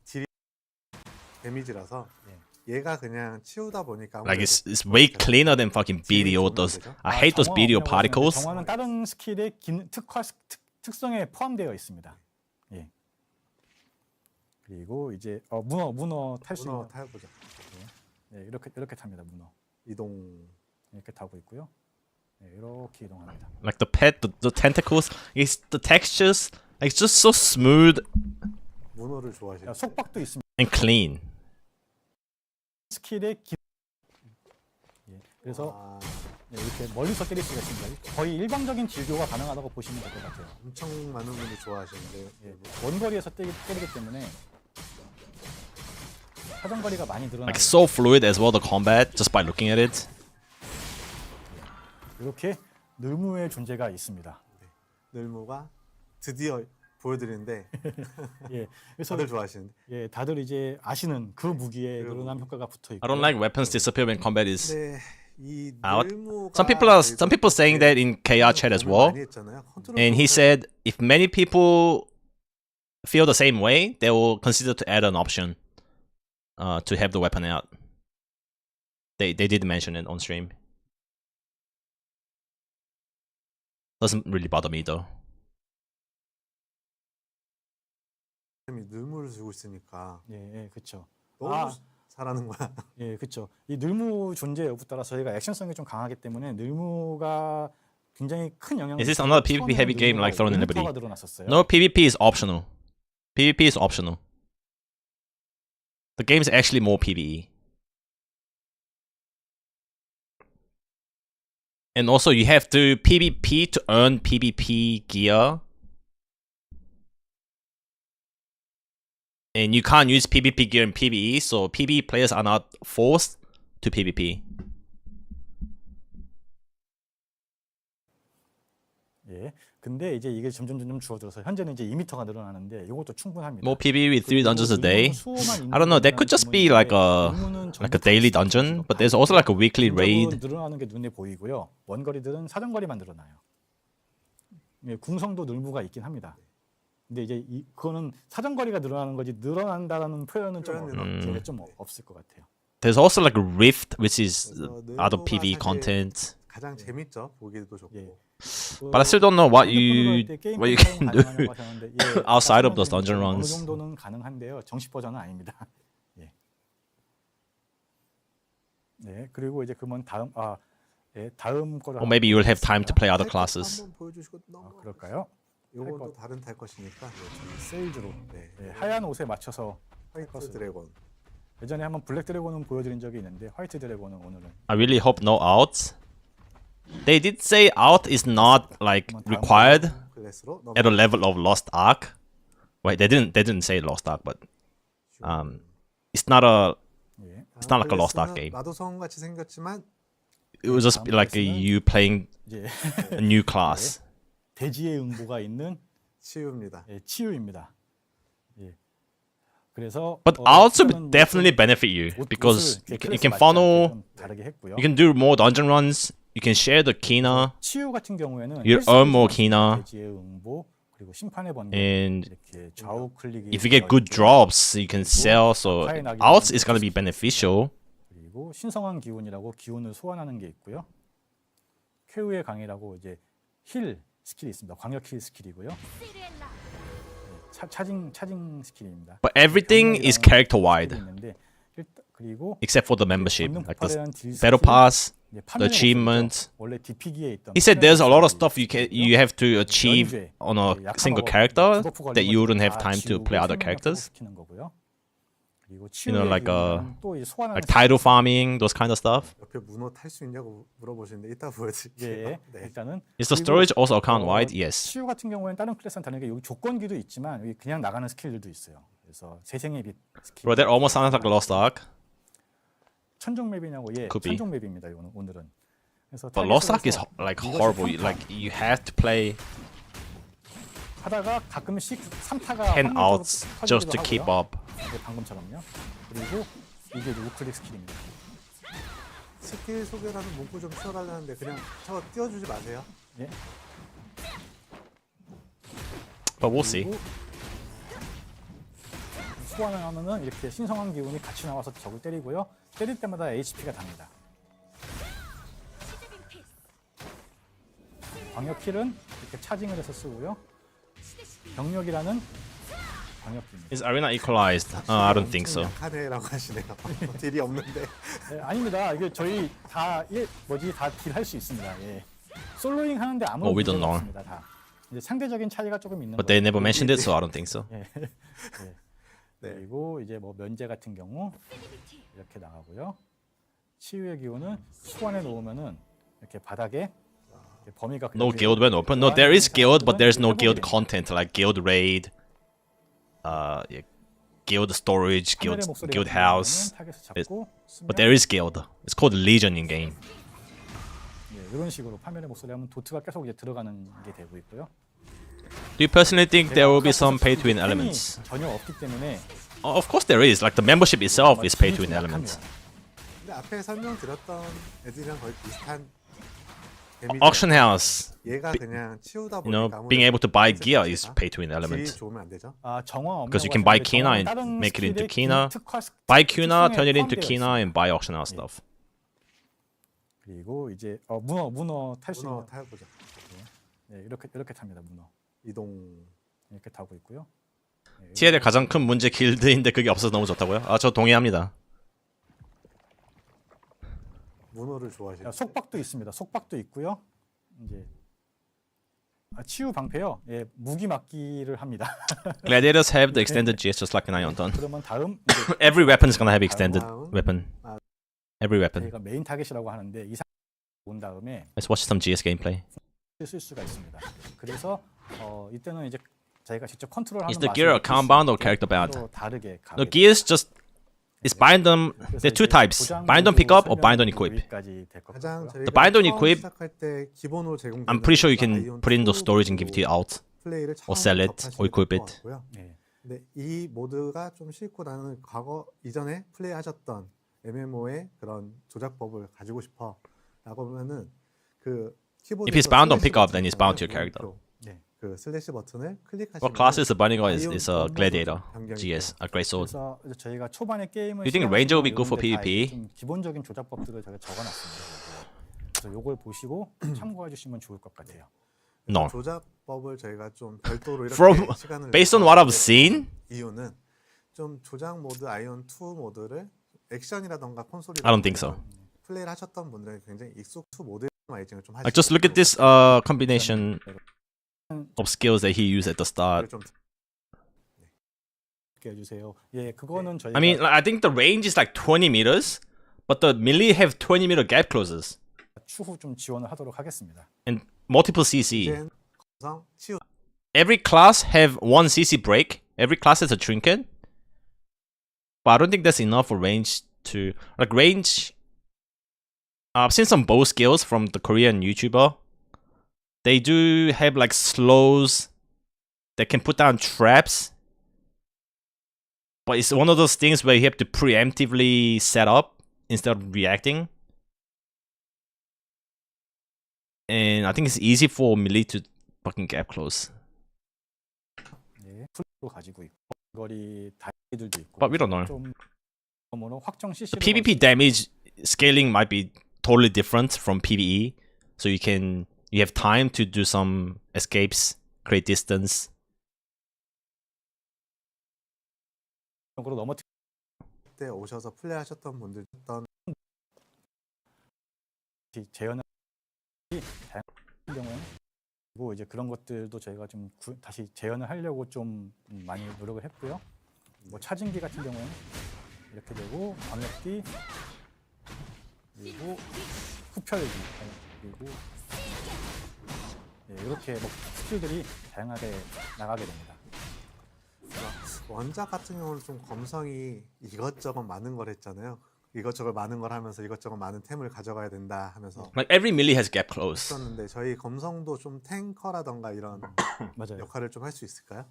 딜이 데미지라서 얘가 그냥 치우다 보니까 Like 아무래도 it's way cleaner than fucking BDO does. I hate those BDO particles. 정화는 다른 스킬의 특성에 포함되어 있습니다. 예. 그리고 이제 문어 탈 수 문어 있는 타보자. 예, 이렇게 탑니다. 문어 이동. 이렇게 타고 있고요. 예, 이렇게 이동합니다. Like the pet, the tentacles, it's the textures. Like it's just so smooth 문어를 좋아하시는. 속박도 있습니다. and clean. 스킬의 예, 그래서 아, 예, 이렇게 멀리서 때릴 수가 있습니다. 거의 일방적인 진료가 가능하다고 보시면 될 것 같아요. 엄청 많은 분이 좋아하시는데 예, 원거리에서 때리기 때문에 사정거리가 많이 늘어나고 Like so fluid as well the combat just by looking at it. 이렇게 늘무의 존재가 있습니다. 늘무가 드디어 보여드리는데 예, 그래서 다들 좋아하시는데. 예, 다들 이제 아시는 그 무기에 늘어남 효과가 붙어 있고. I don't like weapons disappear when combat is 네, 이 out. 늘무가 Some people saying that in KR chat as well. 많이 했잖아요. And he said if many people feel the same way, they will consider to add an option to have the weapon out. They did mention it on stream. Doesn't really bother me though. 늘무를 주고 있으니까 예, 예, 그렇죠. 너무 잘하는 거야. 예, 그렇죠. 이 늘무 존재 여부 따라 저희가 액션성이 좀 강하기 때문에 늘무가 굉장히 큰 영향을. Is this another PvP heavy game like Throne and Liberty? 늘어났었어요. No, PvP is optional. PvP is optional. The game is actually more PvE. And also you have to PvP to earn PvP gear. And you can't use PvP gear in PvE, so PvE players are not forced to PvP. 예. 근데 이제 이게 점점 줄어들어서 현재는 이제 2m가 늘어나는데 이것도 충분합니다. More PvE with 3 dungeons a day. 수호만 I don't know, that could just be like a daily dungeon, but there's also like a weekly raid. 늘어나는 게 눈에 보이고요. 원거리들은 사정거리만 늘어나요. 예, 궁성도 늘무가 있긴 합니다. 근데 이제 그거는 사정거리가 늘어나는 거지 늘어난다라는 표현은 제가 좀 없을 것 같아요. There's also like a rift, which is other 늘무가 PvE 사실 content. 가장 재밌죠. 보기도 좋고. 예. But I still don't know what you can do outside of those dungeon 어느 runs. 정도는 가능한데요. 정식 버전은 아닙니다. 예. 네, 그리고 이제 그러면 다음 거를 Or maybe you'll have time to play other classes. 한번 보여주시고 넘어. 그럴까요? 요것도 다른 탈 것이니까 세일즈로 네. 예, 하얀 옷에 맞춰서 화이트 드래곤. 예전에 한번 블랙 드래곤은 보여드린 적이 있는데 화이트 드래곤은 오늘은 I really hope no outs. They did say out is not like required 클래스로 at a level of Lost Ark. Wait, they didn't say Lost Ark, but it's not 예. like a Lost Ark game. 마도성 같이 생겼지만 It was just like you playing 이제 a new class. 대지의 응보가 있는 치유입니다. 예, 치유입니다. 예. 그래서 But outs would definitely benefit you because you can funnel, 다르게 했고요. you can do more dungeon runs, you can share the kina, 치유 같은 경우에는 you'll earn more kina, 대지의 응보 그리고 심판의 번개 and 이렇게 좌우 클릭이 if you get good drops, you can sell. So outs is gonna be beneficial. 그리고 신성한 기운이라고 기운을 소환하는 게 있고요. 쾌후의 강이라고 이제 힐 스킬이 있습니다. 광역 힐 스킬이고요. 차징 스킬입니다. But everything is character wide, 있는데 그리고 except for the membership, 권능 like the 폭발이라는 딜 battle 스킬, pass, 이제 the 파멸의 achievements. 모습이죠. 원래 DP기에 있던 He said there's a lot of stuff 스킬이 you have to achieve 연쇄, on a 약한 single 마법, character 디버프 that you wouldn't have 다 time to 지우고 play other 생명력 characters, 회복시키는 거고요. 그리고 you know, like 또 이제 소환하는 like title farming, those kind of stuff. 옆에 문어 탈 수 있냐고 물어보시는데 이따 보여드릴게요. 예, 네. 일단은 Is the 그리고, storage also account wide? Yes. 치유 같은 경우에는 다른 클래스는 다르게 여기 조건기도 있지만 여기 그냥 나가는 스킬들도 있어요. 그래서 재생의 빛 스킬. Bro, that almost sounds like a Lost Ark. 천종 맵이냐고 예, Could be. 천종 맵입니다. 오늘은. 그래서 But Lost Ark is 타겟에서 like 이것이 horrible. 삼타. Like you have to play 하다가 가끔씩 3타가 10 outs just to keep up. 방금처럼요. 그리고 이게 우클릭 스킬입니다. 스킬 소개라는 문구 좀 치워달라는데 그냥 저거 띄워주지 마세요. 예. But we'll see. 그리고 소환을 하면은 이렇게 신성한 기운이 같이 나와서 적을 때리고요. 때릴 때마다 HP가 답니다. 광역 킬은 이렇게 차징을 해서 쓰고요. 병력이라는 광역기입니다. Is arena equalized? I don't think so. 약하네라고 하시네요. 딜이 없는데. 예, 아닙니다. 이게 저희 다 다 딜 할 수 있습니다. 예. 솔로잉 하는데 아무 Oh, we don't 문제가 know. 없습니다. 다. 이제 상대적인 차이가 조금 있는 But they 거예요. never mentioned it, so I don't think so. 예. 예. 그리고 이제 뭐 면제 같은 경우 이렇게 나가고요. 치유의 기운은 소환해 놓으면은 이렇게 바닥에 이렇게 범위가 No 그려져 guild when open. No, there is guild, but there's no guild content like guild raid, yeah, guild storage, 파멸의 guild 목소리 guild 같은 경우에는 house. 타겟을 잡고 But there is guild. It's called Legion in game. 이런 식으로 파멸의 목소리 하면 도트가 계속 이제 들어가는 게 되고 있고요. Do you personally think there will be some 아까 pay to win 템이 elements? 전혀 없기 때문에 Of course there is. Like the membership itself is pay to win elements. 근데 앞에 설명드렸던 애들이랑 거의 비슷한 데미지. Auction house, 얘가 그냥 치우다 you know, 보니까 being able to buy gear 컨셉 is 자체가 pay to win 질이 element. 좋으면 안 되죠. 정화 Because you can buy Kina and make it into Kina, buy Kina, turn it into Kina, and buy auction house stuff. 그리고 이제 문어 탈 수 문어 있는 타보죠. 네, 이렇게 탑니다. 문어 이동. 이렇게 타고 있고요. TL의 가장 큰 문제 길드인데 그게 없어서 너무 좋다고요? 아, 저 동의합니다. 문어를 좋아하시는. 속박도 있습니다. 속박도 있고요. 이제 치유 방패요. 예, 무기 막기를 합니다. Gladiators have the extended GS just like in Aion. 그러면 다음 이제 Every weapon is gonna have extended weapon. Every weapon. 저희가 메인 타겟이라고 하는데 이 상황 온 다음에 Let's watch some GS gameplay. 쓸 수가 있습니다. 그래서 이때는 이제 저희가 직접 컨트롤하는 Is the gear a compound or character bound? 다르게 The gears just is bind on. There are two types: bind on pick up or bind on equip. 가장 저희가 The bind on 처음 equip, 시작할 때 기본으로 제공되는 I'm pretty sure you 아이온 can put in the 2 storage and give it to you out. 플레이를 or 처음 sell it, 접하시게 or equip 될 it. 것 같고요. 네. 근데 이 모드가 좀 싫고 나는 과거 이전에 플레이하셨던 MMO의 그런 조작법을 가지고 싶어라고 하면은 그 키보드 If he's bound on pick up, then he's bound to your character. 그 슬래시 버튼을 클릭하시면 What class is the binding on? Is a gladiator GS, a great sword. 그래서 저희가 초반에 게임을 You think Ranger will be good for 시작하는 PvP? 좀 기본적인 조작법들을 저희가 적어놨습니다. 그래서 요걸 보시고 참고해 주시면 좋을 것 같아요. No. 조작법을 저희가 좀 별도로 이렇게 From 시간을 based on what I've seen, 이유는 좀 조작 모드 아이온 2 모드를 액션이라던가 콘솔이 I don't think so. 플레이를 하셨던 분들은 굉장히 익숙 2 모드 마이징을 좀 하시고 Like just look at this combination of skills that he used at the start. 좀 이렇게 해주세요. 예, 그거는 저희가 I mean, like, I think the range is like 20 meters, but the melee have 20-meter gap closes 추후 좀 지원을 하도록 하겠습니다. and multiple CC. 이젠 검성 치우 Every class have one CC break. Every class has a trinket, but I don't think that's enough for range to like range. I've seen some bow skills from the Korean YouTuber. They do have like slows that can put down traps, but it's one of those things where you have to preemptively set up instead of reacting. And I think it's easy for melee to fucking gap close. 예, 풀로 가지고 있고 거리 다이들도 있고. But we don't know. 좀 확정 CC The PvP damage scaling might be totally different from PvE, so you have time to do some escapes, create distance. 으로 넘어 때 오셔서 플레이하셨던 분들 어떤 재현을 다양한 경우에 그리고 이제 그런 것들도 저희가 좀 다시 재현을 하려고 좀 많이 노력을 했고요. 뭐 차징기 같은 경우에는 이렇게 되고 광역기 그리고 흡혈기 그리고 이렇게 뭐 스킬들이 다양하게 나가게 됩니다. 원작 같은 경우는 좀 검성이 이것저것 많은 걸 했잖아요. 이것저것 많은 걸 하면서 이것저것 많은 템을 가져가야 된다 하면서 Like every melee has gap close. 했었는데 저희 검성도 좀 탱커라던가 이런 맞아요. 역할을 좀 할 수 있을까요?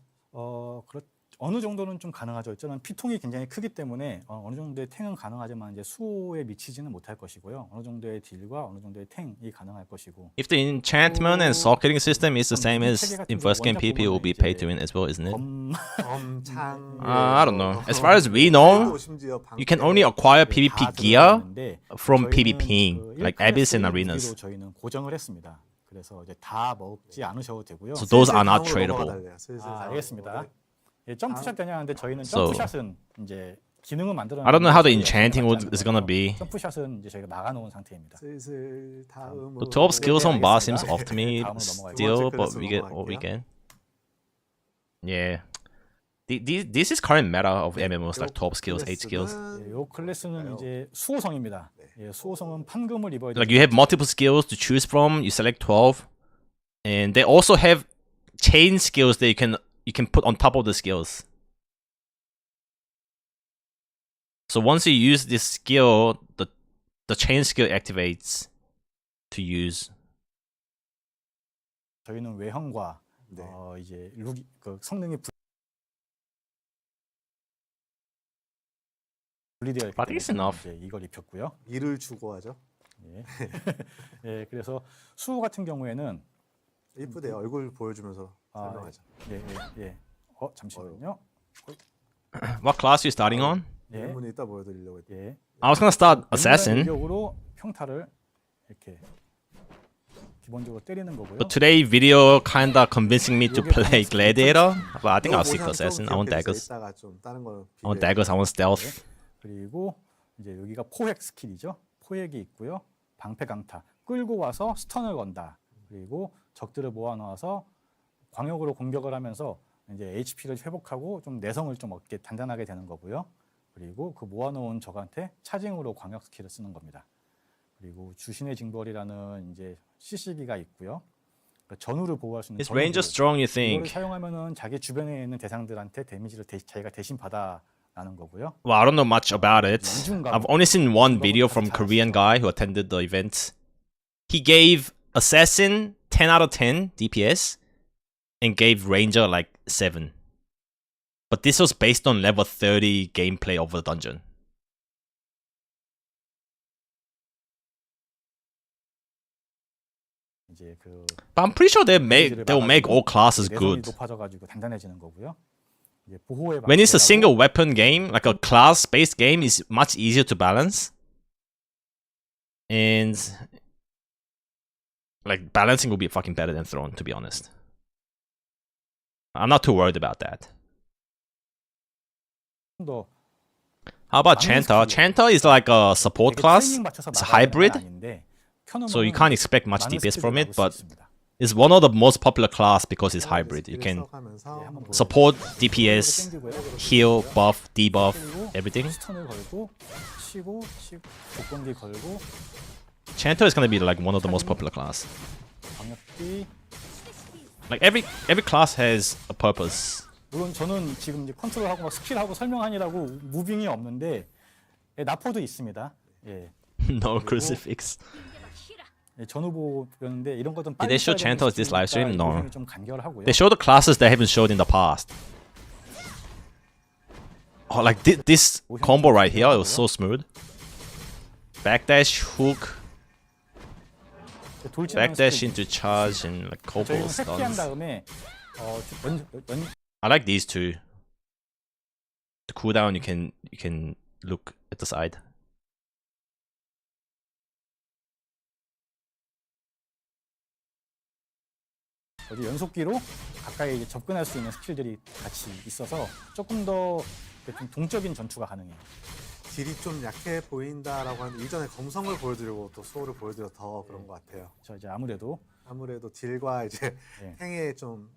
어느 정도는 좀 가능하죠. 저는 피통이 굉장히 크기 때문에 어느 정도의 탱은 가능하지만 이제 수호에 미치지는 못할 것이고요. 어느 정도의 딜과 어느 정도의 탱이 가능할 것이고. If the enchantment and socketing system is the same as in first game PvP, it will be pay to win as well, isn't it? 검창 I don't know. As far as we know, you can only acquire PvP gear from PvPing, like Abyss and Arenas. 저희는 고정을 했습니다. 그래서 이제 다 먹지 않으셔도 되고요. So those are not tradable. 알겠습니다. 예, 점프샷 되냐는데 저희는 So- 점프샷은 이제 기능을 만들어. I don't know how the enchanting is gonna be. 점프샷은 이제 저희가 막아놓은 상태입니다. 슬슬 다음으로 The 12 skills on boss seems off to me 다음으로 넘어갈게요. still, but we get what we get. Yeah. This is current meta of MMOs, like 12 skills, 8 skills. 예, 요 클래스는 이제 수호성입니다. 예, 수호성은 판금을 입어야 Like you have multiple skills to choose from. You select 12, and they also have chain skills that you can put on top of the skills. So once you use this skill, the chain skill activates to use. 저희는 외형과 네. 이제 룩, 그 성능이 분리되어 있기 I think it's 때문에 enough. 이제 이걸 입혔고요. 이를 추구하죠. 예. 예, 그래서 수호 같은 경우에는 이쁘대요. 얼굴 보여주면서 아, 설명하죠. 예. 잠시만요. What class are you starting on? 예. 질문이 이따 보여드리려고 했죠. 예. I was gonna start assassin, 적으로 평타를 이렇게 기본적으로 때리는 거고요. but today video kinda convincing me to play gladiator. But I think I'll stick to assassin. I want daggers. 이따가 좀 다른 거 I want daggers. I want stealth. 그리고 이제 여기가 포획 스킬이죠. 포획이 있고요. 방패 강타. 끌고 와서 스턴을 건다. 그리고 적들을 모아 놓아서 광역으로 공격을 하면서 이제 HP를 회복하고 좀 내성을 좀 얻게 단단하게 되는 거고요. 그리고 그 모아 놓은 적한테 차징으로 광역 스킬을 쓰는 겁니다. 그리고 주신의 징벌이라는 이제 CC기가 있고요. 그러니까 전우를 보호할 수 있는 Is ranger strong? You 이거를 think? 사용하면은 자기 주변에 있는 대상들한테 데미지를 자기가 대신 받아라는 거고요. Well, I don't know much about it. 이중갑. I've only seen one video from Korean guy who attended the event. He gave assassin 10 out of 10 DPS and gave ranger like 7. But this was based on level 30 gameplay of the dungeon. 이제 그 But I'm pretty sure they'll make all classes 내성이 good. 높아져가지고 단단해지는 거고요. 이제 보호의 When it's a 방패라고 single weapon game, like a class-based game, is much easier to balance. And like balancing will be fucking better than Throne, to be honest. I'm not too worried about that. 더 How about 많은 Chanta? 스킬이에요. Chanta is like a support 되게 class. 트레이닝 맞춰서 It's a 막아야 되는 건 hybrid, 아닌데, 켜놓으면은 so you can't expect much 많은 DPS from 스킬들을 it. 막을 수 But 있습니다. it's one of the most popular class because it's hybrid. You can 써가면서 한번 보여드릴게요. support, DPS, 땡기고요. heal, buff, debuff, 그리고 everything. 스턴을 걸고 치고 복공기 걸고 Chanta is gonna be like one of the most popular class. 방역기. Like every class has a purpose. 물론 저는 지금 이제 컨트롤하고 막 스킬하고 설명하느라고 무빙이 없는데 예, 나포도 있습니다. 예. No crucifix. 예, 전후보였는데 이런 것좀 Did they show Chantos this live stream? No. 좀 간결하고요. They show the classes they haven't showed in the past. Oh, like this combo right here, it was so smooth. Backdash, hook, 돌진하는 backdash 스킬. into charge, and like combo 저희는 회피한 stuns. 다음에 I like these two. The cooldown, you can look at the side. 어디 연속기로 가까이 이제 접근할 수 있는 스킬들이 같이 있어서 조금 더 좀 동적인 전투가 가능해요. 딜이 좀 약해 보인다라고 하는데 이전에 검성을 보여드리고 또 수호를 보여드려 더 그런 것 같아요. 저 이제 아무래도 아무래도 딜과 이제 예. 행에 좀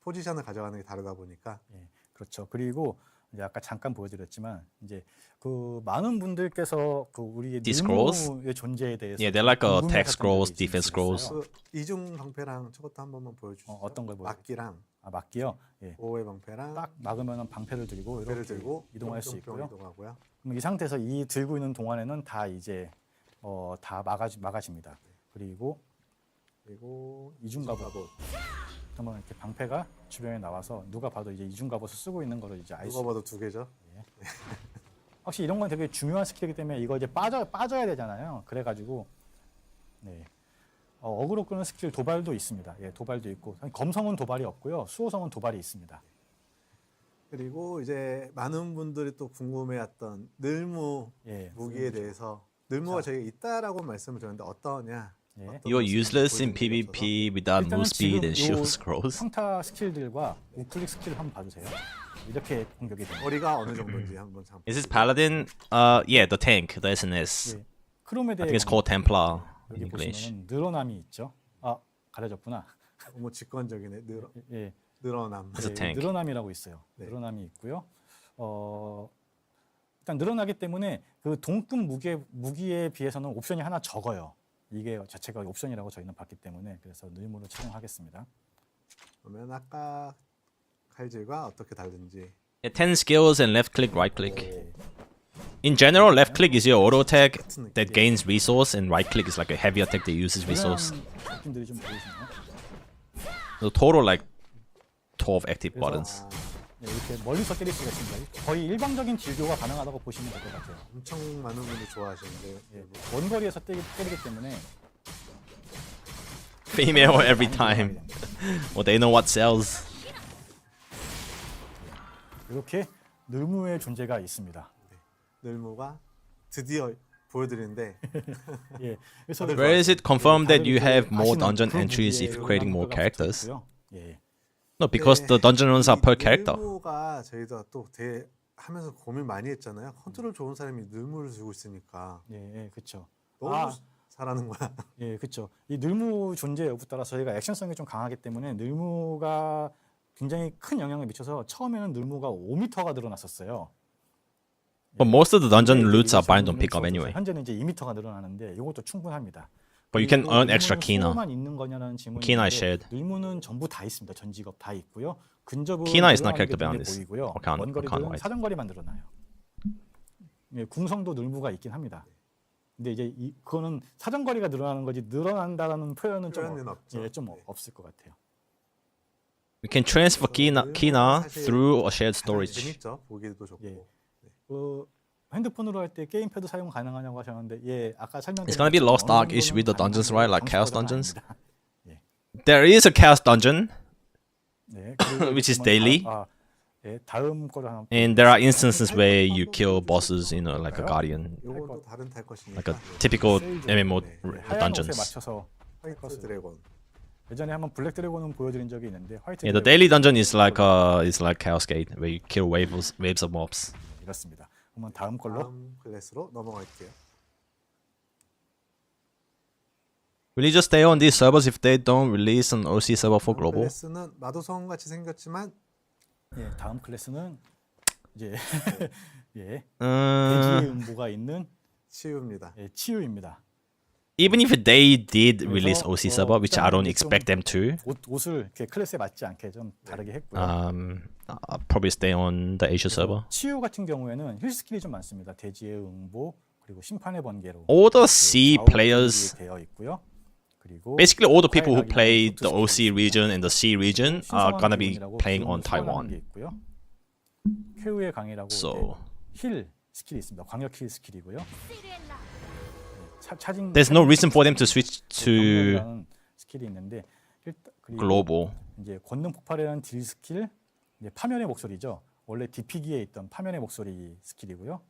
포지션을 가져가는 게 다르다 보니까 예, 그렇죠. 그리고 이제 아까 잠깐 보여드렸지만 이제 그 많은 분들께서 그 우리의 These scrolls? 늘무의 존재에 대해서 Yeah, they're like a 궁금해하셨던 tech scrolls, 분들이 defense 있어요. scrolls. 그 이중 방패랑 저것도 한 번만 보여주시죠. 어떤 걸 보여요? 막기랑 아, 막기요. 예. 보호의 방패랑 딱 막으면은 방패를 들고 배를 이렇게 들고 이동할 수 뿅뿅뿅 있고요. 이동하고요. 그럼 이 상태에서 이 들고 있는 동안에는 다 이제 다 막아집니다. 그리고 이중 갑옷. 한번 이렇게 방패가 주변에 나와서 누가 봐도 이제 이중 갑옷을 쓰고 있는 거를 이제 알 수. 누가 봐도 두 개죠. 확실히 이런 건 되게 중요한 스킬이기 때문에 이거 이제 빠져야 되잖아요. 그래가지고 네. 어그로 끄는 스킬 도발도 있습니다. 예, 도발도 있고 검성은 도발이 없고요. 수호성은 도발이 있습니다. 그리고 이제 많은 분들이 또 궁금해했던 늘무 예, 무기에 대해서 늘무가 저희가 있다라고 말씀을 드렸는데 어떠냐? 예. 어떤 You're 모습인지 useless in 보여드릴 게 없어서. PvP without 일단은 move speed 지금 and shield scrolls. 평타 스킬들과 우클릭 스킬 한번 봐주세요. 이렇게 공격이 됩니다. 거리가 어느 정도인지 한번 잠깐. Is this paladin? Yeah, the tank, the SNS. 예. 크롬에 I 대해 think it's called Templar in 여기 English. 보시면 늘어남이 있죠. 아 가려졌구나. 너무 직관적이네. 예, 늘어남. It's a tank. 늘어남이라고 있어요. 네. 늘어남이 있고요. 일단 늘어나기 때문에 그 동급 무기에 비해서는 옵션이 하나 적어요. 이게 자체가 옵션이라고 저희는 봤기 때문에 그래서 늘무를 착용하겠습니다. 그러면 아까 칼질과 어떻게 다른지. Yeah, 10 skills and left click, right click. 예. In general, left click is your auto attack that gains resource, and right click is like a heavy attack that uses resource. 느낌들이 좀 보이시나요? So total like 12 active buttons. 네, 이렇게 멀리서 때릴 수가 있습니다. 거의 일방적인 진료가 가능하다고 보시면 될 것 같아요. 엄청 많은 분들이 좋아하시는데 예, 원거리에서 때리기 때문에 Female every time. Well, they know what sells. 이렇게 늘무의 존재가 있습니다. 늘무가 드디어 보여드리는데 예, 그래서 Where is it confirmed that you have more 아시는 dungeon 그런 entries 분들의 if creating more 음악들과 characters? 붙어있고요. 예, No, because the dungeon runs are per character. 늘무가 저희가 또 하면서 고민 많이 했잖아요. 컨트롤 좋은 사람이 늘무를 주고 있으니까 예, 그렇죠. 너무 잘하는 거야. 예, 그렇죠. 이 늘무 존재 여부에 따라 저희가 액션성이 좀 강하기 때문에 늘무가 굉장히 큰 영향을 미쳐서 처음에는 늘무가 5m가 늘어났었어요. But most of the dungeon 예, loots are 이게 bind on 지금은 pickup 줄어들어서 anyway. 현재는 이제 2m가 늘어나는데 이것도 충분합니다. But you can 그리고 earn extra 늘무는 kina. 수호만 있는 거냐는 질문이 Kina 있는데 is shared. 늘무는 전부 다 있습니다. 전 직업 다 있고요. 근접은 Kina is not 늘어나는 게 character 눈에 bound, is 보이고요. account 원거리들은 wise. 사정거리만 늘어나요. 예, 궁성도 늘무가 있긴 합니다. 근데 이제 그거는 사정거리가 늘어나는 거지 늘어난다라는 표현은 표현은 없죠. 좀 네. 없을 것 같아요. We can transfer kina through a shared storage. 재밌죠. 보기도 좋고. 예. 핸드폰으로 할 때 게임패드 사용 가능하냐고 하셨는데 예, 아까 설명드린 It's gonna be Lost 것처럼 Ark ish with the dungeons, right? Like chaos dungeons. 예. There is a chaos dungeon, 네, 그리고 which is 그러면 daily. 예, 다음 거를 하나 And there are instances where you kill bosses, you know, like a guardian, 요것도 다른 탈 것이니까. like a typical MMO 하얀 옷에 dungeons. 맞춰서 화이트 드래곤. 예전에 한번 블랙 드래곤은 보여드린 적이 있는데 화이트 Yeah, the 드래곤 daily dungeon is like Chaos Gate, where you kill waves of mobs. 이렇습니다. 그러면 다음 걸로 다음 클래스로 넘어갈게요. Will you just stay on these servers if they don't release an OC server for global? 클래스는 마도성 같이 생겼지만 예, 다음 클래스는 이제 예, Uh, 돼지의 음보가 있는 치유입니다. 예, 치유입니다. even if they did release 그래서, OC server, which I don't 좀 expect them to, 옷을 이렇게 클래스에 맞지 않게 좀 다르게 했고요. I'll probably stay on the Asia server. 치유 같은 경우에는 힐 스킬이 좀 많습니다. 돼지의 음보 그리고 심판의 번개로 All the C 좌우로 players, 되어 있고요. 그리고 basically all the people who 타이락이라는 play 포트 the OC 스킬이 region and the C region are 신성한 gonna be 기운이라고 playing on 기운을 소환하는 Taiwan. 게 있고요. 쾌후의 강이라고 So 힐 스킬이 있습니다. 광역 힐 스킬이고요. 차징 there's no reason for them to switch to 경력이라는 스킬이 있는데 그리고 global. 이제 권능 폭발이라는 딜 스킬, 이제 파멸의 목소리죠. 원래 디피기에 있던 파멸의 목소리 스킬이고요.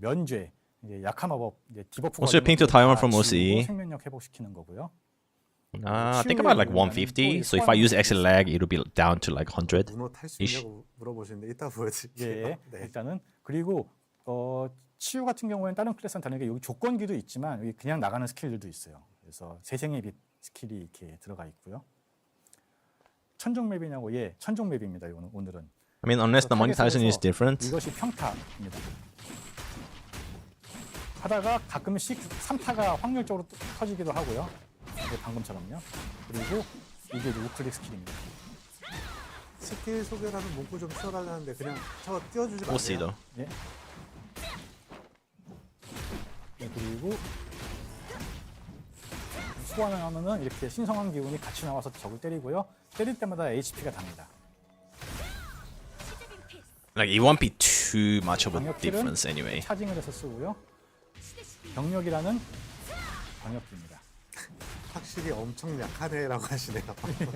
면죄, 이제 약한 마법, 이제 디버프. Also ping to Taiwan from OC. 생명력 회복시키는 거고요. I think about like 150. So if I use exit lag, it'll be down to like 100. 문어 탈 수 이씨. 있냐고 물어보시는데 이따 보여드릴게요. 예, 네. 일단은 그리고 치유 같은 경우에는 다른 클래스는 다르게 여기 조건기도 있지만 여기 그냥 나가는 스킬들도 있어요. 그래서 세생의 빛 스킬이 이렇게 들어가 있고요. 천종 맵이냐고 예, 천종 맵입니다. 오늘은. I mean, unless the monetization is different. 이것이 평타입니다. 하다가 가끔씩 3타가 확률적으로 터지기도 하고요. 이제 방금처럼요. 그리고 이게 우클릭 스킬입니다. 스킬 소개라는 문구 좀 써달라는데 그냥 저거 띄워주지 We'll see 마세요. though. 예. 네, 그리고 소환을 하면은 이렇게 신성한 기운이 같이 나와서 적을 때리고요. 때릴 때마다 HP가 답니다. Like it won't be too much of a 광역킬은 difference anyway. 차징을 해서 쓰고요. 병력이라는 광역기입니다. 확실히 엄청 약한 애라고 하시네요.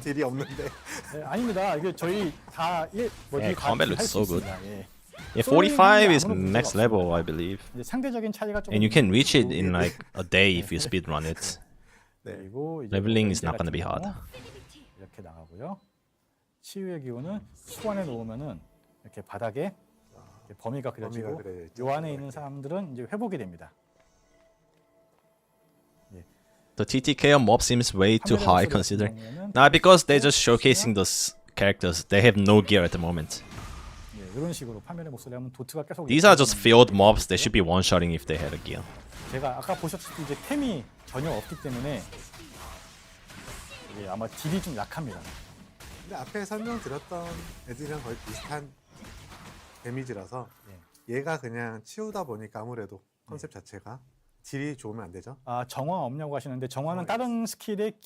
딜이 없는데. 네, 아닙니다. 이게 저희 다 Yeah, combat looks so good. 예. Yeah, 45 is max level, I believe. 이제 상대적인 차이가 좀 And you can reach it in like a day if you speed run it. 그리고 이제 Leveling 뭐 is not gonna be 같은 hard. 경우 이렇게 나가고요. 치유의 기운은 소환해 놓으면은 이렇게 바닥에 이렇게 범위가 그려지고 그려져 있죠. 요 안에 있는 사람들은 이제 회복이 됩니다. The TTK on mob seems way too high considering. Nah, because they're just showcasing those characters. They have no gear at the moment. 이런 식으로 파멸의 목소리 하면 도트가 계속 These are just field mobs. They should be one-shotting if they had a gear. 제가 아까 보셨듯이 이제 템이 전혀 없기 때문에 이게 아마 딜이 좀 약합니다. 근데 앞에 설명드렸던 애들이랑 거의 비슷한 데미지라서 얘가 그냥 치우다 보니까 아무래도 컨셉 자체가 딜이 좋으면 안 되죠. 아, 정화 없냐고 하시는데 정화는 다른 스킬의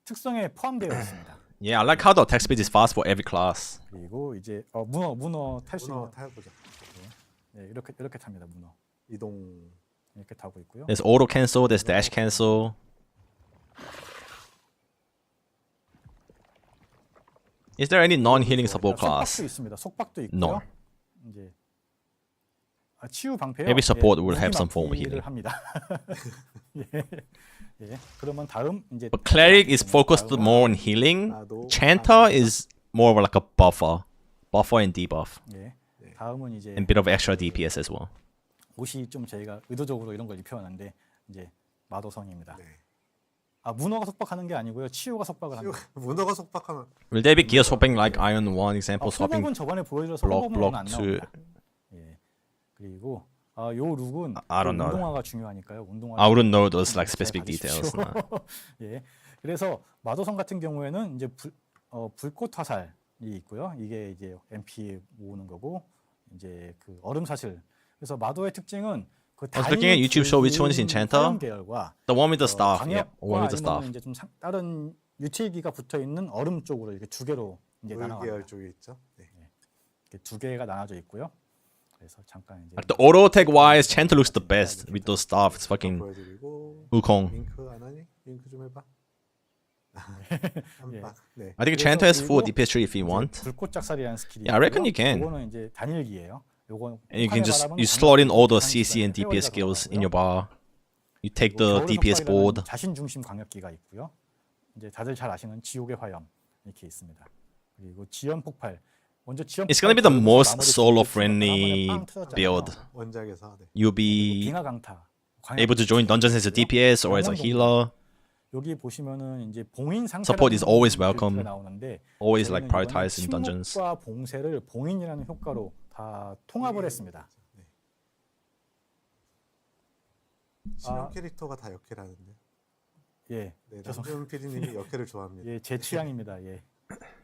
특성에 포함되어 있습니다. Yeah, I like how the attack speed is fast for every class. 그리고 이제 문어 탈 수 문어 있는 타보자. 네, 이렇게 탑니다. 문어 이동. 이렇게 타고 있고요. There's auto cancel, there's dash cancel. Is there any non-healing support 속박도 class? 있습니다. 속박도 있고요. No. 이제 치유 방패요. Every support will 무기 have some form of 막기를 healing. 합니다. 예. 예. 그러면 다음 이제 But cleric is focused more on healing. Chanter is more of like a buffer and debuff, 예. 다음은 이제 and a bit of extra DPS as well. 옷이 좀 저희가 의도적으로 이런 걸 입혀왔는데 이제 마도성입니다. 네. 아, 문어가 속박하는 게 아니고요. 치유가 속박을 합니다. 문어가 속박하면 Will there be gear swapping like Ion 1 example swapping 훅은 저번에 보여줘서 block 훅은 안 to? 나옵니다. 예. 그리고 요 룩은 I don't know. 운동화가 중요하니까요. 운동화. I wouldn't know those like 잘 specific 받으십시오. details. Nah. 예. 그래서 마도성 같은 경우에는 이제 불꽃 화살이 있고요. 이게 이제 MP 모으는 거고 이제 그 얼음 사슬. 그래서 마도의 특징은 그 I was looking at YouTube show which one is Enchanter. 계열과 The one with the staff, yeah, one with the 아니면 staff. 이제 좀 다른 유틸기가 붙어 있는 얼음 쪽으로 이렇게 두 개로 이제 물계열 나눠갑니다. 쪽에 있죠. 네. 이렇게 두 개가 나눠져 있고요. 그래서 잠깐 이제 Like the auto attack wise, Chanter looks the best with those staff. It's fucking 보여드리고 Wukong. 윙크 안 하니? 윙크 좀 해봐. 한 예. 방. 네. I think 그래서 Chanter has full 그리고 DPS tree if you want. 불꽃 작살이라는 스킬이 Yeah, I reckon 있고요. you can. 요거는 이제 단일기예요. 요건 And you can just 폭탄의 you 바람은 slot in all the 강력한 CC and 회오리가 DPS skills in your 들어가고요. bar. You take the 그리고 겨울의 DPS 속박이라는 board. 자신 중심 광역기가 있고요. 이제 다들 잘 아시는 지옥의 화염 이렇게 있습니다. 그리고 지연 폭발. 먼저 지연 It's gonna be the 폭발 most 마무리 solo 지연 friendly 폭발 한 번에 빵 터졌잖아요. build. 원작에서 네. You'll be 빙하 강타. able to join dungeons as a DPS or as a healer. 여기 보시면은 이제 봉인 상태 Support is always welcome. 나오는데 Always like 저희는 prioritized in 이번에 dungeons. 침묵과 봉쇄를 봉인이라는 효과로 다 통합을 했습니다. 신형 캐릭터가 다 역캐라는데. 예, 네, 남준 PD님이 역캐를 좋아합니다. 예, 제 취향입니다. 예,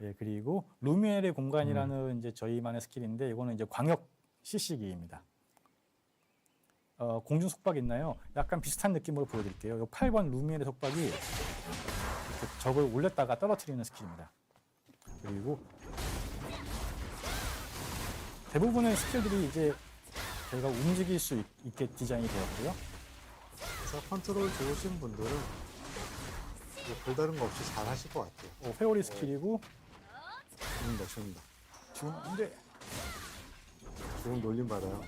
예 그리고 루미엘의 공간이라는 이제 저희만의 스킬인데 이거는 이제 광역 CC기입니다. 공중 속박 있나요? 약간 비슷한 느낌으로 보여드릴게요. 요 8번 루미엘의 속박이 이렇게 적을 올렸다가 떨어뜨리는 스킬입니다. 그리고 대부분의 스킬들이 이제 저희가 움직일 수 있게 디자인이 되었고요. 그래서 컨트롤 좋으신 분들은 뭐 별다른 거 없이 잘 하실 것 같아요. 회오리 스킬이고 죽는다. 지금 근데 지금 놀림 받아요.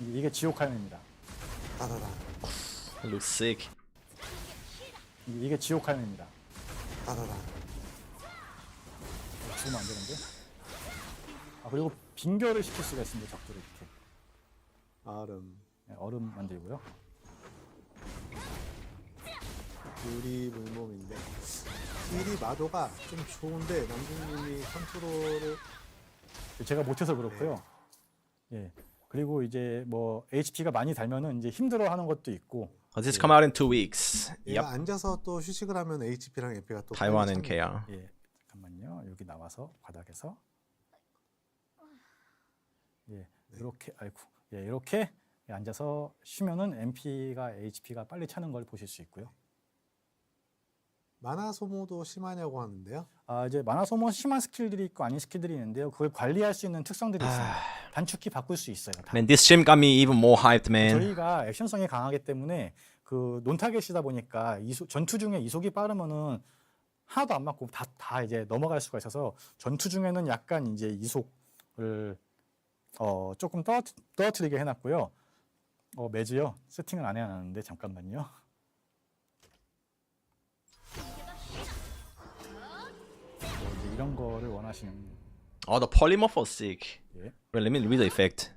이게 지옥 화염입니다. 따다다. It looks sick. 이게 지옥 화염입니다. 따다다. 죽으면 안 되는데. 그리고 빙결을 시킬 수가 있습니다. 적들을 이렇게. 얼음. 네, 얼음 만들고요. 유리 물몸인데 딜이 마도가 좀 좋은데 남준님이 컨트롤을 제가 못해서 그렇고요. 예. 그리고 이제 뭐 HP가 많이 달면은 이제 힘들어하는 것도 있고. This come out in 2 weeks. 얘가 Yep. 앉아서 또 휴식을 하면 HP랑 MP가 또 Taiwan and 빨리 찹니다. KR. 예. 잠깐만요. 여기 나와서 바닥에서 예. 이렇게 아이고. 예, 이렇게 앉아서 쉬면은 MP가 HP가 빨리 차는 걸 보실 수 있고요. 만화 소모도 심하냐고 하는데요. 이제 만화 소모 심한 스킬들이 있고 아닌 스킬들이 있는데요. 그걸 관리할 수 있는 특성들이 있습니다. 단축키 바꿀 수 있어요. 다. Man, this gym got me even more hyped, man. 저희가 액션성이 강하기 때문에 그 논타겟이다 보니까 전투 중에 이속이 빠르면은 하나도 안 맞고 다 이제 넘어갈 수가 있어서 전투 중에는 약간 이제 이속을 조금 떨어뜨리게 해놨고요. 매주요 세팅을 안 해놨는데 잠깐만요. 이제 이런 거를 원하시는 Oh, the polymorph was sick. 예. Wait, let me read the effect.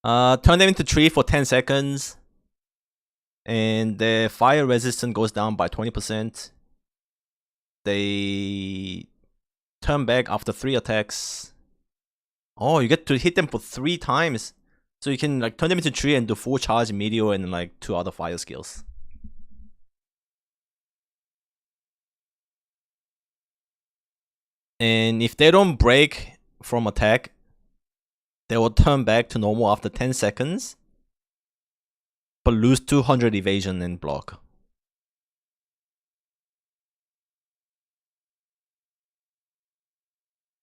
Turn them into tree for 10 seconds. And the fire resistance goes down by 20%. They turn back after 3 attacks. Oh, you get to hit them for 3 times. So you can like turn them into tree and do full charge meteor and like 2 other fire skills. And if they don't break from attack, they will turn back to normal after 10 seconds, but lose 200 evasion and block.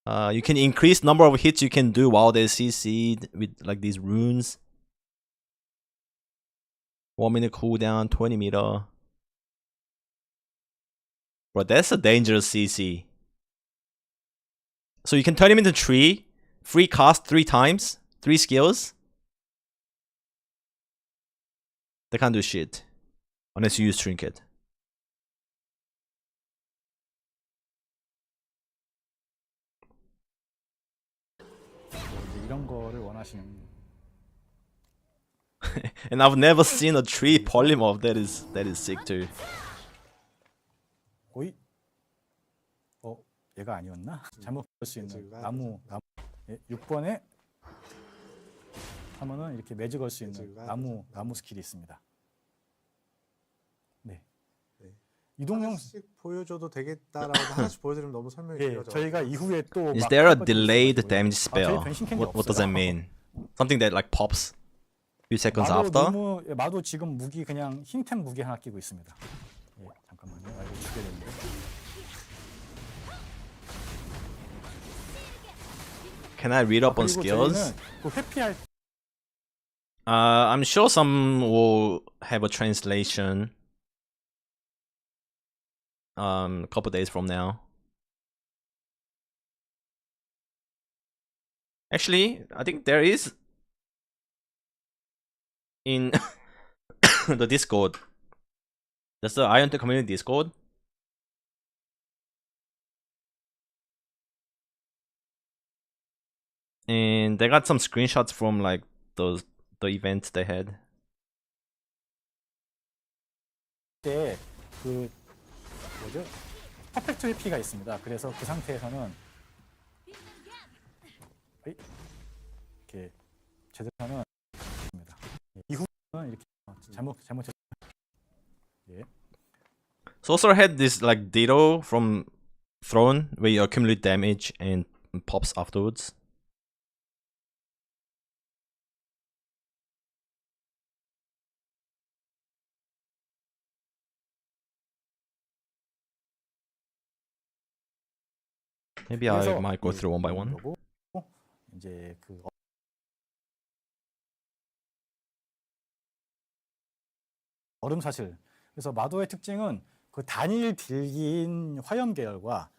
You can increase number of hits you can do while they're CC'd with like these runes. 1 minute cooldown, 20 meter. Bro, that's a dangerous CC. So you can turn him into tree, free cast 3 times, 3 skills. They can't do shit unless you use trinket. 이제 이런 거를 원하시는. And I've never seen a tree polymorph. That is sick too. 오이. 얘가 아니었나? 잘못 볼 수 있는 나무. 예, 6번에 하면은 이렇게 매직 걸 수 있는 나무 스킬이 있습니다. 네. 이동형 하나씩 보여줘도 되겠다라고 하나씩 보여드리면 너무 설명이 예, 길어져. 저희가 이후에 또 Is 막 there a 할 것들이 delayed 있어가지고요. damage spell? 저희 변신 캔이 What does that 없어요. mean? Something that like pops few seconds 마도 after? 마도 지금 무기 그냥 흰템 무기 하나 끼고 있습니다. 예, 잠깐만요. 이거 죽게 되는데. Can I read up on 그리고 skills? 저희는 그 회피할 I'm sure some will have a translation. A couple days from now. Actually, I think there is in the Discord. There's the Aion community Discord. And they got some screenshots from like the events they had. 때 그 뭐죠? 퍼펙트 회피가 있습니다. 그래서 그 상태에서는 이렇게 제대로 하는 있습니다. 이후는 이렇게 잘못 예. Sorcerer had this like ditto from Throne where you accumulate damage and pops afterwards. Maybe I 그래서 might go 이- through one by one. 거고, 이제 그 얼음 사실. 그래서 마도의 특징은 그 단일 딜기인 화염 계열과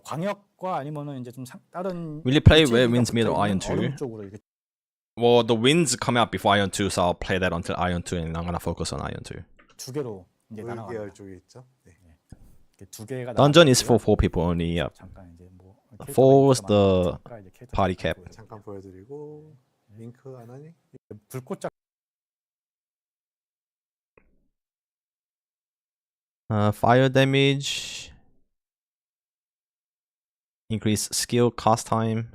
광역과 아니면은 이제 좀 다른 Will you play 일체기가 where winds mid or 붙어있는 Iron 2? 얼음 쪽으로 이렇게 Well, the winds come out before Ion 2, so I'll play that until Ion 2, and I'm gonna focus on Ion 2. 두 개로 이제 물 계열 나눠갑니다. 쪽에 있죠. 네. 이렇게 두 개가 Dungeon is for 나눠지고요. 4 people only. Yep. 잠깐 이제 뭐 Four was 캐릭터가 the 많으니까 이제 캐릭터 party 잠깐 cap. 보여드릴게요. 잠깐 보여드리고 링크 안 하니? 불꽃짝 Fire damage. Increase skill cast time.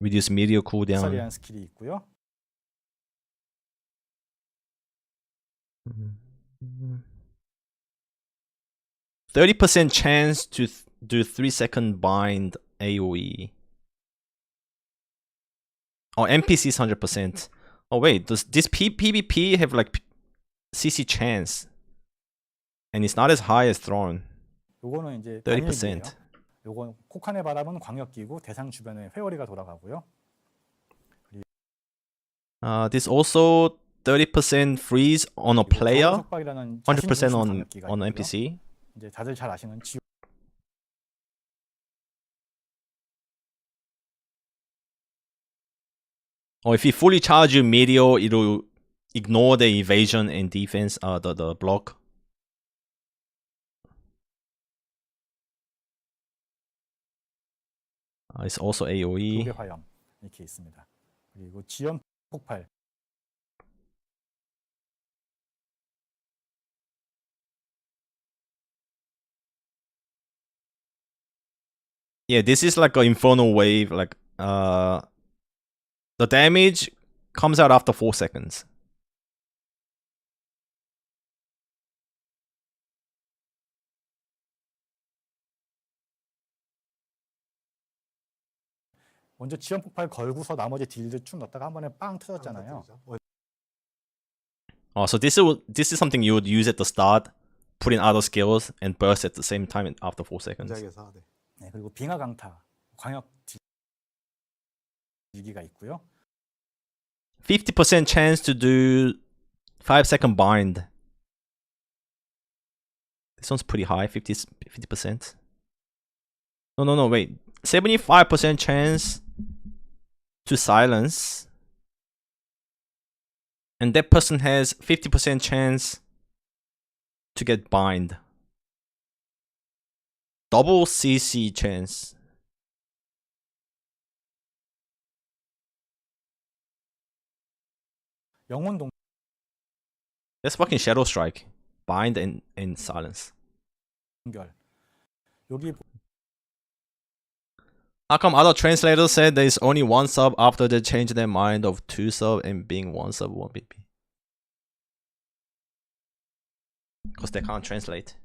Reduce meteor cooldown. 살이라는 스킬이 있고요. 30% chance to do 3-second bind AoE. Oh, NPCs 100%. Oh wait, does this PvP have like CC chance? And it's not as high as Throne. 요거는 이제 30%. 단일기예요. 요건 코칸의 바람은 광역기고 대상 주변에 회오리가 돌아가고요. This also 30% freeze on a player, 속박이라는 100% on 광역기가 있고요. NPC. 이제 다들 잘 아시는 지옥 Or if you fully charge your meteor, it'll ignore the evasion and defense, the block. It's also AoE. 독의 화염 이렇게 있습니다. 그리고 지연 폭발 Yeah, this is like an infernal wave. Like, the damage comes out after 4 seconds. 먼저 지연 폭발 걸고서 나머지 딜들 쭉 넣었다가 한 번에 빵 터졌잖아요. Oh, so this is something you would use at the start, put in other skills, and burst at the same time after 4 seconds. 전작에서 네. 네, 그리고 빙하 강타, 광역 딜기가 있고요. 50% chance to do 5-second bind. This one's pretty high, 50%. No, wait. 75% chance to silence. And that person has 50% chance to get bind. Double CC chance. 영혼 동 That's fucking Shadow Strike. Bind and silence. 동결. 여기 How come other translators said there's only one sub after they change their mind of 2 sub and being 1 sub 1 BP? Because they can't translate.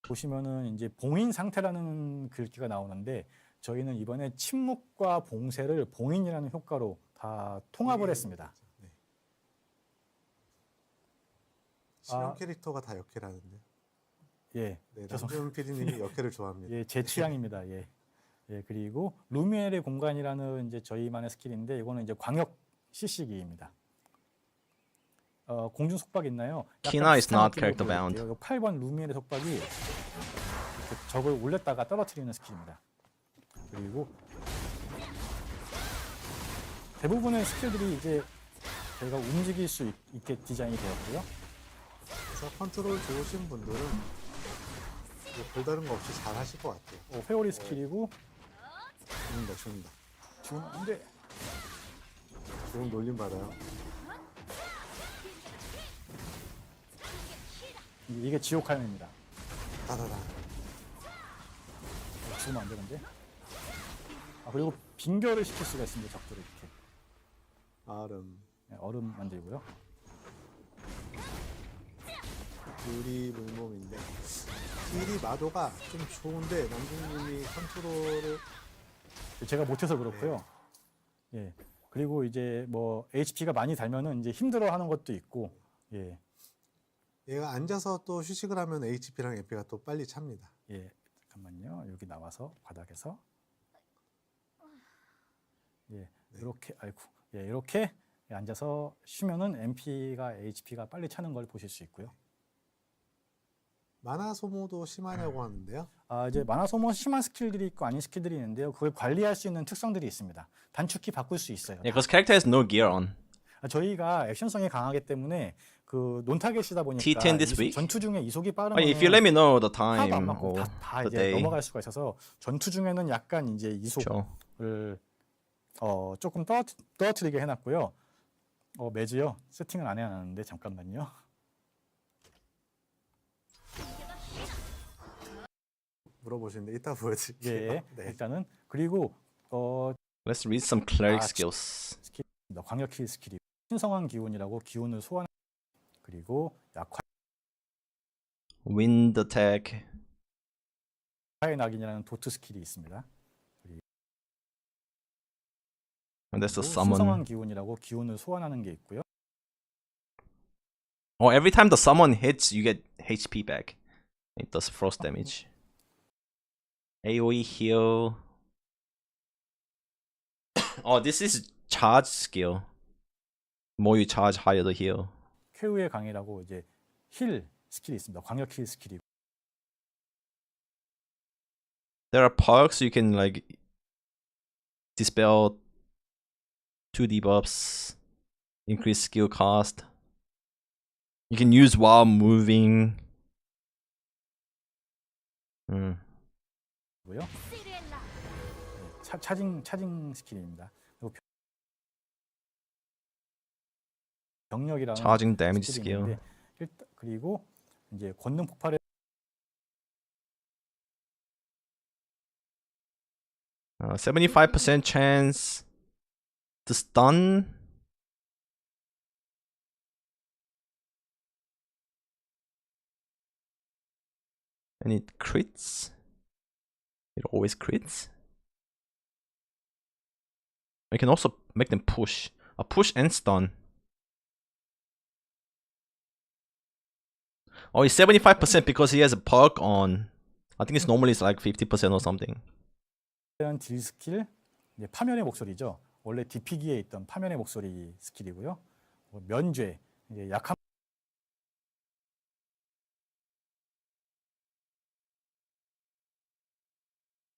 보시면은 이제 봉인 상태라는 글귀가 나오는데 저희는 이번에 침묵과 봉쇄를 봉인이라는 효과로 다 통합을 했습니다. 네. 실험 아. 캐릭터가 다 역캐라는데. 예, 네, 죄송- 남준 PD님이 역캐를 좋아합니다. 예, 제 취향입니다. 예, 예, 그리고 루미엘의 공간이라는 이제 저희만의 스킬인데 이거는 이제 광역 CC기입니다. 공중 속박 있나요? 약간 Kina is 비슷한 not 느낌으로 character 보여드릴게요. bound. 요 8번 루미엘의 속박이 이렇게 적을 올렸다가 떨어뜨리는 스킬입니다. 그리고 대부분의 스킬들이 이제 저희가 움직일 수 있게 디자인이 되었고요. 그래서 컨트롤 좋으신 분들은 뭐 별다른 거 없이 잘 하실 것 같아요. 회오리 스킬이고 죽는다. 지금 근데 지금 놀림 받아요. 이게 지옥 칼입니다. 따다다. 죽으면 안 되는데. 그리고 빙결을 시킬 수가 있습니다. 적들을 이렇게. 얼음. 네, 얼음 만들고요. 유리 물몸인데 딜이 마도가 좀 좋은데 남준님이 컨트롤을 제가 못해서 그렇고요. 예. 그리고 이제 뭐 HP가 많이 달면은 이제 힘들어하는 것도 있고. 예. 얘가 앉아서 또 휴식을 하면 HP랑 MP가 또 빨리 찹니다. 예. 잠깐만요. 여기 나와서 바닥에서 예. 이렇게 아이고. 예, 이렇게 앉아서 쉬면은 MP가 HP가 빨리 차는 걸 보실 수 있고요. 만화 소모도 심하냐고 하는데요. 이제 만화 소모 심한 스킬들이 있고 아닌 스킬들이 있는데요. 그걸 관리할 수 있는 특성들이 있습니다. 단축키 바꿀 수 있어요. Yeah, because character has no gear on. 저희가 액션성이 강하기 때문에 그 논타겟이다 보니까 T10 this week? 전투 중에 이속이 빠르면 If you let me know the 하나도 안 time 맞고 or 다 the 이제 day, 넘어갈 수가 있어서 전투 중에는 약간 이제 sure. 이속을 조금 떨어뜨리게 해놨고요. 매즈요. 세팅을 안 해놨는데 잠깐만요. 물어보시는데 이따 보여드릴게요. 예, 네. 일단은 그리고 Let's read some cleric 아, skills. 광역 킬 스킬이 신성한 기운이라고 기운을 소환 그리고 약화의 Wind attack. 낙인이라는 도트 스킬이 있습니다. And that's the 그리고 summon. 신성한 기운이라고 기운을 소환하는 게 있고요. Every time the summon hits, you get HP back. It does frost damage. AoE heal. This is charge skill. More you charge, higher the heal. 쾌유의 강이라고 이제 힐 스킬이 있습니다. 광역 힐 스킬이 There are perks you can like dispel 2 debuffs, increase skill cost. You can use while moving. 고요. 차징 스킬입니다. 그리고 병력이라는 Charging damage 스킬이 skill. 있는데 그리고 이제 권능 폭발에 75% chance to stun. And it crits. It always crits. We can also make them push. A push and stun. Oh, it's 75% because he has a perk on. I think it's normally it's like 50% or something. 대한 딜 스킬, 이제 파멸의 목소리죠. 원래 DP기에 있던 파멸의 목소리 스킬이고요. 면죄, 이제 약한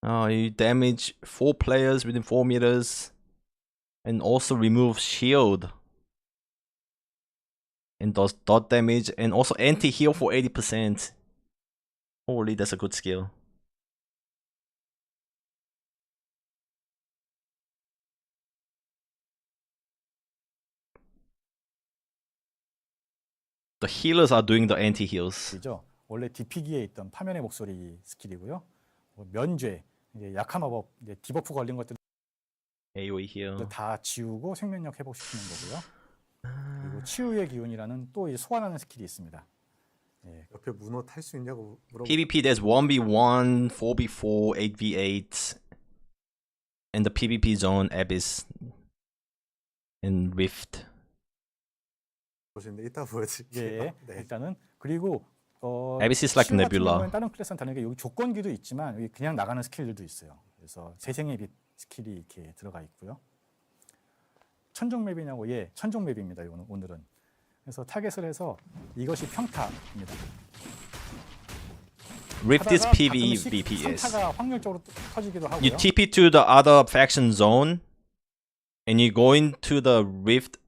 You damage 4 players within 4 meters. And also remove shield. And does dot damage. And also anti-heal for 80%. Holy, that's a good skill. The healers are doing the anti-heals. 이죠. 원래 DP기에 있던 파멸의 목소리 스킬이고요. 면죄, 이제 약한 마법, 이제 디버프 걸린 것들 AoE heal. 다 지우고 생명력 회복시키는 거고요. 그리고 치유의 기운이라는 또 이제 소환하는 스킬이 있습니다. 예, 옆에 문어 탈 수 있냐고 물어보. PvP there's 1v1, 4v4, 8v8. And the PvP zone, Abyss. And Rift. 보시는데 이따 보여드릴게요. 예, 네. 일단은 그리고 Abyss is like 치유 같은 Nebula. 경우에는 다른 클래스는 다르게 여기 조건기도 있지만 여기 그냥 나가는 스킬들도 있어요. 그래서 세생의 빛 스킬이 이렇게 들어가 있고요. 천종 맵이냐고, 예, 천종 맵입니다. 오늘은. 그래서 타겟을 해서 이것이 평타입니다. Rift is 하다가 PvE 가끔씩 VPS. 선타가 확률적으로 터지기도 하고요. You TP to the other faction zone. And you go into the Rift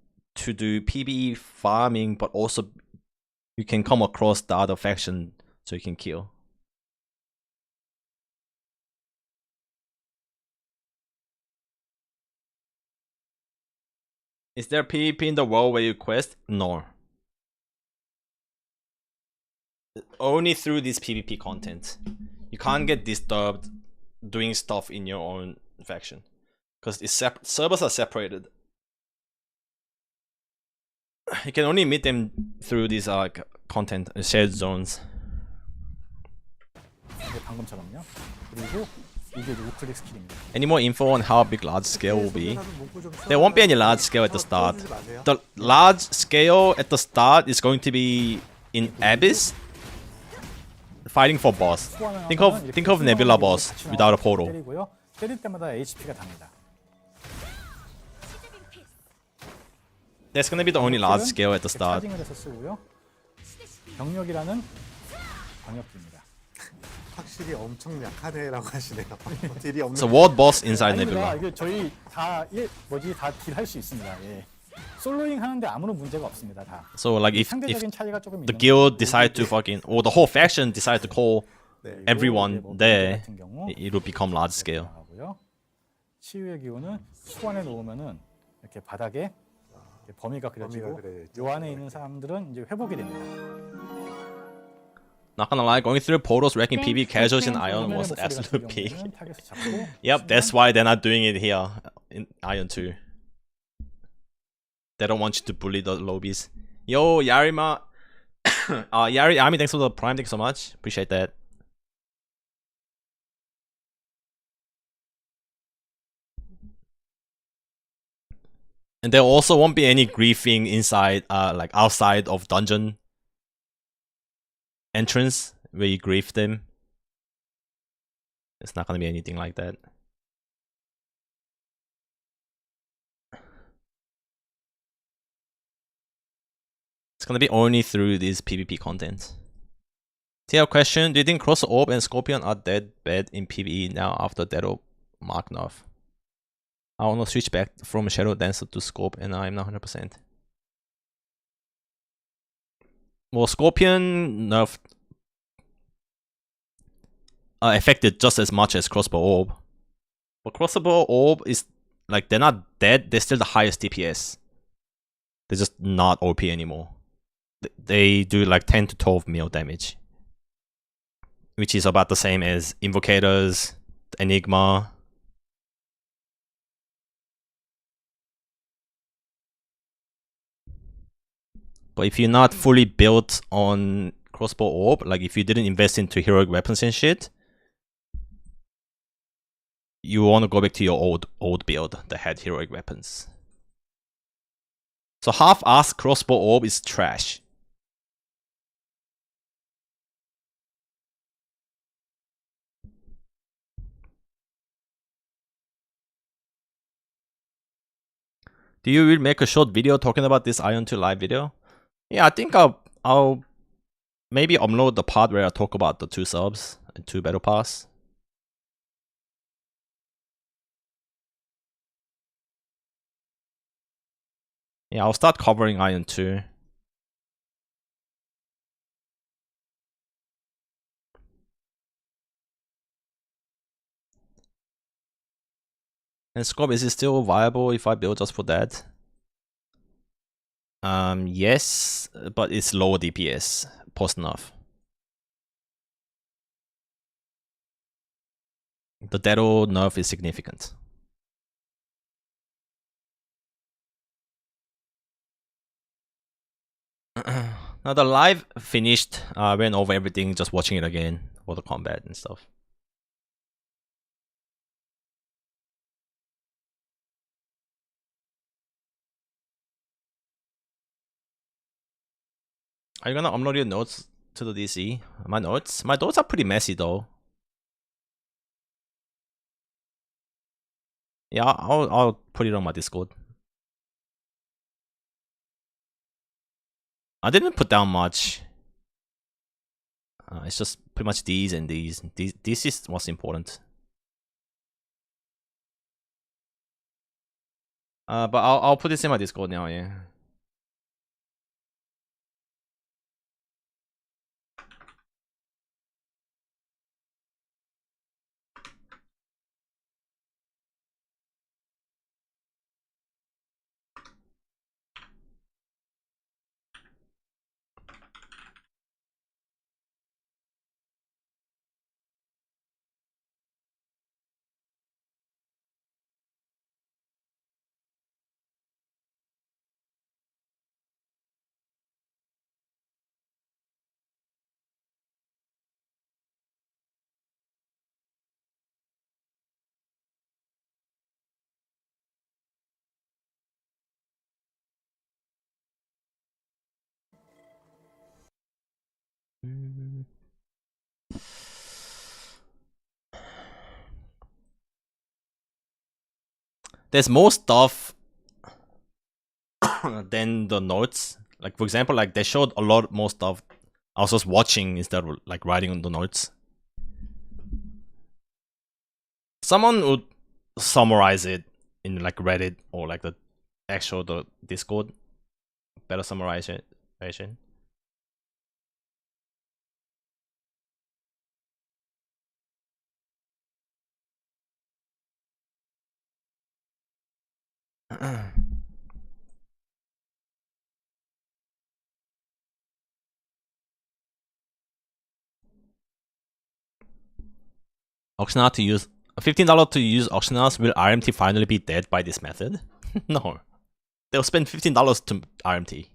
to do PvE farming. But also you can come across the other faction so you can kill. Is there PvP in the world where you quest? No. Only through this PvP content. You can't get disturbed doing stuff in your own faction. Because servers are separated. You can only meet them through these content shared zones. 이제 방금처럼요. 그리고 이게 우클릭 스킬입니다. Any more info on how big large scale will be? 문구 좀 There won't be any large scale at the start. The large scale at the start is going to be in Abyss, fighting for boss. Think of Nebula boss without a portal. 때리고요. 때릴 때마다 HP가 답니다. That's gonna be the only large scale at the start. 차징을 해서 쓰고요. 병력이라는 광역기입니다. 확실히 엄청 약하네라고 하시네요. 딜이 없는. So world boss inside 아닙니다. Nebula. 이게 저희 다 다 딜할 수 있습니다. 예. 솔로잉 하는데 아무런 문제가 없습니다. 다. So like if 상대적인 차이가 조금 the 있는 guild decide to fucking or the whole faction decide to call 네. everyone 뭐 there, 같은 경우 it will become large scale. 나가고요. 치유의 기운은 소환해 놓으면은 이렇게 바닥에 이렇게 범위가 그려지고 그려져 있죠. 요 안에 있는 사람들은 이제 회복이 됩니다. Not gonna lie, going through portals wrecking PB casuals in Aion was 목소리 absolute 같은 peak. 경우에는 타겟을 잡고 Yep, that's why they're not doing it here in Aion 2. They don't want you to bully the lobbies. Yo, Yarima. Yari Army, thanks for the prime. Thank you so much. Appreciate that. And there also won't be any griefing inside, like outside of dungeon entrance where you grief them. It's not gonna be anything like that. It's gonna be only through this PvP content. Tia question: do you think Cross Orb and Scorpion are dead bad in PvE now after Dead Orb Mark nerf? I wanna switch back from Shadow Dancer to Scorp and I'm not 100%. Well, Scorpion nerfed affected just as much as Crossbow Orb. But Crossbow Orb is like they're not dead, they're still the highest DPS. They're just not OP anymore. They do like 10 to 12 mil damage. Which is about the same as Invocators, Enigma, But if you're not fully built on crossbow orb, like if you didn't invest into heroic weapons and shit, you want to go back to your old build that had heroic weapons. So half-assed crossbow orb is trash. Do you will make a short video talking about this Aion 2 live video? Yeah, I think I'll maybe upload the part where I talk about the 2 subs and 2 battle pass. Yeah, I'll start covering Aion 2. And scope, is it still viable if I build just for that? Yes, but it's lower DPS post nerf. The Daryl nerf is significant. Now the live finished, went over everything, just watching it again for the combat and stuff. Are you gonna upload your notes to the DC? My notes are pretty messy though. Yeah, I'll put it on my Discord. I didn't put down much. It's just pretty much these and these. This is what's important. But I'll put this in my Discord now. Yeah. There's more stuff than the notes. Like for example, like they showed a lot more stuff. I was just watching instead of like writing on the notes. Someone would summarize it in like Reddit or like the Discord. Better summarization. Auctioneer to use $15 to use auctioneers. Will RMT finally be dead by this method? No. They'll spend $15 to RMT.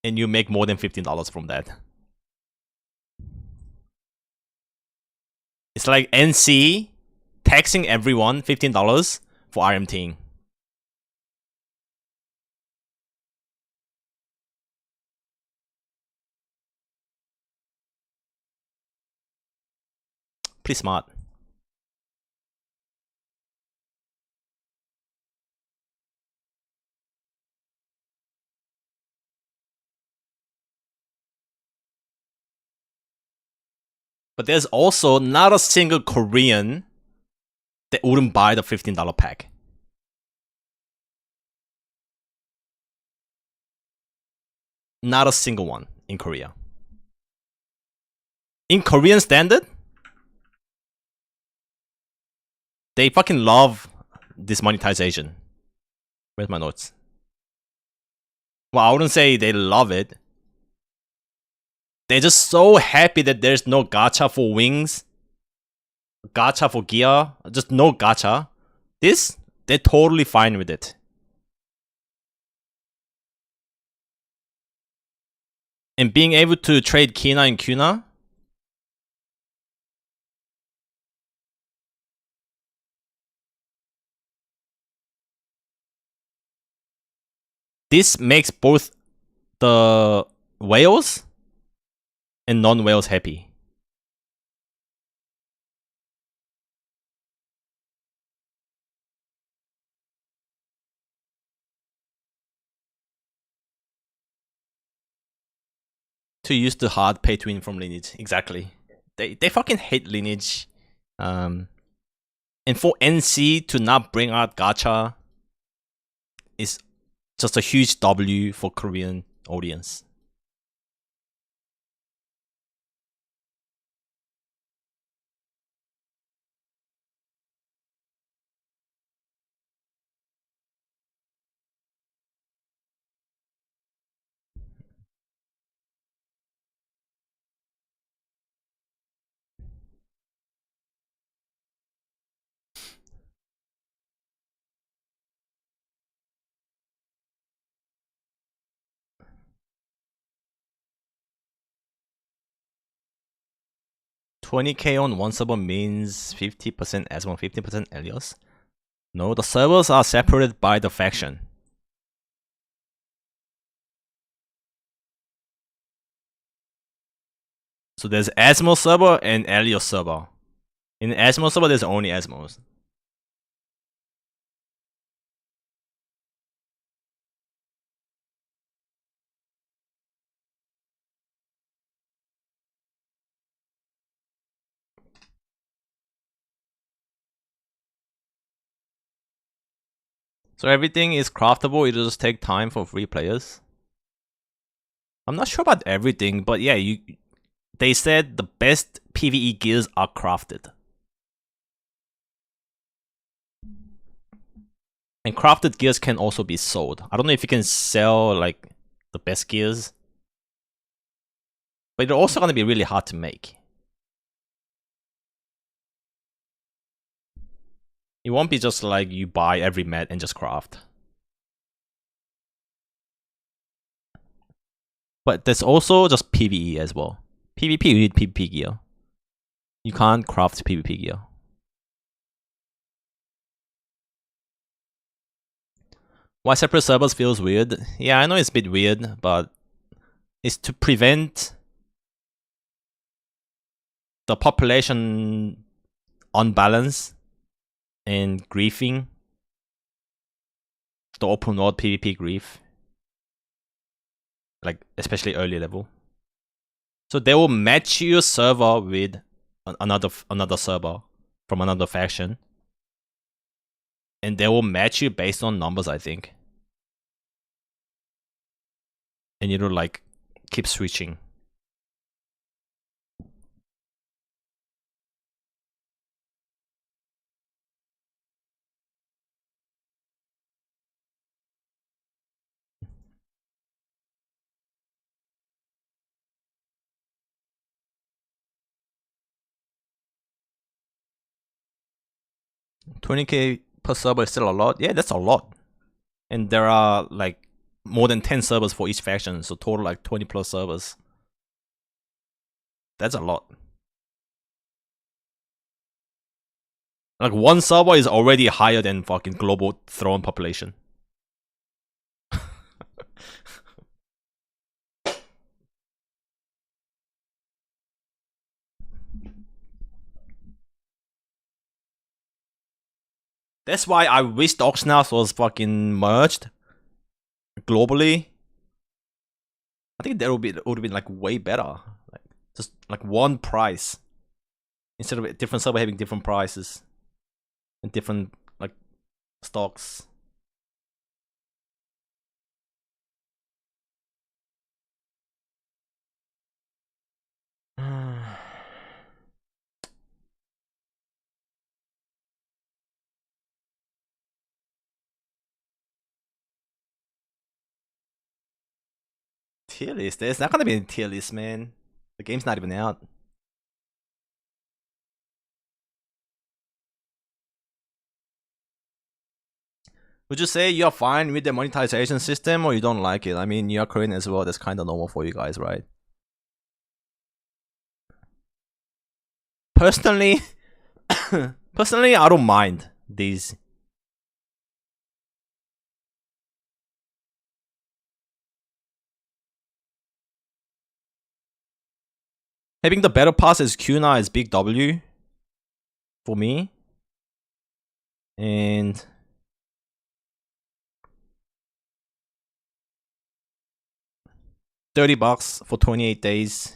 And you make more than $15 from that. It's like NC taxing everyone $15 for RMTing. Pretty smart. But there's also not a single Korean that wouldn't buy the $15 pack. Not a single one in Korea. In Korean standard, they fucking love this monetization. Where's my notes? Well, I wouldn't say they love it. They're just so happy that there's no gacha for wings, gacha for gear, just no gacha. This they're totally fine with it. And being able to trade Kina and Kuna, this makes both the whales and non-whales happy. To use the hard pay to win from Lineage, exactly. They fucking hate Lineage. And for NC to not bring out gacha is just a huge W for Korean audience. $20K on one server means 50% Asmon, 50% Elios. No, the servers are separated by the faction. So there's Asmo server and Elios server. In Asmo server, there's only Asmos. So everything is craftable, it'll just take time for free players. I'm not sure about everything, but yeah, they said the best PvE gears are crafted. And crafted gears can also be sold. I don't know if you can sell like the best gears, but they're also gonna be really hard to make. It won't be just like you buy every mat and just craft. But there's also just PvE as well. PvP, you need PvP gear. You can't craft PvP gear. Why separate servers feels weird? Yeah, I know it's a bit weird, but it's to prevent the population unbalance and griefing. The open world PvP grief. Like, especially early level. So they will match your server with another server from another faction. And they will match you based on numbers, I think. And it'll like keep switching. $20K per server is still a lot. Yeah, that's a lot. And there are like more than 10 servers for each faction, so total like 20 plus servers. That's a lot. Like one server is already higher than fucking global throne population. That's why I wish the Oxnath was fucking merged globally. I think that would have been like way better. Like just like one price instead of different server having different prices and different like stocks. Tier list. There's not gonna be a tier list, man. The game's not even out. Would you say you're fine with the monetization system or you don't like it? I mean, you're Korean as well. That's kind of normal for you guys, right? Personally, personally, I don't mind these. Having the battle pass as Qna is big W for me. And $30 for 28 days.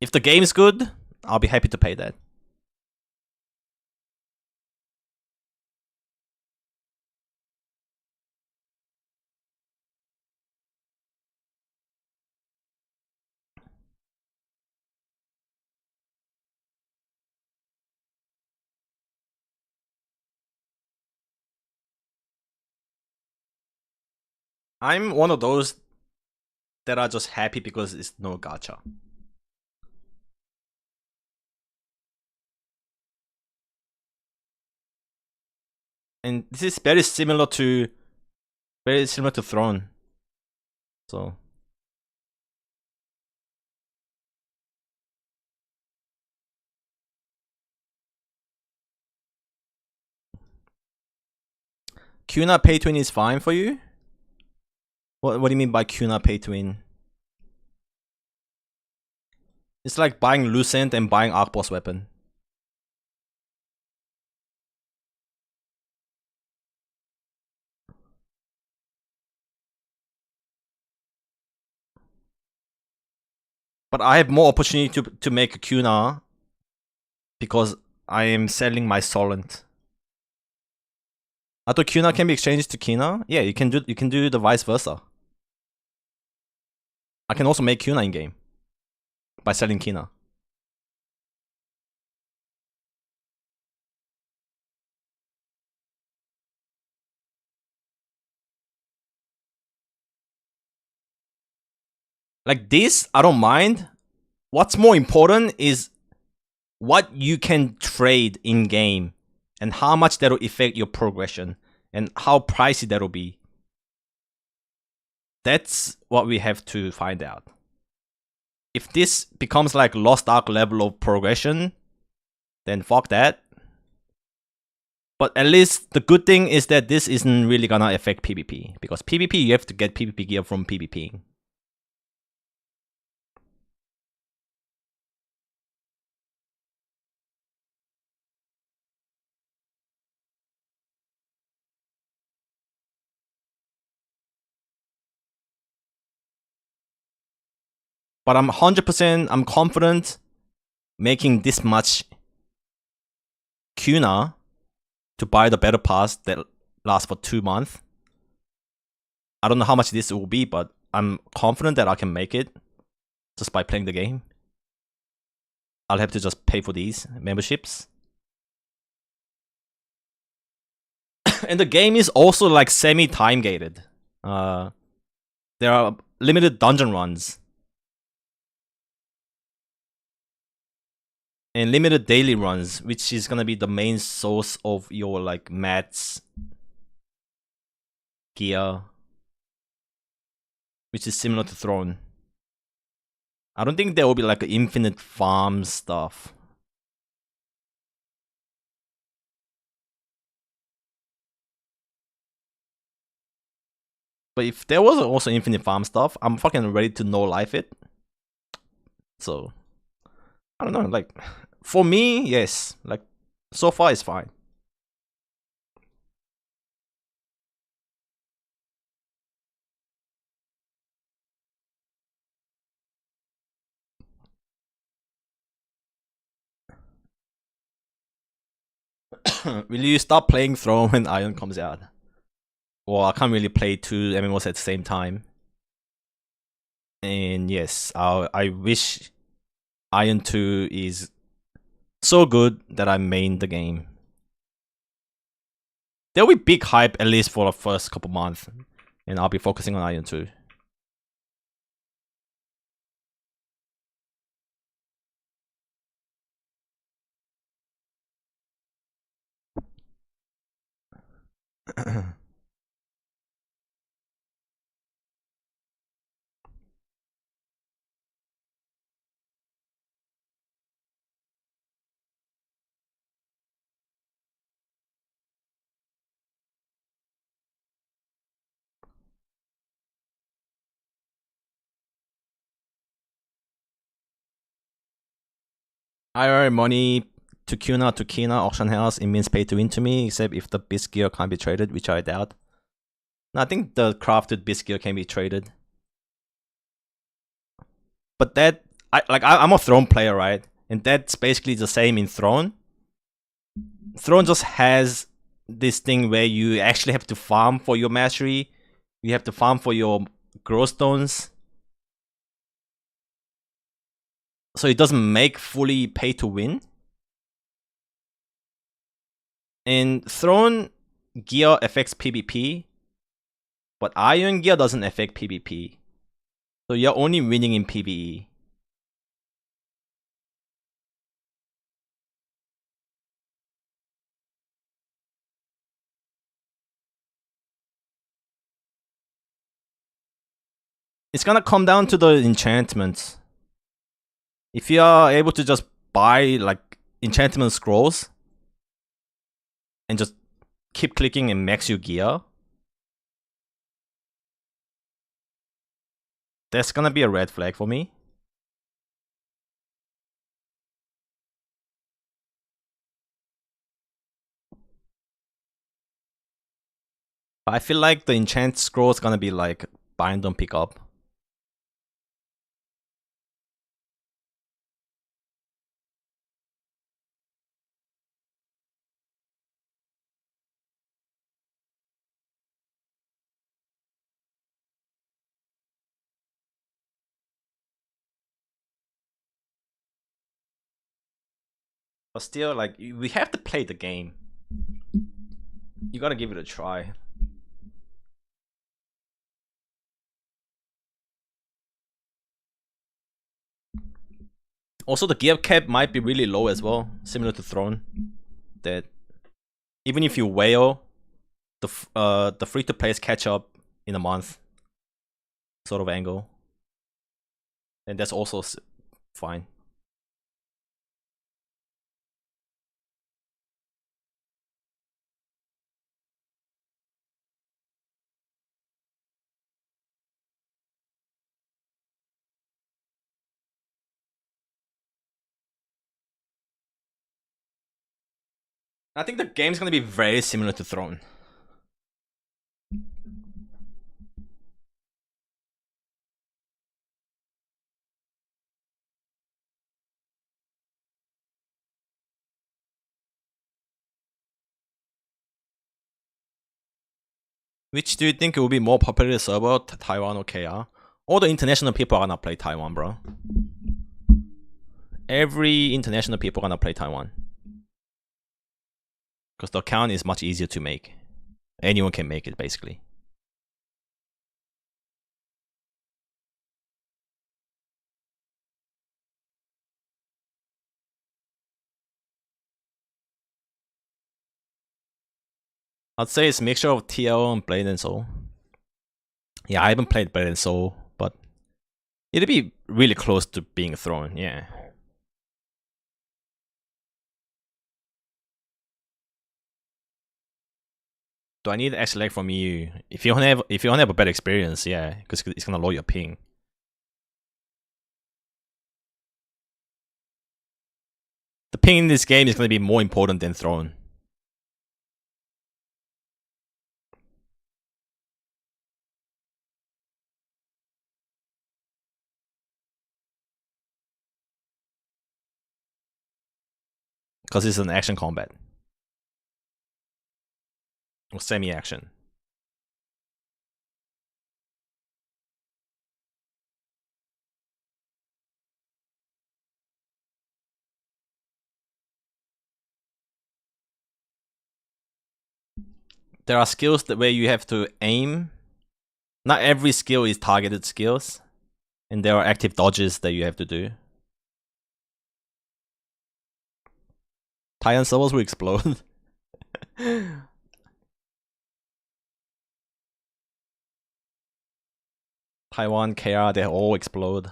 If the game is good, I'll be happy to pay that. I'm one of those that are just happy because it's no gacha. And this is very similar to Throne. So Qna pay to win is fine for you? What do you mean by Qna pay to win? It's like buying Lucent and buying Arc Boss weapon. But I have more opportunity to make a Qna because I am selling my Solent. I thought Qna can be exchanged to Kina. Yeah, you can do the vice versa. I can also make Qna in game by selling Kina. Like this, I don't mind. What's more important is what you can trade in game and how much that'll affect your progression and how pricey that'll be. That's what we have to find out. If this becomes like Lost Ark level of progression, then fuck that. But at least the good thing is that this isn't really gonna affect PvP, because PvP you have to get PvP gear from PvPing. But I'm 100%, I'm confident making this much Qna to buy the battle pass that lasts for 2 months. I don't know how much this will be, but I'm confident that I can make it just by playing the game. I'll have to just pay for these memberships. And the game is also like semi-time gated. There are limited dungeon runs. And limited daily runs, which is gonna be the main source of your like mats, gear, which is similar to Throne. I don't think there will be like an infinite farm stuff. But if there was also infinite farm stuff, I'm fucking ready to no life it. So I don't know, like for me, yes, like so far it's fine. Will you stop playing Throne when Aion comes out? Well, I can't really play 2 MMOs at the same time. And yes, I wish Aion 2 is so good that I main the game. There'll be big hype at least for the first couple months, and I'll be focusing on Aion 2. I earn money to Kina auction house. It means pay to win to me, except if the beast gear can't be traded, which I doubt. No, I think the crafted beast gear can be traded. But that I'm a Throne player, right? And that's basically the same in Throne. Throne just has this thing where you actually have to farm for your mastery. You have to farm for your growth stones. So it doesn't make fully pay to win. And Throne gear affects PvP, but Aion gear doesn't affect PvP. So you're only winning in PvE. It's gonna come down to the enchantments. If you are able to just buy like enchantment scrolls and just keep clicking and max your gear, that's gonna be a red flag for me. But I feel like the enchant scroll is gonna be like bind on pick up. But still, like, we have to play the game. You gotta give it a try. Also, the gear cap might be really low as well, similar to Throne. That even if you whale, the free to plays catch up in a month, sort of angle, and that's also fine. I think the game's gonna be very similar to Throne. Which do you think will be more popular server, Taiwan or KR? All the international people are gonna play Taiwan, bro. Every international people are gonna play Taiwan. Because the account is much easier to make. Anyone can make it, basically. I'd say it's a mixture of TL and Blade and Soul. Yeah, I haven't played Blade and Soul, but it'd be really close to being a Throne, yeah. Do I need X-Leg from you? If you don't have a better experience, yeah, because it's gonna lower your ping. The ping in this game is gonna be more important than Throne. Because it's an action combat. Or semi-action. There are skills where you have to aim. Not every skill is targeted skills. And there are active dodges that you have to do. Taiwan servers will explode. Taiwan, KR, they all explode.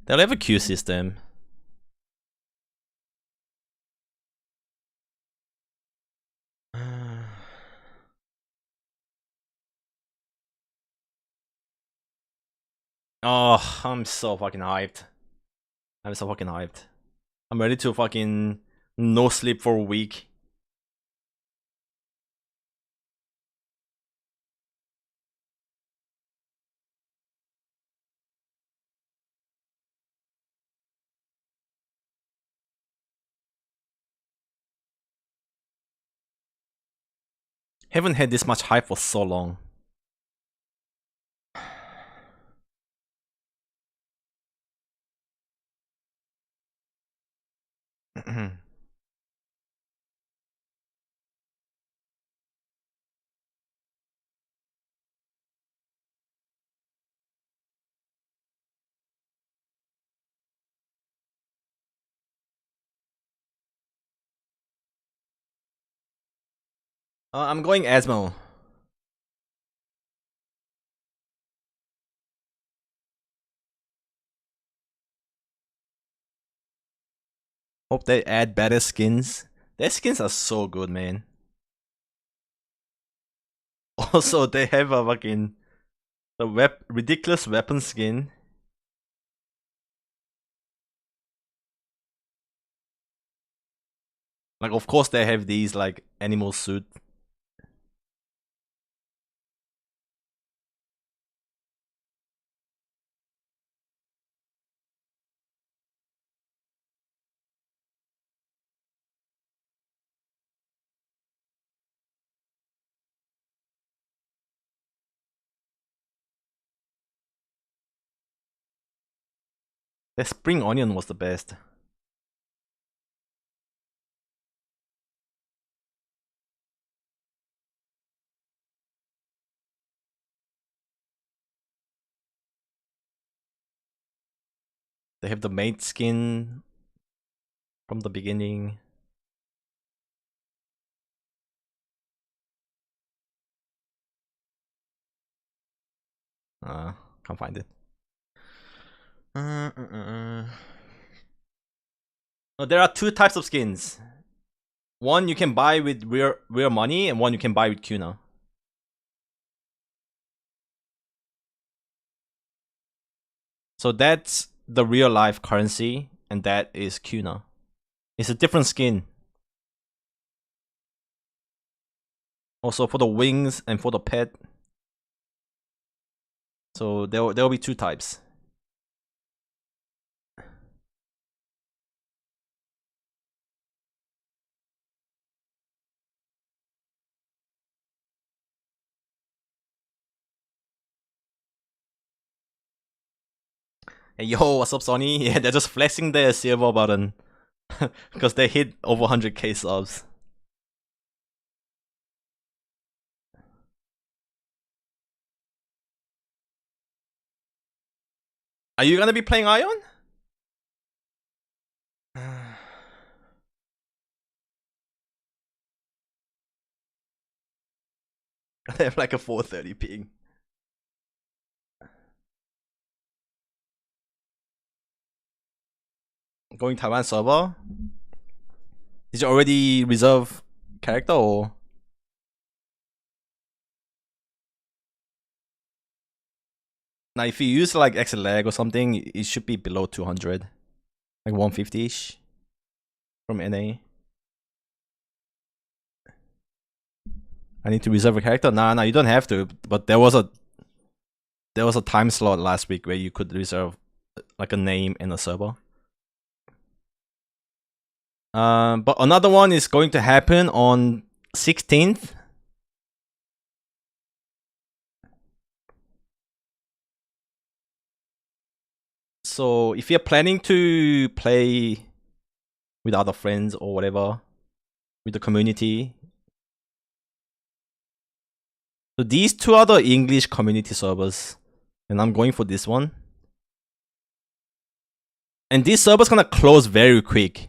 They'll have a queue system. Oh, I'm so fucking hyped. I'm so fucking hyped. I'm ready to fucking no sleep for a week. Haven't had this much hype for so long. I'm going Asmo. Hope they add better skins. Their skins are so good, man. Also, they have a fucking ridiculous weapon skin. Like, of course, they have these like animal suit. The spring onion was the best. They have the mate skin from the beginning. Can't find it. No, there are two types of skins. One you can buy with real money, and one you can buy with Kuna. So that's the real life currency, and that is Kuna. It's a different skin. Also for the wings and for the pet. So there will be two types. Hey yo, what's up, Sony? Yeah, they're just flexing their silver button because they hit over 100k subs. Are you gonna be playing Aion? They have like a 430 ping. Going Taiwan server? Did you already reserve character or? Now if you use like XLag or something, it should be below 200. Like 150-ish from NA. I need to reserve a character? Nah, you don't have to. But there was a time slot last week where you could reserve like a name and a server. But another one is going to happen on 16th. So if you're planning to play with other friends or whatever, with the community. So these two are the English community servers. And I'm going for this one. And this server's gonna close very quick.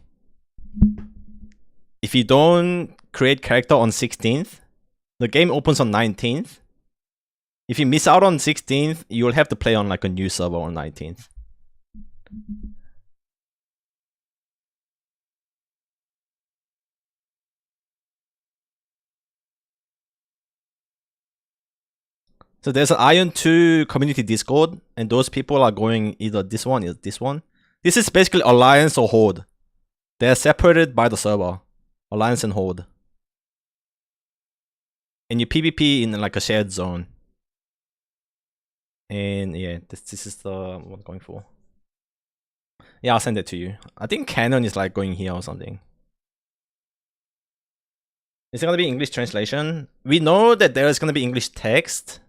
If you don't create character on 16th, the game opens on 19th. If you miss out on 16th, you'll have to play on like a new server on 19th. So there's an Aion 2 community Discord, and those people are going either this one or this one. This is basically Alliance or Horde. They're separated by the server. Alliance and Horde. And you PvP in like a shared zone. And yeah, this is the what I'm going for. Yeah, I'll send it to you. I think Canon is like going here or something. Is it gonna be English translation? We know that there is gonna be English text.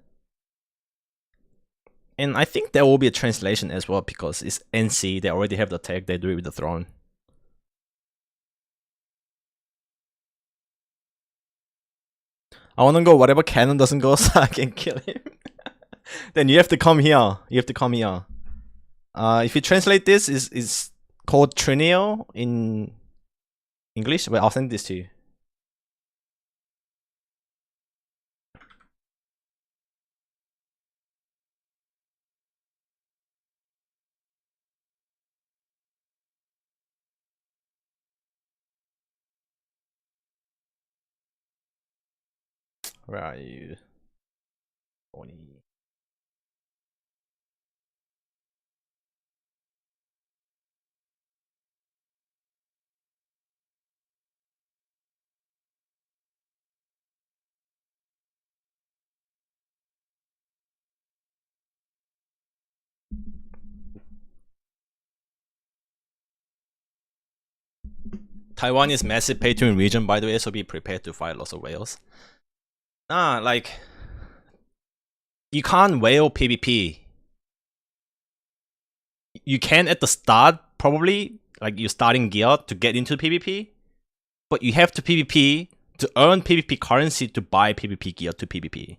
And I think there will be a translation as well because it's NC. They already have the tag. They do it with the throne. I wanna go whatever Canon doesn't go so I can kill him. Then you have to come here. You have to come here. If you translate this, is called Trinio in English. Wait, I'll send this to you. Where are you? Bonnie. Taiwan is massive pay-to-win region, by the way, so be prepared to fight lots of whales. Nah, like you can't whale PvP. You can at the start, probably, like you're starting gear to get into PvP, but you have to PvP to earn PvP currency to buy PvP gear to PvP.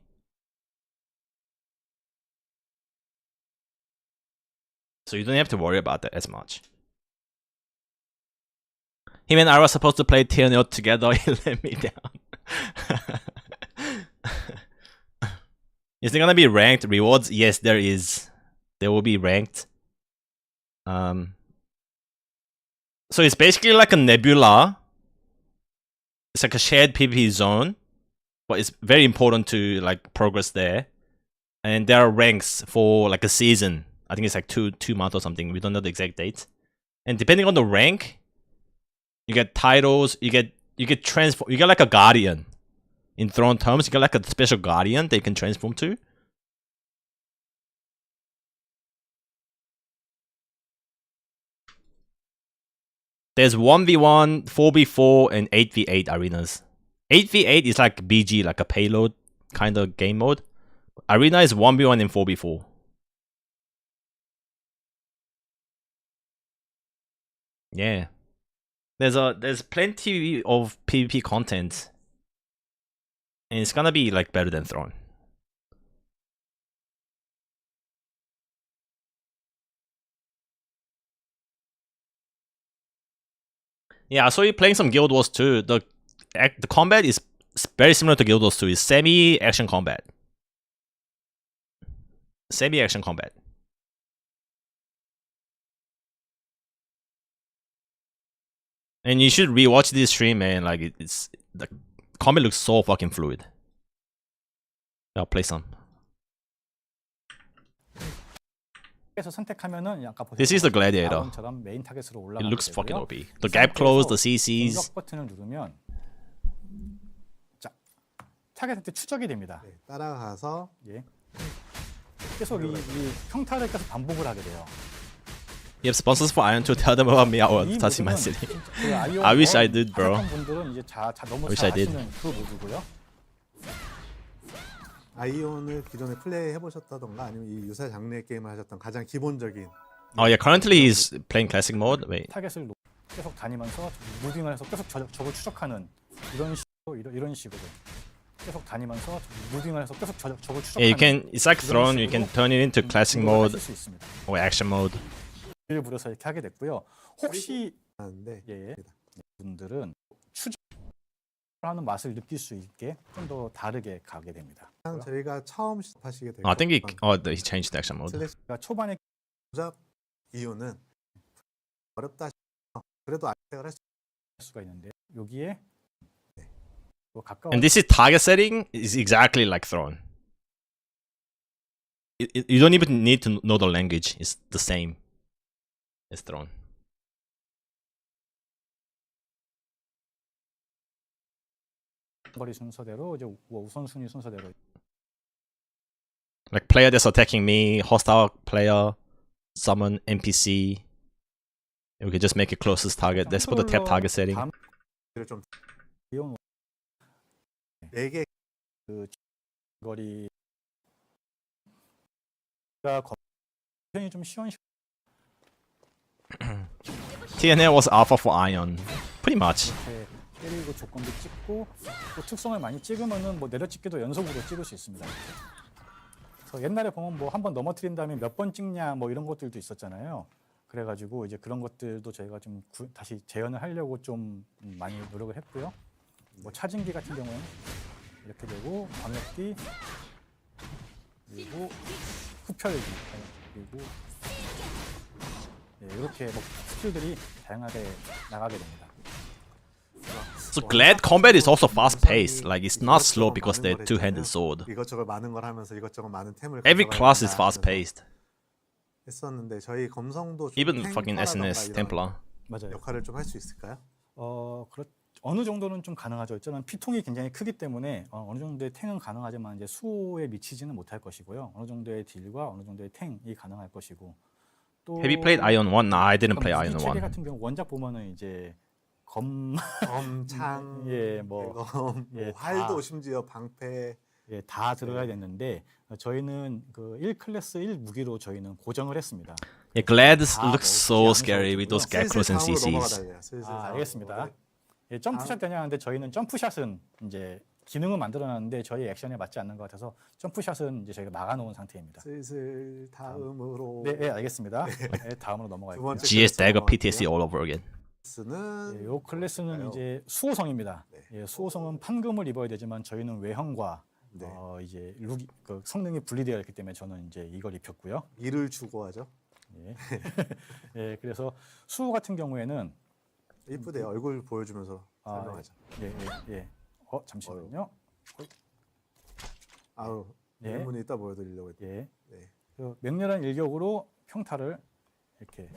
So you don't have to worry about that as much. Him and I were supposed to play TNL together, he let me down. Is there gonna be ranked rewards? Yes, there is. There will be ranked. So it's basically like a nebula. It's like a shared PvP zone, but it's very important to like progress there. And there are ranks for like a season. I think it's like two months or something. We don't know the exact date. And depending on the rank, you get titles. You get transform. You get like a guardian. In Throne terms, you get like a special guardian they can transform to. There's 1v1, 4v4, and 8v8 arenas. 8v8 is like BG, like a payload kind of game mode. Arena is 1v1 and 4v4. Yeah. There's plenty of PvP content. And it's gonna be like better than Throne. Yeah, I saw you playing some Guild Wars 2. The combat is very similar to Guild Wars 2. It's semi-action combat. Semi-action combat. And you should rewatch this stream, man. Like it's the combat looks so fucking fluid. I'll play some. 선택하면은 아까 This is the gladiator. 처럼 메인 타겟으로 It 올라가게 looks fucking 되고요. OP. The gap close, the CCs. 공격 버튼을 누르면 자 타겟한테 추적이 됩니다. 네, 따라가서 예. 계속 이 평타를 계속 반복을 하게 돼요. You have sponsors for Aion to tell them about me. Oh, 이 that's in my 모드는 city. 그 아이온 I wish I did, bro. 하셨던 분들은 이제 너무 I wish 잘 I did. 아시는 그 모드고요. 아이온을 기존에 플레이 해보셨다던가 아니면 이 유사 장르의 게임을 하셨던 가장 기본적인 Oh yeah, currently he's playing classic mode. Wait. 타겟을 계속 다니면서 무빙을 해서 계속 적을 추적하는 이런 식으로 계속 다니면서 무빙을 해서 계속 적을 추적하는. Yeah, you can. It's like Throne. You can turn it into classic mode 하실 수 있습니다. or action mode. 를 부려서 이렇게 하게 됐고요. 혹시 하는데 예, 분들은 하는 맛을 느낄 수 있게 좀 더 다르게 가게 됩니다. 그냥 저희가 처음 시작하시게 될 I think he 거면 he changed the action mode. 그러니까 초반에 조작 이유는 어렵다 싶어 그래도 아이템을 할 수 수가 있는데 여기에 또 가까워 And this is target setting is exactly like Throne. You don't even need to know the language. It's the same as Throne. 거리 순서대로 이제 우선순위 순서대로 Like player that's attacking me, hostile player, summon NPC. We can just make it closest target. Let's put the tap target setting. 다음 있기를 좀 비용 4개 그 거리가 굉장히 좀 시원시 TNL was alpha for Aion. Pretty much. 이렇게 때리고 조건도 찍고 또 특성을 많이 찍으면은 뭐 내려찍기도 연속으로 찍을 수 있습니다. 그래서 옛날에 보면 뭐 한 번 넘어뜨린 다음에 몇 번 찍냐 뭐 이런 것들도 있었잖아요. 그래가지고 이제 그런 것들도 저희가 좀 다시 재현을 하려고 좀 많이 노력을 했고요. 뭐 차징기 같은 경우는 이렇게 되고 광역기 그리고 흡혈기 그리고 네, 이렇게 뭐 스킬들이 다양하게 나가게 됩니다. So Glad combat is also fast paced. Like it's not slow because they're two-handed sword. 이것저것 많은 걸 하면서 이것저것 많은 템을 Every 가져가야 class is 된다 fast paced. 했었는데 저희 검성도 좀 Even fucking 탱커라던가 SNS 이런 Templar. 맞아요. 역할을 좀 할 수 있을까요? 어느 정도는 좀 가능하죠. 저는 피통이 굉장히 크기 때문에 어느 정도의 탱은 가능하지만 이제 수호에 미치지는 못할 것이고요. 어느 정도의 딜과 어느 정도의 탱이 가능할 것이고. 또 Have you played Aion 1? No, I didn't play Aion 체계 1. 같은 경우 원작 보면은 이제 검 검창, 예, 뭐, 대검, 예, 뭐 활도 다. 심지어 방패 예, 다 들어가야 됐는데 저희는 그 1클래스 1무기로 저희는 고정을 했습니다. Yeah, Glad 다 looks so 넣지 scary with those 슬슬 Gekros and 다음으로 넘어가 CCs. 달래요. 슬슬 알겠습니다. 다음으로. 예, 점프샷 되냐 하는데 저희는 점프샷은 이제 기능은 만들어놨는데 저희 액션에 맞지 않는 것 같아서 점프샷은 이제 저희가 막아놓은 상태입니다. 슬슬 다음으로 네, 예, 알겠습니다. 네, 다음으로 두 넘어갈게요. 번째 GS Dagger 넘어갈게요. PTSD all over again. 클래스는 예, 요 클래스는 이제 수호성입니다. 네. 예, 수호성은 판금을 입어야 되지만 저희는 외형과 네. 이제 룩, 그 성능이 분리되어 있기 때문에 저는 이제 이걸 입혔고요. 이를 추구하죠. 예. 예, 그래서 수호 같은 경우에는 이쁘대요. 얼굴 보여주면서 아, 설명하자. 예, 예, 예. 잠시만요. 아우 예. 질문이 이따 보여드리려고 했는데. 예. 네. 그 맹렬한 일격으로 평타를 이렇게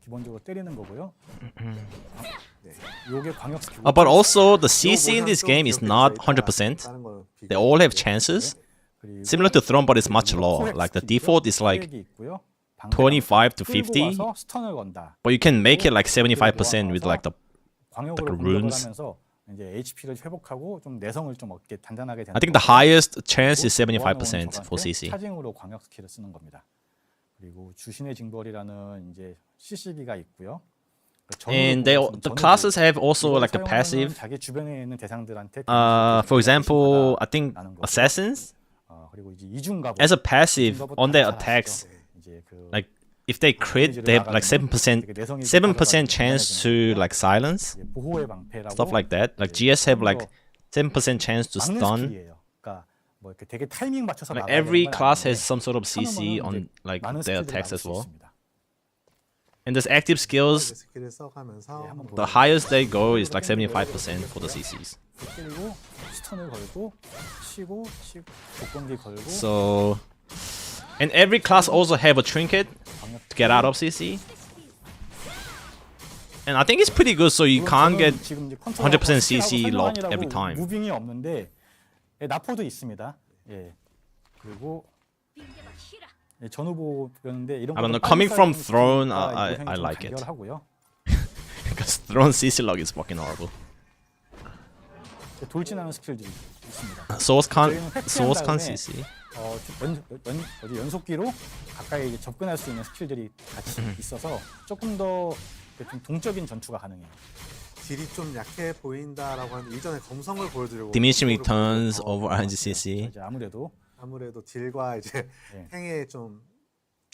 기본적으로 때리는 거고요. 네. 요게 광역 스킬. But also the CC in this game is not 100%. 다른 거 They all have chances. 그리고 Similar to Throne, but it's much lower. Like the default is like 스킬이 있고요. 25 to 끌고 50, 와서 스턴을 건다. but you can make it like 75% with like the 광역으로 like 공격을 runes. 하면서 이제 HP를 회복하고 좀 내성을 좀 얻게 단단하게 되는. I think the highest chance is 그리고 75% for 모아놓은 CC. 차징으로 광역 스킬을 쓰는 겁니다. 그리고 주신의 징벌이라는 이제 CC기가 있고요. And they the classes have also like a passive. 자기 주변에 있는 대상들한테 For example, I think assassins 그리고 이제 이중갑옷 as a passive on their attacks, 이제 그 like if they crit, they have like 7% chance to like silence 보호의 방패라고 stuff like that. Like GS have like 7% chance to 막는 stun. 스킬이에요. 그러니까 뭐 이렇게 되게 타이밍 맞춰서 Like 막아야 every 되는 건 class 아닌데 has some sort of CC 쳐놓으면은 on 이제 like 많은 their 스킬들을 attacks 막을 as 수 well. 있습니다. And there's active skills. 스킬을 써가면서 네, 한번 The highest they go is like 75% for the CCs. 때리고 스턴을 걸고 치고 복권기 걸고 So, and every class also have a trinket to get out of CC. And I think it's pretty good, so you can't get 100% CC locked every time. 무빙이 없는데 예, 나포도 있습니다. 예. 그리고 예, 전후보였는데 이런 I don't know, 것도 coming from 빨리 Throne, 싸우니까 I 요생이 좀 like it. 간결하고요. Because Throne CC log is fucking horrible. 돌진하는 스킬들이 있습니다. Source can't 저희는 획득한 Source can't 다음에 CC. 연속기로 가까이 이제 접근할 수 있는 스킬들이 같이 있어서 조금 더 좀 동적인 전투가 가능해요. 딜이 좀 약해 보인다라고 하는 이전에 검성을 보여드리고 Diminishing returns over RNGCC. 이제 아무래도 아무래도 딜과 이제 네. 행의 좀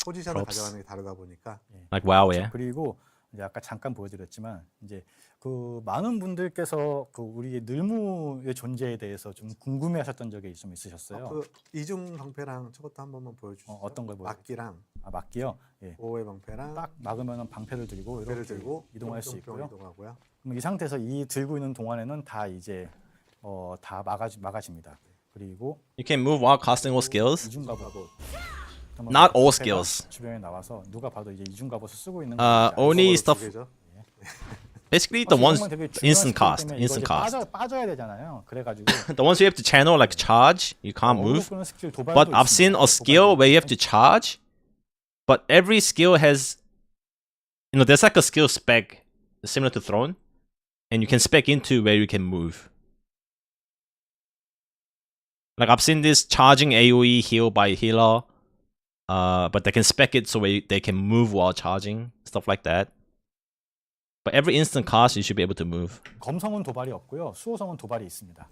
포지션을 Props. 가져가는 게 다르다 보니까 Like WoW, yeah. 그리고 이제 아까 잠깐 보여드렸지만 이제 그 많은 분들께서 그 우리의 늘무의 존재에 대해서 좀 궁금해하셨던 적이 좀 있으셨어요. 그 이중 방패랑 저것도 한 번만 보여주시죠. 어떤 걸 보여드릴까요? 막기랑 막기요. 예. 보호의 방패랑 딱 막으면 방패를 들고 배를 이렇게 들고 이동할 수 뿅뿅뿅 있고요. 이동하고요. 그럼 이 상태에서 이 들고 있는 동안에는 다 이제 다 막아집니다. 그리고 You can move while casting all skills. 이중 갑옷. Not all 방패가 skills. 주변에 나와서 누가 봐도 이제 이중 갑옷을 쓰고 있는 Only 두 stuff. 개죠. Basically, the ones instant cast, instant cast. 빠져야 되잖아요. 그래가지고 The ones you have to channel like charge, you can't move. 어그로 끄는 스킬 도발도 But I've seen 있습니다. a skill where you have to charge, but every skill has, there's like a skill spec similar to Throne, and you can spec into where you can move. Like I've seen this charging AoE heal by healer, but they can spec it so they can move while charging, stuff like that. But every instant cast, you should be able to move. 검성은 도발이 없고요. 수호성은 도발이 있습니다.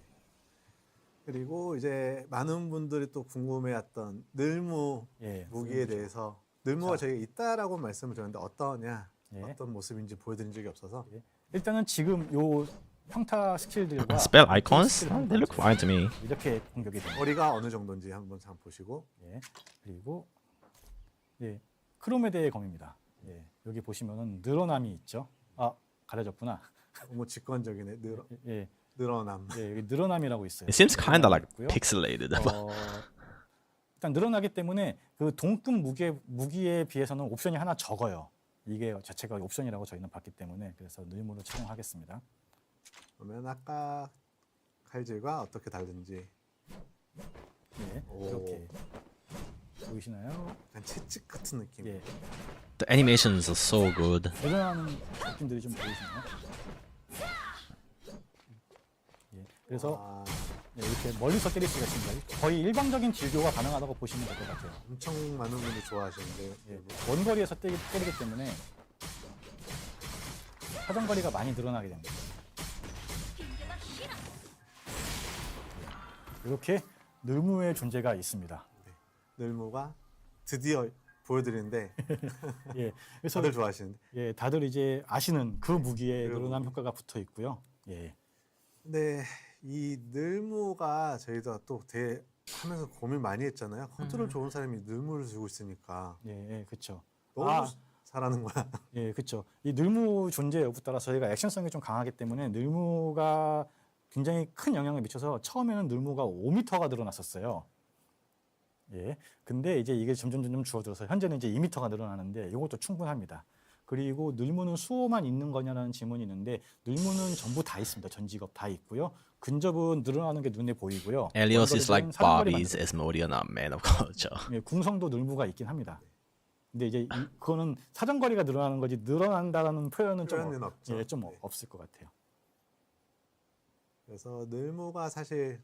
그리고 이제 많은 분들이 또 궁금해했던 늘무 예, 무기에 대해서 늘무가 저희가 있다라고 말씀을 드렸는데 어떠냐, 예. 어떤 모습인지 보여드린 적이 없어서 일단은 지금 요 평타 스킬들과 Spell icons? 스킬을 They look fine to me. 이렇게 공격이 됩니다. 거리가 어느 정도인지 한번 잠 보시고 예. 그리고 크로메데의 검입니다. 예. 여기 보시면은 늘어남이 있죠. 가려졌구나. 너무 직관적이네. 예. 늘어남. 예, 여기 늘어남이라고 있어요. It seems kind of like 있고요. pixelated. 일단 늘어나기 때문에 그 동급 무기에 비해서는 옵션이 하나 적어요. 이게 자체가 옵션이라고 저희는 봤기 때문에 그래서 늘무를 착용하겠습니다. 그러면 아까 칼질과 어떻게 다른지 예, 이렇게 보이시나요? 약간 채찍 같은 느낌. 예, The animations are so good. 늘어나는 느낌들이 좀 보이시나요? 예, 그래서 아, 이렇게 멀리서 때릴 수가 있습니다. 거의 일방적인 진료가 가능하다고 보시면 될 것 같아요. 엄청 많은 분들이 좋아하시는데 예, 원거리에서 때리기 때문에 사정거리가 많이 늘어나게 됩니다. 이렇게 늘무의 존재가 있습니다. 늘무가 드디어 보여드리는데 예, 그래서 다들 좋아하시는데. 예, 다들 이제 아시는 그 무기에 늘어남 효과가 붙어 있고요. 예, 근데 이 늘무가 저희가 또 하면서 고민 많이 했잖아요. 컨트롤 좋은 사람이 늘무를 들고 있으니까 예, 그렇죠. 너무 잘하는 거야. 예, 그렇죠. 이 늘무 존재 여부에 따라 저희가 액션성이 좀 강하기 때문에 늘무가 굉장히 큰 영향을 미쳐서 처음에는 늘무가 5m가 늘어났었어요. 예, 근데 이제 이게 점점 줄어들어서 현재는 이제 2m가 늘어나는데 이것도 충분합니다. 그리고 늘무는 수호만 있는 거냐라는 질문이 있는데 늘무는 전부 다 있습니다. 전 직업 다 있고요. 근접은 늘어나는 게 눈에 보이고요. Elios is like 원거리는 사정거리 Bobby's Asmodean, not Man of Culture. 예, 궁성도 늘무가 있긴 합니다. 근데 이제 그거는 사정거리가 늘어나는 거지 늘어난다라는 표현은 표현은 없죠. 좀 네. 없을 것 같아요. 그래서 늘무가 사실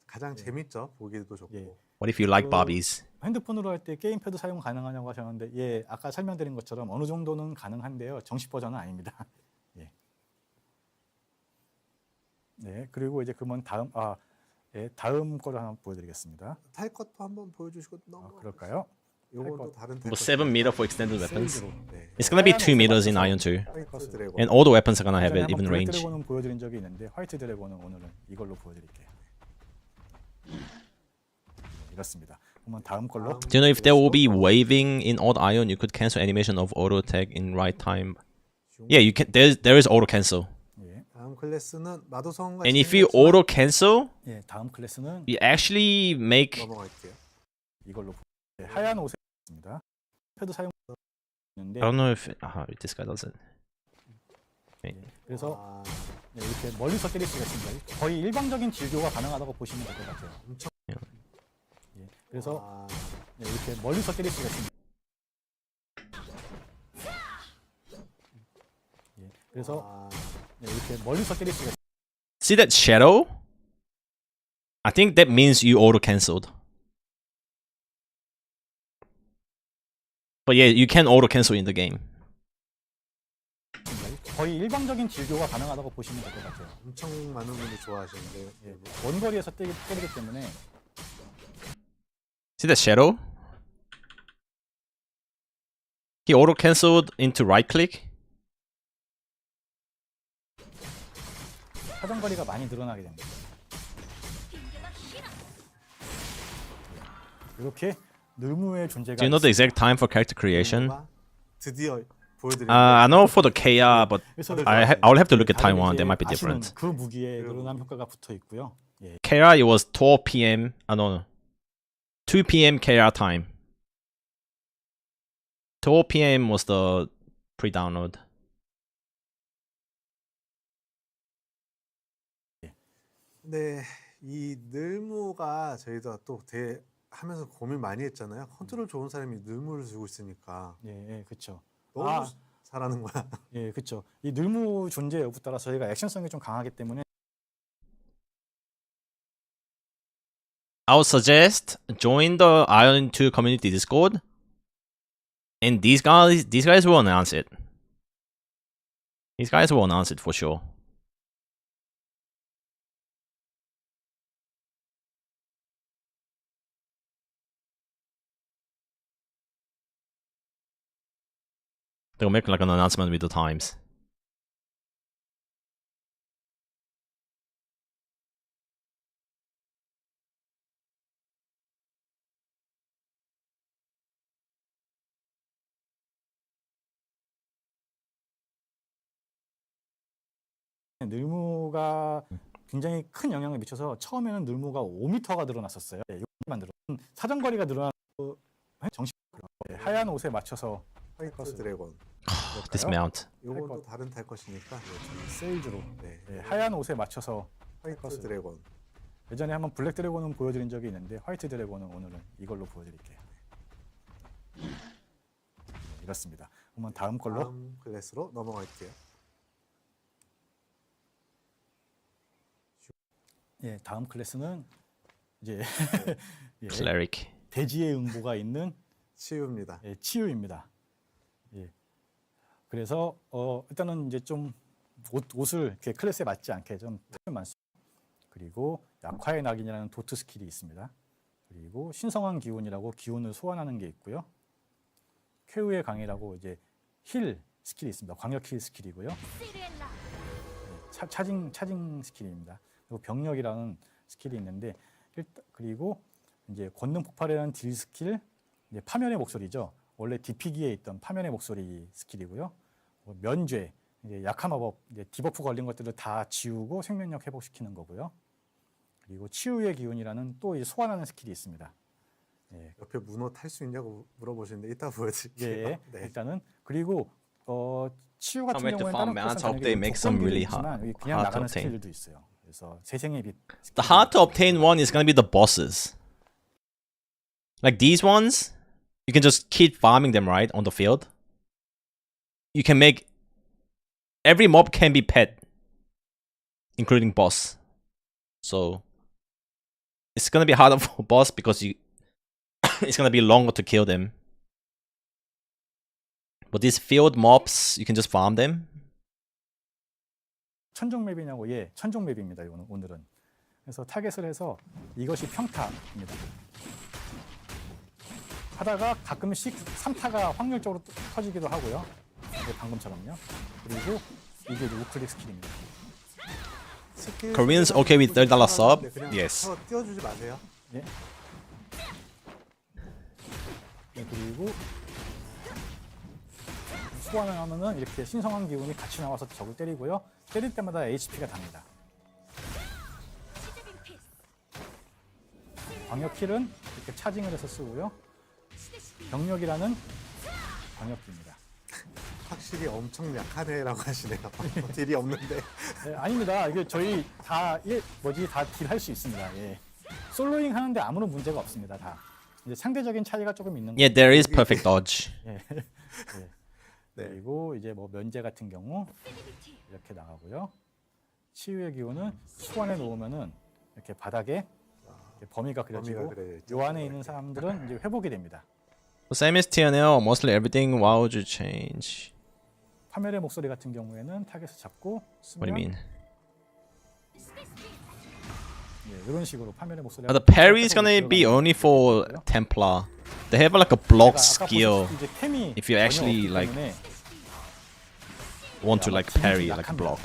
가장 재밌죠. 보기도 좋고. 예. What if you like Bobby's? 핸드폰으로 할 때 게임패드 사용 가능하냐고 하셨는데 예, 아까 설명드린 것처럼 어느 정도는 가능한데요. 정식 버전은 아닙니다. 예. 네, 그리고 이제 그러면 다음 거를 하나 보여드리겠습니다. 탈 것도 한번 보여주시고 너무 그럴까요? 요것도 다른 Well, 7 meter for extended weapons. 세일즈로. 네. It's gonna be 2 meters in Ion 2. 화이트 드래곤. And all the weapons are gonna have 예전에 even 한번 블랙 range. 드래곤은 보여드린 적이 있는데 화이트 드래곤은 오늘은 이걸로 보여드릴게요. 이렇습니다. 그러면 다음 걸로 Do you know if there will be waving in odd Ion, you could cancel animation of auto attack in right time? Yeah, you can. There is auto cancel. 예, 다음 클래스는 마도성과 And if you auto cancel, 예, 다음 클래스는 you actually make. 넘어갈게요. 이걸로 하얀 옷에 있습니다. 패드 사용 있는데 I don't know if this guy doesn't. 그래서 아, 이렇게 멀리서 때릴 수가 있습니다. 거의 일방적인 진료가 가능하다고 보시면 될 것 같아요. 엄청. 예, 그래서 아, 이렇게 멀리서 때릴 수가 있습니다. 예, 그래서 아, 이렇게 멀리서 때릴 수가 있습니다. See that shadow? I think that means you auto cancelled. But yeah, you can auto cancel in the game. 거의 일방적인 진료가 가능하다고 보시면 될 것 같아요. 엄청 많은 분들이 좋아하시는데 예, 원거리에서 때리기 때문에 See that shadow? He auto cancelled into right click. 사정거리가 많이 늘어나게 됩니다. 이렇게 늘무의 존재가 Do you know the exact time for character creation? 뭔가 드디어 보여드리는 I know for the KR, but 그래서 I will have to look at 다른 Taiwan. 이제 They might be 아시는 different. 그 무기에 늘어난 효과가 붙어 있고요. 예, KR it was 12 p.m. No, 2 p.m. KR time. 12 p.m. was the pre-download. 근데 이 늘무가 저희도 또 하면서 고민 많이 했잖아요. 컨트롤 좋은 사람이 늘무를 주고 있으니까 예, 그렇죠. 너무 잘하는 거야. 예, 그렇죠. 이 늘무 존재 여부에 따라 저희가 액션성이 좀 강하기 때문에 I would suggest join the Aion 2 community Discord, and these guys will announce it. These guys will announce it for sure. They'll make like an announcement with the times. 늘무가 굉장히 큰 영향을 미쳐서 처음에는 늘무가 5m가 늘어났었어요. 예, 이것만 늘어. 사정거리가 늘어난 정식 하얀 옷에 맞춰서 화이트 드래곤. Dismount. 이것도 다른 탈 것이니까 세일즈로 네. 예, 하얀 옷에 맞춰서 화이트 드래곤. 예전에 한번 블랙 드래곤은 보여드린 적이 있는데 화이트 드래곤은 오늘은 이걸로 보여드릴게요. 네, 이렇습니다. 그러면 다음 걸로 다음 클래스로 넘어갈게요. 예, 다음 클래스는 이제 예, Cleric. 대지의 음보가 있는 치유입니다. 예, 치유입니다. 예. 그래서 일단은 이제 좀 옷을 이렇게 클래스에 맞지 않게 좀 많습니다. 그리고 약화의 낙인이라는 도트 스킬이 있습니다. 그리고 신성한 기운이라고 기운을 소환하는 게 있고요. 쾌유의 강이라고 이제 힐 스킬이 있습니다. 광역 힐 스킬이고요. 예, 차징 스킬입니다. 그리고 병력이라는 스킬이 있는데 그리고 이제 권능 폭발이라는 딜 스킬, 이제 파멸의 목소리죠. 원래 디피기에 있던 파멸의 목소리 스킬이고요. 면죄, 이제 약한 마법, 이제 디버프 걸린 것들을 다 지우고 생명력 회복시키는 거고요. 그리고 치유의 기운이라는 또 이제 소환하는 스킬이 있습니다. 예, 옆에 문어 탈 수 있냐고 물어보시는데 이따 보여드릴게요. 예, 네. 일단은 그리고 치유 같은 I'm 경우에는 waiting for 다른 mounts. 클래스는 Hope they make some really 있지만 여기 그냥 hard to 나가는 obtain. 스킬들도 있어요. 그래서 재생의 빛. The hard to obtain one is gonna be the bosses. Like these ones, you can just keep farming them, right, on the field. You can make every mob can be pet, including boss. So it's gonna be harder for boss because it's gonna be longer to kill them. But these field mobs, you can just farm them. 천종 맵이냐고, 예, 천종 맵입니다. 오늘은. 그래서 타겟을 해서 이것이 평타입니다. 하다가 가끔씩 3타가 확률적으로 터지기도 하고요. 예, 방금처럼요. 그리고 이게 우클릭 스킬입니다. 스킬 Koreans okay with $30 sub? 그냥 Yes. 띄워주지 마세요. 예. 예, 그리고 소환을 하면은 이렇게 신성한 기운이 같이 나와서 적을 때리고요. 때릴 때마다 HP가 답니다. 광역 킬은 이렇게 차징을 해서 쓰고요. 병력이라는 광역기입니다. 확실히 엄청 약하네라고 하시네요. 딜이 없는데. 예, 아닙니다. 이게 저희 다 다 딜할 수 있습니다. 예. 솔로잉 하는데 아무런 문제가 없습니다. 다. 이제 상대적인 차이가 조금 있는 Yeah, 거예요. there is perfect dodge. 예. 예. 네. 그리고 이제 뭐 면제 같은 경우 이렇게 나가고요. 치유의 기운은 소환해 놓으면은 이렇게 바닥에 이렇게 범위가 그려지고 요 안에 있는 사람들은 이제 회복이 됩니다. The same as TNL, mostly everything. Why would you change? 파멸의 목소리 같은 경우에는 타겟을 잡고 쓰면 What do you mean? 예, 이런 식으로 파멸의 목소리. The parry is gonna be only for Templar. They have like a block skill if you actually like want to like parry like a block.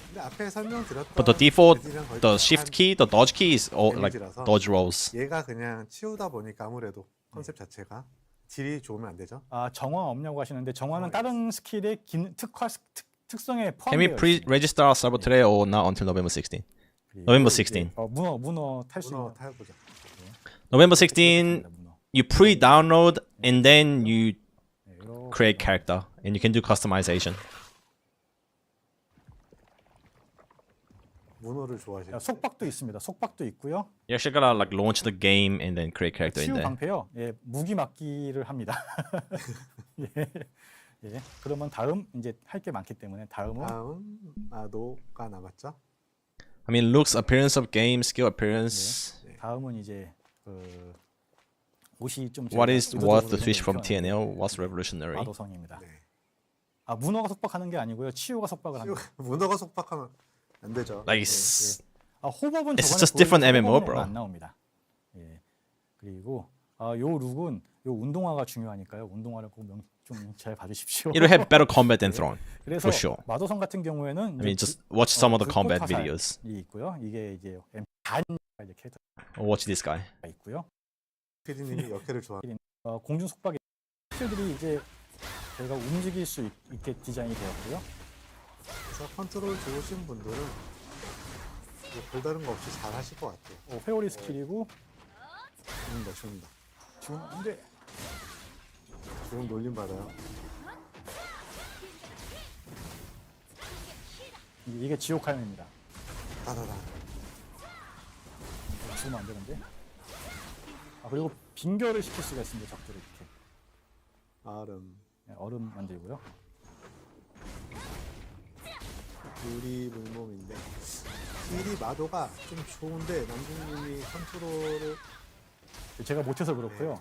근데 앞에 설명드렸던 But the default, 애들이랑 거의 the 비슷한 shift key, the dodge key is all like 데미지라서 dodge rolls. 얘가 그냥 치우다 보니까 아무래도 컨셉 자체가 딜이 좋으면 안 되죠. 아 정화 없냐고 하시는데 정화는 다른 스킬의 특성에 Can we 포함되어 있습니다. pre-register server today or not until November 16? 그리고 November 이제, 16. 문어 탈 수 문어 있는 타보자. November 16, 문어. you pre-download and then you 네, 이렇게 create character and you can do customization. 문어를 좋아하시죠? 속박도 있습니다. 속박도 있고요. You actually gotta like launch the game and then create character in 치유 there. 방패요. 예, 무기 막기를 합니다. 예, 예. 그러면 다음 이제 할 게 많기 때문에 다음은 다음 마도가 남았죠. I mean, looks, appearance of game, skill, appearance. 다음은 이제 그 옷이 좀 What is 저희가 worth the 의도적으로 switch from 이렇게 TNL? What's revolutionary? 마도성입니다. 네. 아 문어가 속박하는 게 아니고요. 치유가 속박을 합니다. 문어가 속박하면 안 되죠. Like, 아 호법은 It's 저번에 just different 보여준 MMO, 호법은 bro. 안 나옵니다. 예. 그리고 요 룩은 요 운동화가 중요하니까요. 운동화를 꼭 좀 잘 봐주십시오. it'll have better combat than Thrawn, 그래서 for sure. 마도성 같은 경우에는 I mean, just watch some of the combat videos. 이 있고요. 이게 이제 단 이제 캐릭터가 Or watch this guy. 있고요. 피디님이 역해를 좋아. 공중 속박이 스킬들이 이제 저희가 움직일 수 있게 디자인이 되었고요. 그래서 컨트롤 좋으신 분들은 뭐 별다른 거 없이 잘 하실 것 같아요. 회오리 스킬이고 죽는다. 지금 근데 지금 놀림 받아요. 이게 지옥 화염입니다. 따다다. 죽으면 안 되는데. 아 그리고 빙결을 시킬 수가 있습니다. 적들을 이렇게 얼음. 얼음 만들고요. 유리 물몸인데 딜이 마도가 좀 좋은데 남준님이 컨트롤을 제가 못해서 그렇고요.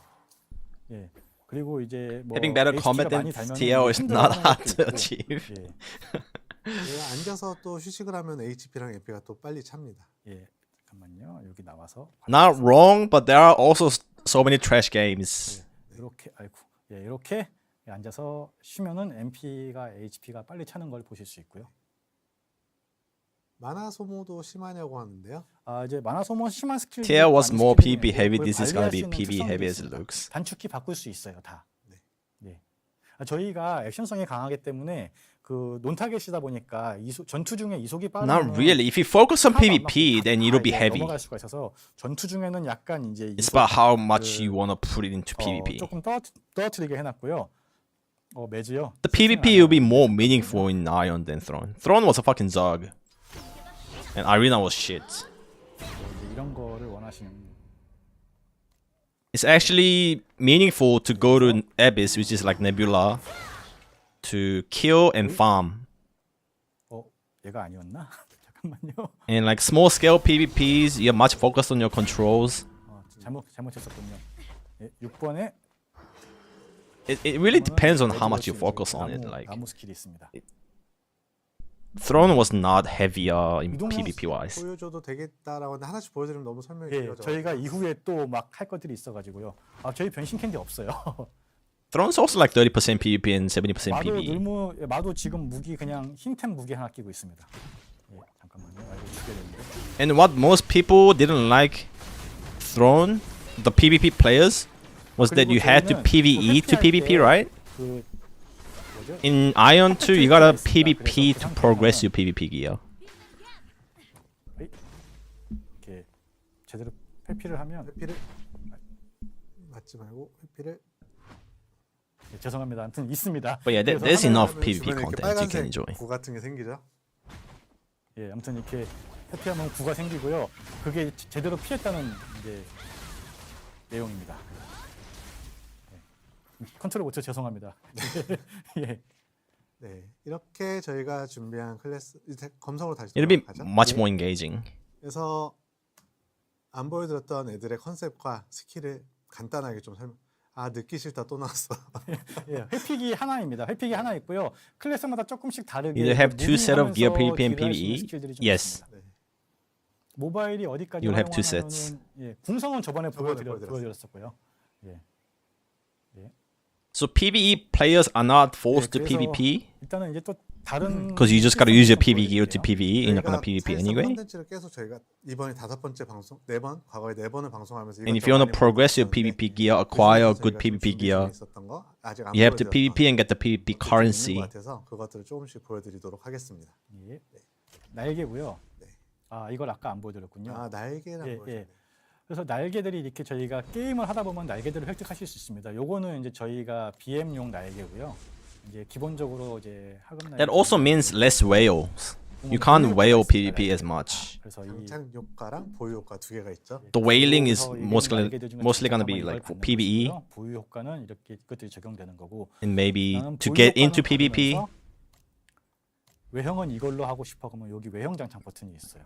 예. 그리고 이제 뭐 Having better HP가 combat 많이 than 달면은 TL is not 힘들어하는 hard 것도 to 있고. achieve. 예. 내가 앉아서 또 휴식을 하면 HP랑 MP가 또 빨리 찹니다. 예. 잠깐만요. 여기 나와서 Not wrong, but there are also so many trash games. 이렇게 아이고. 예, 이렇게 앉아서 쉬면은 MP가 HP가 빨리 차는 걸 보실 수 있고요. 만화 소모도 심하냐고 하는데요. 아 이제 만화 소모 심한 스킬 TL was more PvP heavy. This is gonna be PvE heavy as it looks. 단축키 바꿀 수 있어요 다. 네. 예. 아, 저희가 액션성이 강하기 때문에 그 논타겟이다 보니까 전투 중에 이속이 빠르면 Not really. If you focus on 하나도 안 PvP, 맞고 then 다 it'll be 이제 heavy. 넘어갈 수가 있어서 전투 중에는 약간 이제 It's about how much you wanna put it into PvP. 조금 떨어뜨리게 해놨고요. 매즈요. The PvP will be more meaningful in Aion than Thrawn. Thrawn was a fucking Zog. And Arena was shit. 이제 이런 거를 원하시는. It's actually meaningful to go to Abyss, which is like Nebula, to kill and farm. 얘가 아니었나? 잠깐만요. And like small scale PvPs, you're much focused on your controls. 잘못했었군요. 예, 6번에 It really depends on how much you focus on it. Like 나무 스킬이 있습니다. Thrawn was not heavier in 이동형 PvP wise. 보여줘도 되겠다라고 하는데 하나씩 보여드리면 너무 설명이 예, 길어져. 저희가 이후에 또 막 할 것들이 있어가지고요. 아, 저희 변신 캔디 없어요. Thrawn's also like 30% PvP and 70% 마도 PvE. 마도 지금 무기 그냥 흰템 무기 하나 끼고 있습니다. 예, 잠깐만요. 이거 죽여야 되는데. And what most people didn't like Thrawn, the PvP players, was that you had to PvE to PvP, right? 그 뭐죠? In Aion 2, you gotta PvP to progress your PvP gear. 이렇게 제대로 회피를 하면 회피를 맞지 말고 회피를. 예, 죄송합니다. 아무튼 있습니다. But yeah, 그래서 there's 하면- enough 하면 PvP 주변에 이렇게 content you can 빨간색 enjoy. 구 같은 게 생기죠. 예, 아무튼 이렇게 회피하면 구가 생기고요. 그게 제대로 피했다는 이제 내용입니다. 예. 컨트롤 못쳐 죄송합니다. 예. 네, 이렇게 저희가 준비한 클래스 이제 검성으로 다시 It'll be 돌아가죠. much more engaging. 그래서 안 보여드렸던 애들의 컨셉과 스킬을 간단하게 좀 설명. 아 늦기 싫다 또 나왔어. 예, 회피기 하나입니다. 회피기 하나 있고요. 클래스마다 조금씩 다르게 You have two set of gear 무빙하면서 PvP and 딜을 할수 있는 PvE. 스킬들이 좀 Yes. 있습니다. 모바일이 어디까지 You'll have two sets. 활용하냐면은, 예, 궁성은 저번에 보여드렸어요. 보여드렸었고요. 예. So PvE players are not forced to 그래서 PvP. 일단은 이제 또 다른 Because you just gotta use your 필수품 PvE gear to 보여드릴게요. PvE in 저희가 a PvP 사실상 anyway. 콘텐츠를 계속 저희가 이번이 5번째 방송, 4번, 과거에 4번을 방송하면서 And if you want to progress your 보여드렸었는데 PvP gear, acquire 그중에서 good 저희가 좀 PvP 준비 중에 gear, 있었던 거 아직 안 you have to 보여드렸던 PvP and get the PvP 것들이 좀 있는 currency. 것 같아서 그것들을 조금씩 보여드리도록 하겠습니다. 예. 날개고요. 네. 아 이걸 아까 안 보여드렸군요. 아 날개랑 예, 보여드렸네. 그래서 날개들이 이렇게 저희가 게임을 하다 보면 날개들을 획득하실 수 있습니다. 요거는 이제 저희가 BM용 날개고요. 이제 기본적으로 이제 하급 날개. That also means less whales. You can't whale PvP as much. 그래서 이 장착 효과랑 보유 효과 두 개가 있죠. The whaling is 여기서 이게 mostly gonna 날개들 중에 be 장착하면 like for 이걸 받는 PvE 것이고요. 보유 효과는 이렇게 이것들이 적용되는 거고. and maybe 나는 to 보유 get 효과는 into PvP. 받으면서 외형은 이걸로 하고 싶어 그러면 여기 외형 장착 버튼이 있어요.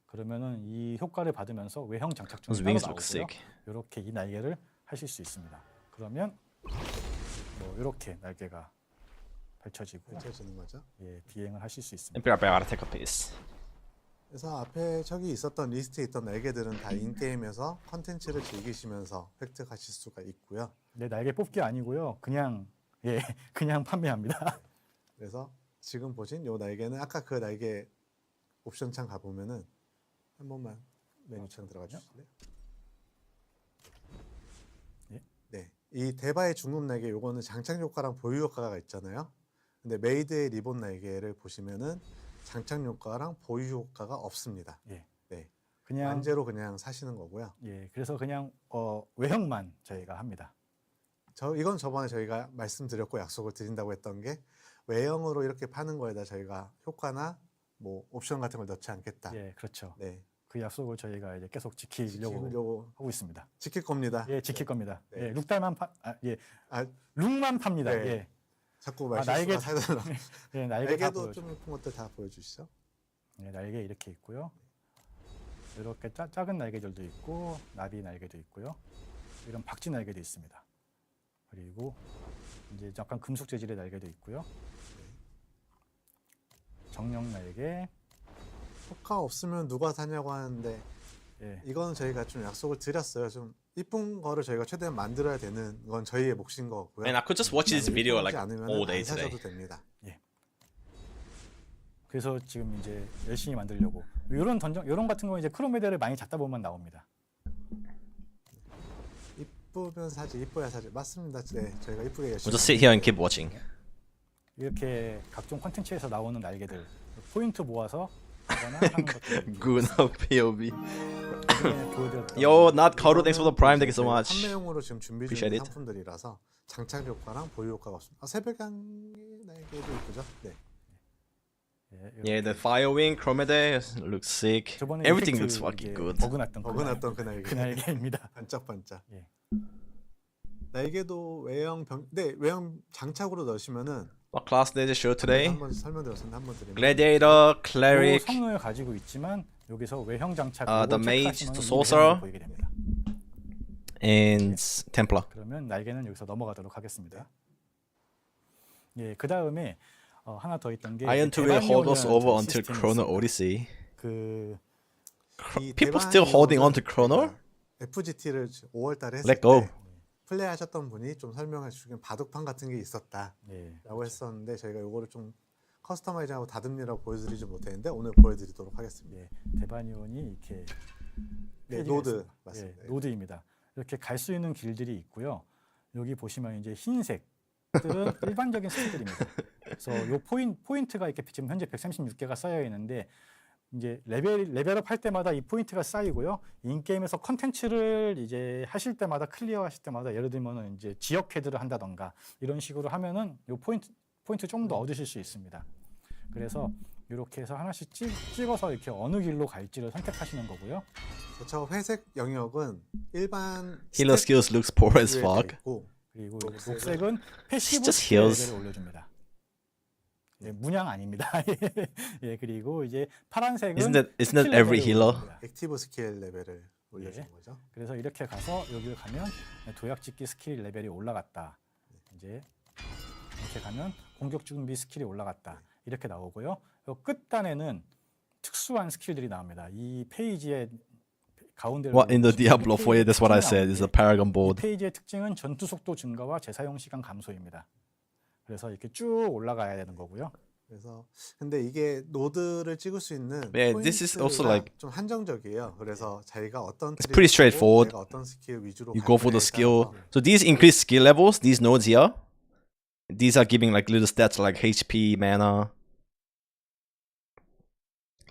그러면은 이 효과를 받으면서 외형 장착 중에 Those 따로 wings look 나오고요. sick. 이렇게 이 날개를 하실 수 있습니다. 그러면 뭐 이렇게 날개가 펼쳐지고 펼쳐지는 거죠. 예, 비행을 하실 수 있습니다. I gotta take a piece. 그래서 앞에 저기 있었던 리스트에 있던 날개들은 다 인게임에서 컨텐츠를 즐기시면서 획득하실 수가 있고요. 네, 날개 뽑기 아니고요. 그냥 예, 그냥 판매합니다. 그래서 지금 보신 요 날개는 아까 그 날개 옵션 창 가보면은 한 번만 메뉴 창 들어가 주실래요? 예. 네, 이 대바의 중급 날개 요거는 장착 효과랑 보유 효과가 있잖아요. 근데 메이드의 리본 날개를 보시면은 장착 효과랑 보유 효과가 없습니다. 예. 네, 그냥 완제로 그냥 사시는 거고요. 예, 그래서 그냥 외형만 저희가 합니다. 이건 저번에 저희가 말씀드렸고 약속을 드린다고 했던 게 외형으로 이렇게 파는 거에다 저희가 효과나 뭐 옵션 같은 걸 넣지 않겠다. 예, 그렇죠. 네, 그 약속을 저희가 이제 계속 지키려고 지키려고 하고 있습니다. 지킬 겁니다. 예, 지킬 겁니다. 네. 예, 룩달만 예, 아, 룩만 팝니다. 네. 예, 자꾸 날개- 말실수가 살더라. 예, 날개 다 날개도 보여줘. 좀 예쁜 것들 다 보여주시죠. 예, 날개 이렇게 있고요. 이렇게 작은 날개들도 있고 나비 날개도 있고요. 이런 박쥐 날개도 있습니다. 그리고 이제 약간 금속 재질의 날개도 있고요. 정령 날개. 효과 없으면 누가 사냐고 하는데 예, 이거는 저희가 좀 약속을 드렸어요. 좀 이쁜 거를 저희가 최대한 만들어야 되는 건 저희의 몫인 것 같고요. And I could just watch this video like 않으면 all day 안 today. 사셔도 됩니다. 그래서 지금 이제 열심히 만들려고 이런 던전, 이런 같은 거 이제 크로메데를 많이 잡다 보면 나옵니다. 이쁘면 사지, 이뻐야 사지. 맞습니다. 네, 저희가 이쁘게 We'll 열심히. just sit here and keep watching. 이렇게 각종 콘텐츠에서 나오는 날개들 포인트 모아서 하거나 하는 것들 Good POV. 보여드렸던 Yo, not Kaoru, thanks for the prime. Thank you so much. 판매용으로 지금 준비 중인 Appreciate it. 상품들이라서 장착 효과랑 보유 효과가 없습니다. 아, 새벽양의 날개도 이쁘죠? 네. Yeah, the Firewing, Chromede looks sick. 저번에 Everything 이펙트 looks fucking 이제 good. 버그났던 버그났던 그 날개. 그 날개입니다. 반짝반짝. 예. 날개도 외형 네, 외형 장착으로 넣으시면은 What class did they show today? 한번 설명드렸었는데 한번 드리면 Gladiator, 그 Cleric, 성능을 가지고 있지만 여기서 외형 장착 the Mage, the Sorcerer. 보이게 됩니다. and Templar. 그러면 날개는 여기서 넘어가도록 하겠습니다. 예, 그 다음에 하나 더 있던 게 Iron 2 will hold us 대반이온이라는 over until 시스템이 Chrono 있습니다. Odyssey. 그 People still holding on to Chrono? FGT를 5월달에 했을 Let go. 때 플레이하셨던 분이 좀 설명해 주시긴 바둑판 같은 게 있었다라고 예, 했었는데 저희가 이거를 좀 커스터마이징하고 다듬느라고 보여드리지 못했는데 오늘 보여드리도록 하겠습니다. 예, 대반이온이 이렇게 네, 페이지가 노드 있습니다. 맞습니다. 예, 노드입니다. 이렇게 갈 수 있는 길들이 있고요. 여기 보시면 이제 흰색들은 일반적인 스킬들입니다. 그래서 요 포인트가 이렇게 지금 현재 136개가 쌓여 있는데 이제 레벨업 할 때마다 이 포인트가 쌓이고요. 인게임에서 컨텐츠를 이제 하실 때마다 클리어 하실 때마다 예를 들면은 이제 지역 헤드를 한다던가 이런 식으로 하면은 요 포인트 좀 더 얻으실 수 있습니다. 그래서 이렇게 해서 하나씩 찍어서 이렇게 어느 길로 갈지를 선택하시는 거고요. 저 회색 영역은 일반 Healer skills looks poor as 스탯 fuck. 있고 그리고 녹색은 녹색은 패시브 just 스킬 heals. 레벨을 올려줍니다. 예, 문양 아닙니다. 예, 그리고 이제 파란색은 Isn't that 스킬 every 레벨을 healer? 올려줍니다. 액티브 스킬 레벨을 올려주는 거죠. 그래서 이렇게 가서 여기를 가면 도약짓기 스킬 레벨이 올라갔다. 이제 이렇게 가면 공격 준비 스킬이 올라갔다. 이렇게 나오고요. 요 끝단에는 특수한 스킬들이 나옵니다. 이 페이지의 가운데를 What in the 보시면 Diablo 4? Yeah, that's what I 특징이 said. It's a 나오는데 Paragon 이 board. 페이지의 특징은 전투 속도 증가와 재사용 시간 감소입니다. 그래서 이렇게 쭉 올라가야 되는 거고요. 그래서 근데 이게 노드를 찍을 수 있는 Yeah, this is also 포인트가 like 좀 한정적이에요. 그래서 자기가 어떤 it's pretty 트릭을 하고 straightforward. 내가 어떤 스킬 위주로 You 갈 go for the 거냐에 skill. 따라서 So these increase skill levels. These nodes here, these are giving like little stats like HP, mana,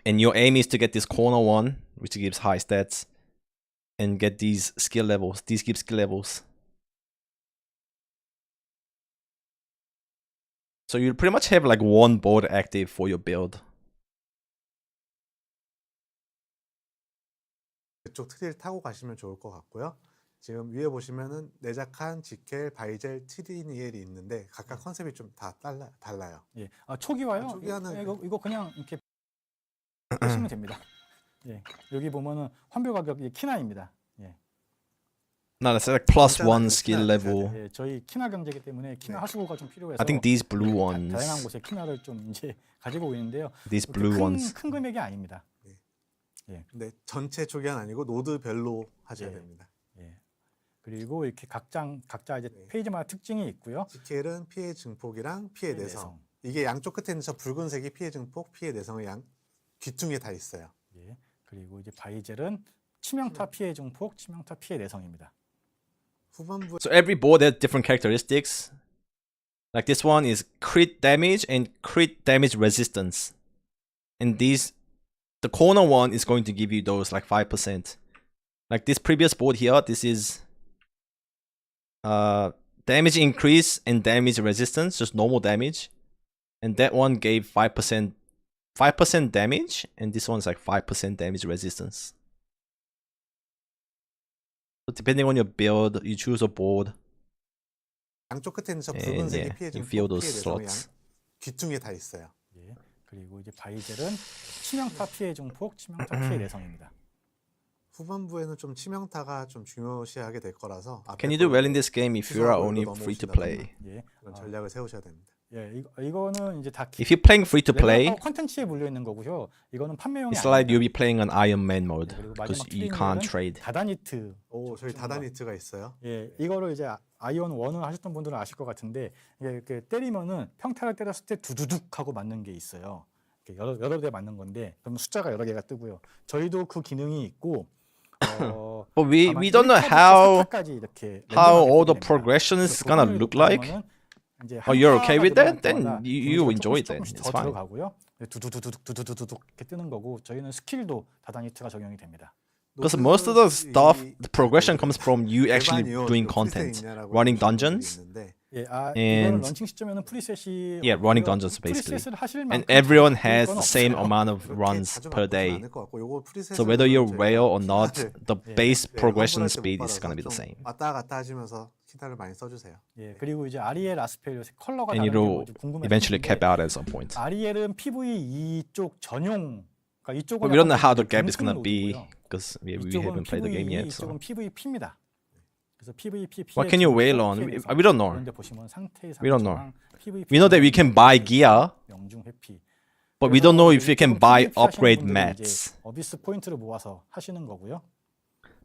and your aim is to get this corner one, which gives high stats, and get these skill levels. These give skill levels. So you pretty much have like one board active for your build. 그쪽 트리를 타고 가시면 좋을 것 같고요. 지금 위에 보시면은 내작한, 지켈, 바이젤, 트리니엘이 있는데 각각 컨셉이 좀 다 달라요. 예. 초기화요? 초기화는 이거 그냥 이렇게 하시면 됩니다. 예. 여기 보면은 환불 가격이 키나입니다. 예. No, that's like plus 일단은 one 그 skill 키나 level. 예, 저희 키나 경제이기 때문에 키나 네. 하수구가 좀 필요해서 I think these blue 다양한 ones, 곳에 키나를 좀 이제 가지고 있는데요. these 그렇게 blue 큰, ones. 큰 금액이 아닙니다. 근데 전체 초기화는 아니고 노드별로 하셔야 예. 됩니다. 예. 그리고 이렇게 각자 이제 네. 페이지마다 특징이 있고요. 지켈은 피해 증폭이랑 피해 피해 내성. 내성. 이게 양쪽 끝에 있는 저 붉은색이 피해 증폭, 피해 내성의 귀퉁이에 다 있어요. 예. 그리고 이제 바이젤은 치명타 피해 증폭, 치명타 피해 내성입니다. 후반부에 So every board has different characteristics. Like this one is crit damage and crit damage resistance. And these, the corner one is going to give you those like 5%. Like this previous board here, this is damage increase and damage resistance, just normal damage. And that one gave 5% damage, and this one's like 5% damage resistance. So depending on your build, you choose a board. 양쪽 끝에 있는 저 And 붉은색이 yeah, 피해 you 증폭, feel 피해 those 내성의 slots. 귀퉁이에 다 있어요. 예. 그리고 이제 바이젤은 치명타 피해 증폭, 치명타 피해 내성입니다. 후반부에는 좀 치명타가 좀 중요시하게 될 거라서 Can you do well in this game if you are 취소하고 only 이거 free to 넘어오신다거나 play? 예. 그런 전략을 세우셔야 됩니다. 예, 이거는 이제 다 If you're playing free to play, 컨텐츠에 물려 있는 거고요. 이거는 판매용이 it's like 아닙니다. you'll be playing on Iron Man mode 그리고 because 마지막 you 트레이닝은 can't trade. 다다니트. 오, 저희 다다니트가 있어요. 예, 이거를 이제 아이온 1을 하셨던 분들은 아실 것 같은데 이게 이렇게 때리면은 평타를 때렸을 때 두두둑 하고 맞는 게 있어요. 이렇게 여러 대 맞는 건데 그러면 숫자가 여러 개가 뜨고요. 저희도 그 기능이 있고 But we 아마 don't know 1타부터 how 4타까지 이렇게 how 랜덤하게 all the 됩니다. progression is 그래서 gonna 도전을 look like. 보면은 이제 Oh, you're 한 okay with 타가 that? Then 들어갈 you 때마다 enjoy it then. 조금씩 It's 더 fine. 들어가고요. 두두두두둑 이렇게 뜨는 거고 저희는 스킬도 다다니트가 적용이 됩니다. Because most of the stuff, the progression comes from you actually doing 그 content, running dungeons, 예, And- 이거는 런칭 시점에는 프리셋이 yeah, running dungeons basically. 프리셋을 하실 and 만큼 everyone 잘 has 건 the same 없어요. amount of runs per day. So So whether you're whale or not, the Yeah. base progression speed is gonna be the same. 왔다 갔다 하시면서 키타를 많이 써주세요. 예, 그리고 이제 아리엘, 아스펠 요새 컬러가 And 다른 게 it'll 뭔지 궁금해서 eventually cap 했는데 out at some point. 아리엘은 PVE 쪽 전용, 그러니까 이쪽은 But we don't know how 약간 the gap is gonna 경품 be 노드고요. because we 이쪽은 haven't played the game yet. So 이쪽은 PVP입니다. 그래서 PVP what can you whale on? We don't know. 그런데 보시면 상태의 We don't know. PVP We know that we can buy gear, 명중 회피. but we don't know if you can 이쪽은 buy PVP 하시는 upgrade 분들은 mats. 이제 어비스 포인트를 모아서 하시는 거고요.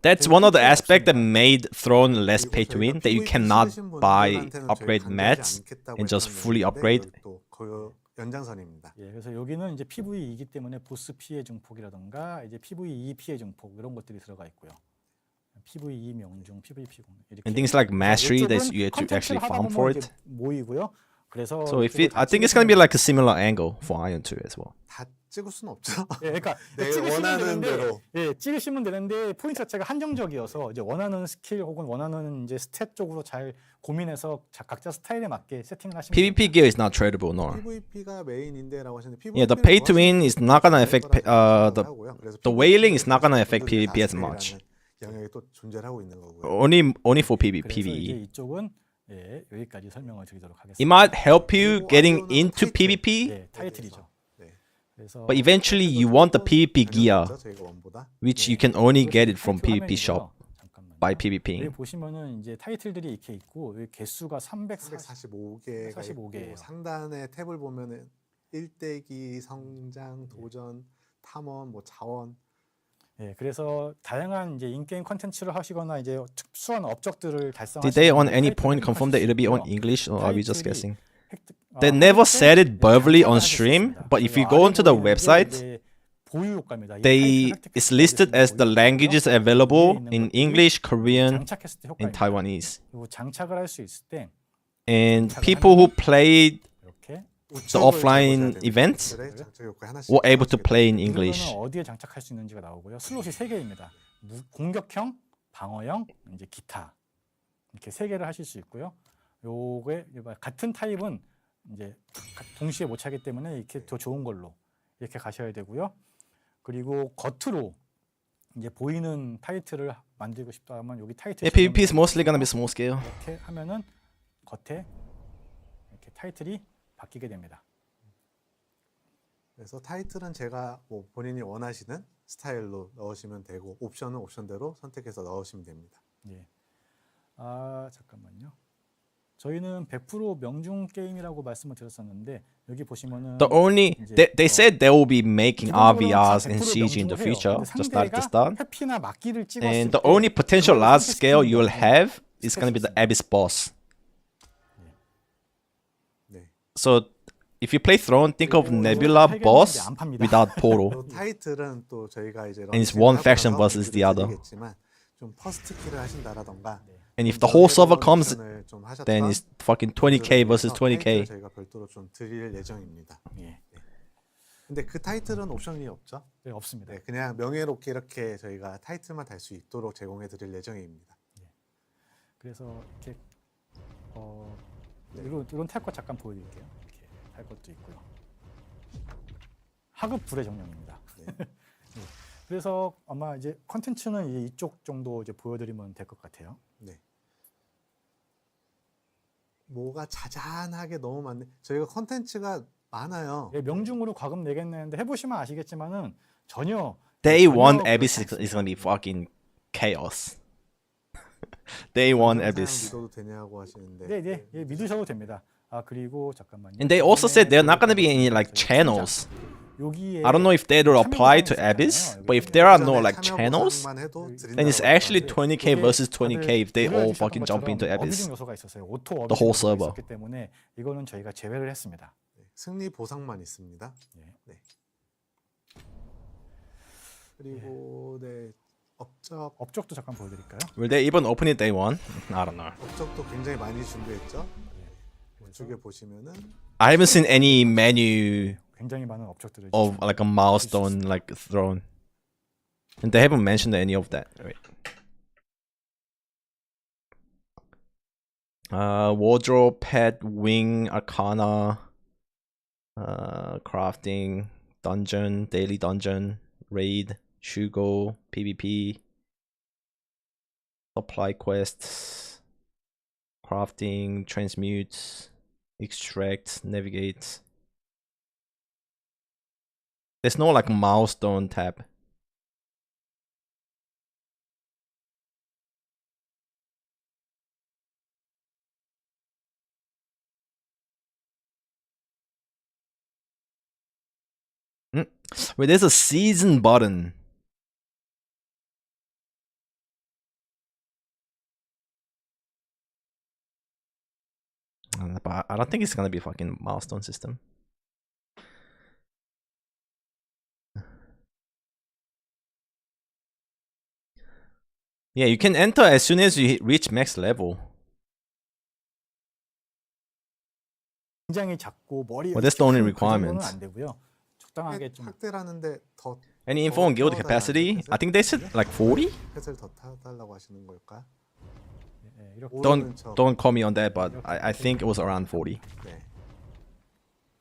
That's one of the aspects that made Throne less pay to win. That you cannot buy upgrade mats and just fully upgrade. 그 연장선입니다. 예, 그래서 여기는 이제 PVE이기 때문에 보스 피해 증폭이라든가 이제 PVE 피해 증폭 이런 것들이 들어가 있고요. PVE 명중, PVP 공략 이렇게. And things like mastery that you have to actually farm for it. 모이고요. 그래서 So if it, I think it's gonna be like a similar angle for Ion 2 as well. 다 찍을 수는 없죠. 예, 그러니까 내 찍으시면 원하는 되는데, 대로. 예, 찍으시면 되는데 포인트 자체가 한정적이어서 이제 원하는 스킬 혹은 원하는 이제 스탯 쪽으로 잘 고민해서 각자 스타일에 맞게 세팅을 하시면 PvP gear is not tradable, nor. PVP가 메인인데라고 하시는데 Yeah, the pay to win is not gonna affect the whaling is not gonna affect PvP as much. 영역이 또 존재를 하고 있는 거고요. Only for 그래서 이제 PvE. 이쪽은 예, 여기까지 설명을 드리도록 하겠습니다. It might help you getting into PvP, 예, 타이틀이죠. 네. 그래서 but eventually you want the PvP gear, 저희가 원보다 which you can only get it from 타이틀 PvP shop 화면이고요. 잠깐만요. by 여기 PvPing. 보시면은 이제 타이틀들이 이렇게 있고 여기 개수가 345 345개가 345개예요. 있고 상단에 탭을 보면은 일대기, 성장, 도전, 탐험, 뭐 자원 예, 그래서 다양한 이제 인게임 콘텐츠를 하시거나 이제 특수한 업적들을 달성하시는 Did they on any 타이틀을 point confirm that it'll be on 획득하실 수 English, or are we just 타이틀이 guessing? They never said it verbally on stream, but if you go onto the website, it's listed as the languages available in English, Korean, and Taiwanese. 그리고 장착을 할 수 있을 때 And people who played 이렇게 the offline events were able to play in English. 이거는 어디에 장착할 수 있는지가 나오고요. 슬롯이 3개입니다. 공격형, 방어형, 이제 기타 이렇게 3개를 하실 수 있고요. 요게 같은 타입은 이제 동시에 못 차기 때문에 이렇게 더 좋은 걸로 이렇게 가셔야 되고요. 그리고 겉으로 이제 보이는 타이틀을 만들고 싶다 하면 여기 타이틀 Yeah, PvP is mostly gonna be small scale. 이렇게 하면은 겉에 이렇게 타이틀이 바뀌게 됩니다. 그래서 타이틀은 제가 뭐 본인이 원하시는 스타일로 넣으시면 되고 옵션은 옵션대로 선택해서 넣으시면 됩니다. 예. 아 잠깐만요. 저희는 100% 명중 게임이라고 말씀을 드렸었는데 여기 보시면은 The only they said they will be making RVRs and CG in the future, just at the start. 회피나 막기를 찍었을 And 때 the only potential large scale you'll have is gonna be the Abyss boss. 네. So if you play Throne, think of Nebula boss without portal. 또 타이틀은 또 저희가 이제 And it's one faction versus the other. 좀 퍼스트 킬을 하신다라던가 And if the whole server comes, 좀 하셨던 then it's fucking 20k versus 20k. 저희가 별도로 좀 드릴 예정입니다. 예. 근데 그 타이틀은 옵션이 없죠? 네, 없습니다. 네, 그냥 명예롭게 이렇게 저희가 타이틀만 달 수 있도록 제공해 드릴 예정입니다. 그래서 이렇게 이런 탈 것 잠깐 보여드릴게요. 이렇게 탈 것도 있고요. 하급 불의 정령입니다. 네. 그래서 아마 이제 컨텐츠는 이제 이쪽 정도 이제 보여드리면 될 것 같아요. 네. 뭐가 자잘하게 너무 많네. 저희가 컨텐츠가 많아요. 예, 명중으로 과금 내겠는데 해보시면 아시겠지만은 전혀 Day one Abyss is gonna be fucking chaos. Day one Abyss. 믿어도 되냐고 하시는데. 네, 예, 믿으셔도 됩니다. 아 그리고 잠깐만요. And they also said they're not gonna be any like channels. 여기에 I don't know if that will apply to Abyss, but if there are no like channels, then it's actually 20k versus 20k if they all fucking jump into Abyss. 어비징 요소가 있었어요. 오토 The whole 어비징 요소가 server. 있었기 때문에 이거는 저희가 제외를 했습니다. 승리 보상만 있습니다. 예. 네. 그리고 네 업적도 잠깐 보여드릴까요? Will they even open it day one? I don't know. 업적도 굉장히 많이 준비했죠. 이쪽에 보시면은 I haven't seen any menu 굉장히 많은 업적들을 of like a milestone like throne, and they haven't mentioned any of that. Wait. Wardrobe, pet, wing, arcana, crafting, dungeon, daily dungeon, raid, shugo, PvP, supply quests, crafting, transmute, extract, navigate. There's no like milestone tab. Wait, there's a season button. But I don't think it's gonna be a fucking milestone system. Yeah, you can enter as soon as you reach max level. 굉장히 작고 머리. Well, that's the only 그 requirement. 정도는 안 되고요. 적당하게 좀 확대라는데 더 Any info on guild capacity? I think they said like 40. 펫을 더 타달라고 하시는 걸까? 예, 이렇게 Don't call me on that, but I think it was around 40. 네,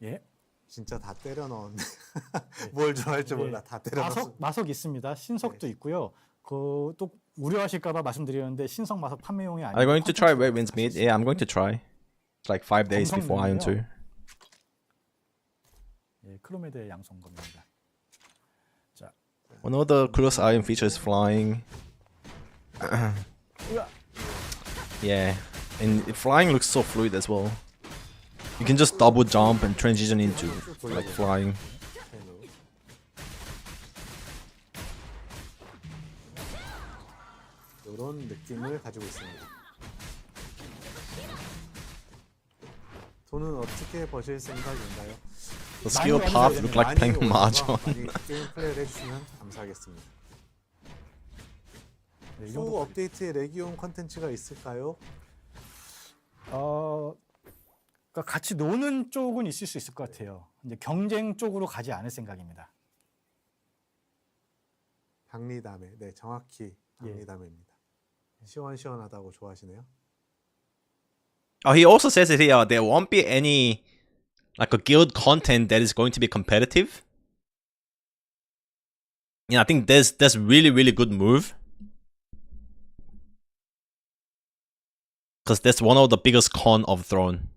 예. 진짜 다 때려 넣었네. 뭘 좋아할지 몰라. 다 때려 넣었어. 마석 있습니다. 신석도 있고요. 그 또 우려하실까봐 말씀드리는데 신석 마석 판매용이 아니고. Are you going to try Red Winds Mid? Yeah, I'm going to try. It's like 5 days before Aion 2. 예, 크로메드의 양성검입니다. 자, One of the coolest Aion features is flying. Yeah, and flying looks so fluid as well. You can just double jump and transition into like flying. 이런 느낌을 가지고 있습니다. 돈은 어떻게 버실 생각인가요? The skill 많이 path 많이 look like 많이 playing 오셔서 mahjong. 많이 게임 플레이를 해주시면 감사하겠습니다. 네, 이 후 정도. 업데이트에 레기온 컨텐츠가 있을까요? 그러니까 같이 노는 쪽은 있을 수 있을 것 같아요. 이제 경쟁 쪽으로 가지 않을 생각입니다. 박리담회. 네, 정확히 박리담회입니다. 시원시원하다고 좋아하시네요. Oh, he also says it here. There won't be any like a guild content that is going to be competitive. Yeah, I think that's really good move. Because that's one of the biggest con of Throne.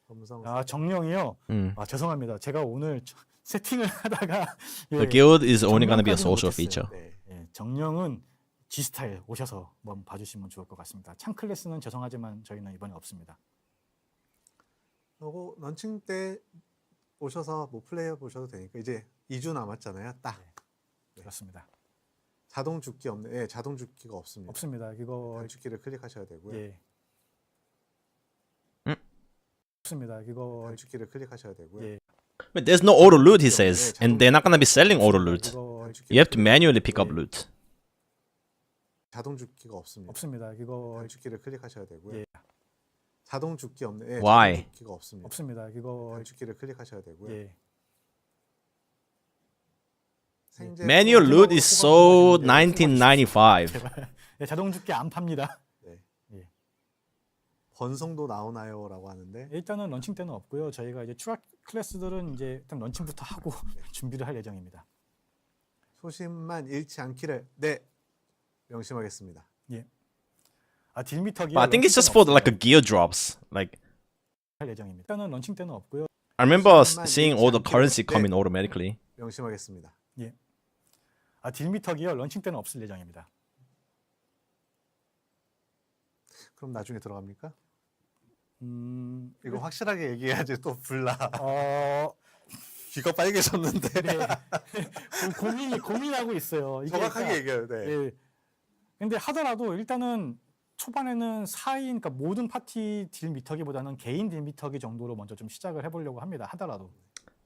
검성 정령이요. Mm. 죄송합니다. 제가 오늘 세팅을 하다가 The guild is only gonna be a 정령까지는 social 못했어요. feature. 네. 정령은 G 스타일 오셔서 한번 봐주시면 좋을 것 같습니다. 창 클래스는 죄송하지만 저희는 이번에 없습니다. 그리고 런칭 때 오셔서 뭐 플레이해 보셔도 되니까 이제 2주 남았잖아요. 딱 그렇습니다. 자동 죽기 없네. 예, 자동 죽기가 없습니다. 없습니다. 이거 단축키를 클릭하셔야 되고요. 예. 음? 없습니다. 이거 단축키를 클릭하셔야 되고요. 예. But there's no auto loot, he says, and they're not gonna be selling auto loot. 이거 You have to manually pick up loot. 자동 죽기가 없습니다. 없습니다. 이거 단축키를 클릭하셔야 되고요. 예. 자동 죽기 없네. 예, Why? 자동 죽기가 없습니다. 없습니다. 이거 단축키를 클릭하셔야 되고요. 예. 생제 Manual loot is so 1995. 제발. 예, 자동 죽기 안 팝니다. 번성도 나오나요라고 하는데 일단은 런칭 때는 없고요. 저희가 이제 추가 클래스들은 이제 일단 런칭부터 하고 준비를 할 예정입니다. 소심만 잃지 않기를 네 명심하겠습니다. 예. 딜미터기. But I think it's just for like a gear drops. Like 할 예정입니다. 일단은 런칭 때는 없고요. I remember seeing all the currency come in automatically. 명심하겠습니다. 딜미터기요. 런칭 때는 없을 예정입니다. 그럼 나중에 들어갑니까? 이거 확실하게 얘기해야지 또 불나. 귀가 빨개졌는데. 네. 고민하고 있어요. 이게 정확하게 그러니까, 얘기해요. 네. 예. 근데 하더라도 일단은 초반에는 4인, 그러니까 모든 파티 딜미터기보다는 개인 딜미터기 정도로 먼저 좀 시작을 해보려고 합니다. 하더라도.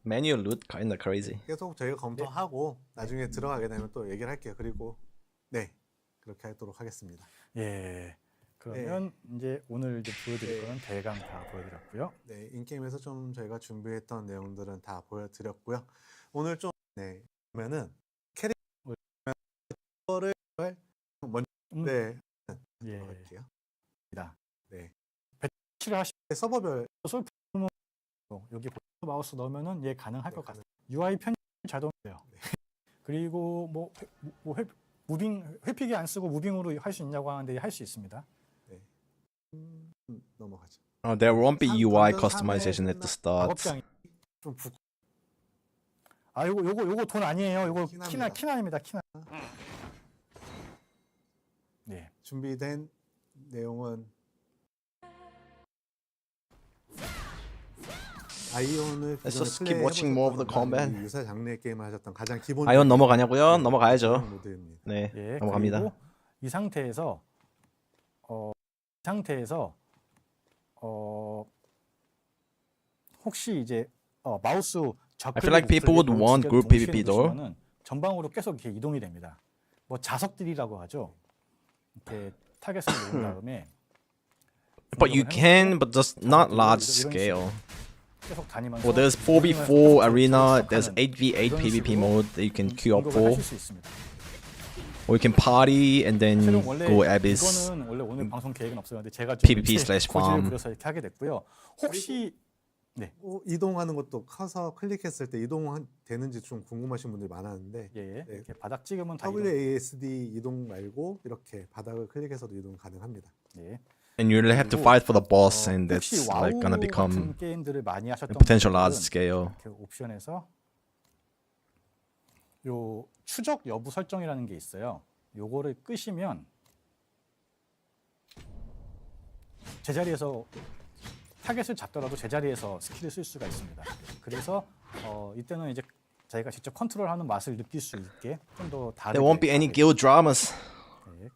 Manual loot kinda crazy. 계속 저희가 검토하고 나중에 들어가게 되면 또 얘기를 할게요. 그리고 네 그렇게 하도록 하겠습니다. 예. 그러면 이제 오늘 이제 보여드릴 거는 대강 다 보여드렸고요. 네 인게임에서 좀 저희가 준비했던 내용들은 다 보여드렸고요. 오늘 좀 네 그러면은 캐릭터를 먼저 네 예. 할게요. 네 배치를 하시면 서버별 여기 마우스 넣으면은 예 가능할 것 같아요. UI 편집 자동이에요. 그리고 무빙 회픽이 안 쓰고 무빙으로 할 수 있냐고 하는데 할 수 있습니다. 넘어가죠. Oh, there won't be UI 완전 customization at the start. 작업장이 좀 요거 돈 아니에요. 요거 키나입니다. 키나입니다. 키나. 네. 준비된 내용은 아이온을 Let's 기존에 just keep watching more of the combat. 유사 장르의 게임을 하셨던 가장 기본 아이온 넘어가냐고요? 넘어가야죠. 모드입니다. 네, 예. 넘어갑니다. 그리고 이 상태에서 혹시 이제 마우스 I feel like people would want group PvP though. 전방으로 계속 이렇게 이동이 됩니다. 뭐 자석들이라고 하죠. 이렇게 타겟을 놓은 다음에 But you can, but just not large scale. 계속 다니면서 Well, there's 4v4 arena, there's 8v8 PvP mode that you can queue up 공격을 for. 하실 수 있습니다. Or you can party and then 실은 원래 go abyss. 이거는 원래 오늘 방송 계획은 없었는데 제가 좀 PvP 이제 slash 고집을 farm. 부려서 이렇게 하게 됐고요. 혹시 이동하는 것도 커서 클릭했을 때 이동되는지 좀 궁금하신 분들이 많았는데 예, 네. 이렇게 바닥 찍으면 다 이동. WASD 이동 말고 이렇게 바닥을 클릭해서도 이동 가능합니다. 예. And you really have to fight for the boss, and 혹시 that's 와우 like gonna 같은 become 게임들을 많이 하셨던 a potential 분들은 large scale. 이렇게 옵션에서 요 추적 여부 설정이라는 게 있어요. 요거를 끄시면 제자리에서 타겟을 잡더라도 제자리에서 스킬을 쓸 수가 있습니다. 그래서 이때는 이제 자기가 직접 컨트롤하는 맛을 느낄 수 있게 좀 더 다르게. There won't be any guild dramas. 네.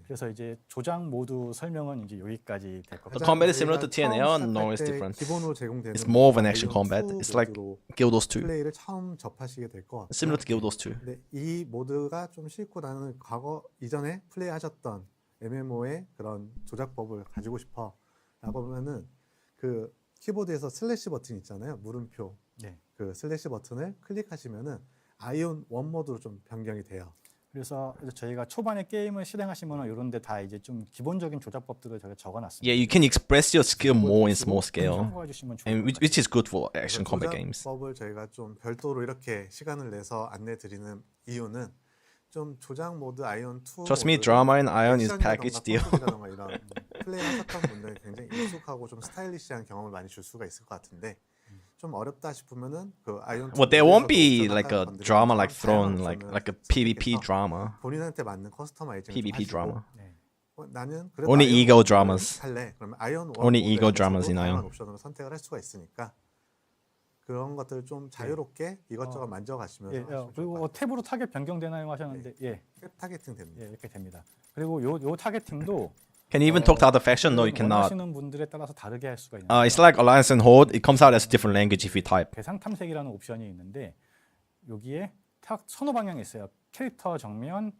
그래서 이제 조작 모드 설명은 이제 여기까지 될 것 The 같아요. combat is similar to 저희가 TNA. 처음 No, 시작할 it's 때 different. 기본으로 제공되는 It's more of an 아이온 action combat. 2 It's like 모드로 Guild Wars 2. 플레이를 처음 접하시게 될 것 같아요. Similar to Guild Wars 2. 근데 이 모드가 좀 싫고 나는 과거 이전에 플레이하셨던 MMO의 그런 조작법을 가지고 싶어 라고 하면은 그 키보드에서 슬래시 버튼 있잖아요. 물음표. 네. 그 슬래시 버튼을 클릭하시면은 아이온 1 모드로 좀 변경이 돼요. 그래서 저희가 초반에 게임을 실행하시면 이런 데 다 이제 좀 기본적인 조작법들을 저희가 적어놨습니다. Yeah, you can express your skill more in small scale, 참고해 주시면 좋을 and 것 which is good for action 그래서 combat games. 조작법을 저희가 좀 별도로 이렇게 시간을 내서 안내 드리는 이유는 좀 조작 모드 아이온 2 Trust me, drama in Aion is package deal. 이런 플레이 하셨던 분들 굉장히 익숙하고 좀 스타일리시한 경험을 많이 줄 수가 있을 것 같은데 좀 어렵다 싶으면은 그 아이온 Well, there won't be 모드에서도 like a 옵션 drama like 다양한 thrown like 옵션을 like a 선택해서 PvP drama, 본인한테 맞는 커스터마이징 PvP drama. 네. 나는 그래도 Only 아이온 ego 1 dramas. 할래. 그러면 아이온 1 Only ego 모드에서도 dramas in 다양한 Aion. 옵션으로 선택을 할 수가 있으니까 그런 것들을 좀 자유롭게 이것저것 만져가시면서 예, 하시면 좋을 것 그리고 같아요. 탭으로 타겟 변경되나요 하셨는데 예, 타겟팅 됩니다. 예, 이렇게 됩니다. 그리고 요 타겟팅도 Can you even talk to other faction? No, you cannot. 원하시는 분들에 따라서 다르게 할 수가 있는데 It's like Alliance and Horde. It comes out as a different language if you type. 대상 탐색이라는 옵션이 있는데 여기에 탁 선호 방향이 있어요. 캐릭터 정면,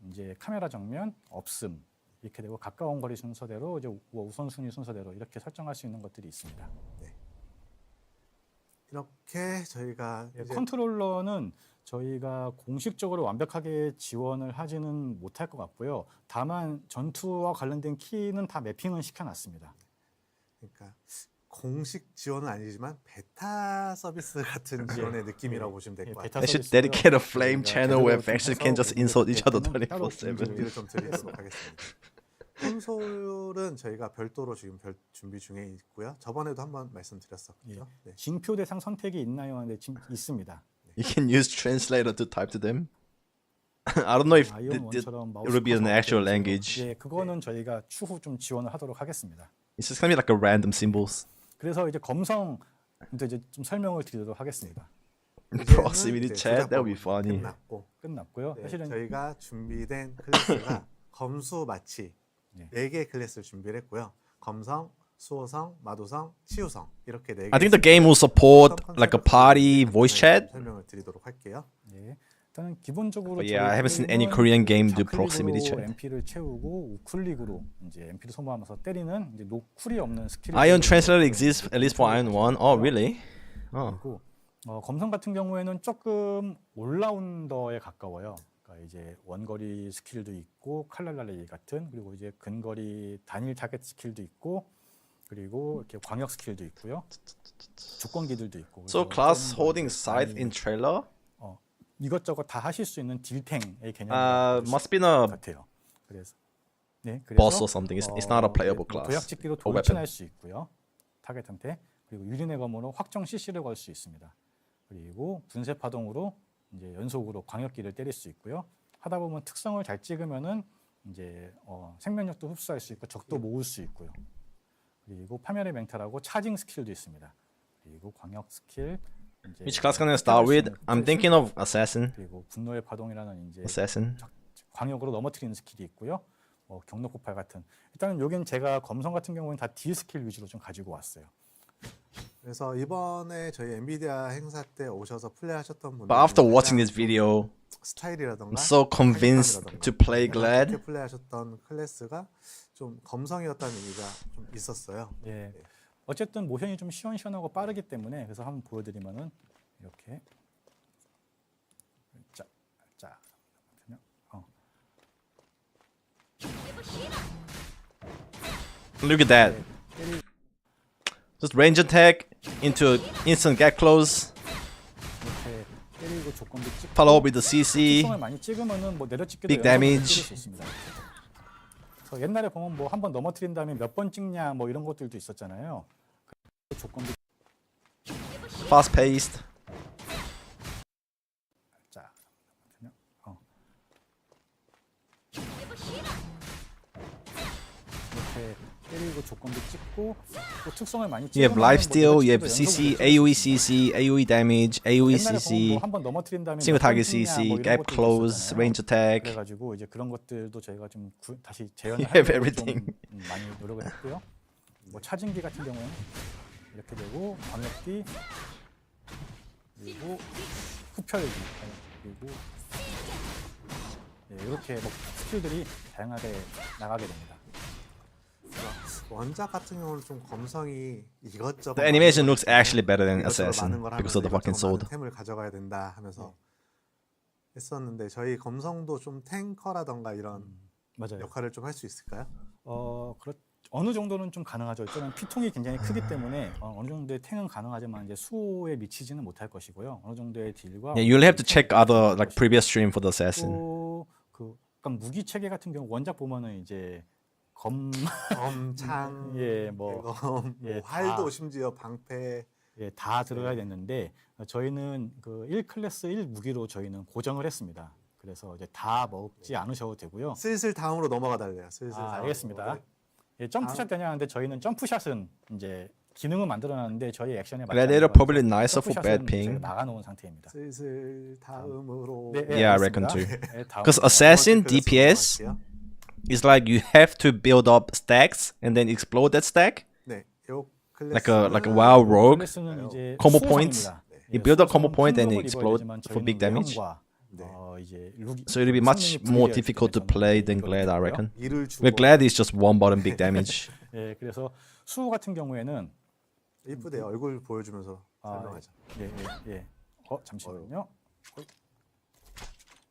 이제 카메라 정면, 없음 이렇게 되고 가까운 거리 순서대로 이제 우선순위 순서대로 이렇게 설정할 수 있는 것들이 있습니다. 이렇게 저희가 예, 이제 컨트롤러는 저희가 공식적으로 완벽하게 지원을 하지는 못할 것 같고요. 다만 전투와 관련된 키는 다 매핑은 시켜놨습니다. 그러니까 공식 지원은 아니지만 베타 서비스 같은 지원의 느낌이라고 보시면 될 것 같아요. They should dedicate a flame channel where factions can just insult each other 24/7. 준비를 좀 드리도록 하겠습니다. 콘솔은 저희가 별도로 지금 준비 중에 있고요. 저번에도 한번 말씀드렸었죠. 네. 징표 대상 선택이 있나요? 하는데 있습니다. You can use translator to type to them. I don't know if 아이온 원처럼 it will be an actual language. 예, 그거는 저희가 추후 좀 지원을 하도록 하겠습니다. It's just gonna be like a random symbols. 그래서 이제 검성 이제 좀 설명을 드리도록 하겠습니다. Proximity chat. That would be funny. 끝났고요. 네, 사실은 저희가 준비된 클래스가 검수 마치 네. 4개의 클래스를 준비를 했고요. 검성, 수호성, 마도성, 치유성 이렇게 4개. I think the game will support like a party voice chat. 설명을 드리도록 할게요. 예, 일단은 기본적으로 But yeah, I haven't seen any Korean game do proximity chat. MP를 채우고 우클릭으로 이제 MP를 소모하면서 때리는 이제 노쿨이 없는 스킬. Aion translator exists at least for Aion 1. Oh, really? Oh. 그리고 검성 같은 경우에는 조금 올라운더에 가까워요. 그러니까 이제 원거리 스킬도 있고 칼날날리 같은, 그리고 이제 근거리 단일 타겟 스킬도 있고, 그리고 이렇게 광역 스킬도 있고요. 조건기들도 있고. So 그래서 class 좀 holding scythe in trailer 이것저것 다 하실 수 있는 딜탱의 개념 must be a 같아요. 그래서 네, boss or something. It's not a playable class. 도약찍기로 or weapon. 돌진할 수 있고요. 타겟한테. 그리고 유린의 검으로 확정 CC를 걸 수 있습니다. 그리고 분쇄 파동으로 이제 연속으로 광역기를 때릴 수 있고요. 하다 보면 특성을 잘 찍으면은 이제 생명력도 흡수할 수 있고 적도 모을 수 있고요. 그리고 파멸의 맹탈하고 차징 스킬도 있습니다. 그리고 광역 스킬. 이제 Which class can I start with? I'm thinking of assassin. 그리고 분노의 파동이라는 이제 Assassin. 광역으로 넘어뜨리는 스킬이 있고요. 경로 폭발 같은. 일단은 여긴 제가 검성 같은 경우는 다 딜 스킬 위주로 좀 가지고 왔어요. 그래서 이번에 저희 엔비디아 행사 때 오셔서 플레이하셨던 분들 But after watching this video, 스타일이라던가 I'm so convinced to play Glad. 그렇게 플레이하셨던 클래스가 좀 검성이었다는 얘기가 좀 있었어요. 예. 어쨌든 모션이 좀 시원시원하고 빠르기 때문에 그래서 한번 보여드리면은 이렇게 자 Look at that. Just range attack into instant get close. 이렇게 때리고 조건도 찍고 Follow up with the CC. 특성을 많이 찍으면은 뭐 내려찍기도 Big 연속으로 damage. 찍을 수 있습니다. 그래서 옛날에 보면 뭐 한 번 넘어뜨린 다음에 몇 번 찍냐 뭐 이런 것들도 있었잖아요. 그 조건도 Fast paced. 자 이렇게 때리고 조건도 찍고 또 특성을 많이 You have 찍으면은 life 뭐 steal, you 이거 have 연속으로 CC, 연속으로 AoE 쓸수 있습니다. CC, AoE damage, AoE 옛날에 보면 CC, 뭐 한번 넘어뜨린 다음에 single 몇 번 target 찍냐 CC, 뭐 이런 gap 것들도 close, 있었잖아요. range attack. 그래가지고 이제 그런 것들도 저희가 좀 다시 재현을 You have 하려고 좀 everything. 많이 노력을 했고요. 뭐 차징기 같은 경우에는 이렇게 되고 광역기 그리고 후펴르기 그리고 이렇게 뭐 스킬들이 다양하게 나가게 됩니다. 원작 같은 경우는 좀 검성이 이것저것 The animation 많은 looks 걸 actually better than 이것저것 Assassin 많은 걸 because of the 하면서 fucking 이것저것 sword. 많은 템을 가져가야 된다 하면서 했었는데 저희 검성도 좀 탱커라던가 이런 맞아요. 역할을 좀 할 수 있을까요? 어느 정도는 좀 가능하죠. 일단은 피통이 굉장히 크기 때문에 어느 정도의 탱은 가능하지만 이제 수호에 미치지는 못할 것이고요. 어느 정도의 딜과 Yeah, you'll have to check other like previous stream for the assassin. 또그 약간 무기 체계 같은 경우 원작 보면은 이제 검 검창, 예, 뭐, 대검, 예, 활도 다. 심지어 방패 예, 다 들어가야 됐는데 저희는 그 1클래스 1 무기로 저희는 고정을 했습니다. 그래서 이제 다 먹지 않으셔도 되고요. 슬슬 다음으로 넘어가 달래요. 슬슬 다음으로. 알겠습니다. 예, 점프샷 되냐는데 저희는 점프샷은 이제 기능을 만들어놨는데 저희 액션에 맞지 Gladiator 않는 probably 거라서 nicer for bad 점프샷은 ping. 저희가 막아놓은 상태입니다. 슬슬 다음으로 네, Yeah, I reckon 알겠습니다. too. 예, 다음 Because 두 번째 assassin 클래스로 DPS 넘어갈게요. is like you have to build up stacks and then explode that stack 네, 요 like a 클래스는 WoW rogue. 클래스는 이제 combo 수호성입니다. points. 예, You build up combo 수호성은 point and 풍족을 explode 입어야 되지만 for big 저희는 damage. 외형과, 네. 이제 룩이 So it'll be much 성능이 more 분리되어 있기 difficult to 때문에 play 저는 than 이걸 Glad, I 입고요. reckon. 이를 주고 Where Glad is just one button big damage. 예, 그래서 수호 같은 경우에는 이쁘대요. 얼굴 보여주면서 아, 설명하자. 예. 잠시만요.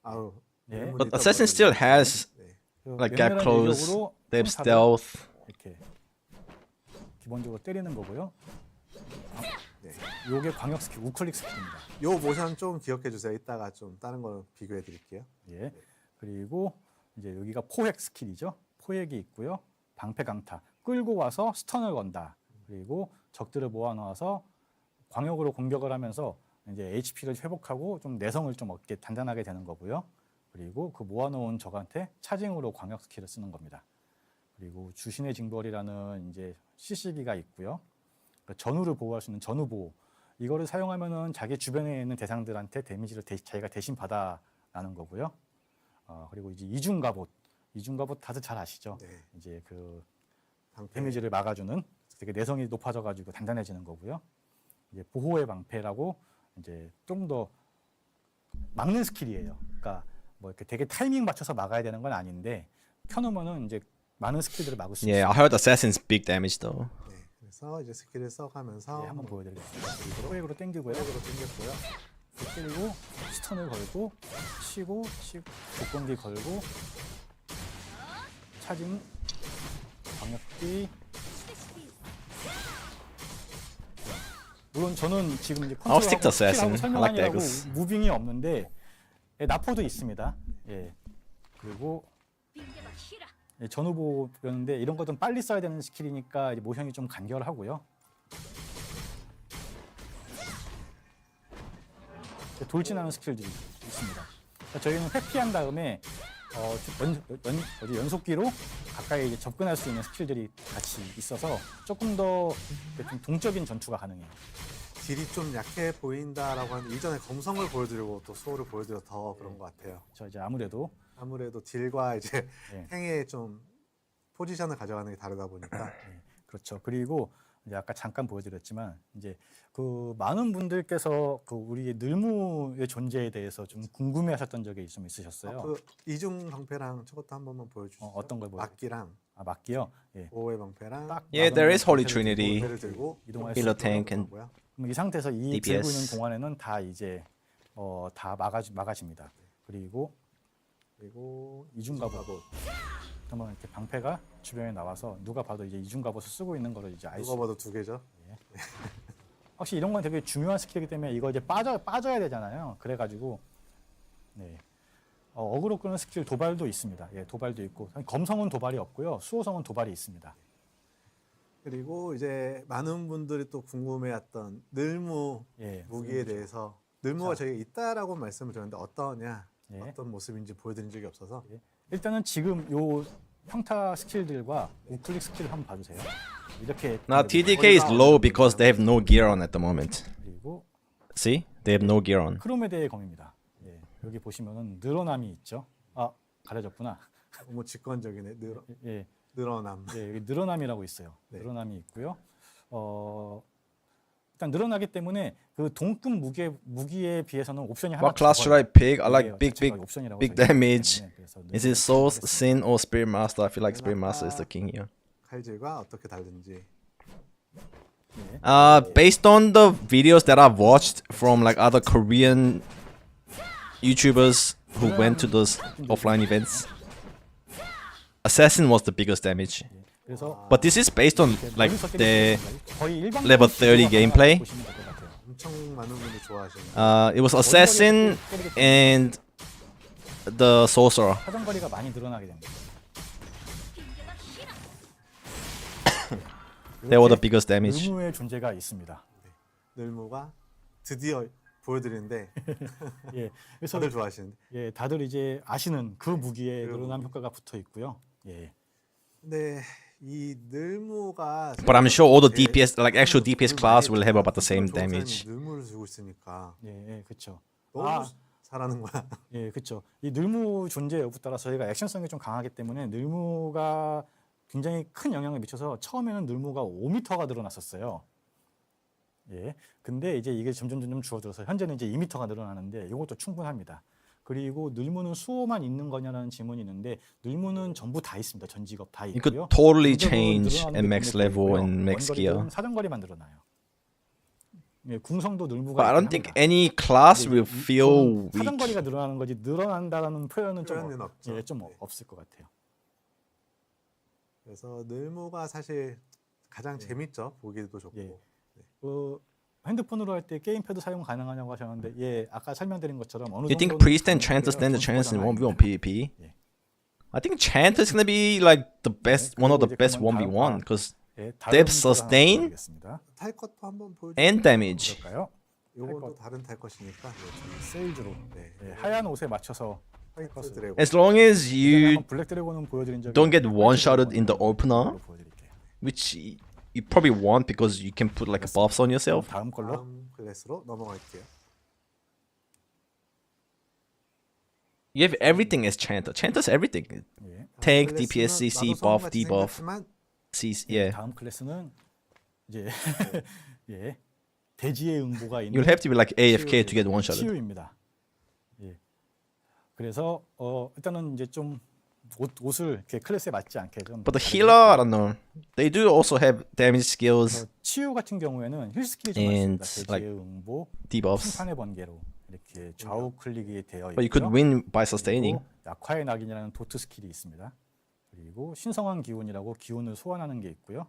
아우. 예. 이름은 But 이따 Assassin still 보여드릴게요. has 네. like gap close, they have stealth. 이렇게 기본적으로 때리는 거고요. 네. 요게 광역 스킬, 우클릭 스킬입니다. 요 모션 좀 기억해 주세요. 이따가 좀 다른 거 비교해 드릴게요. 예. 그리고 이제 여기가 포획 스킬이죠. 포획이 있고요. 방패 강타, 끌고 와서 스턴을 건다. 그리고 적들을 모아 놓아서 광역으로 공격을 하면서 이제 HP를 회복하고 좀 내성을 좀 얻게 단단하게 되는 거고요. 그리고 그 모아놓은 적한테 차징으로 광역 스킬을 쓰는 겁니다. 그리고 주신의 징벌이라는 이제 CC기가 있고요. 그러니까 전우를 보호할 수 있는 전우 보호. 이거를 사용하면은 자기 주변에 있는 대상들한테 데미지를 자기가 대신 받아라는 거고요. 그리고 이제 이중 갑옷 다들 잘 아시죠? 네. 이제 그 방패. 데미지를 막아주는 되게 내성이 높아져가지고 단단해지는 거고요. 이제 보호의 방패라고 이제 좀 더 막는 스킬이에요. 그러니까 뭐 이렇게 되게 타이밍 맞춰서 막아야 되는 건 아닌데 켜놓으면은 이제 많은 스킬들을 막을 수 Yeah, 있어요. I heard Assassin's big damage though. 네. 그래서 이제 스킬을 써가면서 네, 한번 보여드리겠습니다. 그리고 포획으로 당기고요. 으로 당겼고요. 때리고 스턴을 걸고 치고 복권기 걸고 차징 방역기. 물론 저는 지금 이제 I'll stick to 컨트롤하고 assassin. I like 설명하느라고 daggers. 무빙이 없는데 나포도 있습니다. 예. 그리고 빙계가 싫어. 전후보였는데 이런 것들은 빨리 써야 되는 스킬이니까 이제 모션이 좀 간결하고요. 돌진하는 스킬들이 있습니다. 그러니까 저희는 회피한 다음에 연속기로 가까이 이제 접근할 수 있는 스킬들이 같이 있어서 조금 더 좀 동적인 전투가 가능해요. 딜이 좀 약해 보인다라고 하는 이전에 검성을 보여드리고 또 수호를 보여드려 더 그런 것 같아요. 저 이제 아무래도 아무래도 딜과 이제 네. 행에 좀 포지션을 가져가는 게 다르다 보니까 그렇죠. 그리고 이제 아까 잠깐 보여드렸지만 이제 그 많은 분들께서 그 우리의 늘무의 존재에 대해서 좀 궁금해하셨던 적이 좀 있으셨어요. 그 이중 방패랑 저것도 한 번만 보여주시죠. 어떤 걸 보여드릴까요? 막기랑 막기요. 예. 보호의 방패랑 딱 Yeah, there is Holy Trinity. 방패를 들고 이동할 수 Healer 있도록 tank and 하고요. 그럼 이 상태에서 이 DPS. 들고 있는 동안에는 다 이제 다 막아집니다. 그리고 이중 갑옷. 한번 이렇게 방패가 주변에 나와서 누가 봐도 이제 이중 갑옷을 쓰고 있는 거를 이제 알 수. 누가 봐도 두 개죠. 확실히 이런 건 되게 중요한 스킬이기 때문에 이거 이제 빠져야 되잖아요. 그래가지고 네. 어그로 끄는 스킬 도발도 있습니다. 예, 도발도 있고 검성은 도발이 없고요. 수호성은 도발이 있습니다. 그리고 이제 많은 분들이 또 궁금해했던 늘무 예, 무기에 대해서 늘무가 저희가 있다라고 말씀을 드렸는데 어떠냐, 예. 어떤 모습인지 보여드린 적이 없어서 일단은 지금 요 평타 스킬들과 우클릭 스킬을 한번 봐주세요. 이렇게 Now TDK is low because they have no gear on at the moment. 그리고 See? They have no gear on. 크로메데의 검입니다. 예, 여기 보시면은 늘어남이 있죠. 아 가려졌구나. 너무 직관적이네. 예, 늘어남. 예, 여기 늘어남이라고 있어요. 네. 늘어남이 있고요. 일단 늘어나기 때문에 그 동급 무기에 비해서는 옵션이 하나 What class should I pick? I like big damage. Is it Soul, Sin, or Spirit Master? I feel like Spirit Master is the king here. 칼질과 어떻게 다른지. Based on the videos that I've watched from like other Korean YouTubers who went to those offline events, Assassin was the biggest damage. 그래서 But this is based on like the 거의 일반 level 30 gameplay. 보시면 될것 같아요. 엄청 많은 분들 좋아하시는. It was Assassin and the Sorcerer. 사정거리가 많이 늘어나게 됩니다. They were the biggest damage. 의무의 존재가 있습니다. 늘무가 드디어 보여드리는데 예, 그래서 다들 좋아하시는데. 예, 다들 이제 아시는 그 무기에 늘어남 효과가 붙어 있고요. 예, 근데 이 늘무가 But I'm sure all the DPS, like actual DPS class, will have about the same damage. 늘무를 주고 있으니까 예, 그렇죠. 너무 잘하는 거야. 예, 그렇죠. 이 늘무 존재 여부 따라 저희가 액션성이 좀 강하기 때문에 늘무가 굉장히 큰 영향을 미쳐서 처음에는 늘무가 5m가 늘어났었어요. 예, 근데 이제 이게 점점 줄어들어서 현재는 이제 2m가 늘어나는데 이것도 충분합니다. 그리고 늘무는 수호만 있는 거냐라는 질문이 있는데 늘무는 전부 다 있습니다. 전 직업 다 You could 있고요. totally 공격은 change 늘어나는 at 게 max 눈에 level 보이고요. and max 원거리들은 gear. 사정거리만 늘어나요. 예, 궁성도 늘무가 But I don't 있긴 think 합니다. any class 예, will feel weak. 사정거리가 늘어나는 거지 늘어난다라는 표현은 표현은 없죠. 좀 네. 없을 것 같아요. 그래서 늘무가 사실 가장 재밌죠. 보기도 좋고. 예. 핸드폰으로 할 때 게임패드 사용 가능하냐고 하셨는데 예, 아까 설명드린 것처럼 어느 You think 정도는 Priest and Chant stand a chance in 1v1 PvP? 예. I think Chant is gonna be like the best, one of the best 1v1 because 예, depth, 다른 sustain, 보여드리겠습니다. 탈 것도 한번 보여줘. and damage. 볼까요? 요것도 다른 탈 것이니까. 세일즈로 네. 예, 하얀 옷에 맞춰서 화이트 드래곤. As long as 예전에 you 한번 블랙 드래곤은 보여드린 적이 don't get 있는데 one-shotted 화이트 in the 드래곤은 opener, 이걸로 보여드릴게요. which you probably want because you can put like buffs on yourself. 다음 걸로 다음 클래스로 넘어갈게요. You have everything as Chanter. Chanter's everything. 예, Tank, 클래스는 DPS, CC, 나도 buff, 성같이 debuff, 생겼지만 CC. Yeah. 다음 클래스는 이제 예, 대지의 응보가 있는 You'll have to be like AFK to get one-shotted. 치유입니다. 예. 그래서 일단은 이제 좀 옷을 이렇게 클래스에 맞지 않게 좀. But the healer, I don't know. They do also have damage skills, 치유 같은 경우에는 힐 스킬이 좀 And, 많습니다. like, 대지의 응보, debuffs. 심판의 번개로 이렇게 좌우 클릭이 되어 But you could 있고요. win by sustaining. 그리고 약화의 낙인이라는 도트 스킬이 있습니다. 그리고 신성한 기운이라고 기운을 소환하는 게 있고요.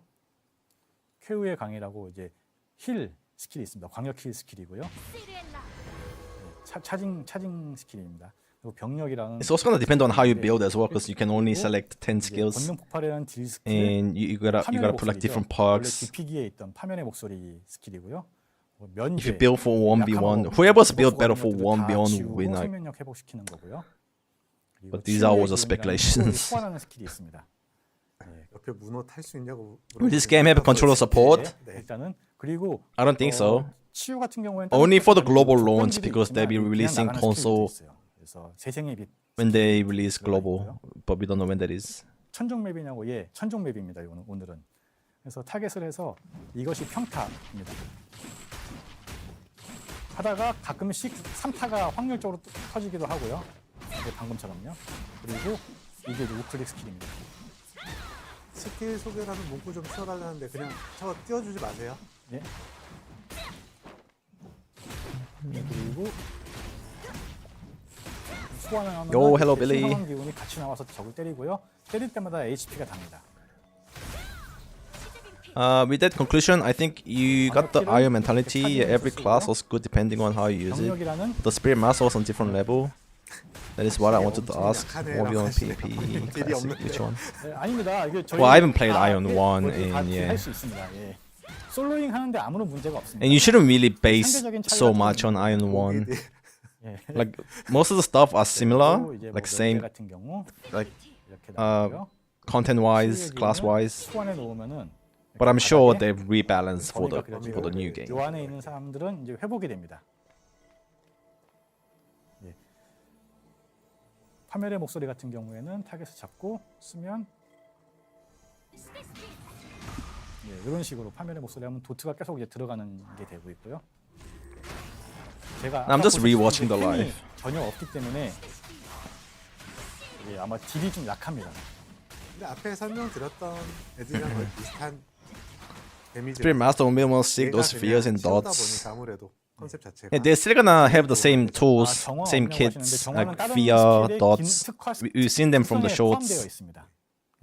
쾌후의 강이라고 이제 힐 스킬이 있습니다. 광역 힐 스킬이고요. 차징 스킬입니다. 그리고 병력이라는 It's also gonna depend on how you build as well, because you can only select 10 이제 skills, 권능 폭발이라는 딜 스킬. and you gotta put like different 원래 perks. DP기에 있던 파면의 목소리 스킬이고요. If 면제. you build for 1v1, 약한 whoever's 거, build better for 버프가 있는 것들을 다 1v1 지우고 will win. Like, 생명력 회복시키는 거고요. 그리고 But these are all 치유의 just 기운이라는 speculations. 소를 소환하는 스킬이 있습니다. 옆에 문어 탈 수 있냐고. will this game have a controller support? 네, 일단은 그리고 I don't think so. 치유 같은 경우에는 Only for the global 조건들이 launch, because they'll be 있지만 그냥 releasing 나가는 console 스킬도 있어요. 그래서 세생의 빛 when they release global, but we don't know when that is. 천종 맵이냐고 예 천종 맵입니다. 오늘은 그래서 타겟을 해서 이것이 평타입니다. 하다가 가끔씩 3타가 확률적으로 터지기도 하고요. 네, 방금처럼요. 그리고 이게 이제 우클릭 스킬입니다. 스킬 소개라는 문구 좀 써달라는데 그냥 저거 띄워주지 마세요. 예. 그리고 소환을 하면 Yo, hello, Billy. 신성한 기운이 같이 나와서 적을 때리고요. 때릴 때마다 HP가 답니다. With that conclusion, I think you got the Aion mentality. Every class was good depending on how you use it. 병력이라는 The Spirit Master was on different level. That is what I wanted to ask. 약하네, 1v1 약하시네. PvP 딜이 classic, 없는데. which one? 네, 아닙니다. 이게 저희 Well, I haven't played Aion 1 and yeah. 할수 있습니다. 예. 솔로잉 하는데 아무런 문제가 없습니다. And you shouldn't really base so much on Aion 1. 예. Like most of the stuff are similar, 그리고 이제 like 면제 same. 같은 경우 Like 이렇게 나오고요. content-wise, class-wise. 수 안에 놓으면은 But I'm sure 바닥에 they've rebalanced for the 범위가 for the new 그려져요. game. 요 안에 있는 사람들은 이제 회복이 됩니다. 예. 파멸의 목소리 같은 경우에는 타겟을 잡고 쓰면 이런 식으로 파멸의 목소리 하면 도트가 계속 이제 들어가는 게 되고 있고요. 제가 I'm just rewatching the 템이 live. 전혀 없기 때문에 아마 딜이 좀 약합니다. 근데 앞에 설명드렸던 애들이랑 거의 비슷한 데미지. Spirit Master will minimal seek those fears and 보니까 dots. 아무래도 컨셉 자체가 Yeah, they're still gonna have the same tools, 정화 same 없냐고 하시는데 kits, 정화는 like 다른 fear, 스킬의 dots. 특화 We've seen them from the 특성에 포함되어 shorts, 있습니다.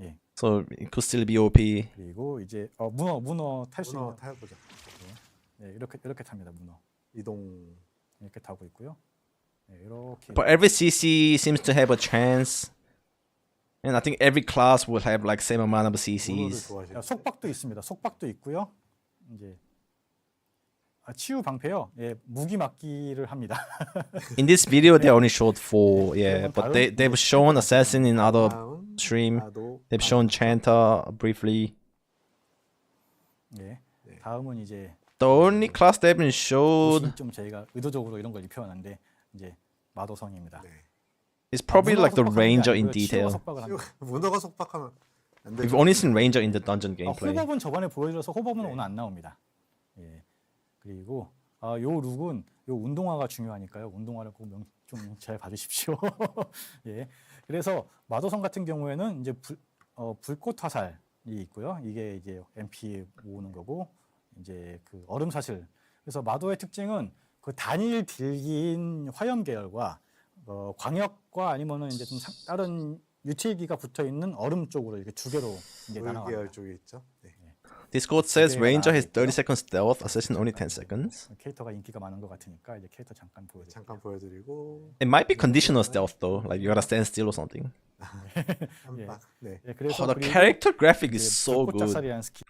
예. so it could still be OP. 그리고 이제 문어 탈 수 문어 있는 타보자. 이렇게 탑니다. 문어 이동. 이렇게 타고 있고요. 이렇게 But every CC seems to have a chance, and I think every class will have like same amount of 문어를 CCs. 좋아하시는. 속박도 있습니다. 속박도 있고요. 이제 치유 방패요. 무기 막기를 합니다. In this video, they only showed 4, yeah, but they've shown assassin in other 다음, stream. 나도 They've shown chanter briefly. 다음은 이제 The only class they haven't showed 좀 저희가 의도적으로 이런 걸 입혀왔는데 이제 마도성입니다. is probably like the 문어가 ranger 속박하는 게 in 아니고요. 치유가 detail. 속박을 합니다. 문어가 속박하면 안 We've 되죠. only seen ranger in the dungeon gameplay. 호법은 저번에 보여드려서 호법은 오늘 안 나옵니다. 그리고 요 룩은 요 운동화가 중요하니까요. 운동화를 꼭 좀 잘 봐주십시오. 그래서 마도성 같은 경우에는 이제 불꽃 화살이 있고요. 이게 이제 MP 모으는 거고 이제 그 얼음 사슬. 그래서 마도의 특징은 그 단일 딜기인 화염 계열과 광역과 아니면은 이제 좀 다른 유틸기가 붙어 있는 얼음 쪽으로 이렇게 두 개로 이제 계열 나눠갑니다. 쪽에 있죠. 네. Discord says 네, ranger has 나와 30 seconds stealth, assassin only 10 seconds. 캐릭터가 인기가 많은 것 같으니까 이제 캐릭터 잠깐 보여드릴게요. 잠깐 보여드리고 It might be conditional stealth though, like you gotta stand still or something. 한박. 네. 그래서 Oh, the 그리고 character graphic is 이제 so 불꽃 good. 작살이라는 스킬.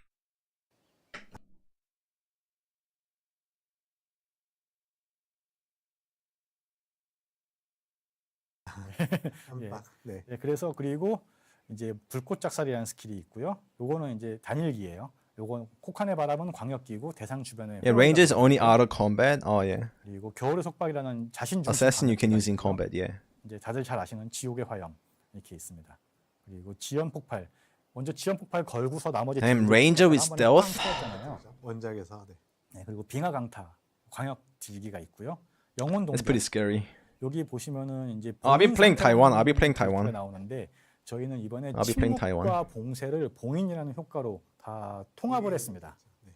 한박. 네. 그래서 그리고 이제 불꽃 작살이라는 스킬이 있고요. 요거는 이제 단일기예요. 요건 코칸의 바람은 광역기고 대상 주변에 Yeah, ranger is only out of combat. Oh yeah. 그리고 겨울의 속박이라는 자신 중심 Assassin you can use in 있고요. combat. Yeah. 이제 다들 잘 아시는 지옥의 화염 이렇게 있습니다. 그리고 지연 폭발. 먼저 지연 폭발 걸고서 나머지 Damn, 딜 ranger with 한 번에 빵 stealth? 터졌잖아요. 원작에서 네. 그리고 빙하 강타 광역 딜기가 있고요. 영혼 That's 동전. pretty scary. 여기 보시면은 이제 I'll be playing 봉인 Taiwan. I'll be playing 상태로 Taiwan. 나오는데 저희는 이번에 I'll be playing 침묵과 봉쇄를 봉인이라는 효과로 다 통합을 했습니다. 네.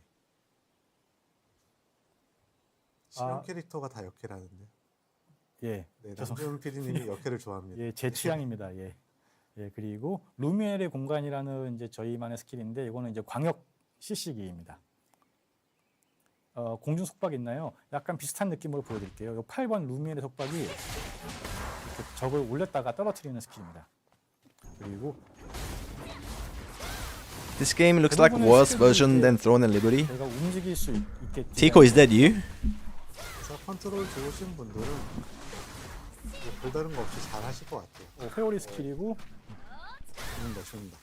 실험 아. 캐릭터가 다 역해라는데. 예, 네, 남준 PD님이 역해를 좋아합니다. 예, 제 취향입니다. 그리고 루미엘의 공간이라는 이제 저희만의 스킬인데 이거는 이제 광역 CC기입니다. 공중 속박 있나요? 약간 비슷한 느낌으로 보여드릴게요. 이 8번 루미엘의 속박이 이렇게 적을 올렸다가 떨어뜨리는 스킬입니다. 그리고 This game looks like worse version than Throne and Liberty. 제가 움직일 수 있게 Tico, is that you? 그래서 컨트롤 좋으신 분들은 뭐 별다른 거 없이 잘 하실 것 같아요. 회오리 스킬이고 좋습니다.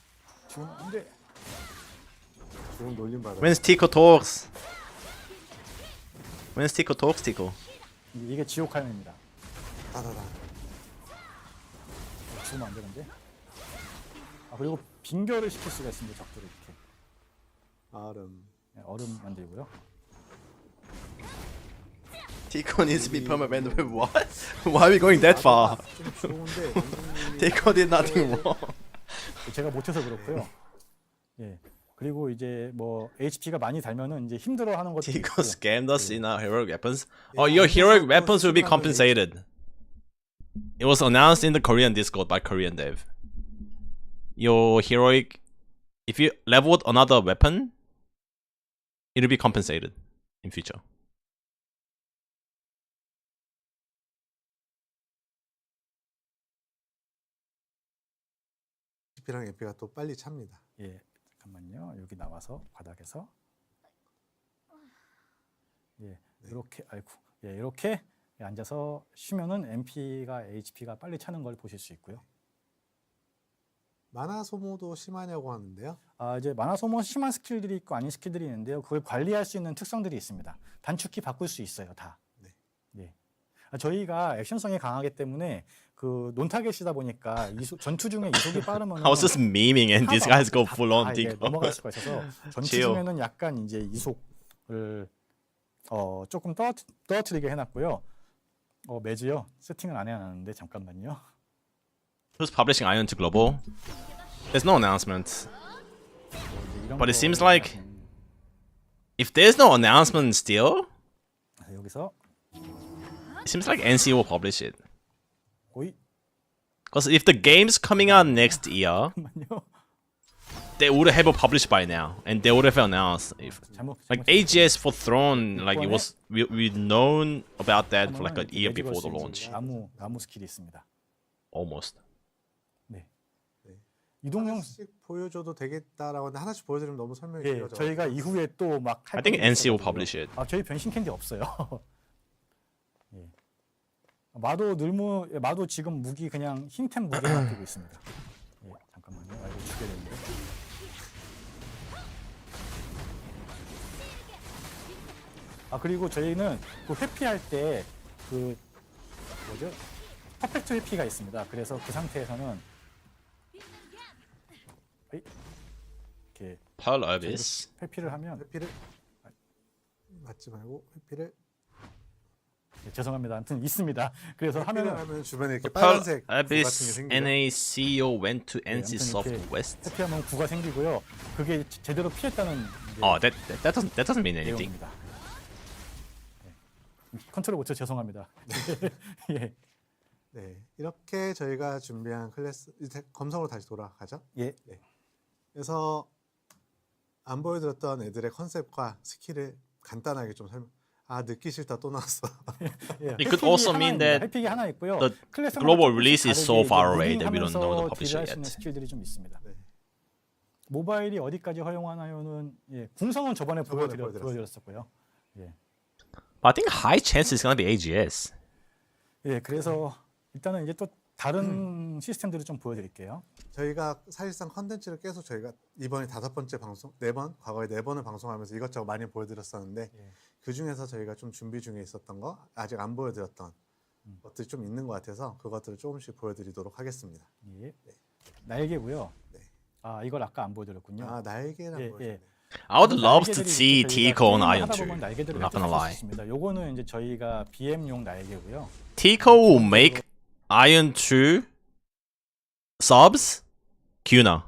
지금 근데 좋은 놀림 받아요. When's Tico talks? When's Tico talks, Tico? 이게 지옥 화염입니다. 따다다. 죽으면 안 되는데. 그리고 빙결을 시킬 수가 있습니다. 적들을 이렇게 얼음. 얼음 만들고요. Tico needs to be permanent. What? Why are we going that far? 좀 좋은데 남준님이 Tico did nothing wrong. 제가 못해서 그렇고요. 그리고 이제 뭐 HP가 많이 달면은 이제 힘들어하는 것도 Tico 있고. scammed us in our heroic weapons. Oh, your heroic weapons will be compensated. It was announced in the Korean Discord by Korean dev. Your heroic, if you leveled another weapon, it'll be compensated in future. GP랑 MP가 또 빨리 찹니다. 잠깐만요. 여기 나와서 바닥에서 이렇게 이렇게 앉아서 쉬면은 MP가 HP가 빨리 차는 걸 보실 수 있고요. 만화 소모도 심하냐고 하는데요. 이제 만화 소모 심한 스킬들이 있고 아닌 스킬들이 있는데요. 그걸 관리할 수 있는 특성들이 있습니다. 단축키 바꿀 수 있어요, 다. 네. 네. 저희가 액션성이 강하기 때문에 그 논타겟이다 보니까 전투 중에 이속이 빠르면 I was just memeing and these guys go full on Tico. 넘어갈 수가 있어서 전투 chill. 중에는 약간 이제 이속을 조금 떨어뜨리게 해놨고요. 매즈요. 세팅을 안 해놨는데 잠깐만요. Who's publishing Aion to global? There's no announcement. 이런 But it 거 seems like if there's no announcement still, 여기서 it seems like NC will publish it. 오이 Because if the game's coming out next year, 잠깐만요. they would have published by now, and they would have announced. If like AGS for Throne, like it was, we'd known about that for like a year before the launch, 나무 스킬이 있습니다. almost. 네. 이동형 하나씩 보여줘도 되겠다라고 하는데 하나씩 보여드리면 너무 설명이 예, 길어져. 저희가 이후에 또 막 I think NC will publish it. 저희 변신 캔디 없어요. 예. 마도 지금 무기 그냥 흰템 무기를 맡기고 있습니다. 예, 잠깐만요. 이거 죽여야 되는데. 그리고 저희는 그 회피할 때 그 뭐죠? 퍼펙트 회피가 있습니다. 그래서 그 상태에서는 이렇게 Pearl Orbis. 회피를 하면 회피를 맞지 말고 회피를 죄송합니다. 아무튼 있습니다. 그래서 회피를 하면은 하면 주변에 이렇게 Pearl 빨간색 구 같은 게 Abyss 생기죠. NACO went to 아무튼 NC 이렇게 Southwest. 회피하면 구가 생기고요. 그게 제대로 피했다는 Oh, that doesn't mean anything. 내용입니다. 컨트롤 못해 죄송합니다. 예. 네, 이렇게 저희가 준비한 클래스 이제 검성으로 다시 돌아가죠. 예. 네. 그래서 안 보여드렸던 애들의 컨셉과 스킬을 간단하게 좀 설명. 늦기 싫다 또 나왔어. 예. It could also mean that 회픽이 하나 있고요. the 클래스마다 global 조금씩 release is so 다르게 far 이제 away that we don't know the 무빙하면서 publisher 딜할 수 있는 yet. 스킬들이 좀 있습니다. 네. 모바일이 어디까지 허용하나요는 궁성은 저번에 저번에 보여드렸었고요. 예. But I think high chance it's gonna be AGS. 예, 그래서 일단은 이제 또 다른 시스템들을 좀 보여드릴게요. 저희가 사실상 컨텐츠를 계속 저희가 이번이 5번째 방송, 4번, 과거에 4번을 방송하면서 이것저것 많이 보여드렸었는데 예. 그 중에서 저희가 좀 준비 중에 있었던 거 아직 안 보여드렸던 것들이 좀 있는 것 같아서 그것들을 조금씩 보여드리도록 하겠습니다. 예. 날개고요. 네. 이걸 아까 안 보여드렸군요. 날개랑 예, 보여드렸네. I would love to 날개들이 see 이렇게 Tico on 저희가 Aion 하다 2. 보면 날개들을 I'm not gonna lie. 있습니다. 요거는 이제 저희가 BM용 날개고요. Tico will make Aion 2 subs Cuna.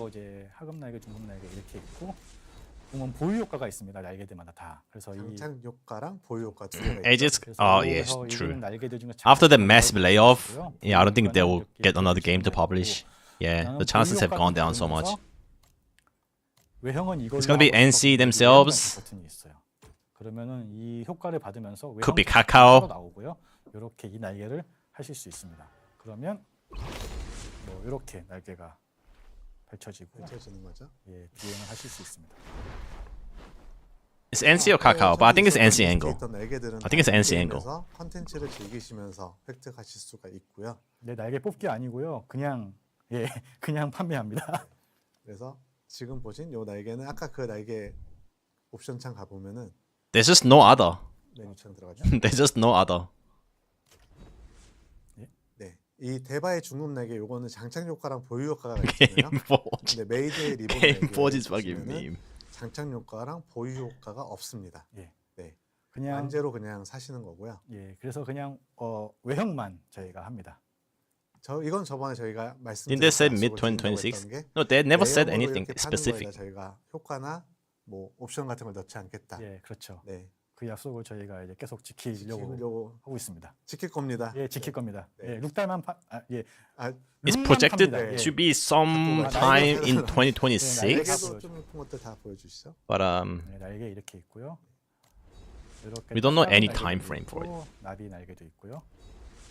이제 하급 날개, 중급 날개 이렇게 있고 보면 보유 효과가 있습니다. 날개들마다 다. 그래서 이 장착 효과랑 보유 효과 두 개가 있죠. AGS. 그래서 Oh yes, 여기서 true. 있는 날개들 중에 After the 장착 massive 날개가 layoff, 있고요. yeah, I don't think they 보유 will 효과는 get another 이렇게 game to 있고, publish. Yeah, 그다음 the chances have 보유 gone 효과 down so much. 부분에서 외형은 이걸로 It's gonna be 하고 NC 싶어서 themselves. 버튼이 있어요. 그러면은 이 효과를 받으면서 외형 Could be 버튼이 Kakao. 따로 나오고요. 이렇게 이 날개를 하실 수 있습니다. 그러면 뭐 이렇게 날개가 펼쳐지고 펼쳐지는 거죠. 비행을 하실 수 있습니다. It's NC or Kakao, but I think it's NC angle. I I think it's NC angle. 컨텐츠를 즐기시면서 획득하실 수가 있고요. 날개 뽑기 아니고요. 그냥 그냥 판매합니다. 그래서 지금 보신 요 날개는 아까 그 날개 옵션 창 가보면은 There's just no other. 메뉴창 들어가죠. There's just no other. 네, 이 대바의 중급 날개 요거는 장착 효과랑 보유 효과가 있잖아요. Game Forge. 근데 메이드의 리본 Game 날개 Forge is fucking 보시면은 meme. 장착 효과랑 보유 효과가 없습니다. 네, 그냥 완제로 그냥 사시는 거고요. 그래서 그냥 외형만 저희가 합니다. 이건 저번에 저희가 Didn't they say 말씀드린 mid 2026? No, they never said anything specific. 저희가 효과나 뭐 옵션 같은 걸 넣지 않겠다. 그렇죠. 네, 그 약속을 저희가 이제 계속 지키려고 지키려고 하고 있습니다. 지킬 겁니다. 지킬 겁니다. 네. 룩달만 It's 룩만 projected 팝니다. to be sometime in 날개도 2026. 좀 예쁜 것들 다 보여주시죠. But 날개 이렇게 있고요. 이렇게 We don't know any 날개도 time frame for 있고, 나비 날개도 있고요.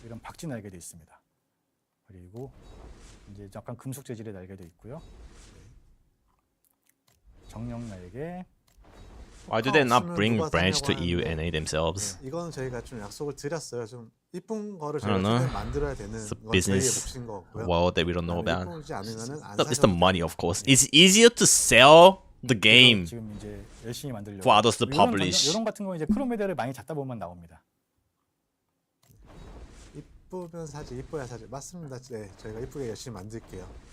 이런 박쥐 날개도 있습니다. 그리고 이제 약간 금속 재질의 날개도 있고요. 정령 날개, Why do they not 없으면 bring 누가 branch to 사냐고 EU 하는데, and A themselves? 이건 저희가 좀 약속을 드렸어요. 좀 이쁜 거를 I don't 저희가 know. 최대한 만들어야 되는 It's a 건 저희의 business 몫인 거고요. world that we don't know 그다음에 about. 이쁘지 않으면은 안 It's the 사셔도 money, 됩니다. of course. It's easier to sell the 그래서 game 지금 이제 열심히 만들려고. for others to publish. 이런 같은 거 이제 크로메데를 많이 잡다 보면 나옵니다. 이쁘면 사지, 이뻐야 사지. 맞습니다. 네, 저희가 이쁘게 열심히 만들게요.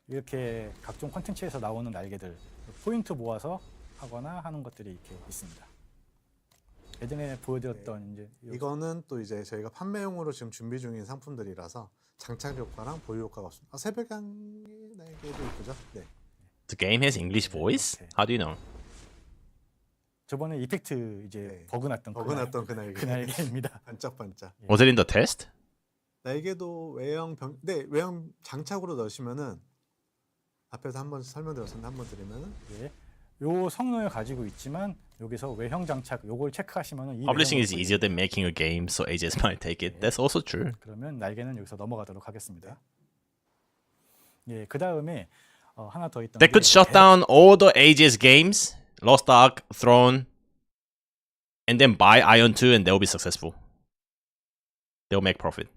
이렇게 각종 콘텐츠에서 나오는 날개들 포인트 모아서 하거나 하는 것들이 이렇게 있습니다. 예전에 보여드렸던 이제 이거는 또 이제 저희가 판매용으로 지금 준비 중인 상품들이라서 장착 효과랑 보유 효과가 없습니다. 새벽양의 날개도 이쁘죠? 네. The game has English voice? How do you know? 저번에 이펙트 이제 네. 버그 났던 버그났던 그 날개. 그 날개입니다. 반짝반짝. Was it in the test? 날개도 외형 장착으로 넣으시면은 앞에서 한번 설명드렸었는데 한번 드리면은 예. 요 성능을 가지고 있지만 여기서 외형 장착 요걸 체크하시면은 이 Publishing is 외형을 easier than making a game, so AJS might take it. That's also true. 그러면 날개는 여기서 넘어가도록 하겠습니다. 예, 그 다음에 하나 더 있던 They could shut down all the AJS games, Lost Ark, Throne, and then buy Aion 2 and they'll be successful. They'll make profit.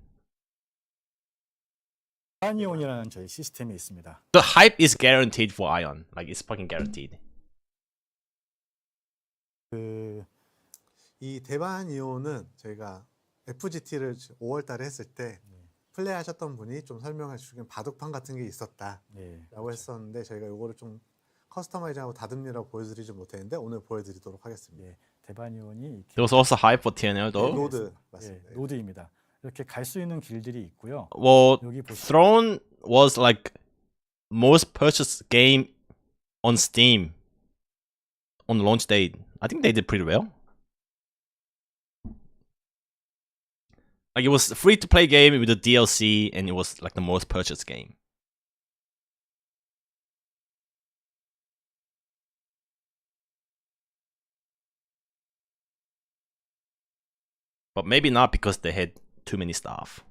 아이온이라는 저희 시스템이 있습니다. The hype is guaranteed for Aion. Like, it's fucking guaranteed. 이 대반 이온은 저희가 FGT를 5월 달에 했을 때 플레이하셨던 분이 좀 설명해 주시긴 바둑판 같은 게 있었다라고 예, 했었는데 저희가 이거를 좀 커스터마이징하고 다듬느라고 보여드리지 못했는데 오늘 보여드리도록 하겠습니다. 예, 대반이온이 이렇게 There was also hype for TNL though. 노드 예, 맞습니다. 노드입니다. 이렇게 갈 수 있는 길들이 있고요. Well, 여기 보시면 Throne was like most purchased game on Steam on launch date. I think they did pretty well. Like, it was a free to play game with the DLC and it was like the most purchased game. But maybe not because they had too many staff.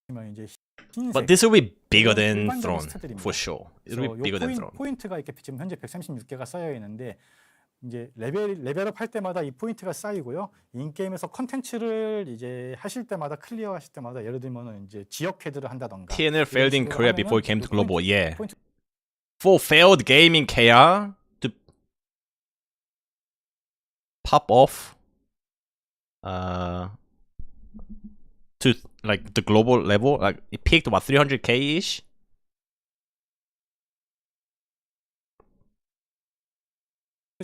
이제 흰색 But this will be bigger 이런 than 일반적인 Throne, 스타들입니다. for sure. It will 그래서 be bigger than Throne. 포인트가 이렇게 지금 현재 136개가 쌓여 있는데 이제 레벨업 할 때마다 이 포인트가 쌓이고요. 인게임에서 컨텐츠를 이제 하실 때마다 클리어하실 때마다 예를 들면은 이제 지역 헤드를 한다던가 TNL failed in 식으로 Korea 하면은 before it came to global. Yeah. 포인트 For failed game in KR to pop off to like the global level, like it peaked about 300k ish.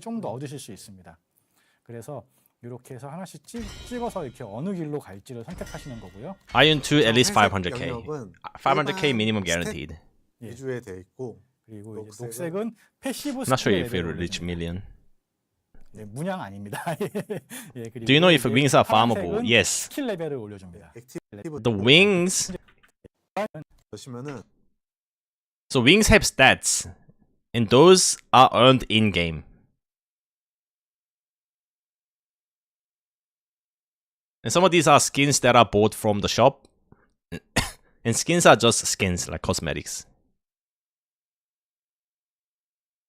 좀 더 얻으실 수 있습니다. 그래서 이렇게 해서 하나씩 찍어서 이렇게 어느 길로 갈지를 선택하시는 거고요. Aion 2 at least 회색 500k. 영역은 500k 일반 minimum 스탯 guaranteed. 위주에 돼 있고 그리고 이제 녹색은 녹색은 패시브 I'm not sure 스킬의 if it will 레벨을 reach 올려줍니다. million. 예, 문양 아닙니다. 예, 그리고 Do you know if 이제 wings are farmable? 파란색은 Yes. 스킬 레벨을 올려줍니다. 액티브 The wings. 넣으시면은 So wings have stats, and those are earned in game. And some of these are skins that are bought from the shop. And skins are just skins, like cosmetics.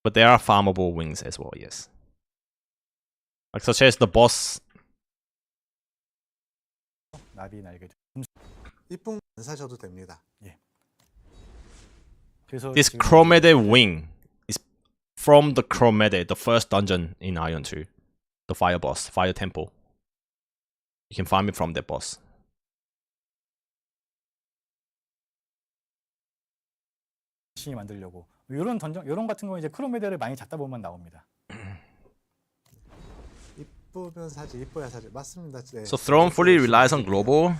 But there are farmable wings as well, yes. Like such as the boss. 나비 날개. 이쁜 거 안 사셔도 됩니다. 그래서 This 지금 Chromede wing is from the Chromede, the first dungeon in Aion 2. The fire boss, fire temple. You can farm it from that boss. 열심히 만들려고 이런 던전 이런 같은 거 이제 크로메데를 많이 잡다 보면 나옵니다. 이쁘면 사지, 이뻐야 사지. 맞습니다. 네. So Throne fully relies on global.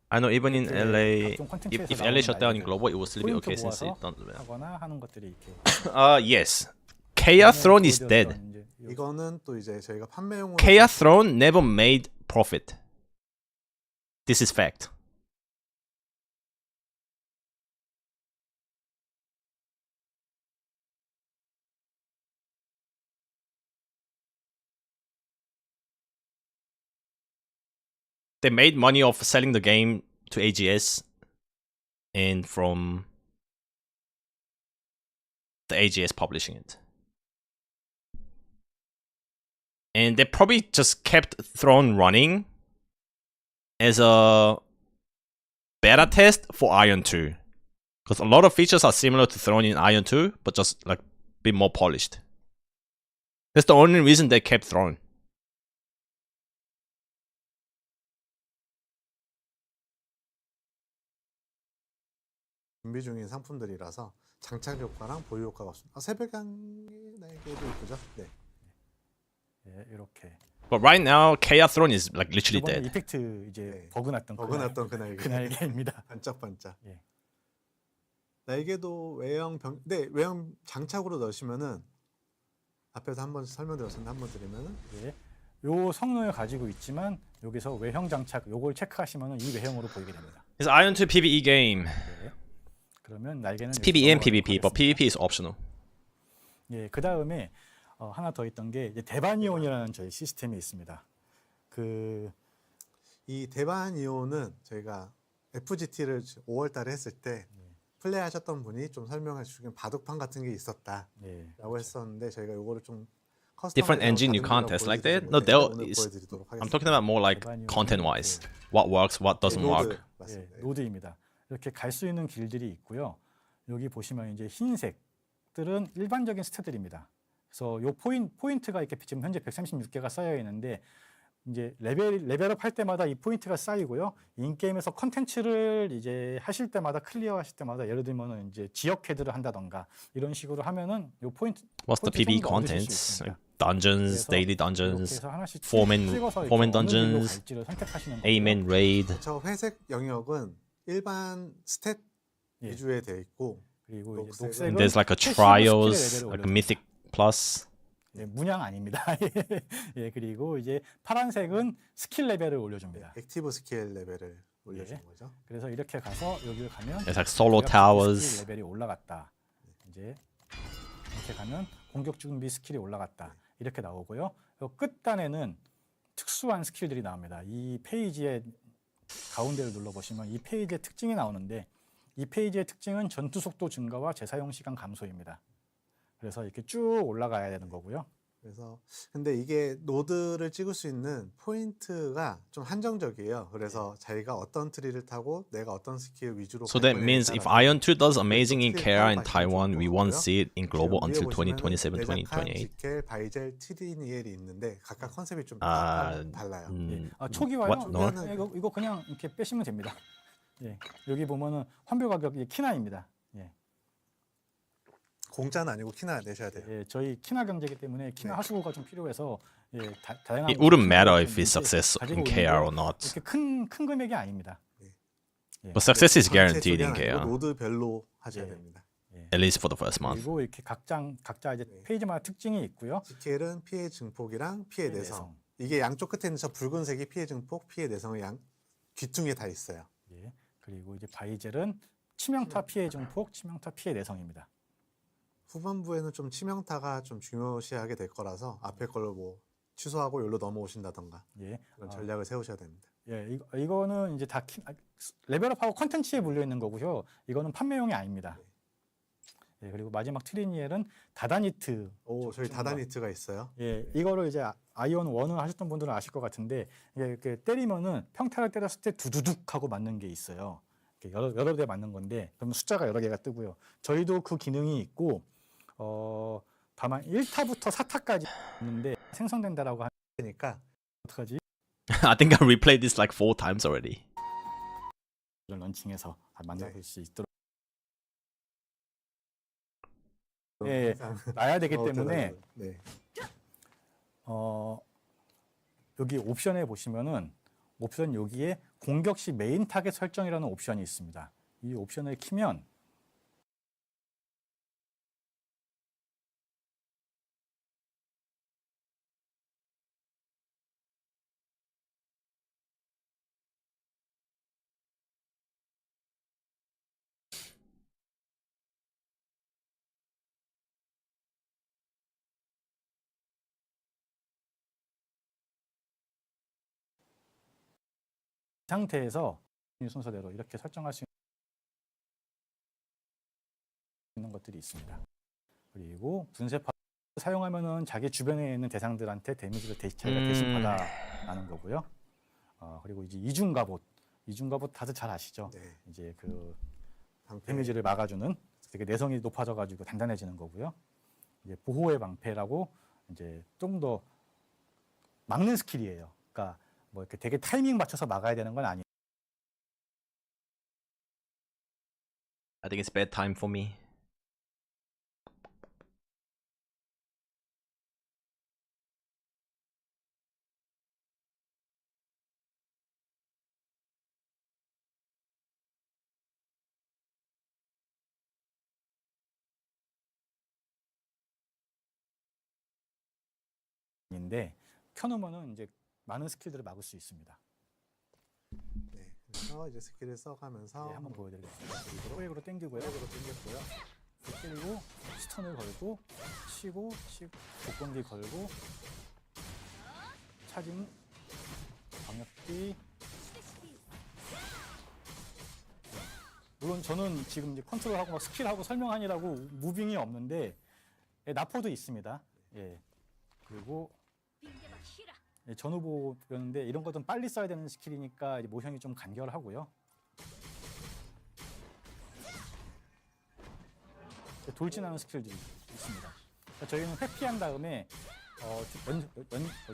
I know even in 네, LA, 각종 콘텐츠에서 if LA shut down in 나오는 global, it will still be 포인트 okay since 모아서 it doesn't matter. 하거나 하는 것들이 이렇게. Yes. Kea Throne is dead. 이제 이거는 또 이제 저희가 판매용으로 Kea Throne never made profit. This is fact. They made money off selling the game to AGS and from the AGS publishing it. And they probably just kept Throne running as a beta test for Aion 2. Because a lot of features are similar to Throne in Aion 2, but just like a bit more polished. That's the only reason they kept Throne. 준비 중인 상품들이라서 장착 효과랑 보유 효과가 없습니다. 새벽양의 날개도 이쁘죠? 네. 예, 이렇게. But right now, Chaos Throne is like literally 이번에 dead. 이펙트 이제 네. 버그 났던 버그났던 그 날개. 그 날개입니다. 반짝반짝. 예. 날개도 외형 장착으로 넣으시면은 앞에서 한번 설명드렸었는데 한번 드리면은 예. 요 성능을 가지고 있지만 여기서 외형 장착 요걸 체크하시면은 이 외형으로 보이게 됩니다. It's Aion 2 PvE game. 네. 그러면 날개는 It's PvE and 넘어가도록 PvP, but 하겠습니다. PvP is optional. 예, 그 다음에 하나 더 있던 게 이제 대반이온이라는 저희 시스템이 있습니다. 이 대반 이온은 저희가 FGT를 5월달에 했을 때 플레이하셨던 분이 좀 설명해 주시긴 바둑판 같은 게 있었다라고 네. 했었는데 저희가 이거를 좀 Different engine you can't test like that. No, I'm talking about more like content-wise. What works, what doesn't work. 예, 맞습니다. 노드입니다. 이렇게 갈 수 있는 길들이 있고요. 여기 보시면 이제 흰색들은 일반적인 스탯들입니다. 그래서 요 포인트가 이렇게 지금 현재 136개가 쌓여 있는데 이제 레벨업 할 때마다 이 포인트가 쌓이고요. 인게임에서 컨텐츠를 이제 하실 때마다 클리어하실 때마다 예를 들면은 이제 지역 헤드를 한다던가 이런 식으로 하면은 요 포인트 What's the PvE 정도 얻으실 수 contents? 있습니다. Like dungeons, 그래서 daily 이렇게 dungeons, 해서 하나씩 foreman 찍어서 이렇게 foreman 어느 길로 dungeons, 갈지를 선택하시는 거고요. A-man raid. 저 회색 영역은 일반 스탯 예. 위주에 돼 있고 그리고 이제 녹색은 녹색은 And there's like a 패시브 trials, 스킬의 레벨을 like a 올려줍니다. mythic plus. 예, 문양 아닙니다. 예, 그리고 이제 파란색은 스킬 레벨을 올려줍니다. 액티브 스킬 레벨을 올려주는 예. 거죠. 그래서 이렇게 가서 여기를 가면 There's like solo 공격 준비 towers. 스킬 레벨이 올라갔다. 이제 이렇게 가면 공격 준비 스킬이 올라갔다. 이렇게 나오고요. 요 끝단에는 특수한 스킬들이 나옵니다. 이 페이지의 가운데를 눌러보시면 이 페이지의 특징이 나오는데 이 페이지의 특징은 전투 속도 증가와 재사용 시간 감소입니다. 그래서 이렇게 쭉 올라가야 되는 거고요. 그래서 근데 이게 노드를 찍을 수 있는 포인트가 좀 한정적이에요. 그래서 자기가 어떤 트리를 타고 내가 어떤 스킬 위주로 So 갈 that 거냐에 means if 따라서 Aion 2 does amazing in 스킬 Kara 파워 and Taiwan, we won't 발전이 see it in global 지금 until 위에 보시면은 2027, 레자칸, 2028. 지켈, 바이젤, 트리니엘이 있는데 각각 컨셉이 좀 아, 달라요. 초기화요? What? No? 이거 그냥 이렇게 빼시면 됩니다. 예, 여기 보면은 환불 가격이 키나입니다. 예, 공짜는 아니고 키나 내셔야 돼요. 예, 저희 키나 경제이기 때문에 키나 네. 하수구가 좀 필요해서 다양한 It wouldn't matter if 있는데 it's success 가지고 in 있는데 KR or not. 이렇게 큰 금액이 아닙니다. 예, But success is 전체 guaranteed in 쪽이 아니고 KR, 노드별로 하셔야 예. 됩니다. at least for the first month. 그리고 이렇게 각자 이제 네. 페이지마다 특징이 있고요. 지켈은 피해 증폭이랑 피해 피해 내성. 내성. 이게 양쪽 끝에 있는 저 붉은색이 피해 증폭, 피해 내성의 양 귀퉁이에 다 있어요. 예, 그리고 이제 바이젤은 치명타 피해 증폭, 치명타 피해 내성입니다. 후반부에는 좀 치명타가 좀 중요시하게 될 거라서 앞에 걸로 뭐 취소하고 여기로 넘어오신다던가 예, 그런 전략을 세우셔야 됩니다. 예, 이거는 이제 다 레벨업하고 컨텐츠에 물려 있는 거고요. 이거는 판매용이 아닙니다. 예, 그리고 마지막 트리니엘은 다다니트. 오, 저희 다다니트가 있어요. 예, 이거를 이제 아이온 1을 하셨던 분들은 아실 것 같은데 이게 이렇게 때리면은 평타를 때렸을 때 두두둑 하고 맞는 게 있어요. 이렇게 여러 대 맞는 건데 그러면 숫자가 여러 개가 뜨고요. 저희도 그 기능이 있고 다만 1타부터 4타까지 있는데 생성된다라고 그러니까 어떡하지? I think I replayed this like 4 times already. 이걸 런칭해서 만나볼 수 있도록 예, 놔야 되기 때문에 네. 여기 옵션에 보시면은 옵션 여기에 공격 시 메인 타겟 설정이라는 옵션이 있습니다. 이 옵션을 키면 이 상태에서 이 순서대로 이렇게 설정할 수 것들이 있습니다. 그리고 분쇄파 사용하면은 자기 주변에 있는 대상들한테 데미지를 자기가 대신 받아나는 거고요. 그리고 이제 이중 갑옷 다들 잘 아시죠? 네. 이제 그 방패. 데미지를 막아주는 되게 내성이 높아져가지고 단단해지는 거고요. 이제 보호의 방패라고 이제 좀 더 막는 스킬이에요. 그러니까 뭐 이렇게 되게 타이밍 맞춰서 막아야 되는 건 아니에요. I think it's bedtime for me. 인데 켜놓으면은 이제 많은 스킬들을 막을 수 있습니다. 네. 그래서 이제 스킬을 써가면서 네, 한번 보여드리겠습니다. 호액으로 당기고요. 당겼고요. 때리고 스턴을 걸고 치고 복권기 걸고 차징 방역기. 물론 저는 지금 이제 컨트롤하고 막 스킬하고 설명하느라고 무빙이 없는데 나포도 있습니다. 예. 그리고 전 후보였는데 이런 것은 빨리 써야 되는 스킬이니까 이제 모션이 좀 간결하고요. 돌진하는 스킬들이 있습니다. 그러니까 저희는 회피한 다음에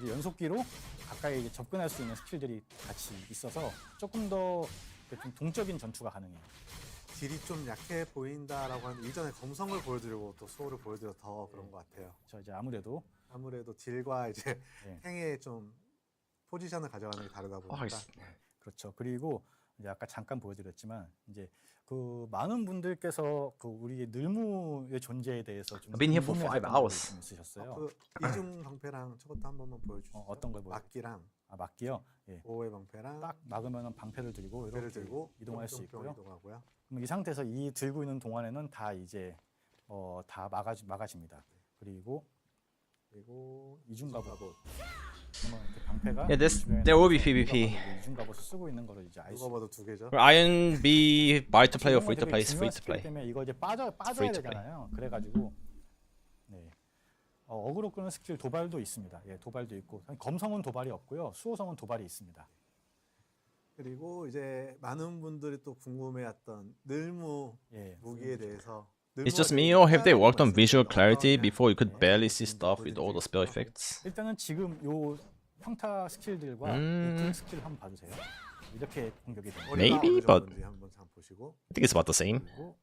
연속기로 가까이 이제 접근할 수 있는 스킬들이 같이 있어서 조금 더 좀 동적인 전투가 가능해요. 딜이 좀 약해 보인다라고 하는데 이전에 검성을 보여드리고 또 수호를 보여드려서 더 그런 것 같아요. 저 이제 아무래도 딜과 이제 네. 행의 좀 포지션을 가져가는 게 다르다 보니까 그렇죠. 그리고 이제 아까 잠깐 보여드렸지만 이제 그 많은 분들께서 그 우리의 늘무의 존재에 대해서 좀 I've been here for 5 궁금해하셨던 hours. 분들이 좀 있으셨어요. 그 이중 방패랑 저것도 한 번만 보여주시죠. 어떤 걸 막기랑 막기요. 예. 보호의 방패랑 딱 막으면 방패를 들고 방패를 이렇게 들고 이동할 수 뿅뿅뿅 있고요. 이동하고요. 그럼 이 상태에서 이 들고 있는 동안에는 다 이제 다 막아집니다. 그리고 이중 갑옷. 그러면 이렇게 방패가 Yeah, 주변에 there will be 나와서 PvP. 이중 갑옷을 쓰고 있는 거를 이제 알 수 누가 봐도 두 개죠. Aion be buy to play or 이런 건 free to 되게 play? It's free 중요한 to 스킬 play. 때문에 이거 이제 빠져야 free to play. 되잖아요. 그래가지고 네. 어그로 끄는 스킬 도발도 있습니다. 예, 도발도 있고 검성은 도발이 없고요. 수호성은 도발이 있습니다. 그리고 이제 많은 분들이 또 궁금해했던 늘무 예, 무기에 대해서 It's just me, or have they worked on visual clarity before you could 네. barely see stuff with all the spell effects? 일단은 지금 요 평타 스킬들과 이 스킬 한번 봐주세요. 이렇게 공격이 됩니다. Maybe, but- 한번 잠 보시고 I think it's about the same. 그리고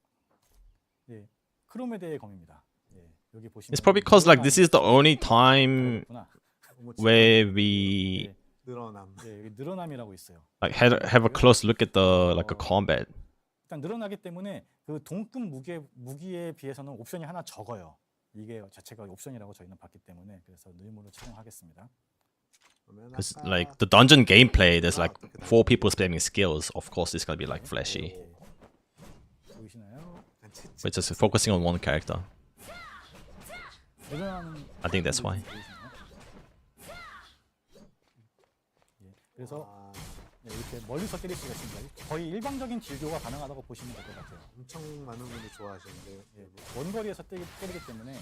예, 크롬에대의 검입니다. 예, 여기 보시면 It's probably because like this is the only time 있구나. where we 예, 늘어남. 예, 여기 늘어남이라고 있어요. like have a close look at the like a combat. 일단 늘어나기 때문에 그 동급 무기에 비해서는 옵션이 하나 적어요. 이게 자체가 옵션이라고 저희는 봤기 때문에 그래서 늘무를 착용하겠습니다. Because like the dungeon gameplay, there's like 4 people spamming skills. Of course, it's gonna be like flashy. 보이시나요? But just focusing on one character. 늘어나는 I think that's why. 보이시나요? 예, 그래서 네, 이렇게 멀리서 때릴 수가 있습니다. 거의 일방적인 딜교가 가능하다고 보시면 될 것 같아요. 엄청 많은 분들이 좋아하시는데 예, 원거리에서 때리기 때문에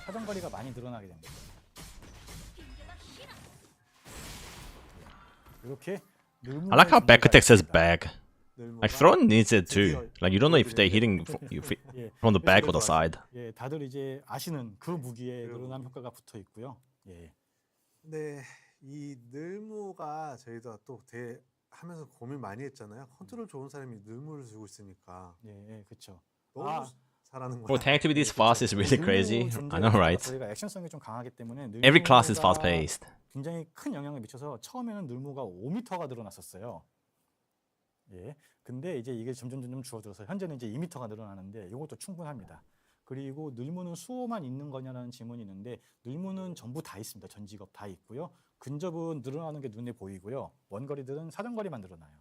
사정거리가 많이 늘어나게 됩니다. 이렇게 I like how back attack says bag. 늘무가 Like Throne needs it too. Like you don't know if they're hitting 예, from the back or the side. 예, 다들 이제 아시는 그 무기에 늘어남 효과가 붙어 있고요. 예, 근데 이 늘무가 저희도 또 하면서 고민 많이 했잖아요. 컨트롤 좋은 사람이 늘무를 들고 있으니까 예, 그렇죠. 너무 잘하는 Bro, 거야. tank to be this fast is really crazy. I know, right? 저희가 액션성이 좀 강하기 때문에 Every class is 늘무가 fast paced. 굉장히 큰 영향을 미쳐서 처음에는 늘무가 5m가 늘어났었어요. 예. 근데 이제 이게 점점 줄어들어서 현재는 이제 2m가 늘어나는데 이것도 충분합니다. 그리고 늘무는 수호만 있는 거냐라는 질문이 있는데 늘무는 전부 다 있습니다. 전 직업 다 있고요. 근접은 늘어나는 게 눈에 보이고요. 원거리들은 사정거리만 늘어나요.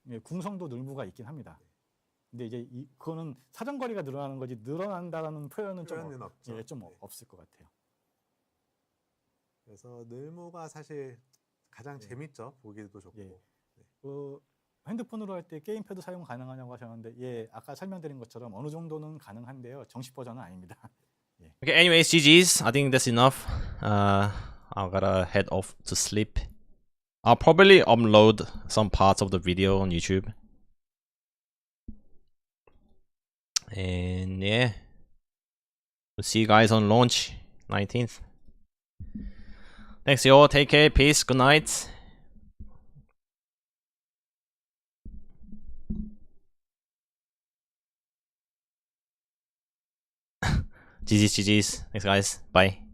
예, 궁성도 늘무가 있긴 합니다. 근데 이제 그거는 사정거리가 늘어나는 거지 늘어난다라는 표현은 표현은 없죠. 좀 네. 없을 것 같아요. 그래서 늘무가 사실 가장 재밌죠. 보기도 좋고. 예. 핸드폰으로 할 때 게임패드 사용 가능하냐고 하셨는데 예, 아까 설명드린 것처럼 어느 정도는 가능한데요. 정식 버전은 아닙니다. Okay, anyways, GG's. I think that's enough. I gotta head off to sleep. I'll probably upload some parts of the video on YouTube. And yeah, we'll see you guys on launch 19th. Thanks, y'all. Take care. Peace. Good night. GG's. Thanks, guys. Bye.